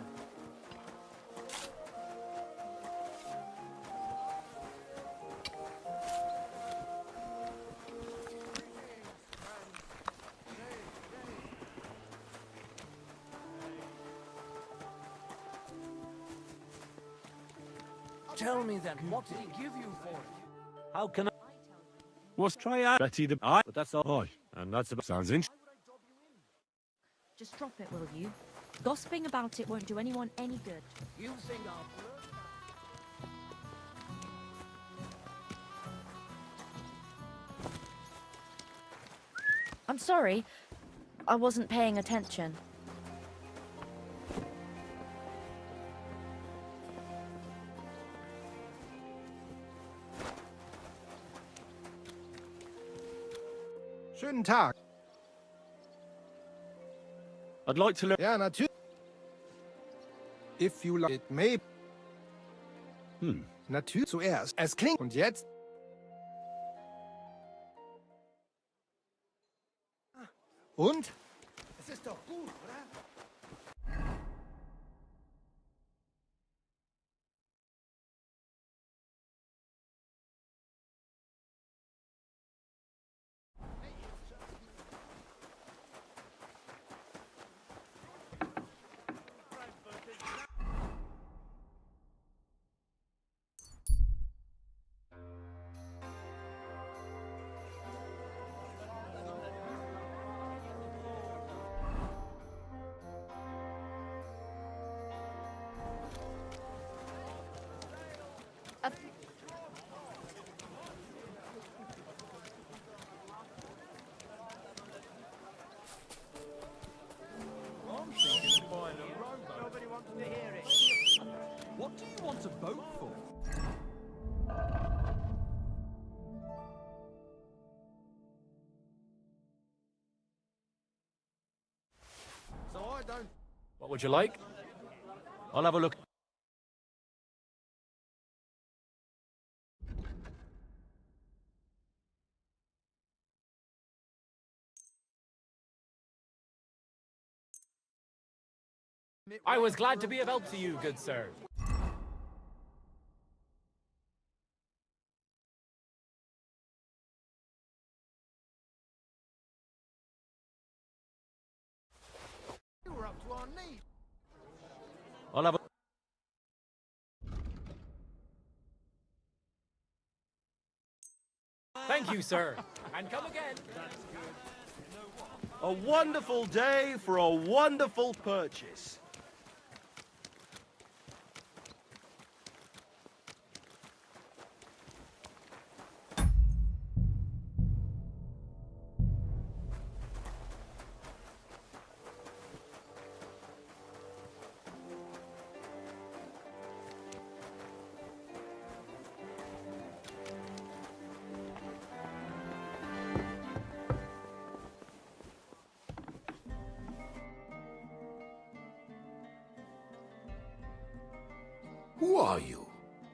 S2: Tell me then, what did he give you for it?
S15: How can I?
S11: What's try out? Betty the
S15: But that's all.
S11: Aye, and that's about sounds interesting.
S7: Just drop it, will you? Gossiping about it won't do anyone any good.
S2: You think I'll...
S7: I'm sorry. I wasn't paying attention.
S9: Schönen Tag.
S11: I'd like to learn.
S9: Ja, natürlich. If you like it, maybe. Natürlich zuerst. Es klingt. Und jetzt? Und? Es ist doch gut, oder?
S1: What do you want a boat for?
S11: So I don't.
S16: What would you like? I'll have a look. I was glad to be of help to you, good sir.
S9: We were up to our knees.
S16: I'll have a... Thank you, sir. And come again.
S4: A wonderful day for a wonderful purchase.
S13: Who are you?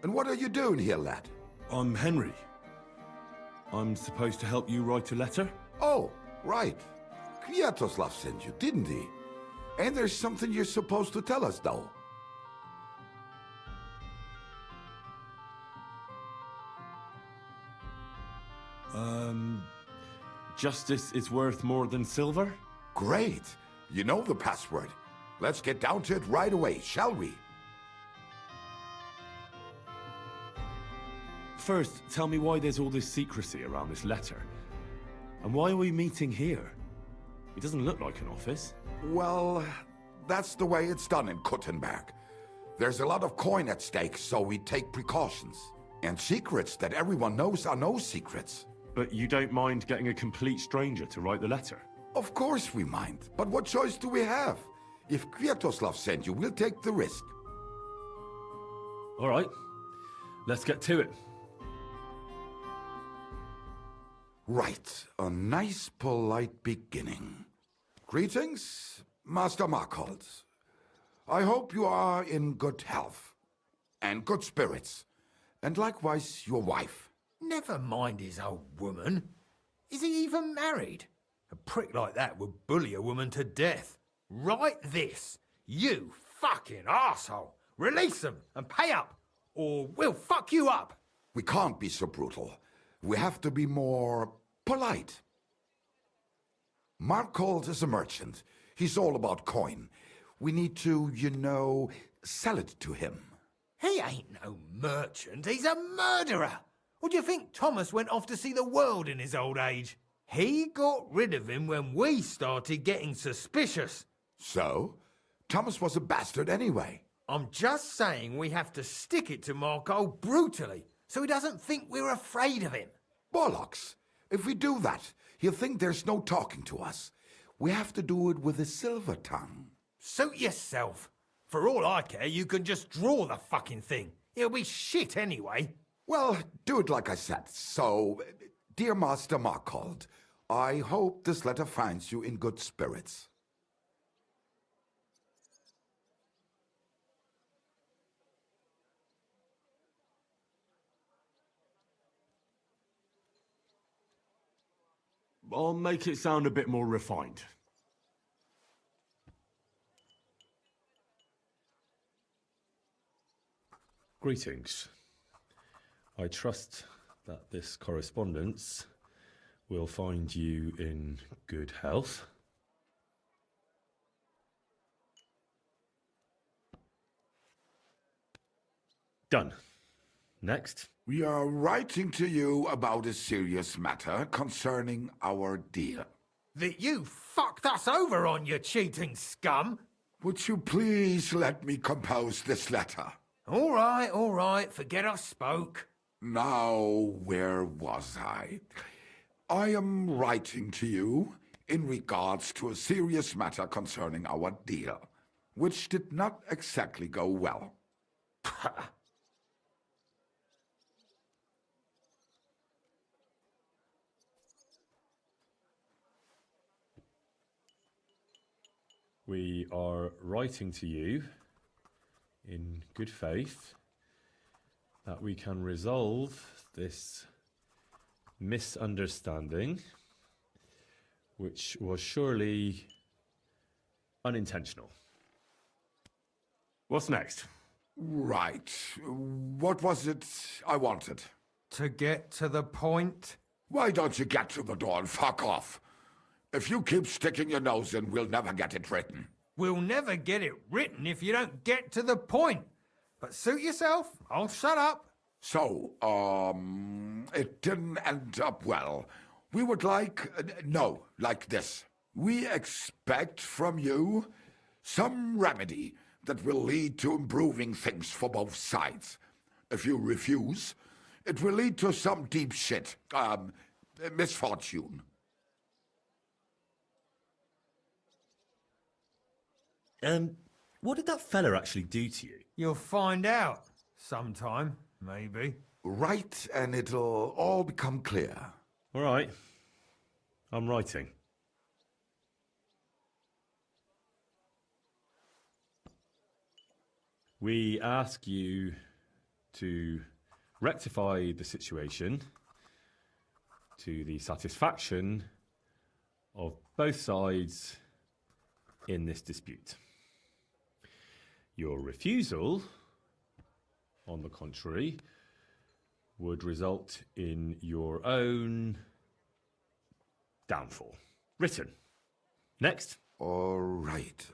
S13: And what are you doing here, lad?
S4: I'm Henry. I'm supposed to help you write a letter?
S13: Oh, right. Kwiatoslav sent you, didn't he? And there's something you're supposed to tell us, though.
S4: Justice is worth more than silver?
S13: Great. You know the password. Let's get down to it right away, shall we?
S4: First, tell me why there's all this secrecy around this letter. And why are we meeting here? It doesn't look like an office.
S13: Well, that's the way it's done in Kuttenberg. There's a lot of coin at stake, so we take precautions. And secrets that everyone knows are no secrets.
S4: But you don't mind getting a complete stranger to write the letter?
S13: Of course we mind. But what choice do we have? If Kwiatoslav sent you, we'll take the risk.
S4: All right. Let's get to it.
S13: Right. A nice, polite beginning. Greetings, Master Markhold. I hope you are in good health. And good spirits. And likewise your wife.
S11: Never mind his old woman. Is he even married? A prick like that would bully a woman to death. Write this. You fucking arsehole. Release them and pay up, or we'll fuck you up.
S13: We can't be so brutal. We have to be more polite. Markhold is a merchant. He's all about coin. We need to, you know, sell it to him.
S11: He ain't no merchant. He's a murderer. Or do you think Thomas went off to see the world in his old age? He got rid of him when we started getting suspicious.
S13: So? Thomas was a bastard anyway.
S11: I'm just saying we have to stick it to Markhold brutally, so he doesn't think we're afraid of him.
S13: Bollocks. If we do that, he'll think there's no talking to us. We have to do it with a silver tongue.
S11: Suit yourself. For all I care, you can just draw the fucking thing. It'll be shit anyway.
S13: Well, do it like I said. So, dear Master Markhold, I hope this letter finds you in good spirits.
S4: I'll make it sound a bit more refined. Greetings. I trust that this correspondence will find you in good health. Done. Next.
S13: We are writing to you about a serious matter concerning our deal.
S11: That you fucked us over on, you cheating scum!
S13: Would you please let me compose this letter?
S11: All right, forget I spoke.
S13: Now, where was I? I am writing to you in regards to a serious matter concerning our deal, which did not exactly go well.
S4: We are writing to you in good faith that we can resolve this misunderstanding, which was surely unintentional. What's next?
S13: Right. What was it I wanted?
S11: To get to the point?
S13: Why don't you get to the door and fuck off? If you keep sticking your nose in, we'll never get it written.
S11: We'll never get it written if you don't get to the point. But suit yourself, I'll shut up.
S13: So, it didn't end up well. We would like, like this. We expect from you some remedy that will lead to improving things for both sides. If you refuse, it will lead to some deep shit, misfortune.
S4: What did that fella actually do to you?
S11: You'll find out. Sometime, maybe.
S13: Write, and it'll all become clear.
S4: All right. I'm writing.
S17: We ask you to rectify the situation to the satisfaction of both sides in this dispute. Your refusal, on the contrary, would result in your own downfall. Written. Next.
S13: All right.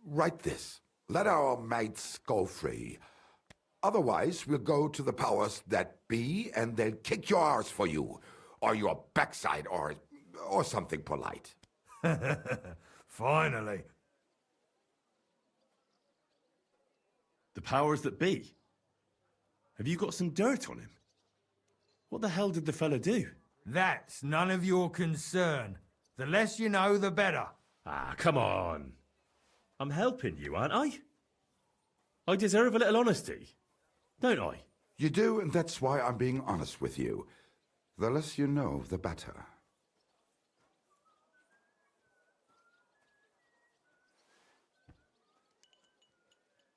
S13: Write this. Let our mates go free. Otherwise, we'll go to the powers that be, and they'll kick your arse for you, or your backside, or something polite.
S11: Finally.
S17: The powers that be? Have you got some dirt on him? What the hell did the fella do?
S11: That's none of your concern. The less you know, the better.
S17: Ah, come on. I'm helping you, aren't I? I deserve a little honesty, don't I?
S13: You do, and that's why I'm being honest with you. The less you know, the better.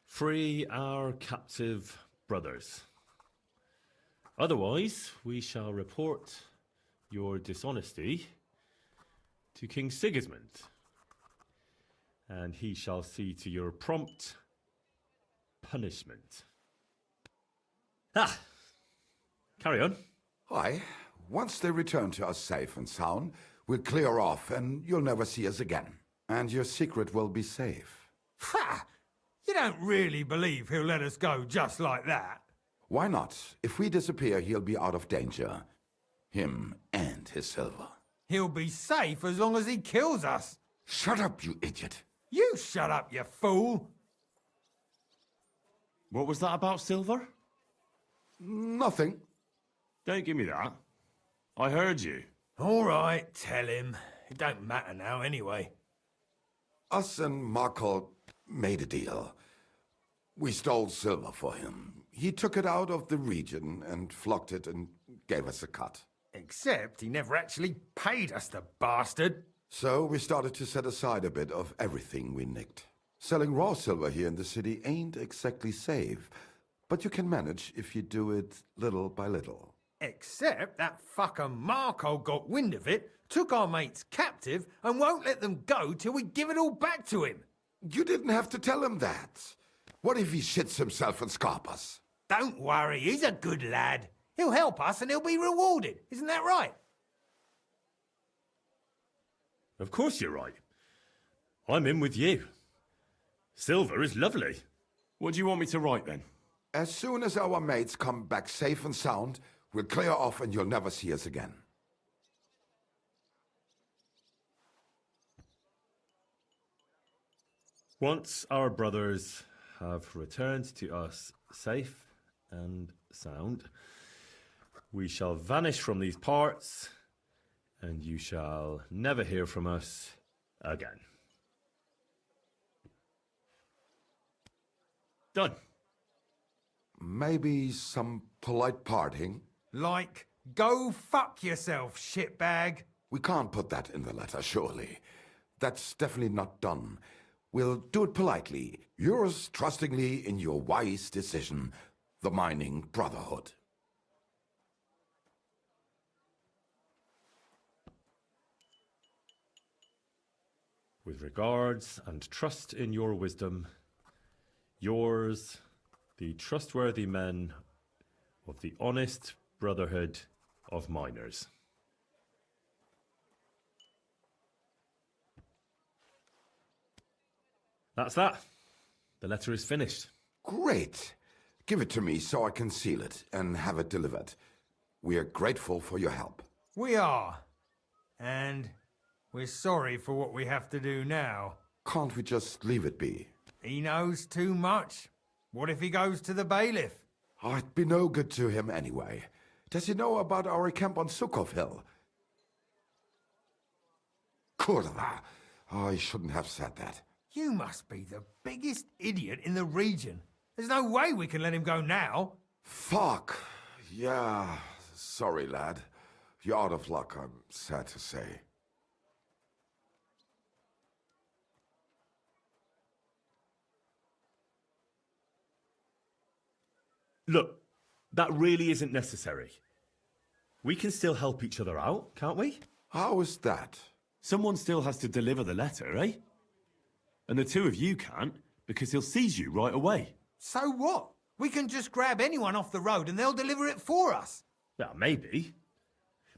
S17: Free our captive brothers. Otherwise, we shall report your dishonesty to King Sigismund, and he shall see to your prompt punishment. Ah! Carry on.
S13: Aye. Once they return to us safe and sound, we'll clear off and you'll never see us again. And your secret will be safe.
S11: Ha! You don't really believe he'll let us go just like that?
S13: Why not? If we disappear, he'll be out of danger. Him and his silver.
S11: He'll be safe as long as he kills us.
S13: Shut up, you idiot.
S11: You shut up, you fool.
S17: What was that about silver?
S13: Nothing.
S17: Don't give me that. I heard you.
S11: All right, tell him. It don't matter now anyway.
S13: Us and Markle made a deal. We stole silver for him. He took it out of the region and flocked it and gave us a cut.
S11: Except he never actually paid us, the bastard.
S13: So we started to set aside a bit of everything we nicked. Selling raw silver here in the city ain't exactly safe, but you can manage if you do it little by little.
S11: Except that fucker Marco got wind of it, took our mates captive, and won't let them go till we give it all back to him.
S13: You didn't have to tell him that. What if he shits himself and scarp us?
S11: Don't worry, he's a good lad. He'll help us and he'll be rewarded. Isn't that right?
S17: Of course you're right. I'm in with you. Silver is lovely. What do you want me to write then?
S13: As soon as our mates come back safe and sound, we'll clear off and you'll never see us again.
S17: Once our brothers have returned to us safe and sound, we shall vanish from these parts, and you shall never hear from us again. Done.
S13: Maybe some polite parting?
S11: Like, go fuck yourself, shitbag.
S13: We can't put that in the letter, surely. That's definitely not done. We'll do it politely. Yours trustingly in your wise decision, the Mining Brotherhood.
S17: With regards and trust in your wisdom, yours, the trustworthy men of the honest Brotherhood of Miners. That's that. The letter is finished.
S13: Great. Give it to me so I can seal it and have it delivered. We are grateful for your help.
S11: We are. And we're sorry for what we have to do now.
S13: Can't we just leave it be?
S11: He knows too much. What if he goes to the bailiff?
S13: Oh, it'd be no good to him anyway. Does he know about our camp on Sukov Hill? Kurva. Oh, he shouldn't have said that.
S11: You must be the biggest idiot in the region. There's no way we can let him go now.
S13: Fuck. Yeah. Sorry, lad. You're out of luck, I'm sad to say.
S17: Look, that really isn't necessary. We can still help each other out, can't we?
S13: How is that?
S4: Someone still has to deliver the letter, eh? And the two of you can't, because he'll seize you right away.
S3: So what? We can just grab anyone off the road and they'll deliver it for us.
S17: Yeah, maybe.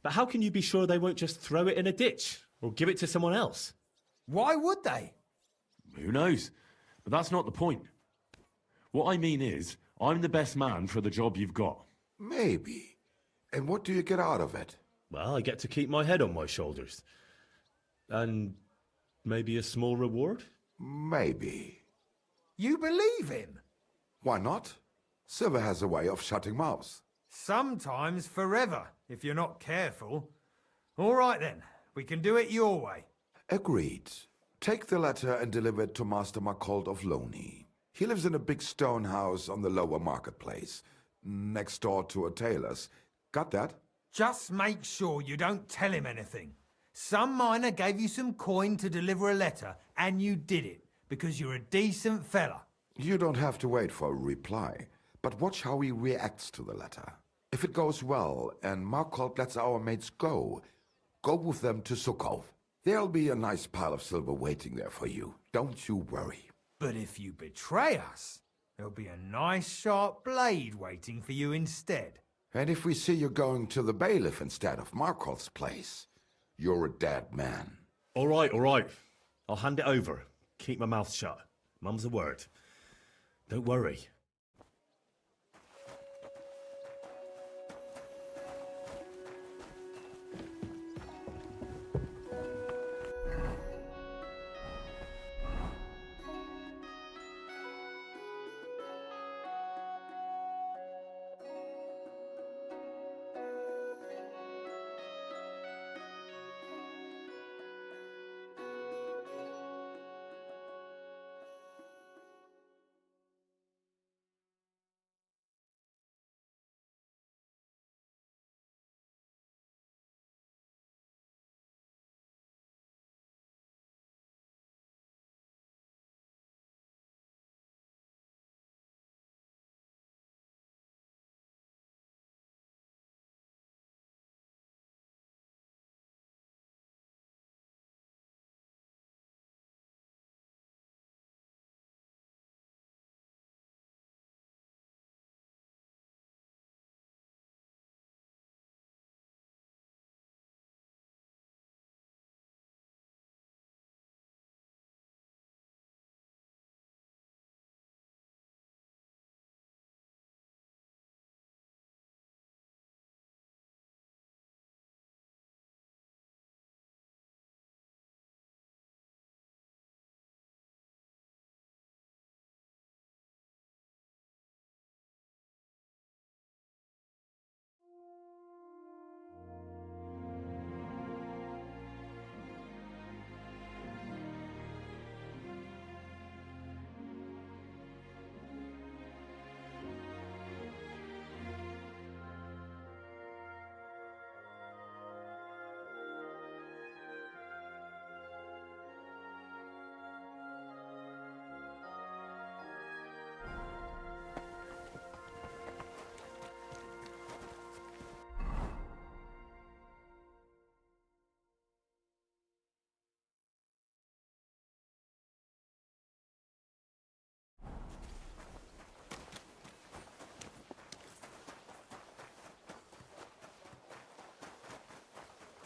S17: But how can you be sure they won't just throw it in a ditch or give it to someone else?
S3: Why would they?
S4: Who knows? But that's not the point. What I mean is, I'm the best man for the job you've got.
S13: Maybe. And what do you get out of it?
S17: Well, I get to keep my head on my shoulders. And maybe a small reward?
S13: Maybe.
S3: You believe him?
S13: Why not? Silver has a way of shutting mouths.
S3: Sometimes forever, if you're not careful. All right then, we can do it your way.
S13: Agreed. Take the letter and deliver it to Master Marcold of Loney. He lives in a big stone house on the lower marketplace, next door to a tailor's. Got that?
S3: Just make sure you don't tell him anything. Some miner gave you some coin to deliver a letter, and you did it, because you're a decent fella.
S13: You don't have to wait for a reply, but watch how he reacts to the letter. If it goes well, and Marcold lets our mates go with them to Sukhov. There'll be a nice pile of silver waiting there for you. Don't you worry.
S3: But if you betray us, there'll be a nice sharp blade waiting for you instead.
S13: And if we see you going to the bailiff instead of Marcold's place, you're a dead man.
S17: All right, all right. I'll hand it over. Keep my mouth shut. Mum's a word. Don't worry.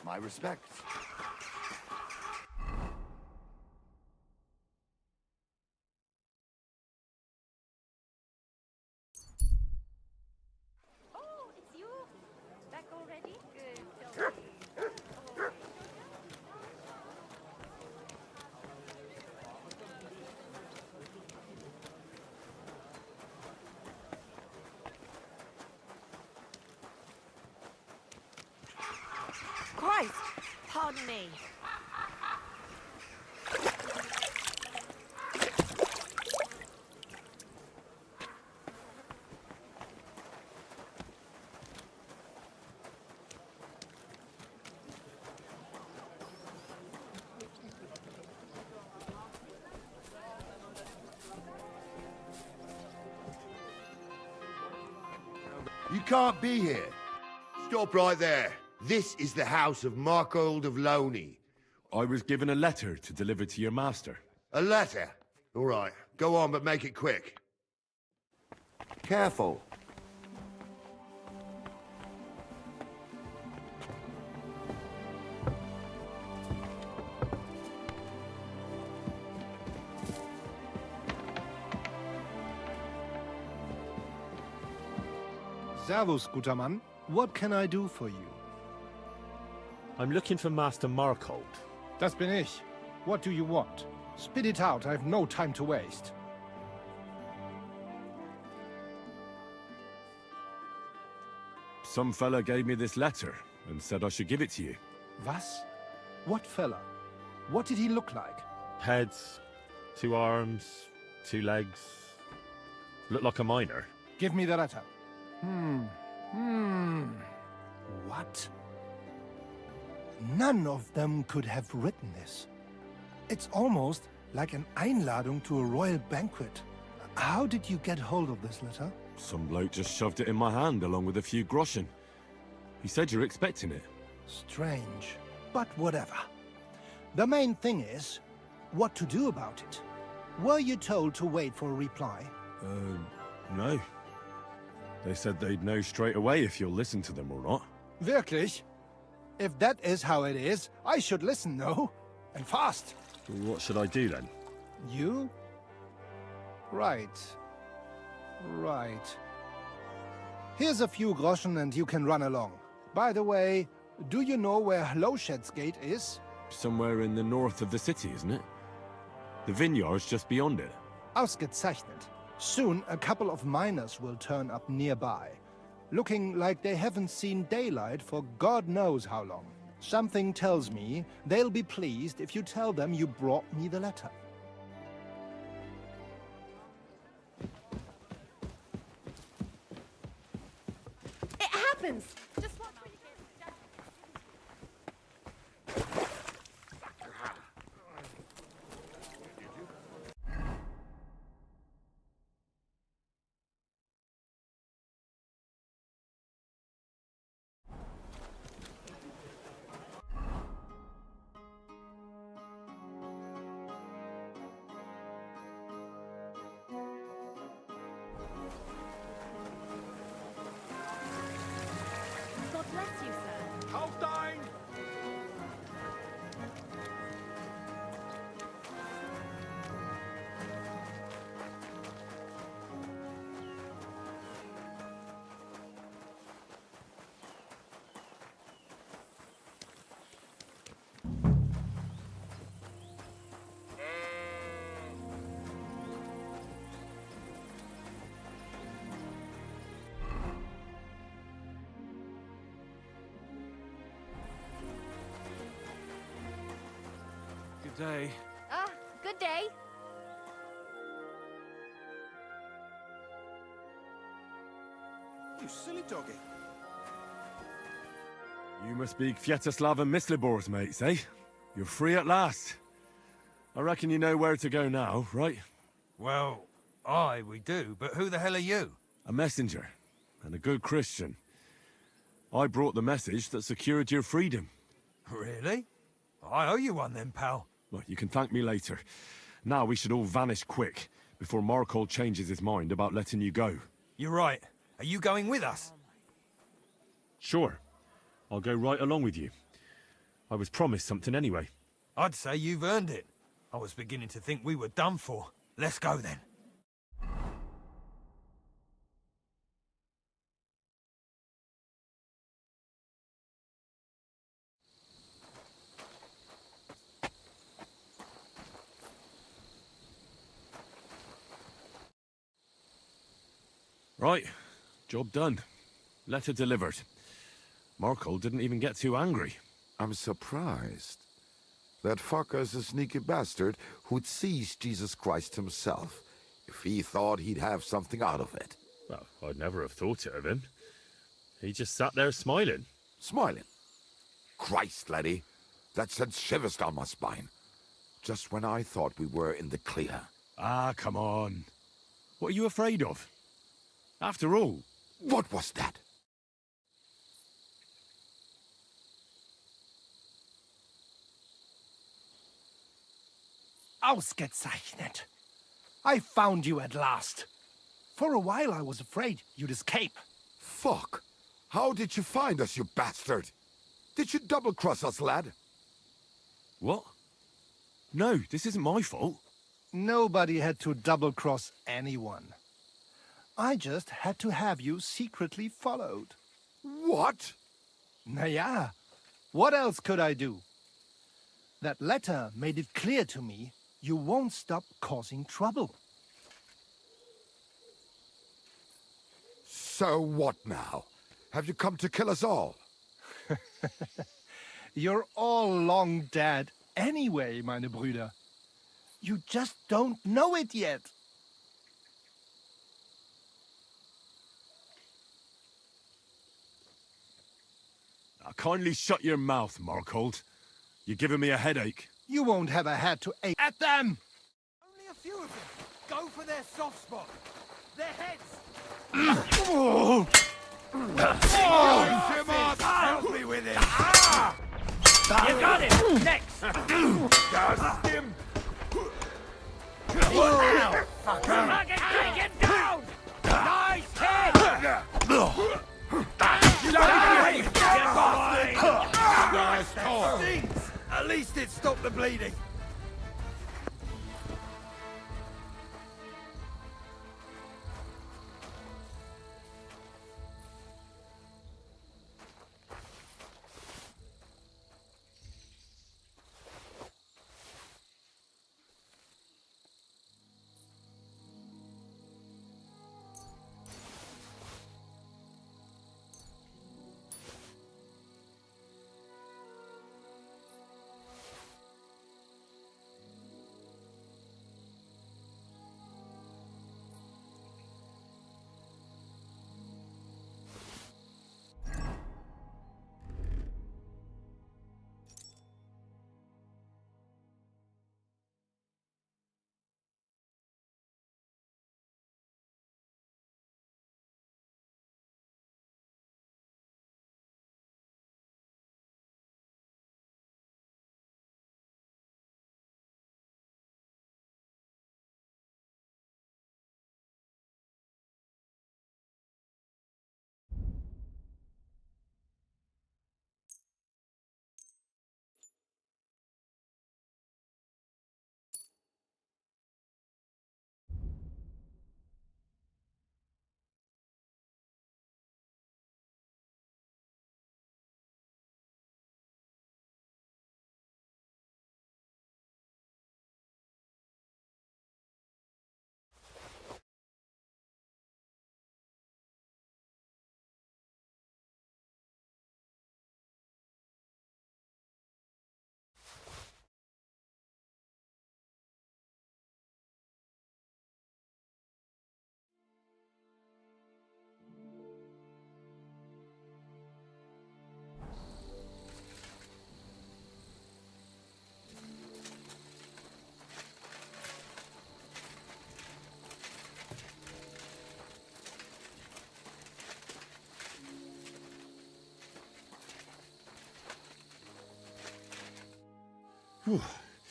S13: My respects.
S6: Oh, it's you. Back already? Good.
S7: Christ! Pardon me.
S12: You can't be here. Stop right there. This is the house of Markold of Loney.
S4: I was given a letter to deliver to your master.
S12: A letter? All right, go on, but make it quick.
S13: Careful.
S9: Servus, guter Mann. What can I do for you?
S17: I'm looking for Master Markold.
S9: Das bin ich. What do you want? Spit it out, I have no time to waste.
S4: Some fella gave me this letter and said I should give it to you.
S9: Was? What fella? What did he look like?
S17: Heads, 2 arms, 2 legs. Looked like a miner.
S9: Give me the letter. What? None of them could have written this. It's almost like an Einladung to a royal banquet. How did you get hold of this letter?
S4: Some bloke just shoved it in my hand along with a few groschen. He said you're expecting it.
S9: Strange, but whatever. The main thing is, what to do about it. Were you told to wait for a reply?
S4: No. They said they'd know straight away if you'll listen to them or not.
S9: Wirklich? If that is how it is, I should listen, no? And fast.
S4: What should I do then?
S9: You? Right. Right. Here's a few groschen and you can run along. By the way, do you know where Lowshed's Gate is?
S4: Somewhere in the north of the city, isn't it? The vineyard's just beyond it.
S9: Ausgezeichnet. Soon a couple of miners will turn up nearby, looking like they haven't seen daylight for God knows how long. Something tells me they'll be pleased if you tell them you brought me the letter.
S18: It happens! Just watch where you God bless you, sir.
S11: Hauptein!
S1: Good day.
S6: Ah, good day.
S14: You silly doggy.
S4: You must be Kviatoslav and Myslibor's mates, eh? You're free at last. I reckon you know where to go now, right?
S3: Well, aye, we do, but who the hell are you?
S4: A messenger, and a good Christian. I brought the message that secured your freedom.
S3: Really? I owe you one then, pal.
S4: Well, you can thank me later. Now we should all vanish quick, before Markold changes his mind about letting you go.
S3: You're right. Are you going with us?
S17: Sure. I'll go right along with you. I was promised something anyway.
S3: I'd say you've earned it. I was beginning to think we were done for. Let's go then.
S4: Right. Job done. Letter delivered. Markold didn't even get too angry.
S13: I'm surprised. That fucker's a sneaky bastard who'd seize Jesus Christ himself, if he thought he'd have something out of it.
S17: Well, I'd never have thought it of him. He just sat there smiling.
S13: Smiling? Christ, laddie, that sent shivers down my spine. Just when I thought we were in the clear.
S4: Ah, come on. What are you afraid of? After all...
S13: What was that?
S9: Ausgezeichnet. I found you at last. For a while I was afraid you'd escape.
S13: Fuck! How did you find us, you bastard? Did you double-cross us, lad?
S4: What? No, this isn't my fault.
S9: Nobody had to double-cross anyone. I just had to have you secretly followed.
S13: What?
S9: Naja, what else could I do? That letter made it clear to me you won't stop causing trouble.
S13: So what now? Have you come to kill us all?
S9: You're all long dead anyway, meine Brüder. You just don't know it yet.
S4: Now, kindly shut your mouth, Markold. You're giving me a headache.
S9: You won't have a head to aim at them!
S3: Only a few of them. Go for their soft spot. Their heads.
S11: Help me with it!
S2: You got him! Next!
S11: Got him!
S2: Now! Fucking take him down! Nice hit!
S3: Stings. At least it stopped the bleeding.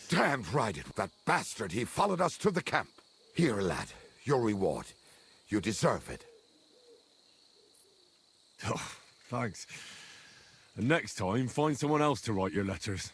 S13: Damn right it, that bastard, he followed us to the camp. Here, lad, your reward. You deserve it.
S4: Oh, thanks. And next time, find someone else to write your letters.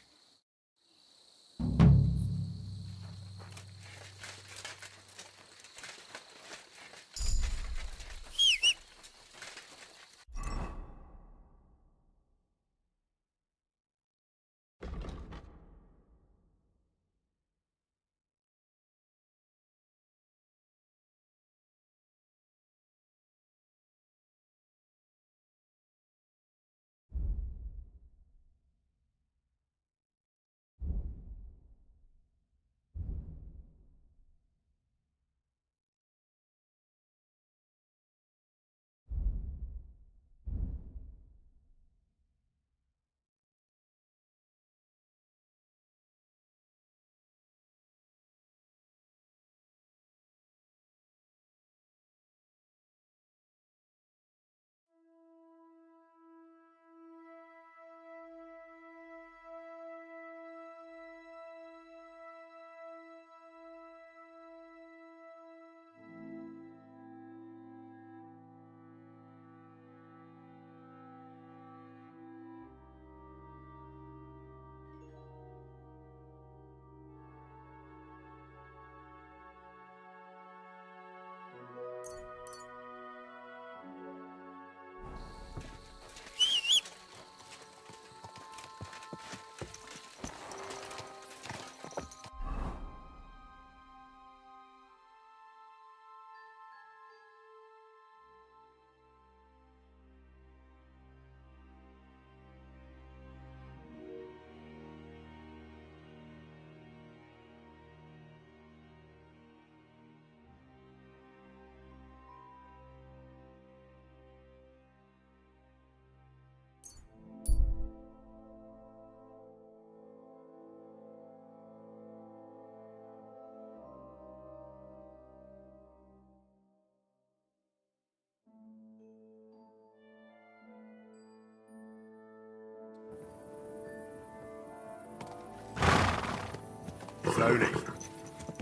S4: Slowly.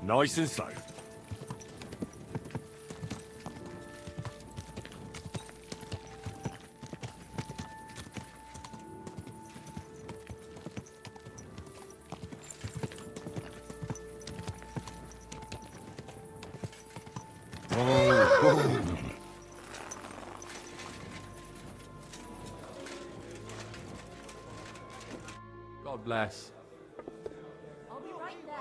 S4: Nice and slow.
S23: God bless.
S18: I'll be right there.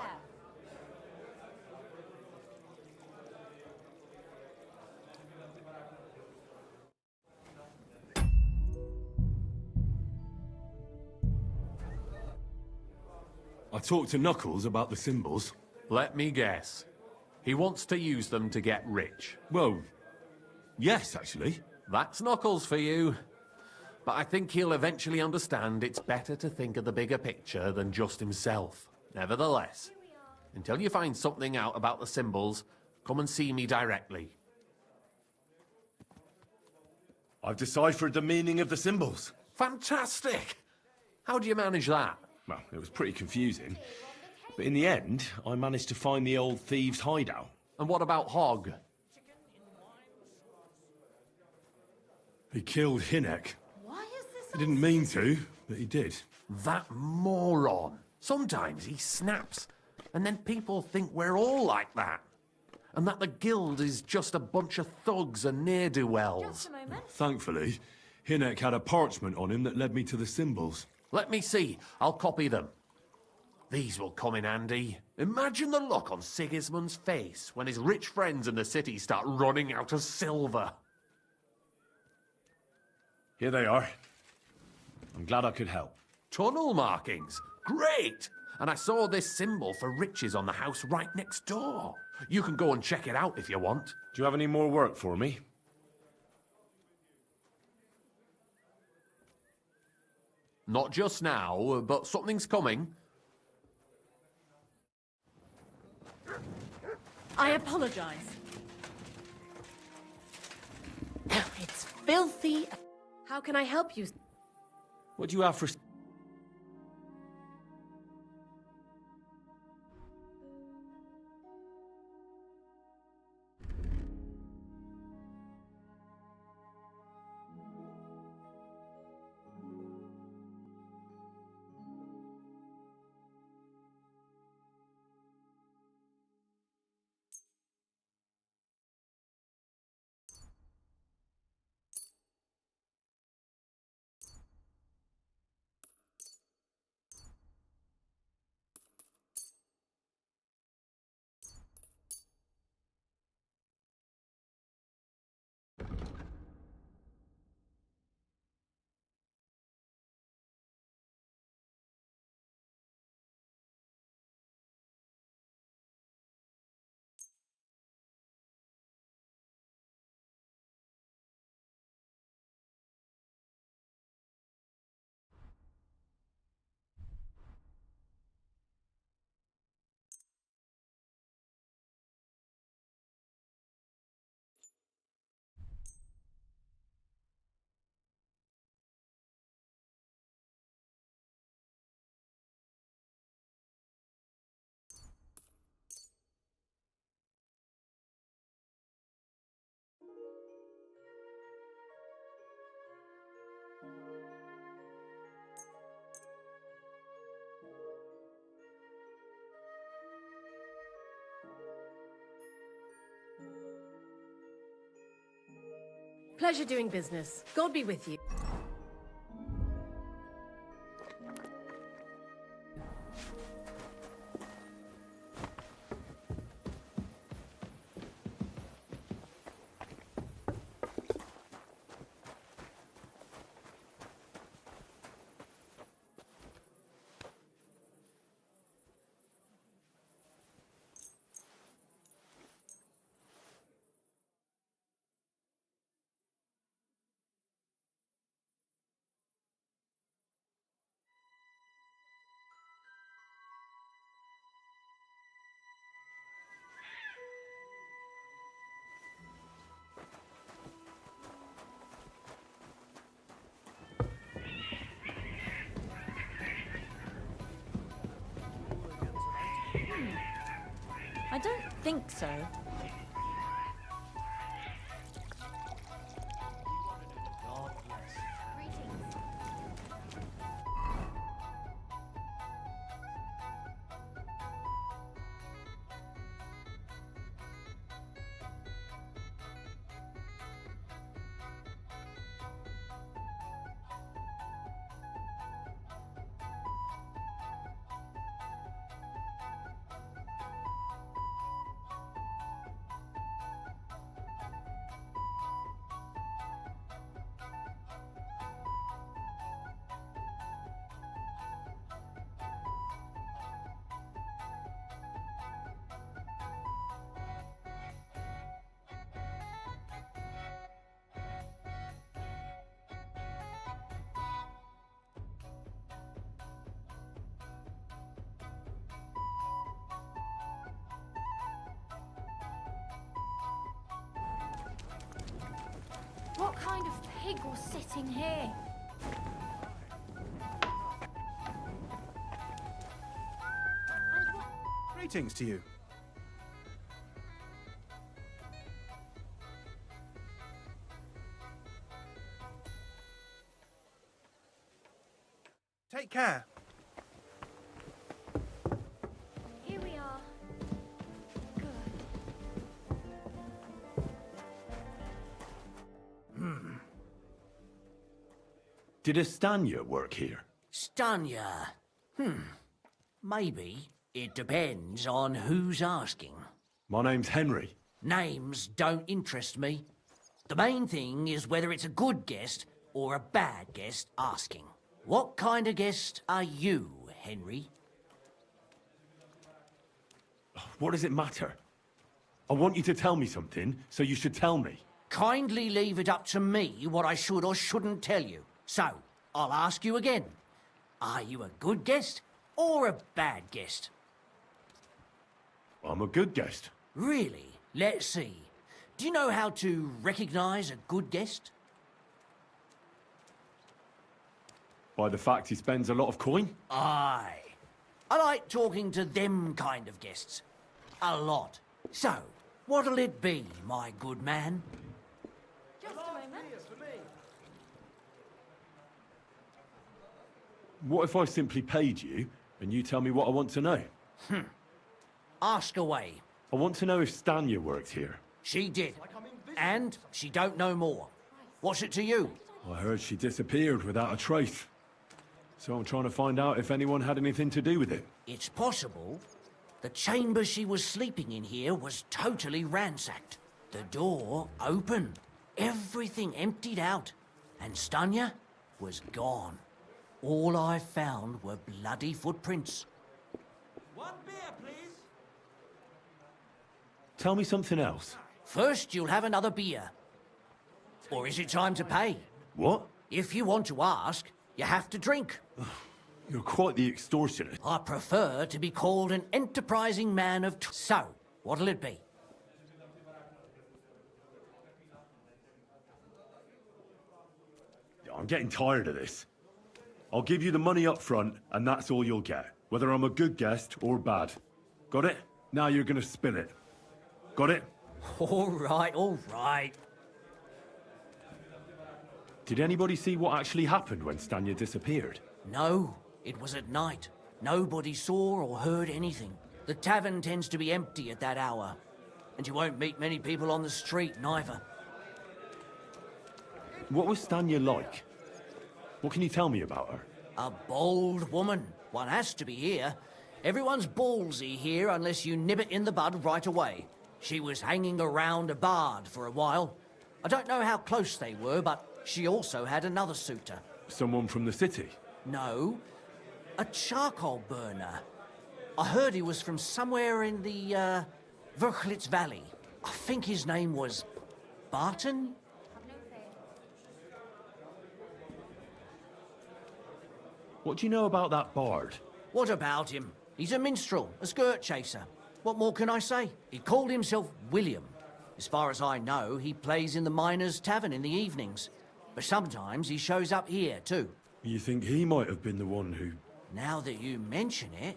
S4: I talked to Knuckles about the symbols.
S23: Let me guess. He wants to use them to get rich.
S4: Well, yes, actually.
S23: That's Knuckles for you. But I think he'll eventually understand it's better to think of the bigger picture than just himself. Nevertheless, until you find something out about the symbols, come and see me directly.
S4: I've deciphered the meaning of the symbols.
S23: Fantastic! How do you manage that?
S4: Well, it was pretty confusing. But in the end, I managed to find the old thieves' hideout.
S23: And what about Hogg?
S4: He killed Hinek.
S18: Why is this?
S4: He didn't mean to, but he did.
S23: That moron. Sometimes he snaps, and then people think we're all like that. And that the guild is just a bunch of thugs and ne'er-do-wells.
S18: Just a moment.
S4: Thankfully, Hinek had a parchment on him that led me to the symbols.
S23: Let me see. I'll copy them. These will come in handy. Imagine the look on Sigismund's face when his rich friends in the city start running out of silver.
S4: Here they are. I'm glad I could help.
S23: Tunnel markings. Great! And I saw this symbol for riches on the house right next door. You can go and check it out if you want.
S4: Do you have any more work for me?
S23: Not just now, but something's coming.
S18: I apologize. It's filthy. How can I help you?
S4: What do you have for...
S18: Pleasure doing business. God be with you.
S7: I don't think so.
S6: What kind of pig was sitting here?
S10: Greetings to you. Take care.
S6: Here we are.
S4: Did Estanya work here?
S2: Stanya? Maybe. It depends on who's asking.
S4: My name's Henry.
S2: Names don't interest me. The main thing is whether it's a good guest or a bad guest asking. What kind of guest are you, Henry?
S4: What does it matter? I want you to tell me something, so you should tell me.
S2: Kindly leave it up to me what I should or shouldn't tell you. So, I'll ask you again. Are you a good guest or a bad guest?
S4: I'm a good guest.
S2: Really? Let's see. Do you know how to recognise a good guest?
S4: By the fact he spends a lot of coin?
S2: Aye. I like talking to them kind of guests. A lot. So, what'll it be, my good man?
S6: Just a moment.
S4: What if I simply paid you and you tell me what I want to know?
S2: Ask away.
S4: I want to know if Stanya worked here.
S2: She did. And she don't know more. What's it to you?
S4: I heard she disappeared without a trace. So I'm trying to find out if anyone had anything to do with it.
S2: It's possible. The chamber she was sleeping in here was totally ransacked. The door open. Everything emptied out. And Stanya was gone. All I found were bloody footprints.
S20: One beer, please.
S4: Tell me something else.
S2: First, you'll have another beer. Or is it time to pay?
S4: What?
S2: If you want to ask, you have to drink.
S4: You're quite the extortionist.
S2: I prefer to be called an enterprising man of... So, what'll it be?
S4: I'm getting tired of this. I'll give you the money up front, and that's all you'll get. Whether I'm a good guest or bad. Got it? Now you're gonna spill it. Got it?
S2: All right, all right.
S4: Did anybody see what actually happened when Stanya disappeared?
S2: No, it was at night. Nobody saw or heard anything. The tavern tends to be empty at that hour. And you won't meet many people on the street, neither.
S4: What was Stanya like? What can you tell me about her?
S2: A bold woman. One has to be here. Everyone's ballsy here unless you nib it in the bud right away. She was hanging around a bard for a while. I don't know how close they were, but she also had another suitor.
S4: Someone from the city?
S2: No, a charcoal burner. I heard he was from somewhere in the, Verchlitz Valley. I think his name was Barton?
S4: What do you know about that bard?
S2: What about him? He's a minstrel, a skirt chaser. What more can I say? He called himself William. As far as I know, he plays in the Miners' Tavern in the evenings. But sometimes he shows up here, too.
S4: You think he might have been the one who...
S2: Now that you mention it,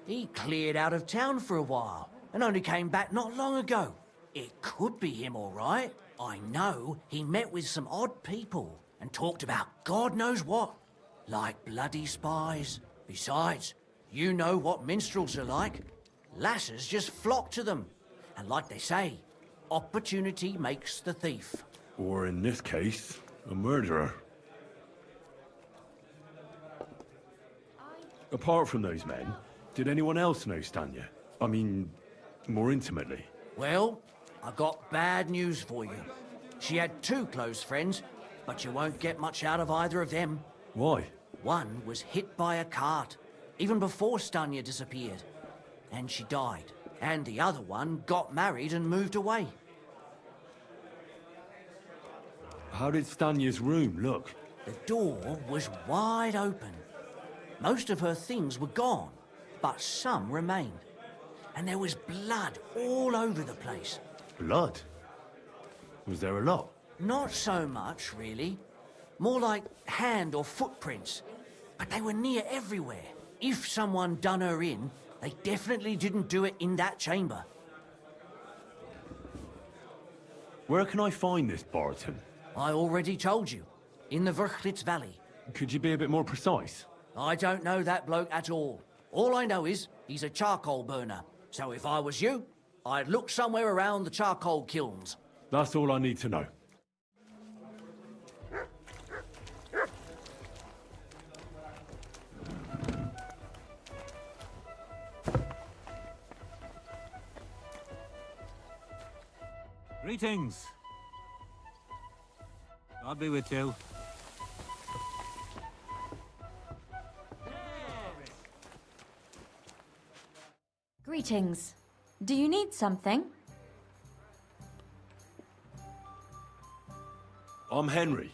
S2: he cleared out of town for a while. and only came back not long ago. It could be him, all right. I know he met with some odd people and talked about God knows what, like bloody spies. Besides, you know what minstrels are like. Lasses just flock to them. And like they say, opportunity makes the thief.
S4: Or in this case, a murderer. Apart from those men, did anyone else know Stanya? I mean, more intimately.
S2: Well, I got bad news for you. She had 2 close friends, but you won't get much out of either of them.
S4: Why?
S2: One was hit by a cart, even before Stanya disappeared, and she died. And the other one got married and moved away.
S4: How did Stanya's room look?
S2: The door was wide open. Most of her things were gone, but some remained. And there was blood all over the place.
S4: Blood? Was there a lot?
S2: Not so much, really. More like hand or footprints. But they were near everywhere. If someone done her in, they definitely didn't do it in that chamber.
S4: Where can I find this Barton?
S2: I already told you. In the Vrchlitz Valley.
S4: Could you be a bit more precise?
S2: I don't know that bloke at all. All I know is he's a charcoal burner. So if I was you, I'd look somewhere around the charcoal kilns.
S4: That's all I need to know.
S15: Greetings. God be with you.
S7: Greetings. Do you need something?
S4: I'm Henry,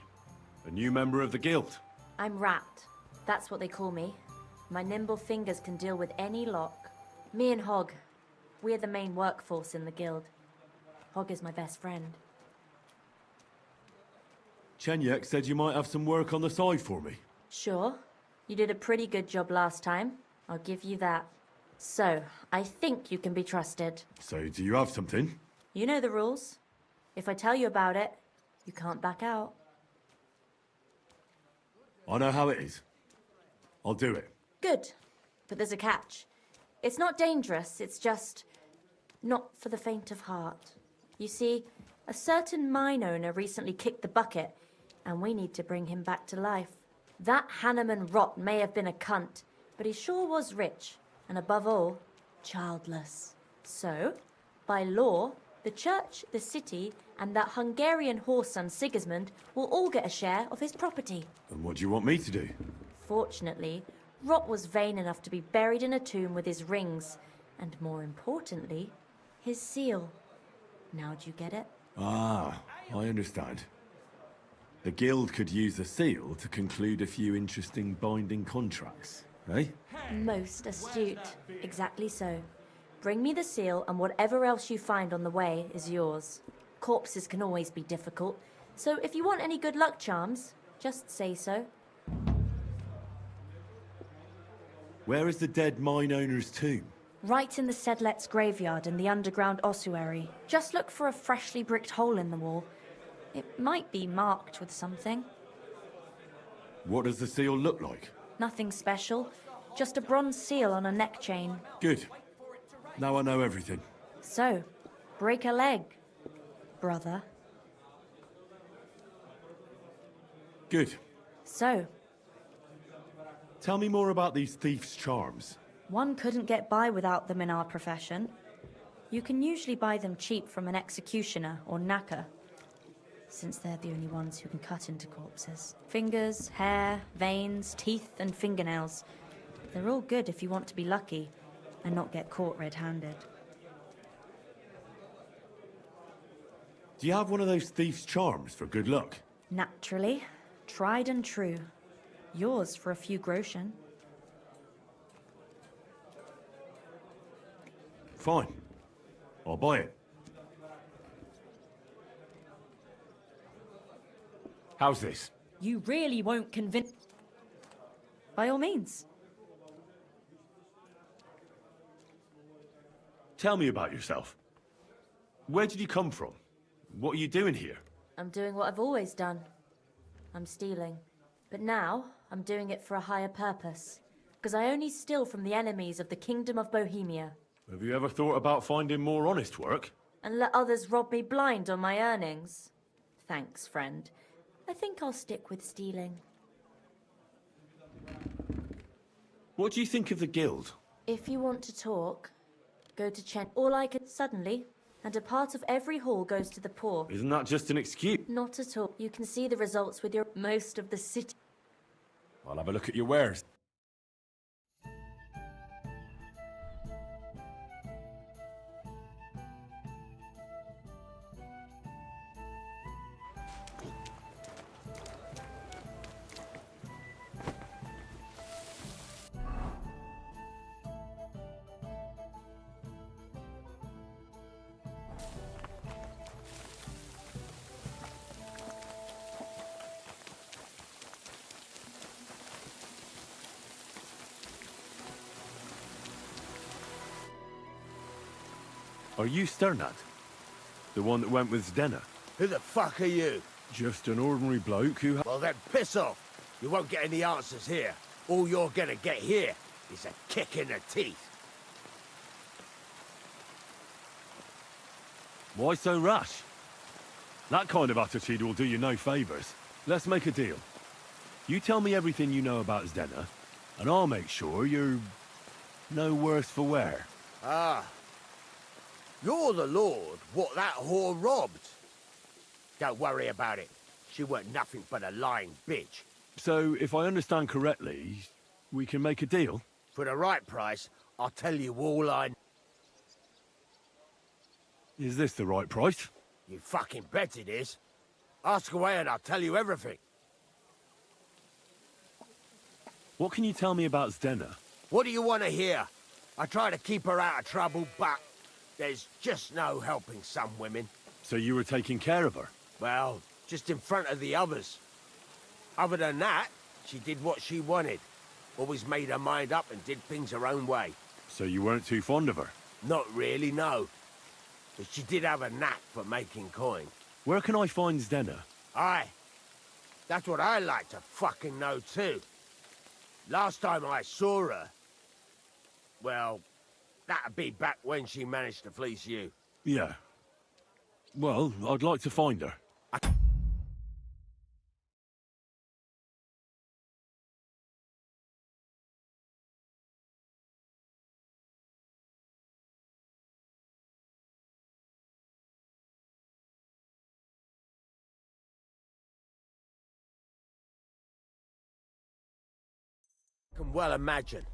S4: a new member of the guild.
S7: I'm Rat. That's what they call me. My nimble fingers can deal with any lock. Me and Hog, we're the main workforce in the guild. Hog is my best friend.
S4: Chenyek said you might have some work on the side for me.
S7: Sure. You did a pretty good job last time. I'll give you that. So, I think you can be trusted.
S4: So, do you have something?
S7: You know the rules. If I tell you about it, you can't back out.
S4: I know how it is. I'll do it.
S7: Good. But there's a catch. It's not dangerous, it's just not for the faint of heart. You see, a certain mine owner recently kicked the bucket, and we need to bring him back to life. That Hanneman rot may have been a cunt, but he sure was rich, and above all, childless. So, by law, the church, the city, and that Hungarian horse son Sigismund will all get a share of his property.
S4: And what do you want me to do?
S7: Fortunately, Rot was vain enough to be buried in a tomb with his rings, and more importantly, his seal. Now do you get it?
S4: Ah, I understand. The guild could use the seal to conclude a few interesting binding contracts, eh?
S7: Most astute. Exactly so. Bring me the seal, and whatever else you find on the way is yours. Corpses can always be difficult, so if you want any good luck charms, just say so.
S4: Where is the dead mine owner's tomb?
S7: Right in the Sedlet's graveyard in the underground ossuary. Just look for a freshly bricked hole in the wall. It might be marked with something.
S4: What does the seal look like?
S7: Nothing special. Just a bronze seal on a neck chain.
S4: Good. Now I know everything.
S7: So, break a leg, brother.
S4: Good.
S7: So,
S4: tell me more about these thieves' charms.
S7: one couldn't get by without them in our profession. You can usually buy them cheap from an executioner or knacker, since they're the only ones who can cut into corpses. Fingers, hair, veins, teeth, and fingernails. They're all good if you want to be lucky and not get caught red-handed.
S4: Do you have one of those thieves' charms for good luck?
S7: Naturally. Tried and true. Yours for a few groschen.
S4: Fine. I'll buy it. How's this?
S7: You really won't convince... By all means.
S17: Tell me about yourself. Where did you come from? What are you doing here?
S7: I'm doing what I've always done. I'm stealing. But now, I'm doing it for a higher purpose. Because I only steal from the enemies of the Kingdom of Bohemia.
S17: Have you ever thought about finding more honest work?
S7: And let others rob me blind on my earnings? Thanks, friend. I think I'll stick with stealing.
S17: What do you think of the guild?
S7: If you want to talk, go to Chen. All I can suddenly, and a part of every hall goes to the poor.
S17: Isn't that just an excuse?
S7: Not at all. You can see the results with your most of the city.
S17: I'll have a look at your wares. Are you Sternad? The one that went with Zdenna?
S10: Who the fuck are you?
S17: Just an ordinary bloke who...
S10: Well then, piss off. You won't get any answers here. All you're gonna get here is a kick in the teeth.
S17: Why so rash? That kind of attitude will do you no favours. Let's make a deal. You tell me everything you know about Zdenna, and I'll make sure you're no worse for wear.
S10: Ah. You're the lord what that whore robbed. Don't worry about it. She weren't nothing but a lying bitch.
S17: So, if I understand correctly, we can make a deal?
S10: For the right price, I'll tell you all I...
S17: Is this the right price?
S10: You fucking bet it is. Ask away and I'll tell you everything.
S17: What can you tell me about Zdenna?
S10: What do you want to hear? I try to keep her out of trouble, but there's just no helping some women.
S17: So you were taking care of her?
S10: Well, just in front of the others. Other than that, she did what she wanted. Always made her mind up and did things her own way.
S17: So you weren't too fond of her?
S10: Not really, no. But she did have a knack for making coin.
S17: Where can I find Zdenna?
S10: Aye. That's what I like to fucking know too. Last time I saw her... Well, that'd be back when she managed to fleece you.
S17: Yeah. Well, I'd like to find her.
S10: Can well imagine.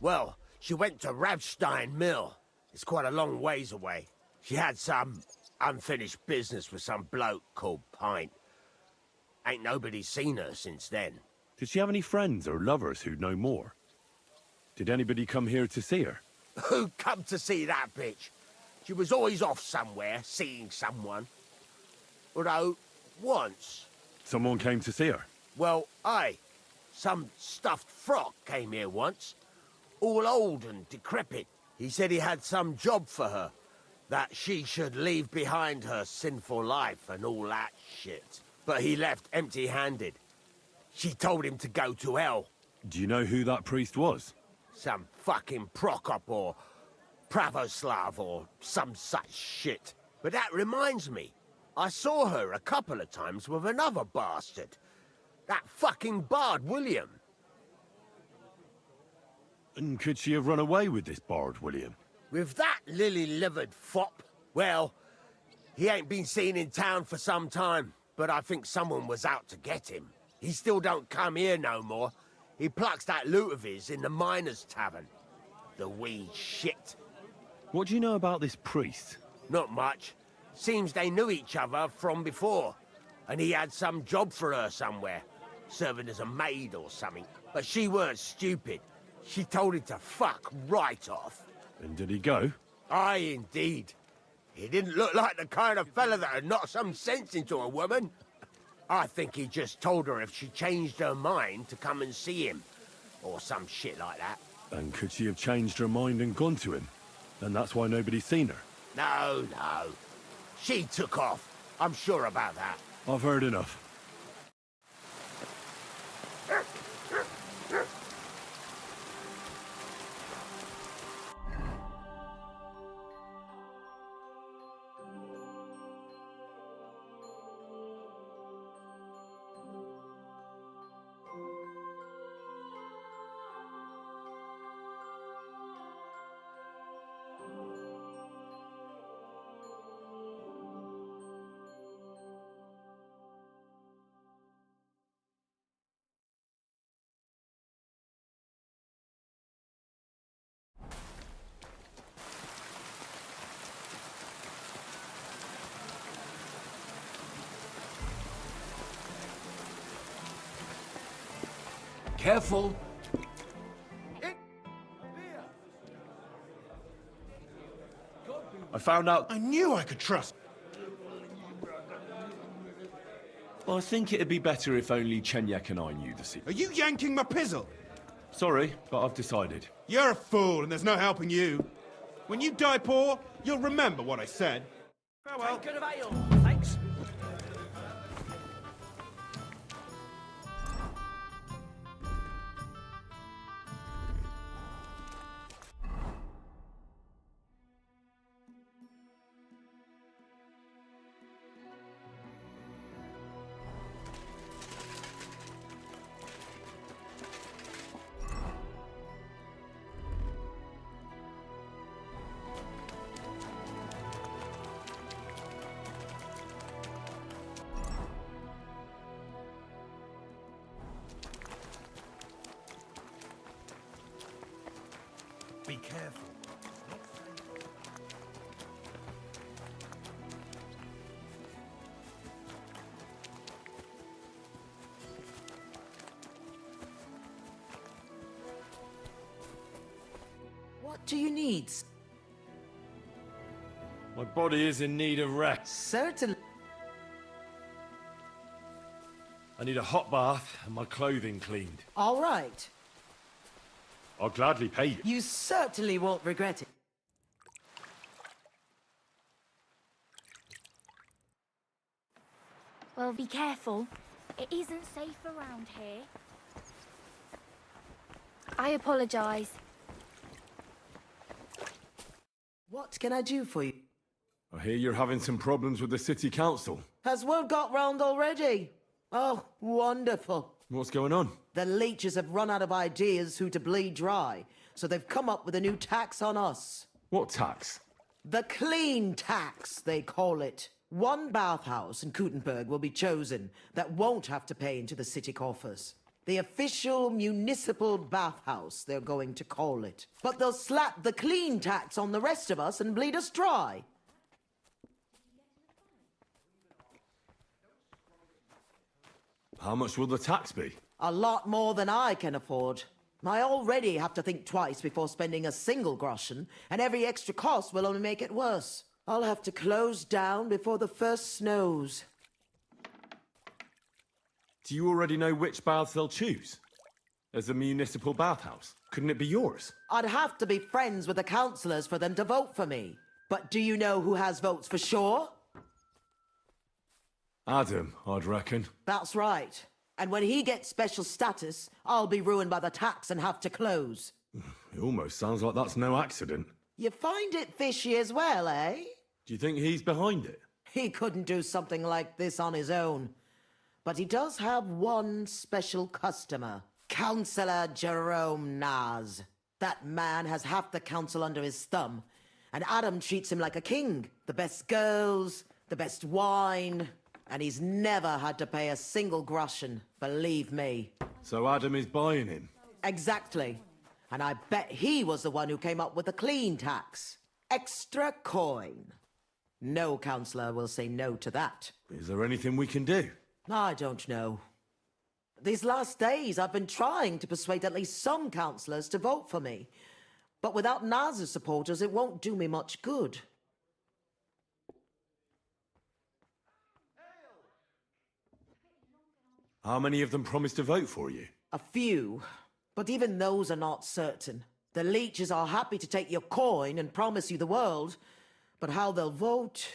S10: Well, she went to Ravstein Mill. It's quite a long ways away. She had some unfinished business with some bloke called Pint. Ain't nobody seen her since then.
S17: Did she have any friends or lovers who'd know more? Did anybody come here to see her?
S10: Who come to see that bitch? She was always off somewhere, seeing someone. Although, once...
S17: Someone came to see her?
S10: Well, aye. Some stuffed frock came here once. All old and decrepit. He said he had some job for her. That she should leave behind her sinful life and all that shit. But he left empty-handed. She told him to go to hell.
S17: Do you know who that priest was?
S10: Some fucking Prokop or Pravoslav or some such shit. But that reminds me. I saw her a couple of times with another bastard. That fucking bard, William.
S17: And could she have run away with this bard, William?
S10: With that lily-livered fop? Well, he ain't been seen in town for some time, but I think someone was out to get him. He still don't come here no more. He plucks that loot of his in the miners' tavern. The wee shit.
S17: What do you know about this priest?
S10: Not much. Seems they knew each other from before. And he had some job for her somewhere. Serving as a maid or something. But she weren't stupid. She told him to fuck right off.
S17: And did he go?
S10: Aye, indeed. He didn't look like the kind of fella that would knock some sense into a woman. I think he just told her if she changed her mind to come and see him. Or some shit like that.
S17: And could she have changed her mind and gone to him?
S4: And that's why nobody's seen her.
S10: No, no. She took off. I'm sure about that.
S4: I've heard enough.
S8: Careful.
S4: I found out...
S5: I knew I could trust.
S17: Well, I think it'd be better if only Chenyek and I knew the secret.
S5: Are you yanking my pizzle?
S17: Sorry, but I've decided.
S5: You're a fool, and there's no helping you. When you die poor, you'll remember what I said. Farewell.
S2: Take good of ale. Thanks.
S3: Be careful.
S18: What do you need?
S17: My body is in need of rest.
S18: Certainly.
S17: I need a hot bath and my clothing cleaned.
S18: All right.
S17: I'll gladly pay you.
S18: You certainly won't regret it.
S6: Well, be careful. It isn't safe around here. I apologise.
S18: What can I do for you?
S17: I hear you're having some problems with the city council.
S18: Has word got round already? Oh, wonderful.
S17: What's going on?
S18: The leeches have run out of ideas who to bleed dry, so they've come up with a new tax on us.
S17: What tax?
S18: The clean tax, they call it. One bathhouse in Kuttenberg will be chosen that won't have to pay into the city coffers. The official municipal bathhouse, they're going to call it. But they'll slap the clean tax on the rest of us and bleed us dry.
S17: How much will the tax be?
S18: A lot more than I can afford. I already have to think twice before spending a single groschen, and every extra cost will only make it worse. I'll have to close down before the first snows.
S17: Do you already know which baths they'll choose? As a municipal bathhouse? Couldn't it be yours?
S18: I'd have to be friends with the councillors for them to vote for me. But do you know who has votes for sure?
S17: Adam, I'd reckon.
S18: That's right. And when he gets special status, I'll be ruined by the tax and have to close.
S17: It almost sounds like that's no accident.
S18: You find it fishy as well, eh?
S17: Do you think he's behind it?
S18: He couldn't do something like this on his own. But he does have one special customer. Councillor Jerome Naz. That man has half the council under his thumb. And Adam treats him like a king. The best girls, the best wine. And he's never had to pay a single groschen, believe me.
S17: So Adam is buying him?
S18: Exactly. And I bet he was the one who came up with the clean tax. Extra coin. No councillor will say no to that.
S17: Is there anything we can do?
S18: I don't know. These last days I've been trying to persuade at least some councillors to vote for me. But without Naz's supporters, it won't do me much good.
S17: How many of them promised to vote for you?
S18: A few. But even those are not certain. The leeches are happy to take your coin and promise you the world, but how they'll vote,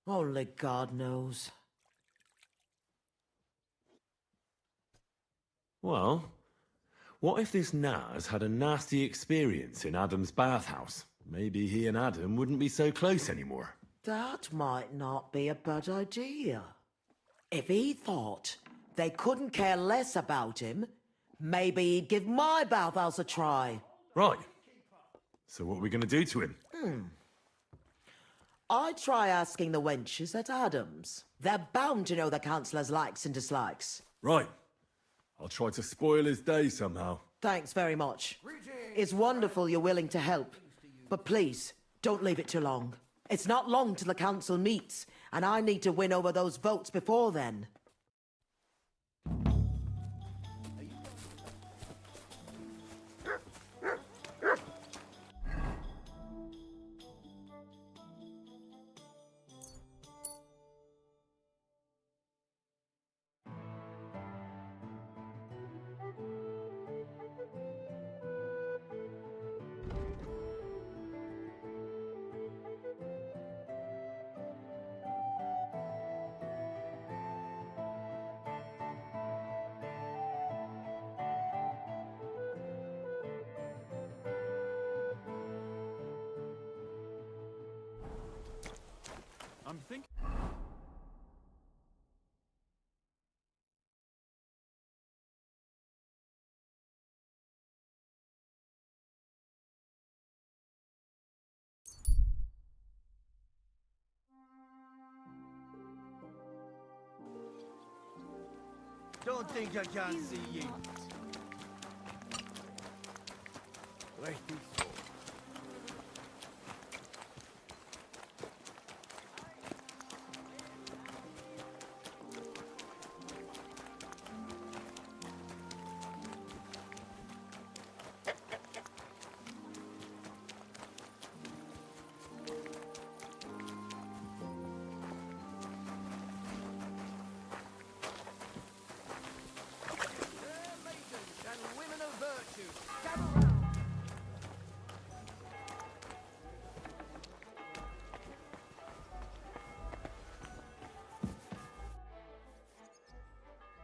S18: only God knows.
S17: Well, what if this Naz had a nasty experience in Adam's bathhouse? Maybe he and Adam wouldn't be so close anymore.
S18: That might not be a bad idea. If he thought they couldn't care less about him, maybe he'd give my bathhouse a try.
S17: Right. So what are we going to do to him?
S18: I'd try asking the wenches at Adam's. They're bound to know the councillor's likes and dislikes.
S17: Right. I'll try to spoil his day somehow.
S18: Thanks very much. It's wonderful you're willing to help. But please, don't leave it too long. It's not long till the council meets, and I need to win over those votes before then.
S1: I'm thinking.
S10: Don't think I can't see you. Where's this for?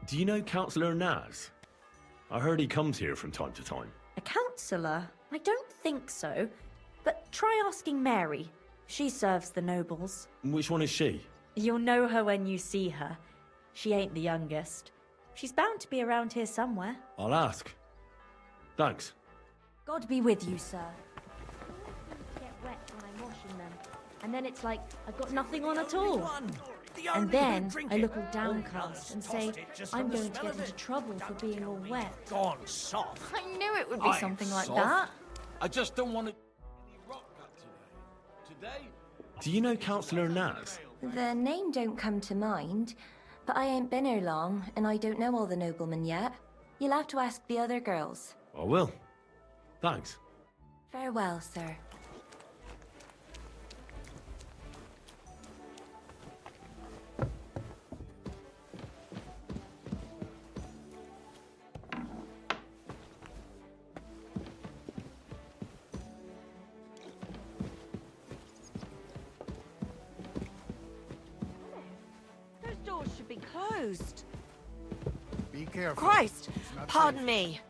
S17: Do you know Councillor Naz? I heard he comes here from time to time.
S7: A councillor? I don't think so. But try asking Mary. She serves the nobles.
S17: Which one is she?
S7: You'll know her when you see her. She ain't the youngest. She's bound to be around here somewhere.
S17: I'll ask. Thanks.
S7: God be with you, sir. I get wet when I'm washing them. And then it's like I've got nothing on at all. And then I look all downcast and say, I'm going to get into trouble for being all wet.
S2: Gone soft.
S6: I knew it would be something like that.
S2: I just don't want to.
S8: Today?
S17: Do you know Councillor Naz?
S19: The name don't come to mind, but I ain't been here long, and I don't know all the noblemen yet. You'll have to ask the other girls.
S17: I will. Thanks.
S19: Farewell, sir.
S21: Those doors should be closed.
S14: Be careful.
S21: Christ!
S14: It's not
S21: Pardon
S14: safe.
S21: me.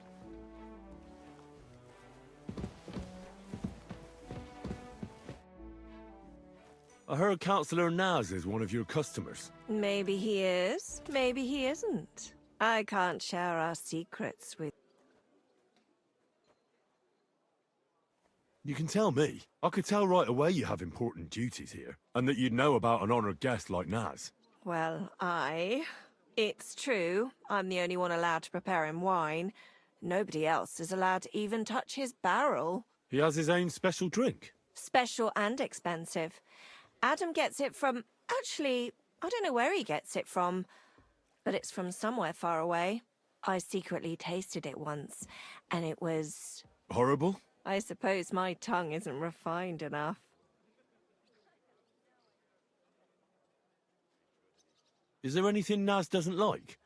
S17: I heard Councillor Naz is one of your customers.
S21: Maybe he is, maybe he isn't. I can't share our secrets with...
S17: You can tell me. I could tell right away you have important duties here, and that you'd know about an honoured guest like Naz.
S21: Well, It's true. I'm the only one allowed to prepare him wine. Nobody else is allowed to even touch his barrel.
S17: He has his own special drink.
S21: Special and expensive. Adam gets it from... Actually, I don't know where he gets it from, but it's from somewhere far away. I secretly tasted it once, and it was...
S17: Horrible?
S21: I suppose my tongue isn't refined enough.
S17: Is there anything Naz doesn't like?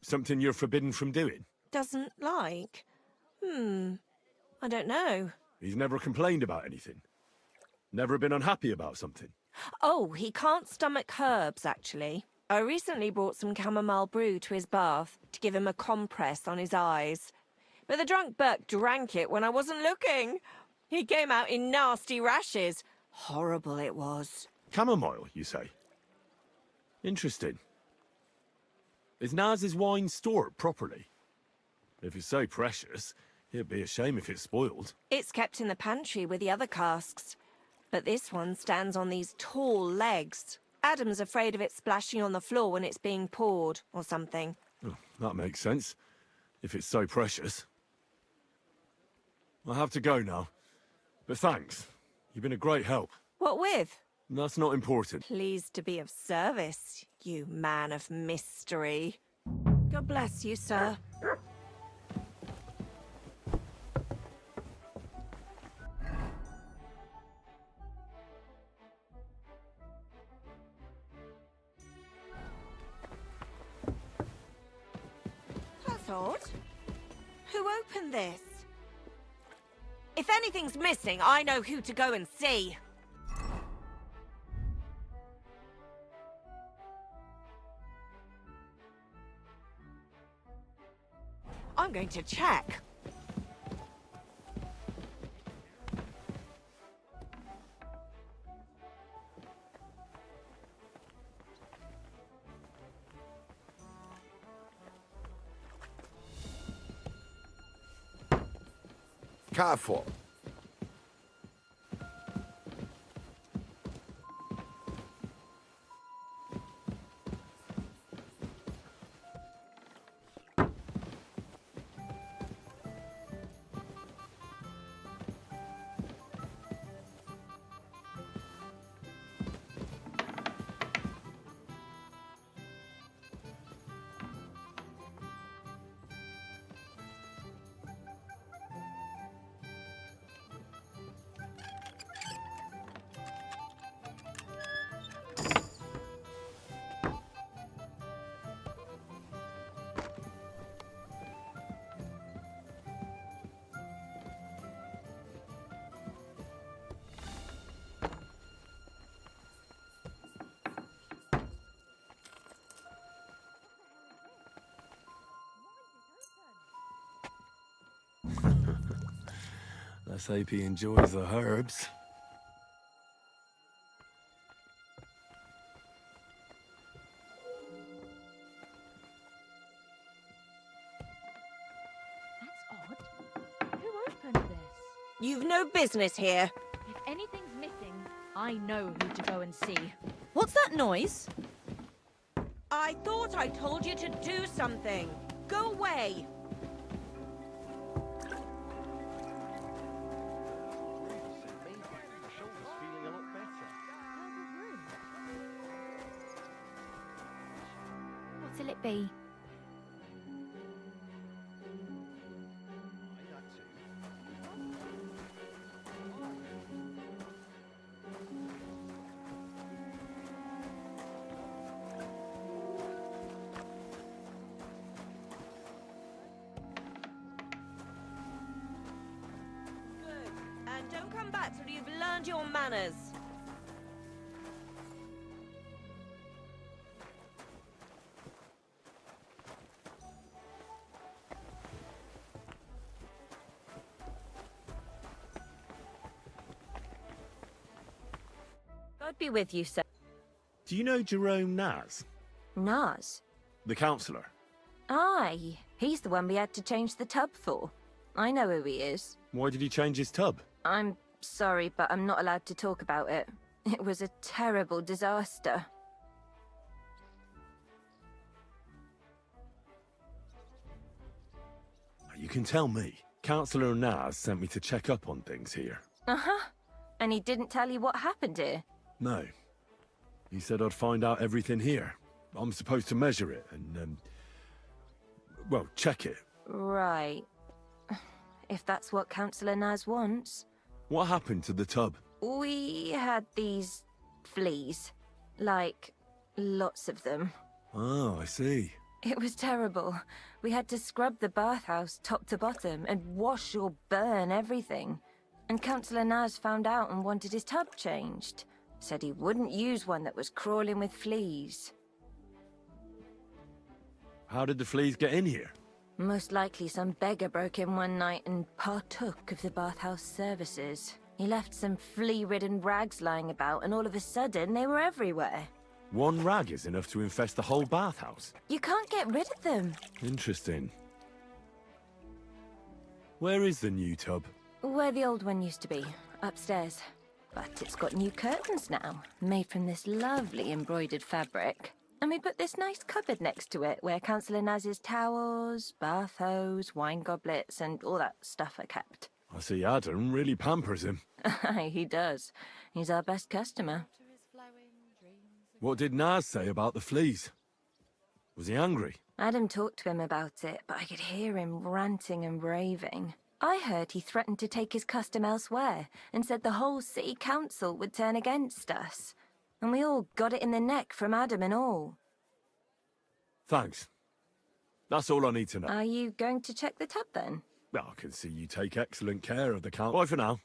S17: Something you're forbidden from doing?
S21: Doesn't like? I don't know.
S4: He's never complained about anything? Never been unhappy about something?
S21: Oh, he can't stomach herbs, actually. I recently brought some chamomile brew to his bath to give him a compress on his eyes. But the drunk Burke drank it when I wasn't looking. He came out in nasty rashes. Horrible it was.
S4: Chamomile, you say? Interesting. Is Naz's wine stored properly? If it's so precious, it'd be a shame if it's spoiled.
S21: It's kept in the pantry with the other casks. But this one stands on these tall legs. Adam's afraid of it splashing on the floor when it's being poured, or something.
S4: Oh, that makes sense. If it's so precious. I have to go now. But thanks. You've been a great help.
S21: What with?
S4: That's not important.
S21: Pleased to be of service, you man of mystery. God bless you, sir. That's odd. Who opened this? If anything's missing, I know who to go and see. I'm going to check.
S13: Careful.
S4: Let's hope he enjoys the herbs.
S6: Who opened this?
S21: You've no business here.
S6: If anything's missing, I know who to go and see.
S7: What's that noise?
S21: I thought I told you to do something. Go away.
S6: What'll it be?
S21: Good. And don't come back till you've learned your manners. God be with you, sir.
S4: Do you know Jerome Naz?
S19: Naz?
S4: The councillor?
S19: Aye, he's the one we had to change the tub for. I know who he is.
S4: Why did he change his tub?
S19: I'm sorry, but I'm not allowed to talk about it. It was a terrible disaster.
S4: You can tell me. Councillor Naz sent me to check up on things here.
S19: Uh-huh. And he didn't tell you what happened here?
S4: No. He said I'd find out everything here. I'm supposed to measure it and, well, check it.
S19: Right. If that's what Councillor Naz wants.
S4: What happened to the tub?
S19: We had these fleas. Like, lots of them.
S4: Oh, I see.
S19: It was terrible. We had to scrub the bathhouse top to bottom and wash or burn everything. And Councillor Naz found out and wanted his tub changed. Said he wouldn't use one that was crawling with fleas.
S4: How did the fleas get in here?
S19: Most likely some beggar broke in one night and partook of the bathhouse services. He left some flea-ridden rags lying about, and all of a sudden they were everywhere.
S4: One rag is enough to infest the whole bathhouse.
S19: You can't get rid of them.
S4: Interesting. Where is the new tub?
S19: Where the old one used to be, upstairs. But it's got new curtains now, made from this lovely embroidered fabric. And we put this nice cupboard next to it, where Councillor Naz's towels, bath hose, wine goblets, and all that stuff are kept.
S4: I see Adam really pampers him.
S19: Aye, he does. He's our best customer.
S4: What did Naz say about the fleas? Was he angry?
S19: Adam talked to him about it, but I could hear him ranting and raving. I heard he threatened to take his custom elsewhere, and said the whole city council would turn against us. And we all got it in the neck from Adam and all.
S4: Thanks. That's all I need to know.
S19: Are you going to check the tub then?
S4: Well, I can see you take excellent care of the count. Bye for now.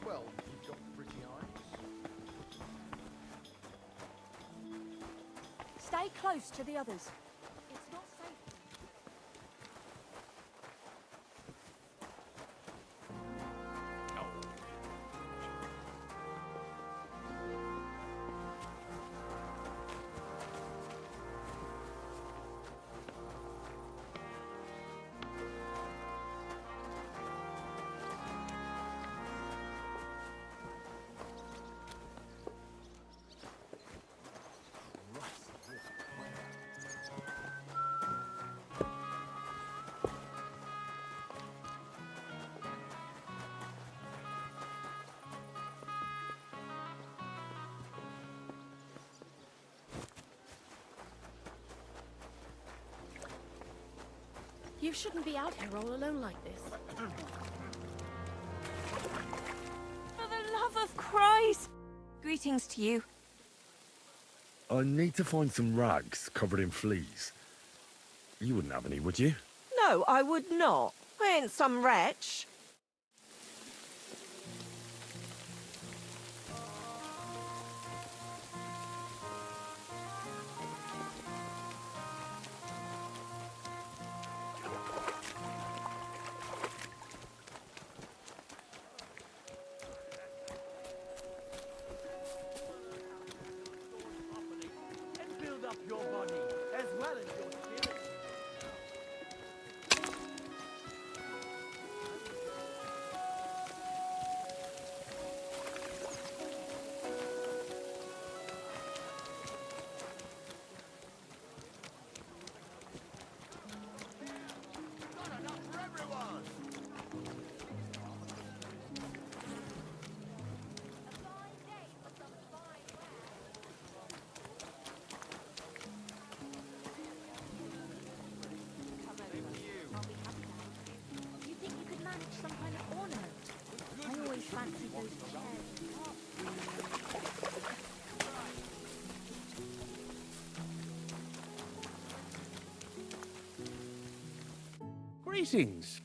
S1: Well, you've got pretty eyes.
S12: Stay close to the others. It's not safe. You shouldn't be out here all alone like this.
S21: For the love of Christ! Greetings to you.
S4: I need to find some rags covered in fleas. You wouldn't have any, would you?
S21: No, I would not. I ain't some wretch.
S10: Your body as well as your spirit. Not enough for everyone.
S6: You think you could manage some kind of ornament? I always fancied those
S8: Greetings.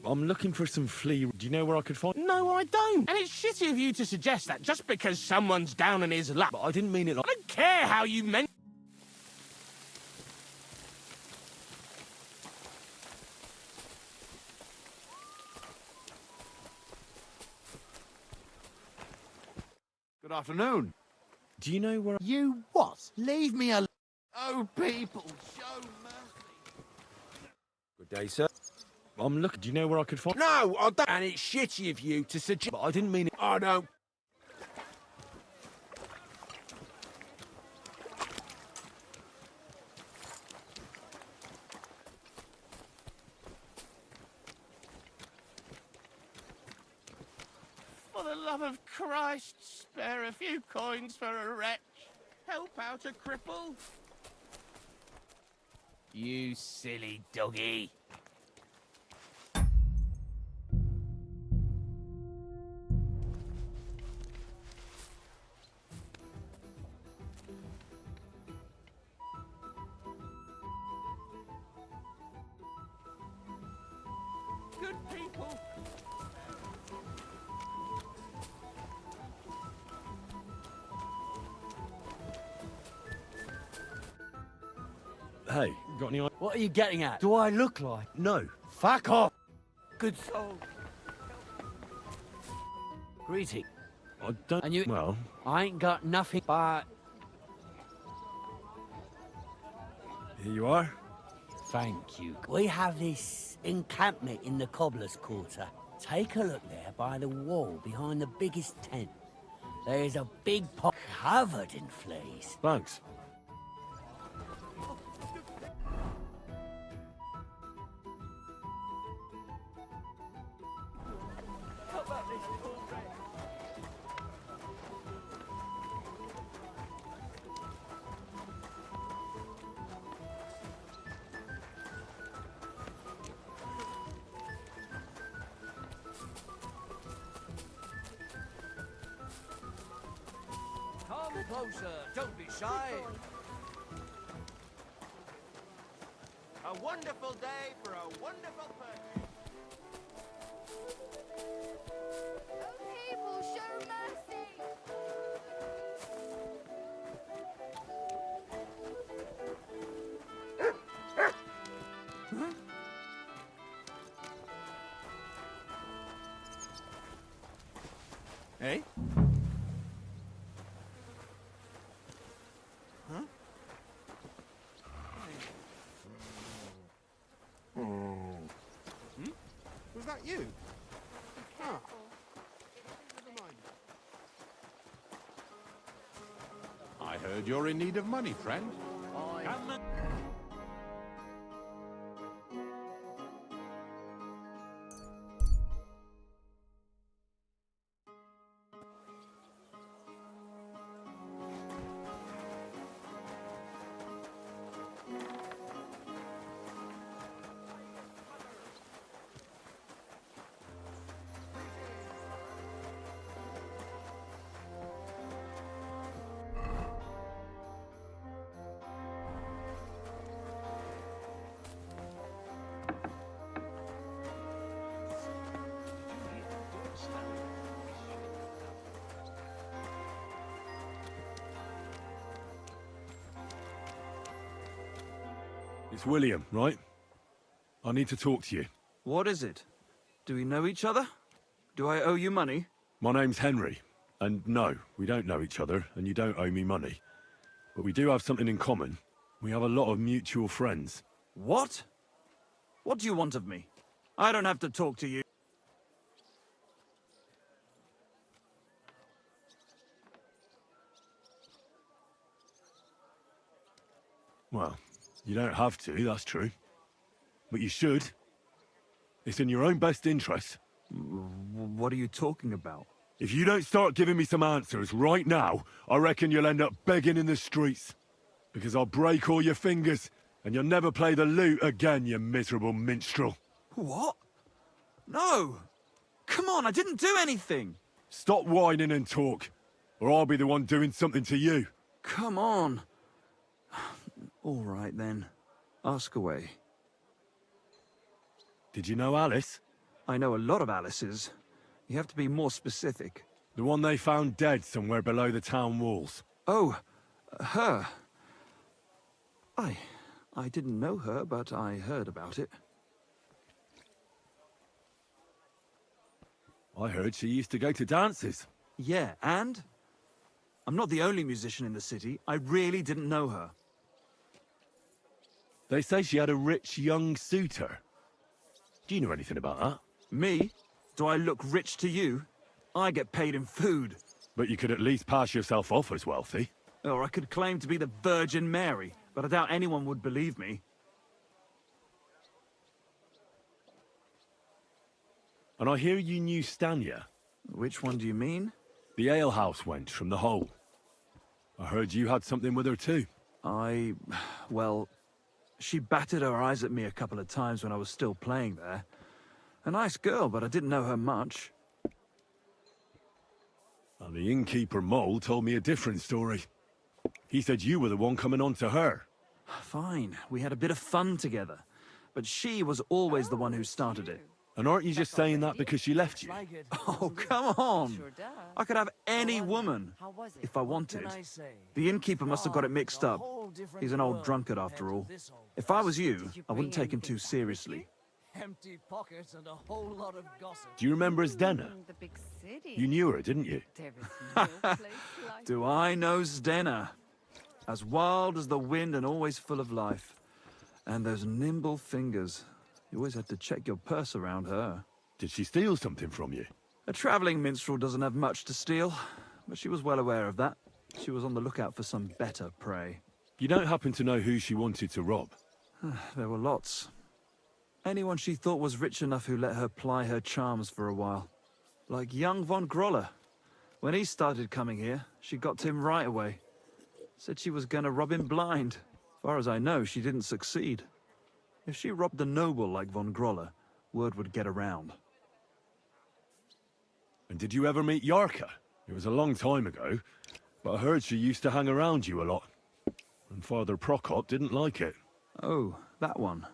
S4: I'm looking for some flea. Do you know where I could find?
S8: No, I don't. And it's shitty of you to suggest that just because someone's down on his luck.
S4: But I didn't mean it like...
S8: I don't care how you meant.
S5: Good afternoon.
S4: Do you know where...
S5: You what? Leave me alone. Oh, people, show mercy.
S4: Good day, sir. I'm looking... Do you know where I could find...
S10: No, I don't. And it's shitty of you to suggest.
S4: But I didn't mean it...
S10: I don't.
S14: For the love of Christ, spare a few coins for a wretch. Help out a cripple.
S10: You silly doggy.
S14: Good people.
S17: Hey, got any...
S2: What are you getting at? Do I look like?
S17: No.
S2: Fuck off! Good soul. Greeting.
S17: I don't...
S2: And you...
S17: Well...
S2: I ain't got nothing but...
S17: Here you are.
S2: Thank you. We have this encampment in the cobbler's quarter. Take a look there by the wall behind the biggest tent. There's a big pot covered in fleas.
S17: Thanks.
S2: Come closer, don't be shy.
S10: A wonderful day for a wonderful person.
S6: People, show mercy!
S14: Eh? Huh? Hmm? Was that you? Ah. Never mind. I heard you're in need of money, friend.
S4: It's William, right? I need to talk to you.
S9: What is it? Do we know each other? Do I owe you money?
S4: My name's Henry, and no, we don't know each other, and you don't owe me money. But we do have something in common. We have a lot of mutual friends.
S9: What? What do you want of me? I don't have to talk to you.
S4: Well, you don't have to, that's true. But you should. It's in your own best interest.
S9: What are you talking about?
S4: If you don't start giving me some answers right now, I reckon you'll end up begging in the streets. Because I'll break all your fingers, and you'll never play the lute again, you miserable minstrel.
S9: What? No! Come on, I didn't do anything!
S4: Stop whining and talk, or I'll be the one doing something to you.
S9: Come on. All right, then. Ask away.
S4: Did you know Alice?
S9: I know a lot of Alices. You have to be more specific.
S4: The one they found dead somewhere below the town walls.
S9: Oh, her. I didn't know her, but I heard about it.
S4: I heard she used to go to dances.
S9: Yeah, and? I'm not the only musician in the city. I really didn't know her.
S4: They say she had a rich young suitor. Do you know anything about that?
S9: Me? Do I look rich to you? I get paid in food.
S4: But you could at least pass yourself off as wealthy.
S9: Or I could claim to be the Virgin Mary, but I doubt anyone would believe me.
S4: And I hear you knew Stanya.
S9: Which one do you mean?
S4: The alehouse wench from the hole. I heard you had something with her too.
S9: Well, she batted her eyes at me a couple of times when I was still playing there. A nice girl, but I didn't know her much.
S4: And the innkeeper Mole told me a different story. He said you were the one coming on to her.
S9: Fine, we had a bit of fun together. But she was always the one who started it.
S4: And aren't you just saying that because she left you?
S9: Oh, come on! I could have any woman, if I wanted. The innkeeper must have got it mixed up. He's an old drunkard after all. If I was you, I wouldn't take him too seriously.
S2: Empty pockets and a whole lot of gossip.
S4: Do you remember Zdena? You knew her, didn't you?
S9: Do I know Zdena? As wild as the wind and always full of life. And those nimble fingers. You always had to check your purse around her.
S4: Did she steal something from you?
S9: A travelling minstrel doesn't have much to steal, but she was well aware of that. She was on the lookout for some better prey.
S4: You don't happen to know who she wanted to rob?
S9: There were lots. Anyone she thought was rich enough who let her ply her charms for a while. Like young von Groller. When he started coming here, she got to him right away. Said she was gonna rob him blind. As far as I know, she didn't succeed. If she robbed a noble like von Groller, word would get around.
S4: And did you ever meet Yarka? It was a long time ago, but I heard she used to hang around you a lot. And Father Prokop didn't like it.
S9: Oh, that one.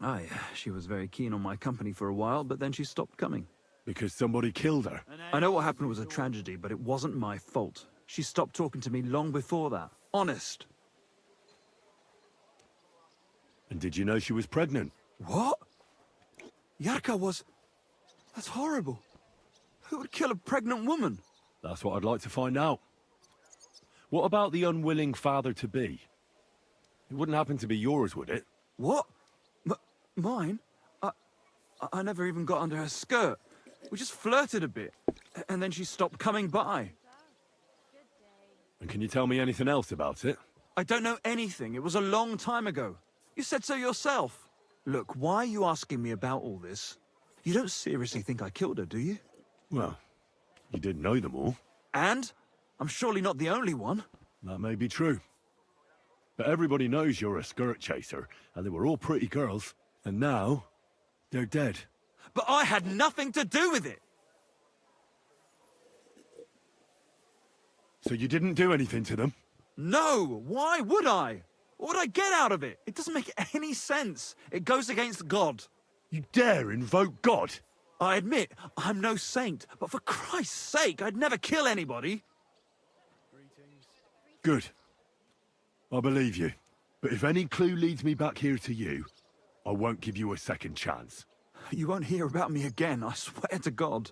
S9: Aye, she was very keen on my company for a while, but then she stopped coming.
S4: Because somebody killed her?
S9: I know what happened was a tragedy, but it wasn't my fault. She stopped talking to me long before that. Honest.
S4: And did you know she was pregnant?
S9: What? Yarka was... That's horrible. Who would kill a pregnant woman?
S4: That's what I'd like to find out. What about the unwilling father-to-be? It wouldn't happen to be yours, would it?
S9: What? Mine? I never even got under her skirt. We just flirted a bit, and then she stopped coming by.
S4: And can you tell me anything else about it?
S9: I don't know anything. It was a long time ago. You said so yourself. Look, why are you asking me about all this? You don't seriously think I killed her, do you?
S4: Well, you did know them all.
S9: And? I'm surely not the only one.
S4: That may be true. But everybody knows you're a skirt chaser, and they were all pretty girls. And now, they're dead.
S9: But I had nothing to do with it!
S4: So you didn't do anything to them?
S9: No! Why would I? What would I get out of it? It doesn't make any sense. It goes against God.
S4: You dare invoke God?
S9: I admit, I'm no saint, but for Christ's sake, I'd never kill anybody.
S4: Good. I believe you. But if any clue leads me back here to you, I won't give you a second chance.
S9: You won't hear about me again, I swear to God.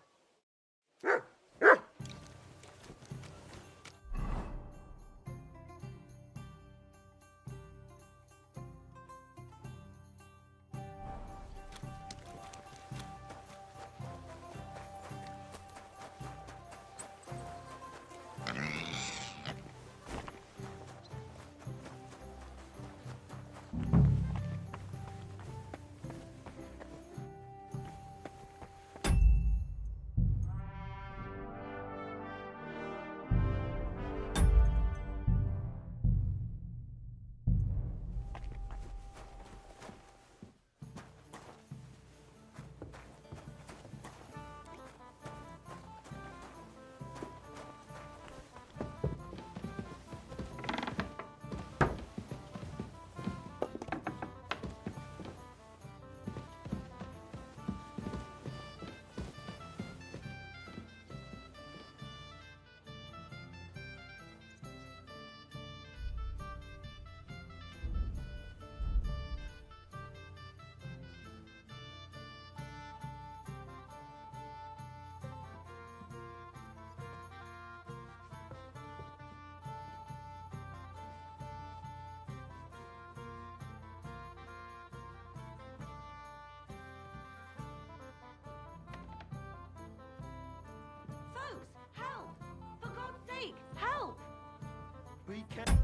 S4: We can...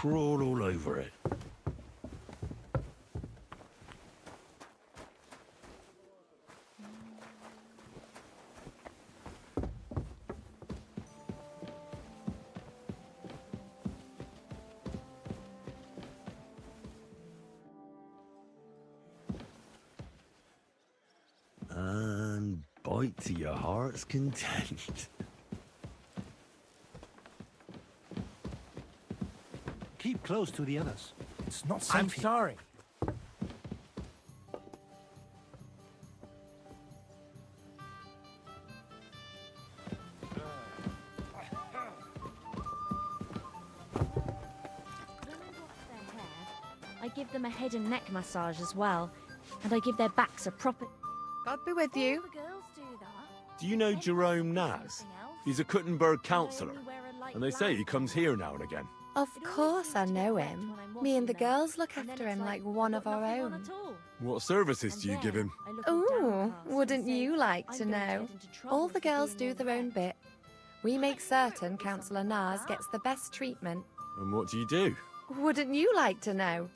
S4: crawl all over it. And bite to your heart's content.
S1: Keep close to the others. It's not safe.
S20: I'm sorry.
S6: I give them a head and neck massage as well, and I give their backs a proper...
S21: God be with you.
S6: All the girls do that.
S4: Do you know Jerome Naz? He's a Kuttenberg councillor, and they say he comes here now and again.
S21: Of course I know him. Me and the girls look after him like one of our own.
S4: What services do you give him?
S21: Ooh, wouldn't you like to know? All the girls do their own bit. We make certain Councillor Naz gets the best treatment.
S4: And what do you do?
S21: Wouldn't you like to know?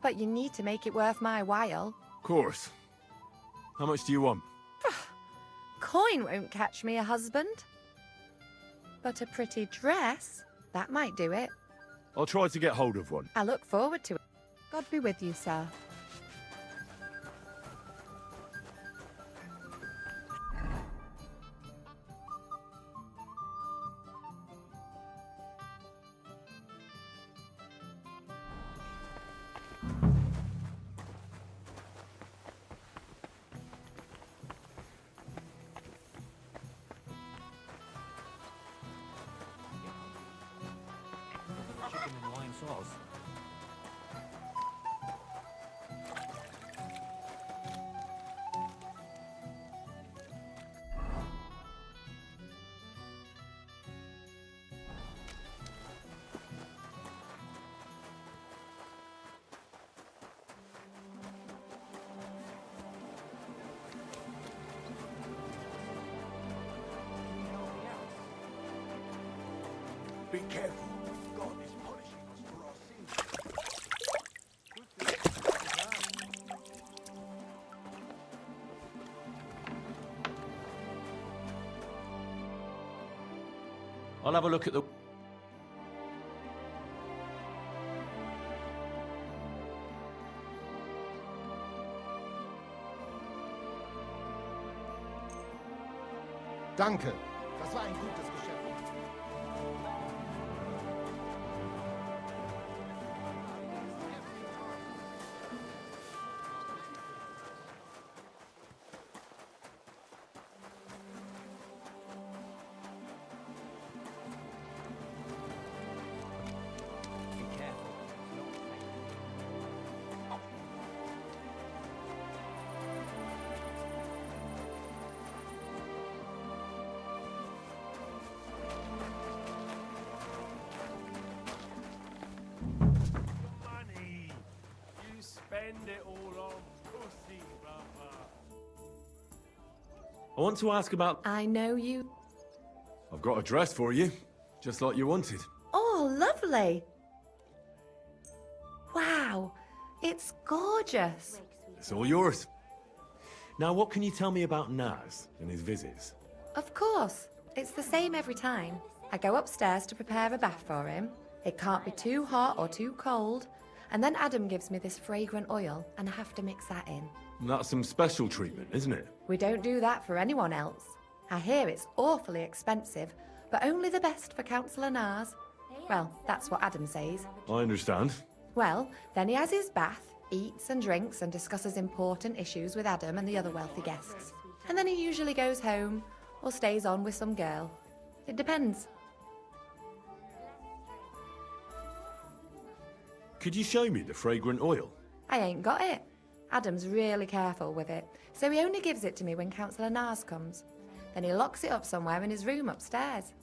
S21: But you need to make it worth my while.
S4: Of course. How much do you want?
S21: Coin won't catch me a husband. But a pretty dress, that might do it.
S4: I'll try to get hold of one.
S21: I look forward to it. God be with you, sir.
S15: Chicken and wine sauce.
S10: Be careful. God is punishing us for our sins.
S23: I'll have a look at the...
S14: Danke. Das war ein gutes Geschäft.
S15: Be careful.
S10: Money. You spend it all on pussy, brother.
S4: I want to ask about...
S21: I know you.
S4: I've got a dress for you, just like you wanted.
S21: Oh, lovely. Wow, it's gorgeous.
S4: It's all yours. Now, what can you tell me about Naz and his visits?
S21: Of course, it's the same every time. I go upstairs to prepare a bath for him. It can't be too hot or too cold. And then Adam gives me this fragrant oil, and I have to mix that in.
S4: That's some special treatment, isn't it?
S21: We don't do that for anyone else. I hear it's awfully expensive, but only the best for Councillor Naz. Well, that's what Adam says.
S4: I understand.
S21: Well, then he has his bath, eats and drinks and discusses important issues with Adam and the other wealthy guests. And then he usually goes home or stays on with some girl. It depends.
S4: Could you show me the fragrant oil?
S21: I ain't got it. Adam's really careful with it, so he only gives it to me when Councillor Naz comes. Then he locks it up somewhere in his room upstairs.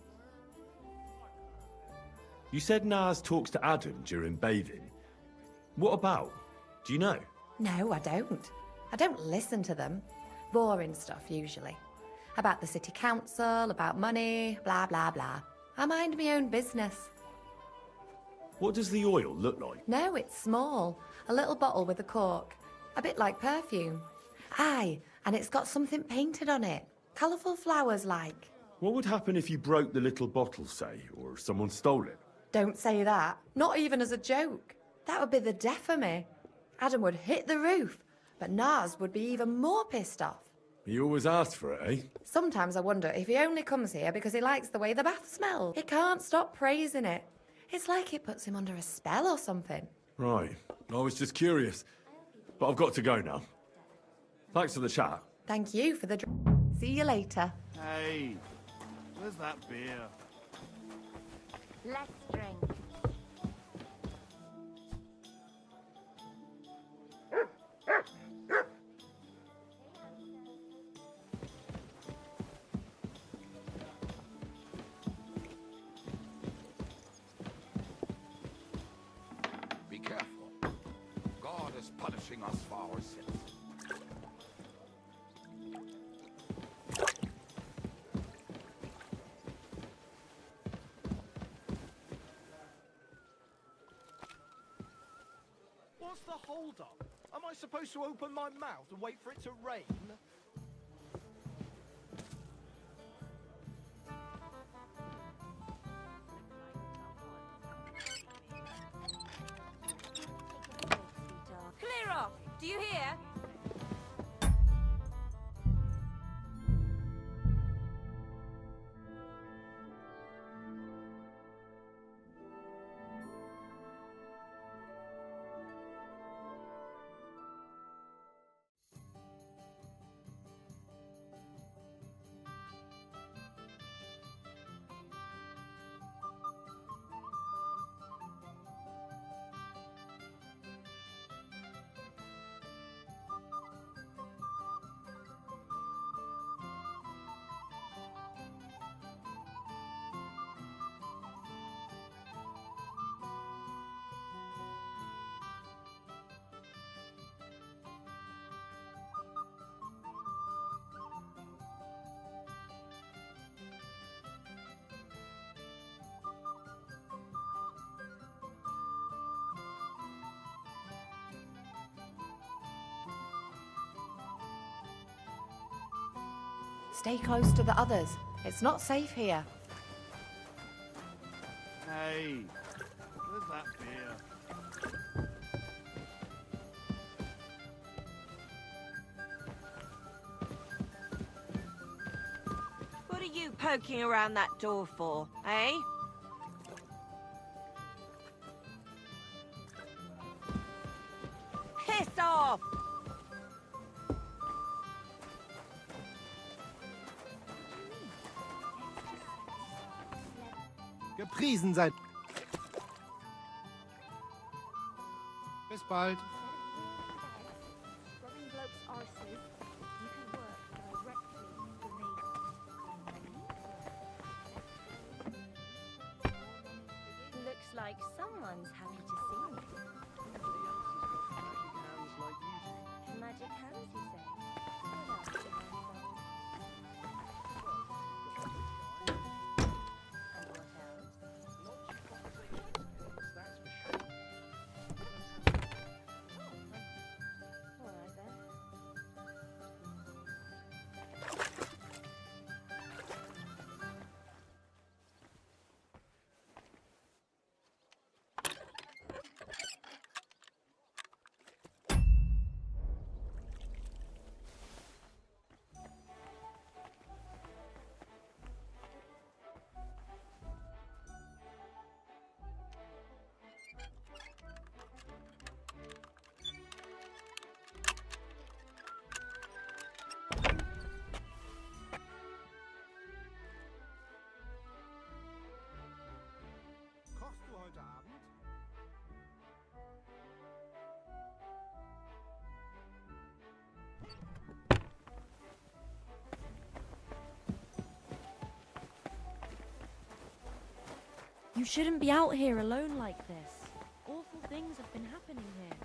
S4: You said Naz talks to Adam during bathing. What about? Do you know?
S21: No, I don't. I don't listen to them. Boring stuff, usually. About the city council, about money, blah, blah, blah. I mind my own business.
S17: What does the oil look like?
S11: No, it's small. A little bottle with a cork. A bit like perfume. Aye, and it's got something painted on it. Colourful flowers like.
S17: What would happen if you broke the little bottle, say, or someone stole it?
S11: Don't say that. Not even as a joke. That would be the death of me. Adam would hit the roof, but Nars would be even more pissed off.
S17: He always asked for it, eh?
S11: Sometimes I wonder if he only comes here because he likes the way the bath smells. He can't stop praising it. It's like it puts him under a spell or something.
S17: Right. I was just curious. But I've got to go now. Thanks for the chat.
S11: Thank you for the See you later.
S14: Hey, where's that beer?
S19: Let's drink.
S13: Be careful. God is punishing us for our sins.
S16: What's the hold-up? Am I supposed to open my mouth and wait for it to rain?
S21: Clear off! Do you hear?
S11: Stay close to the others. It's not safe here.
S14: Hey, where's that beer?
S21: What are you poking around that door for, eh? Piss off!
S14: Gepriesen seid. Bis bald.
S6: Rubbing blokes' arses, you can work directly for me.
S19: Looks like someone's happy to see me. Magic hands, you say? What else do I find?
S14: Kochst du heute Abend?
S12: You shouldn't be out here alone like this. Awful things have been happening here.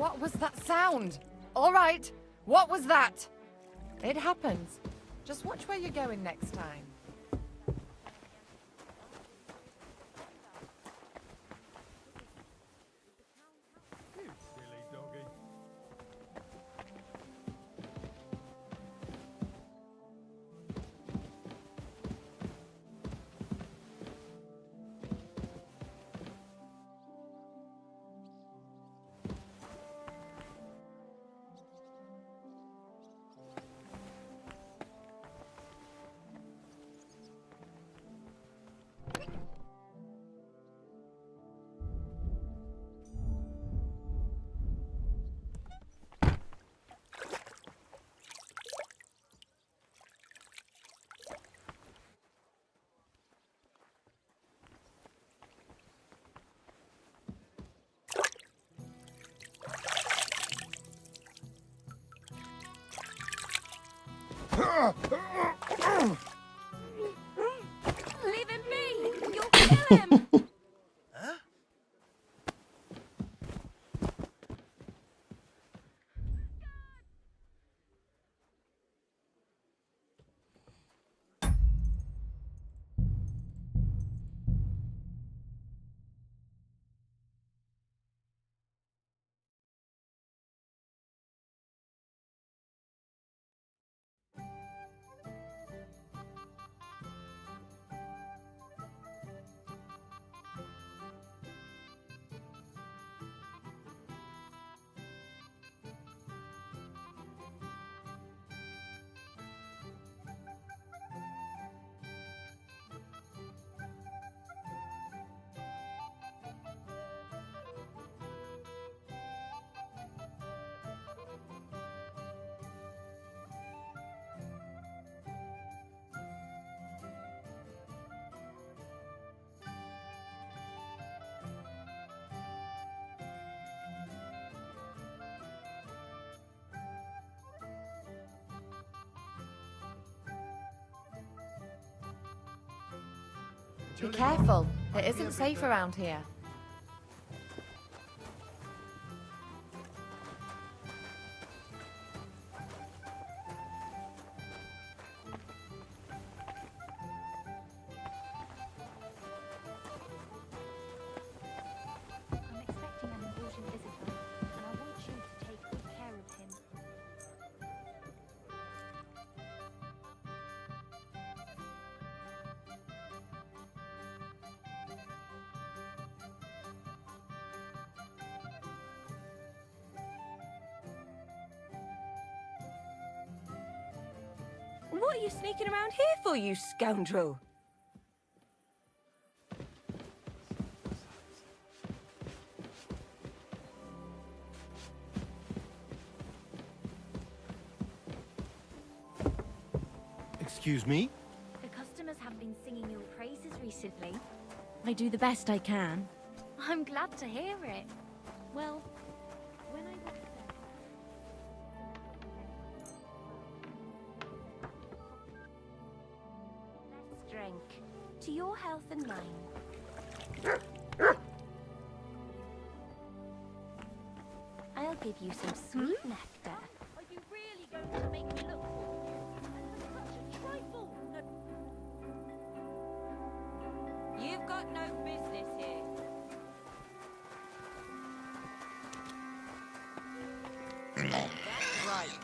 S11: What was that sound? All right, what was that? It happens. Just watch where you're going next time.
S19: Leave him be! You'll kill him!
S11: Be careful. It isn't safe around here.
S6: I'm expecting an important visitor, and I want you to take good care of him.
S19: What are you sneaking around here for, you scoundrel?
S10: Excuse me?
S6: The customers have been singing your praises recently.
S12: I do the best I can.
S6: I'm glad to hear it.
S12: Well, when I worked
S19: Let's drink. To your health and mine. I'll give you some sweet nectar.
S12: Are you really going to make me look for you? Such a trifle!
S19: You've got no business here. That's right.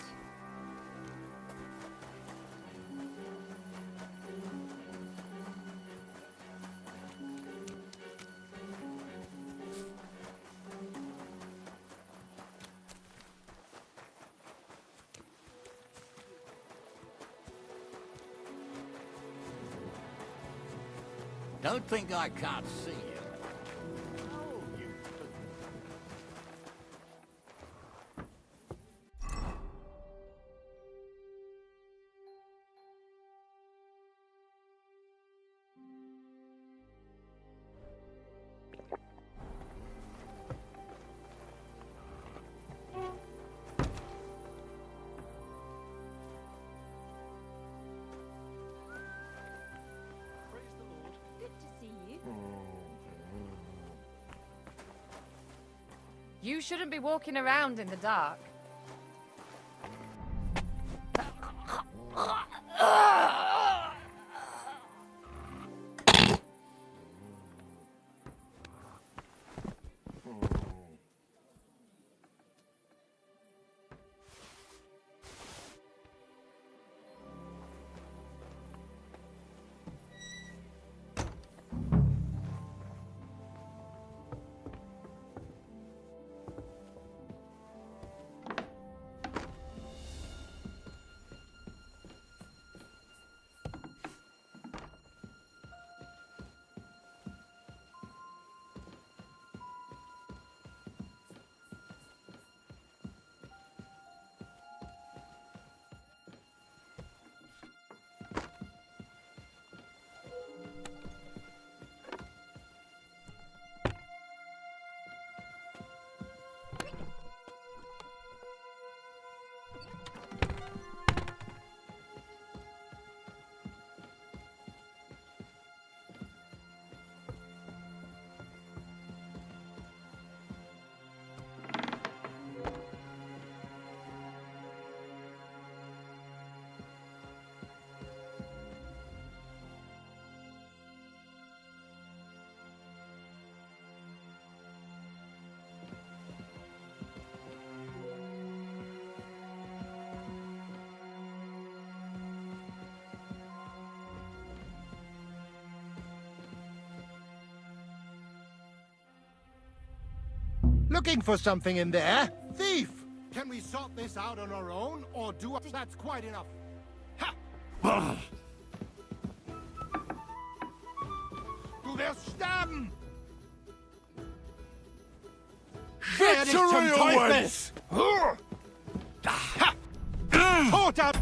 S3: Don't think I can't see you.
S12: Good to see you.
S7: You shouldn't be walking around in the dark.
S14: Looking for something in there? Thief! Can we sort this out on our own, or do that's quite enough? Ha! Du wirst sterben! Werde ich zum Teufel! Toter!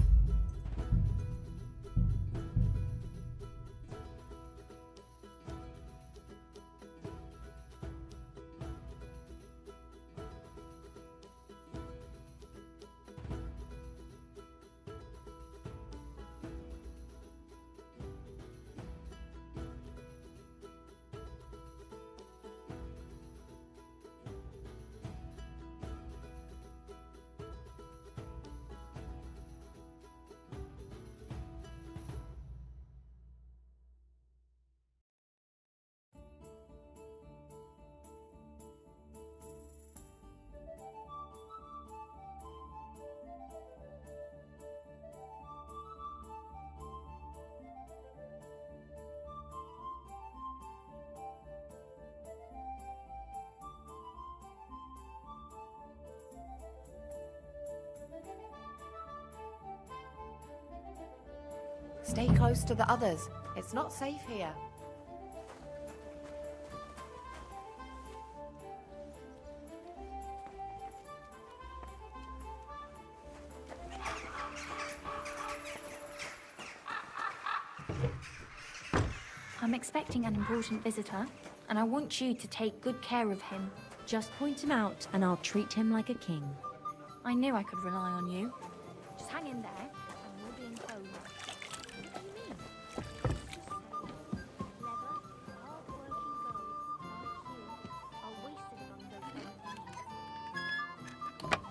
S11: Stay close to the others. It's not safe here.
S6: I'm expecting an important visitor, and I want you to take good care of him.
S12: Just point him out, and I'll treat him like a king.
S6: I knew I could rely on you. Just hang in there, and we'll be in close.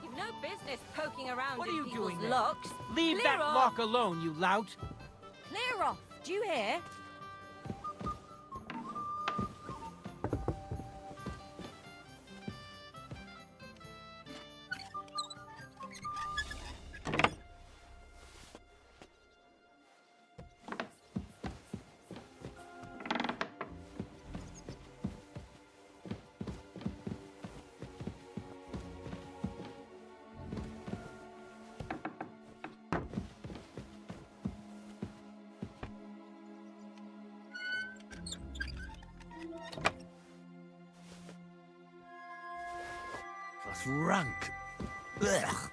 S19: You've no business poking around
S20: What are
S19: in
S20: you
S19: people's
S20: doing there?
S19: locks.
S20: Leave
S19: Clear
S20: that
S19: off.
S20: lock alone, you lout.
S19: Clear off. Do you hear?
S4: That's rank. Ugh.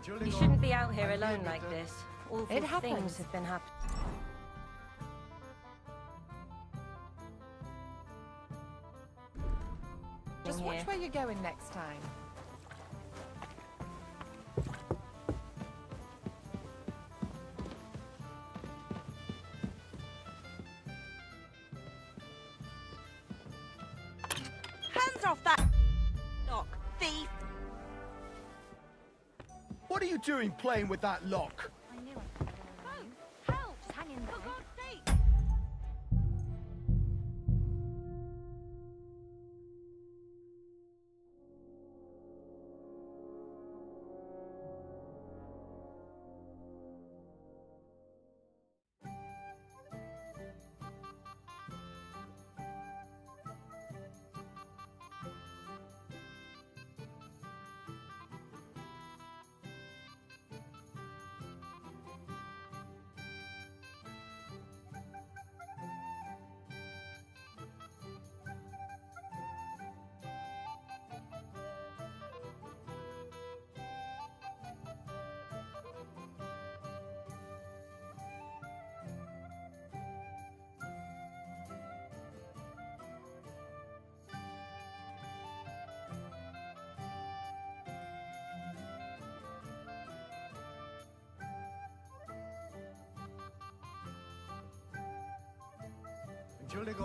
S19: You shouldn't be out here alone like this. Awful
S11: It happens.
S19: things have been happening.
S7: Just watch where you're going next time.
S21: Hands off that lock, thief!
S16: What are you doing playing with that lock?
S6: I knew it. Help! Just hang in there.
S21: For God's sake!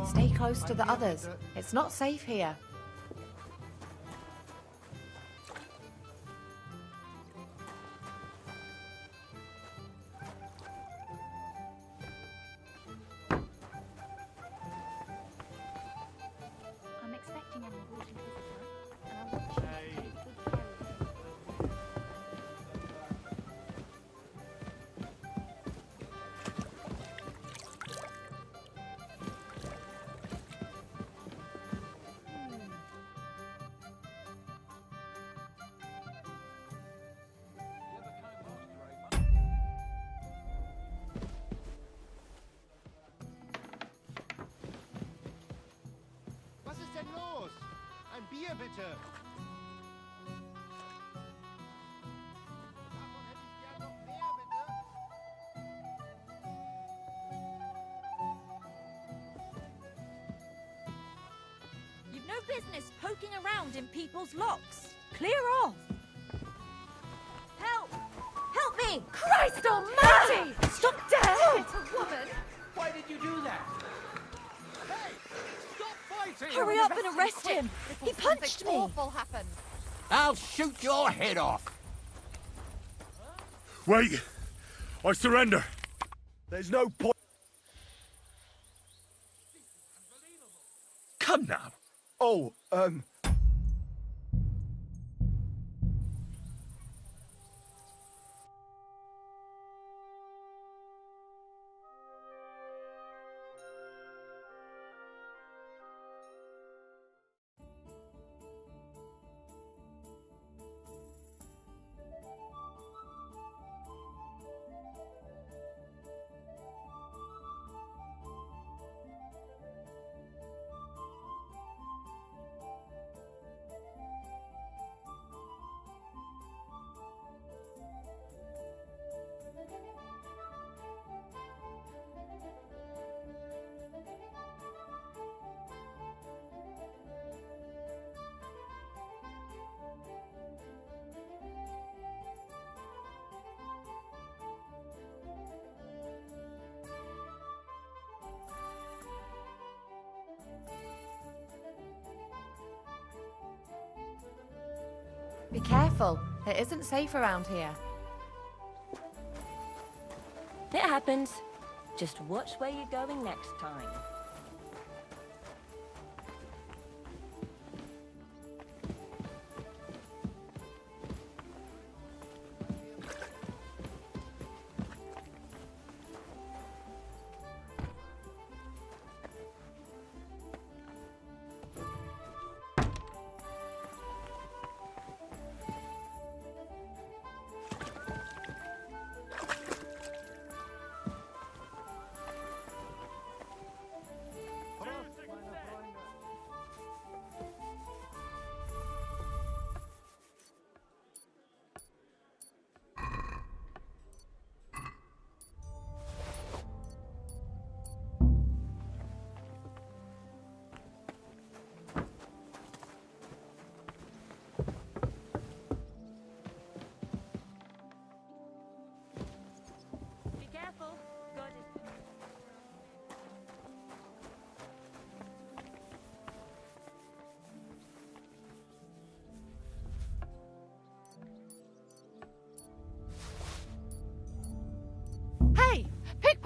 S11: Stay close to the others. It's not safe here.
S6: I'm expecting an important visitor, and I want you to take good care of him.
S14: Was ist denn los? Ein Bier bitte. Davon hätte ich gern noch mehr, bitte.
S12: You've no business poking around in people's locks. Clear off.
S21: Help! Help me!
S11: Christ almighty! Stop dead!
S7: It's a woman.
S3: Why did you do that?
S14: Hey! Stop fighting!
S12: Hurry up and arrest him. He punched
S7: Something
S12: me.
S7: awful happened.
S3: I'll shoot your head off.
S4: Wait! I surrender!
S16: There's no point.
S4: Come now!
S16: Oh,
S11: Be careful. It isn't safe around here.
S19: It happens. Just watch where you're going next time.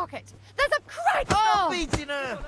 S7: pocket. There's a crate!
S2: Stop beating her!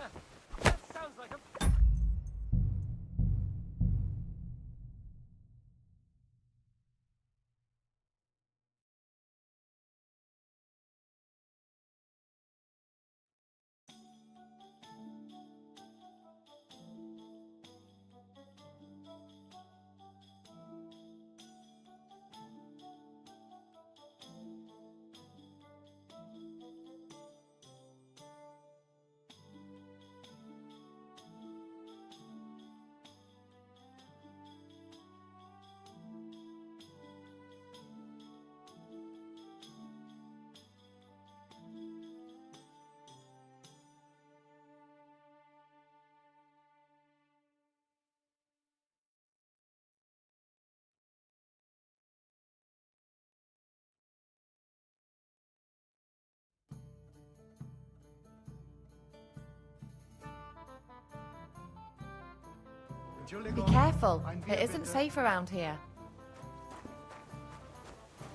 S11: Be careful. It isn't safe around here.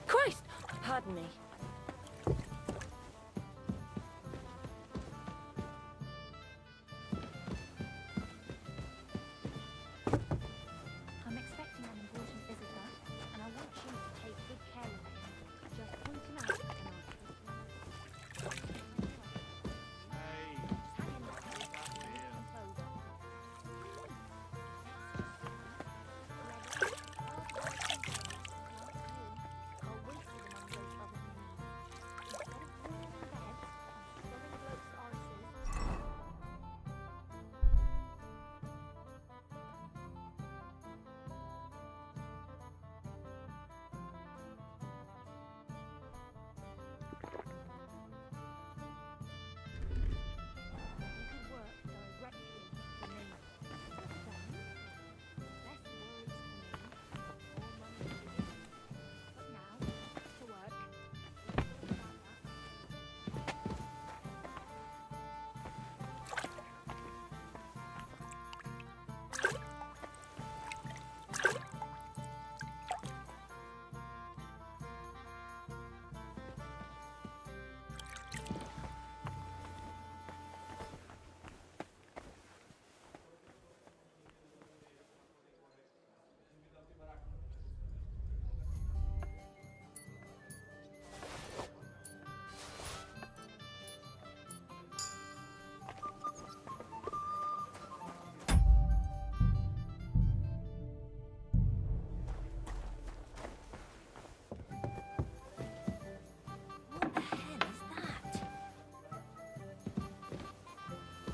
S19: Christ! Pardon me.
S6: I'm expecting an important visitor, and I want you to take good care of him. Just point him out tonight.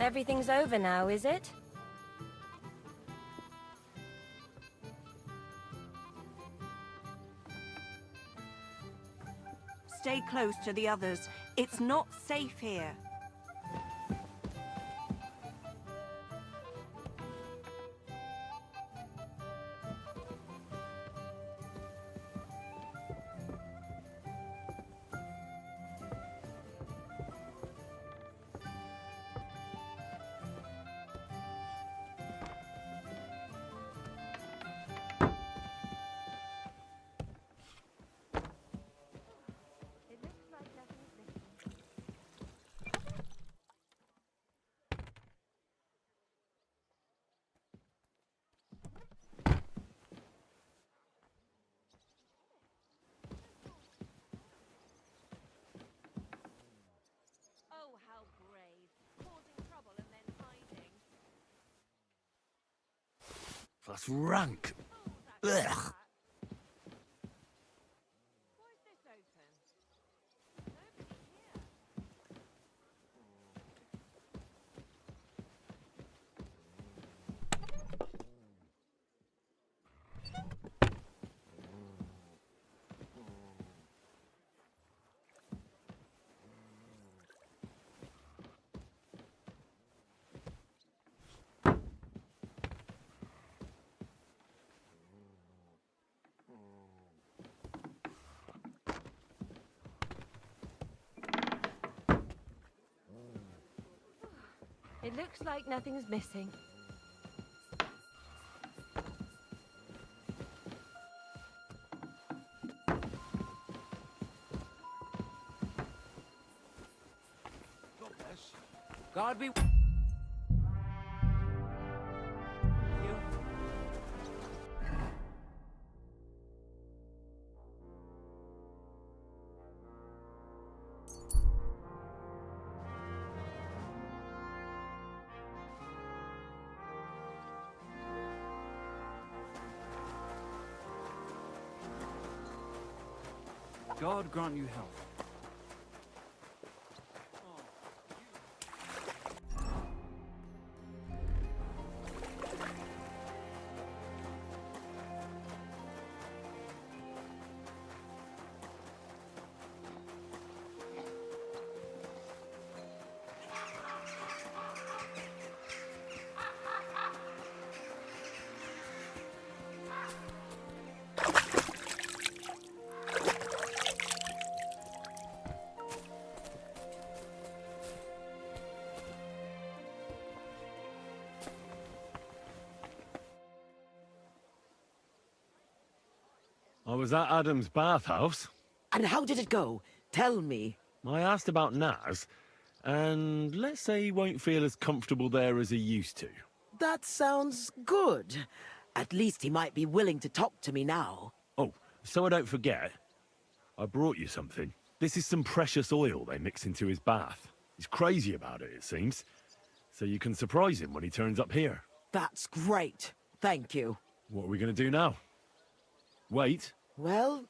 S19: Everything's over now, is it?
S21: Stay close to the others. It's not safe here.
S2: That's rank. Ugh.
S19: It looks like nothing's missing.
S20: us. God be you.
S9: God grant you health.
S4: I was at Adam's bathhouse.
S8: And how did it go? Tell me.
S4: I asked about Naz, and let's say he won't feel as comfortable there as he used to.
S8: That sounds good. At least he might be willing to talk to me now.
S4: Oh, so I don't forget, I brought you something. This is some precious oil they mix into his bath. He's crazy about it, it seems. So you can surprise him when he turns up here.
S8: That's great. Thank you.
S4: What are we going to do now? Wait?
S8: Well,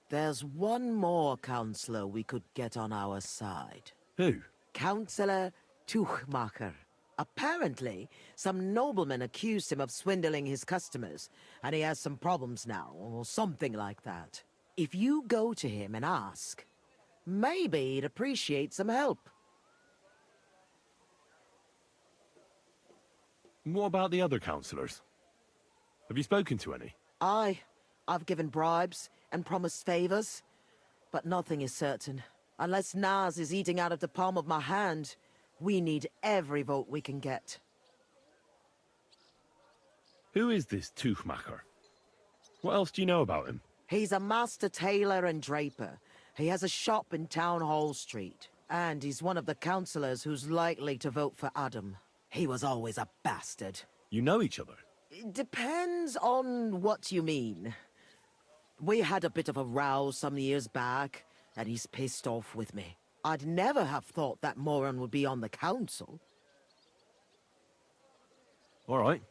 S8: there's one more councillor we could get on our side.
S4: Who?
S8: Councillor Tuchmacher. Apparently, some nobleman accused him of swindling his customers, and he has some problems now, or something like that. If you go to him and ask, maybe he'd appreciate some help.
S4: What about the other councillors? Have you spoken to any?
S8: I've given bribes and promised favors, but nothing is certain. Unless Naz is eating out of the palm of my hand, we need every vote we can get.
S4: Who is this Tuchmacher? What else do you know about him?
S8: He's a master tailor and draper. He has a shop in Town Hall Street. And he's one of the councillors who's likely to vote for Adam. He was always a bastard.
S4: You know each other?
S8: It depends on what you mean. We had a bit of a row some years back, and he's pissed off with me. I'd never have thought that moron would be on the council.
S4: All right.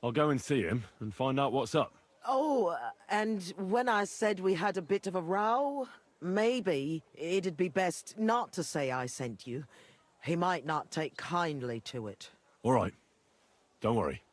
S4: I'll go and see him and find out what's up.
S8: Oh, and when I said we had a bit of a row, maybe it'd be best not to say I sent you. He might not take kindly to it.
S4: All right. Don't worry.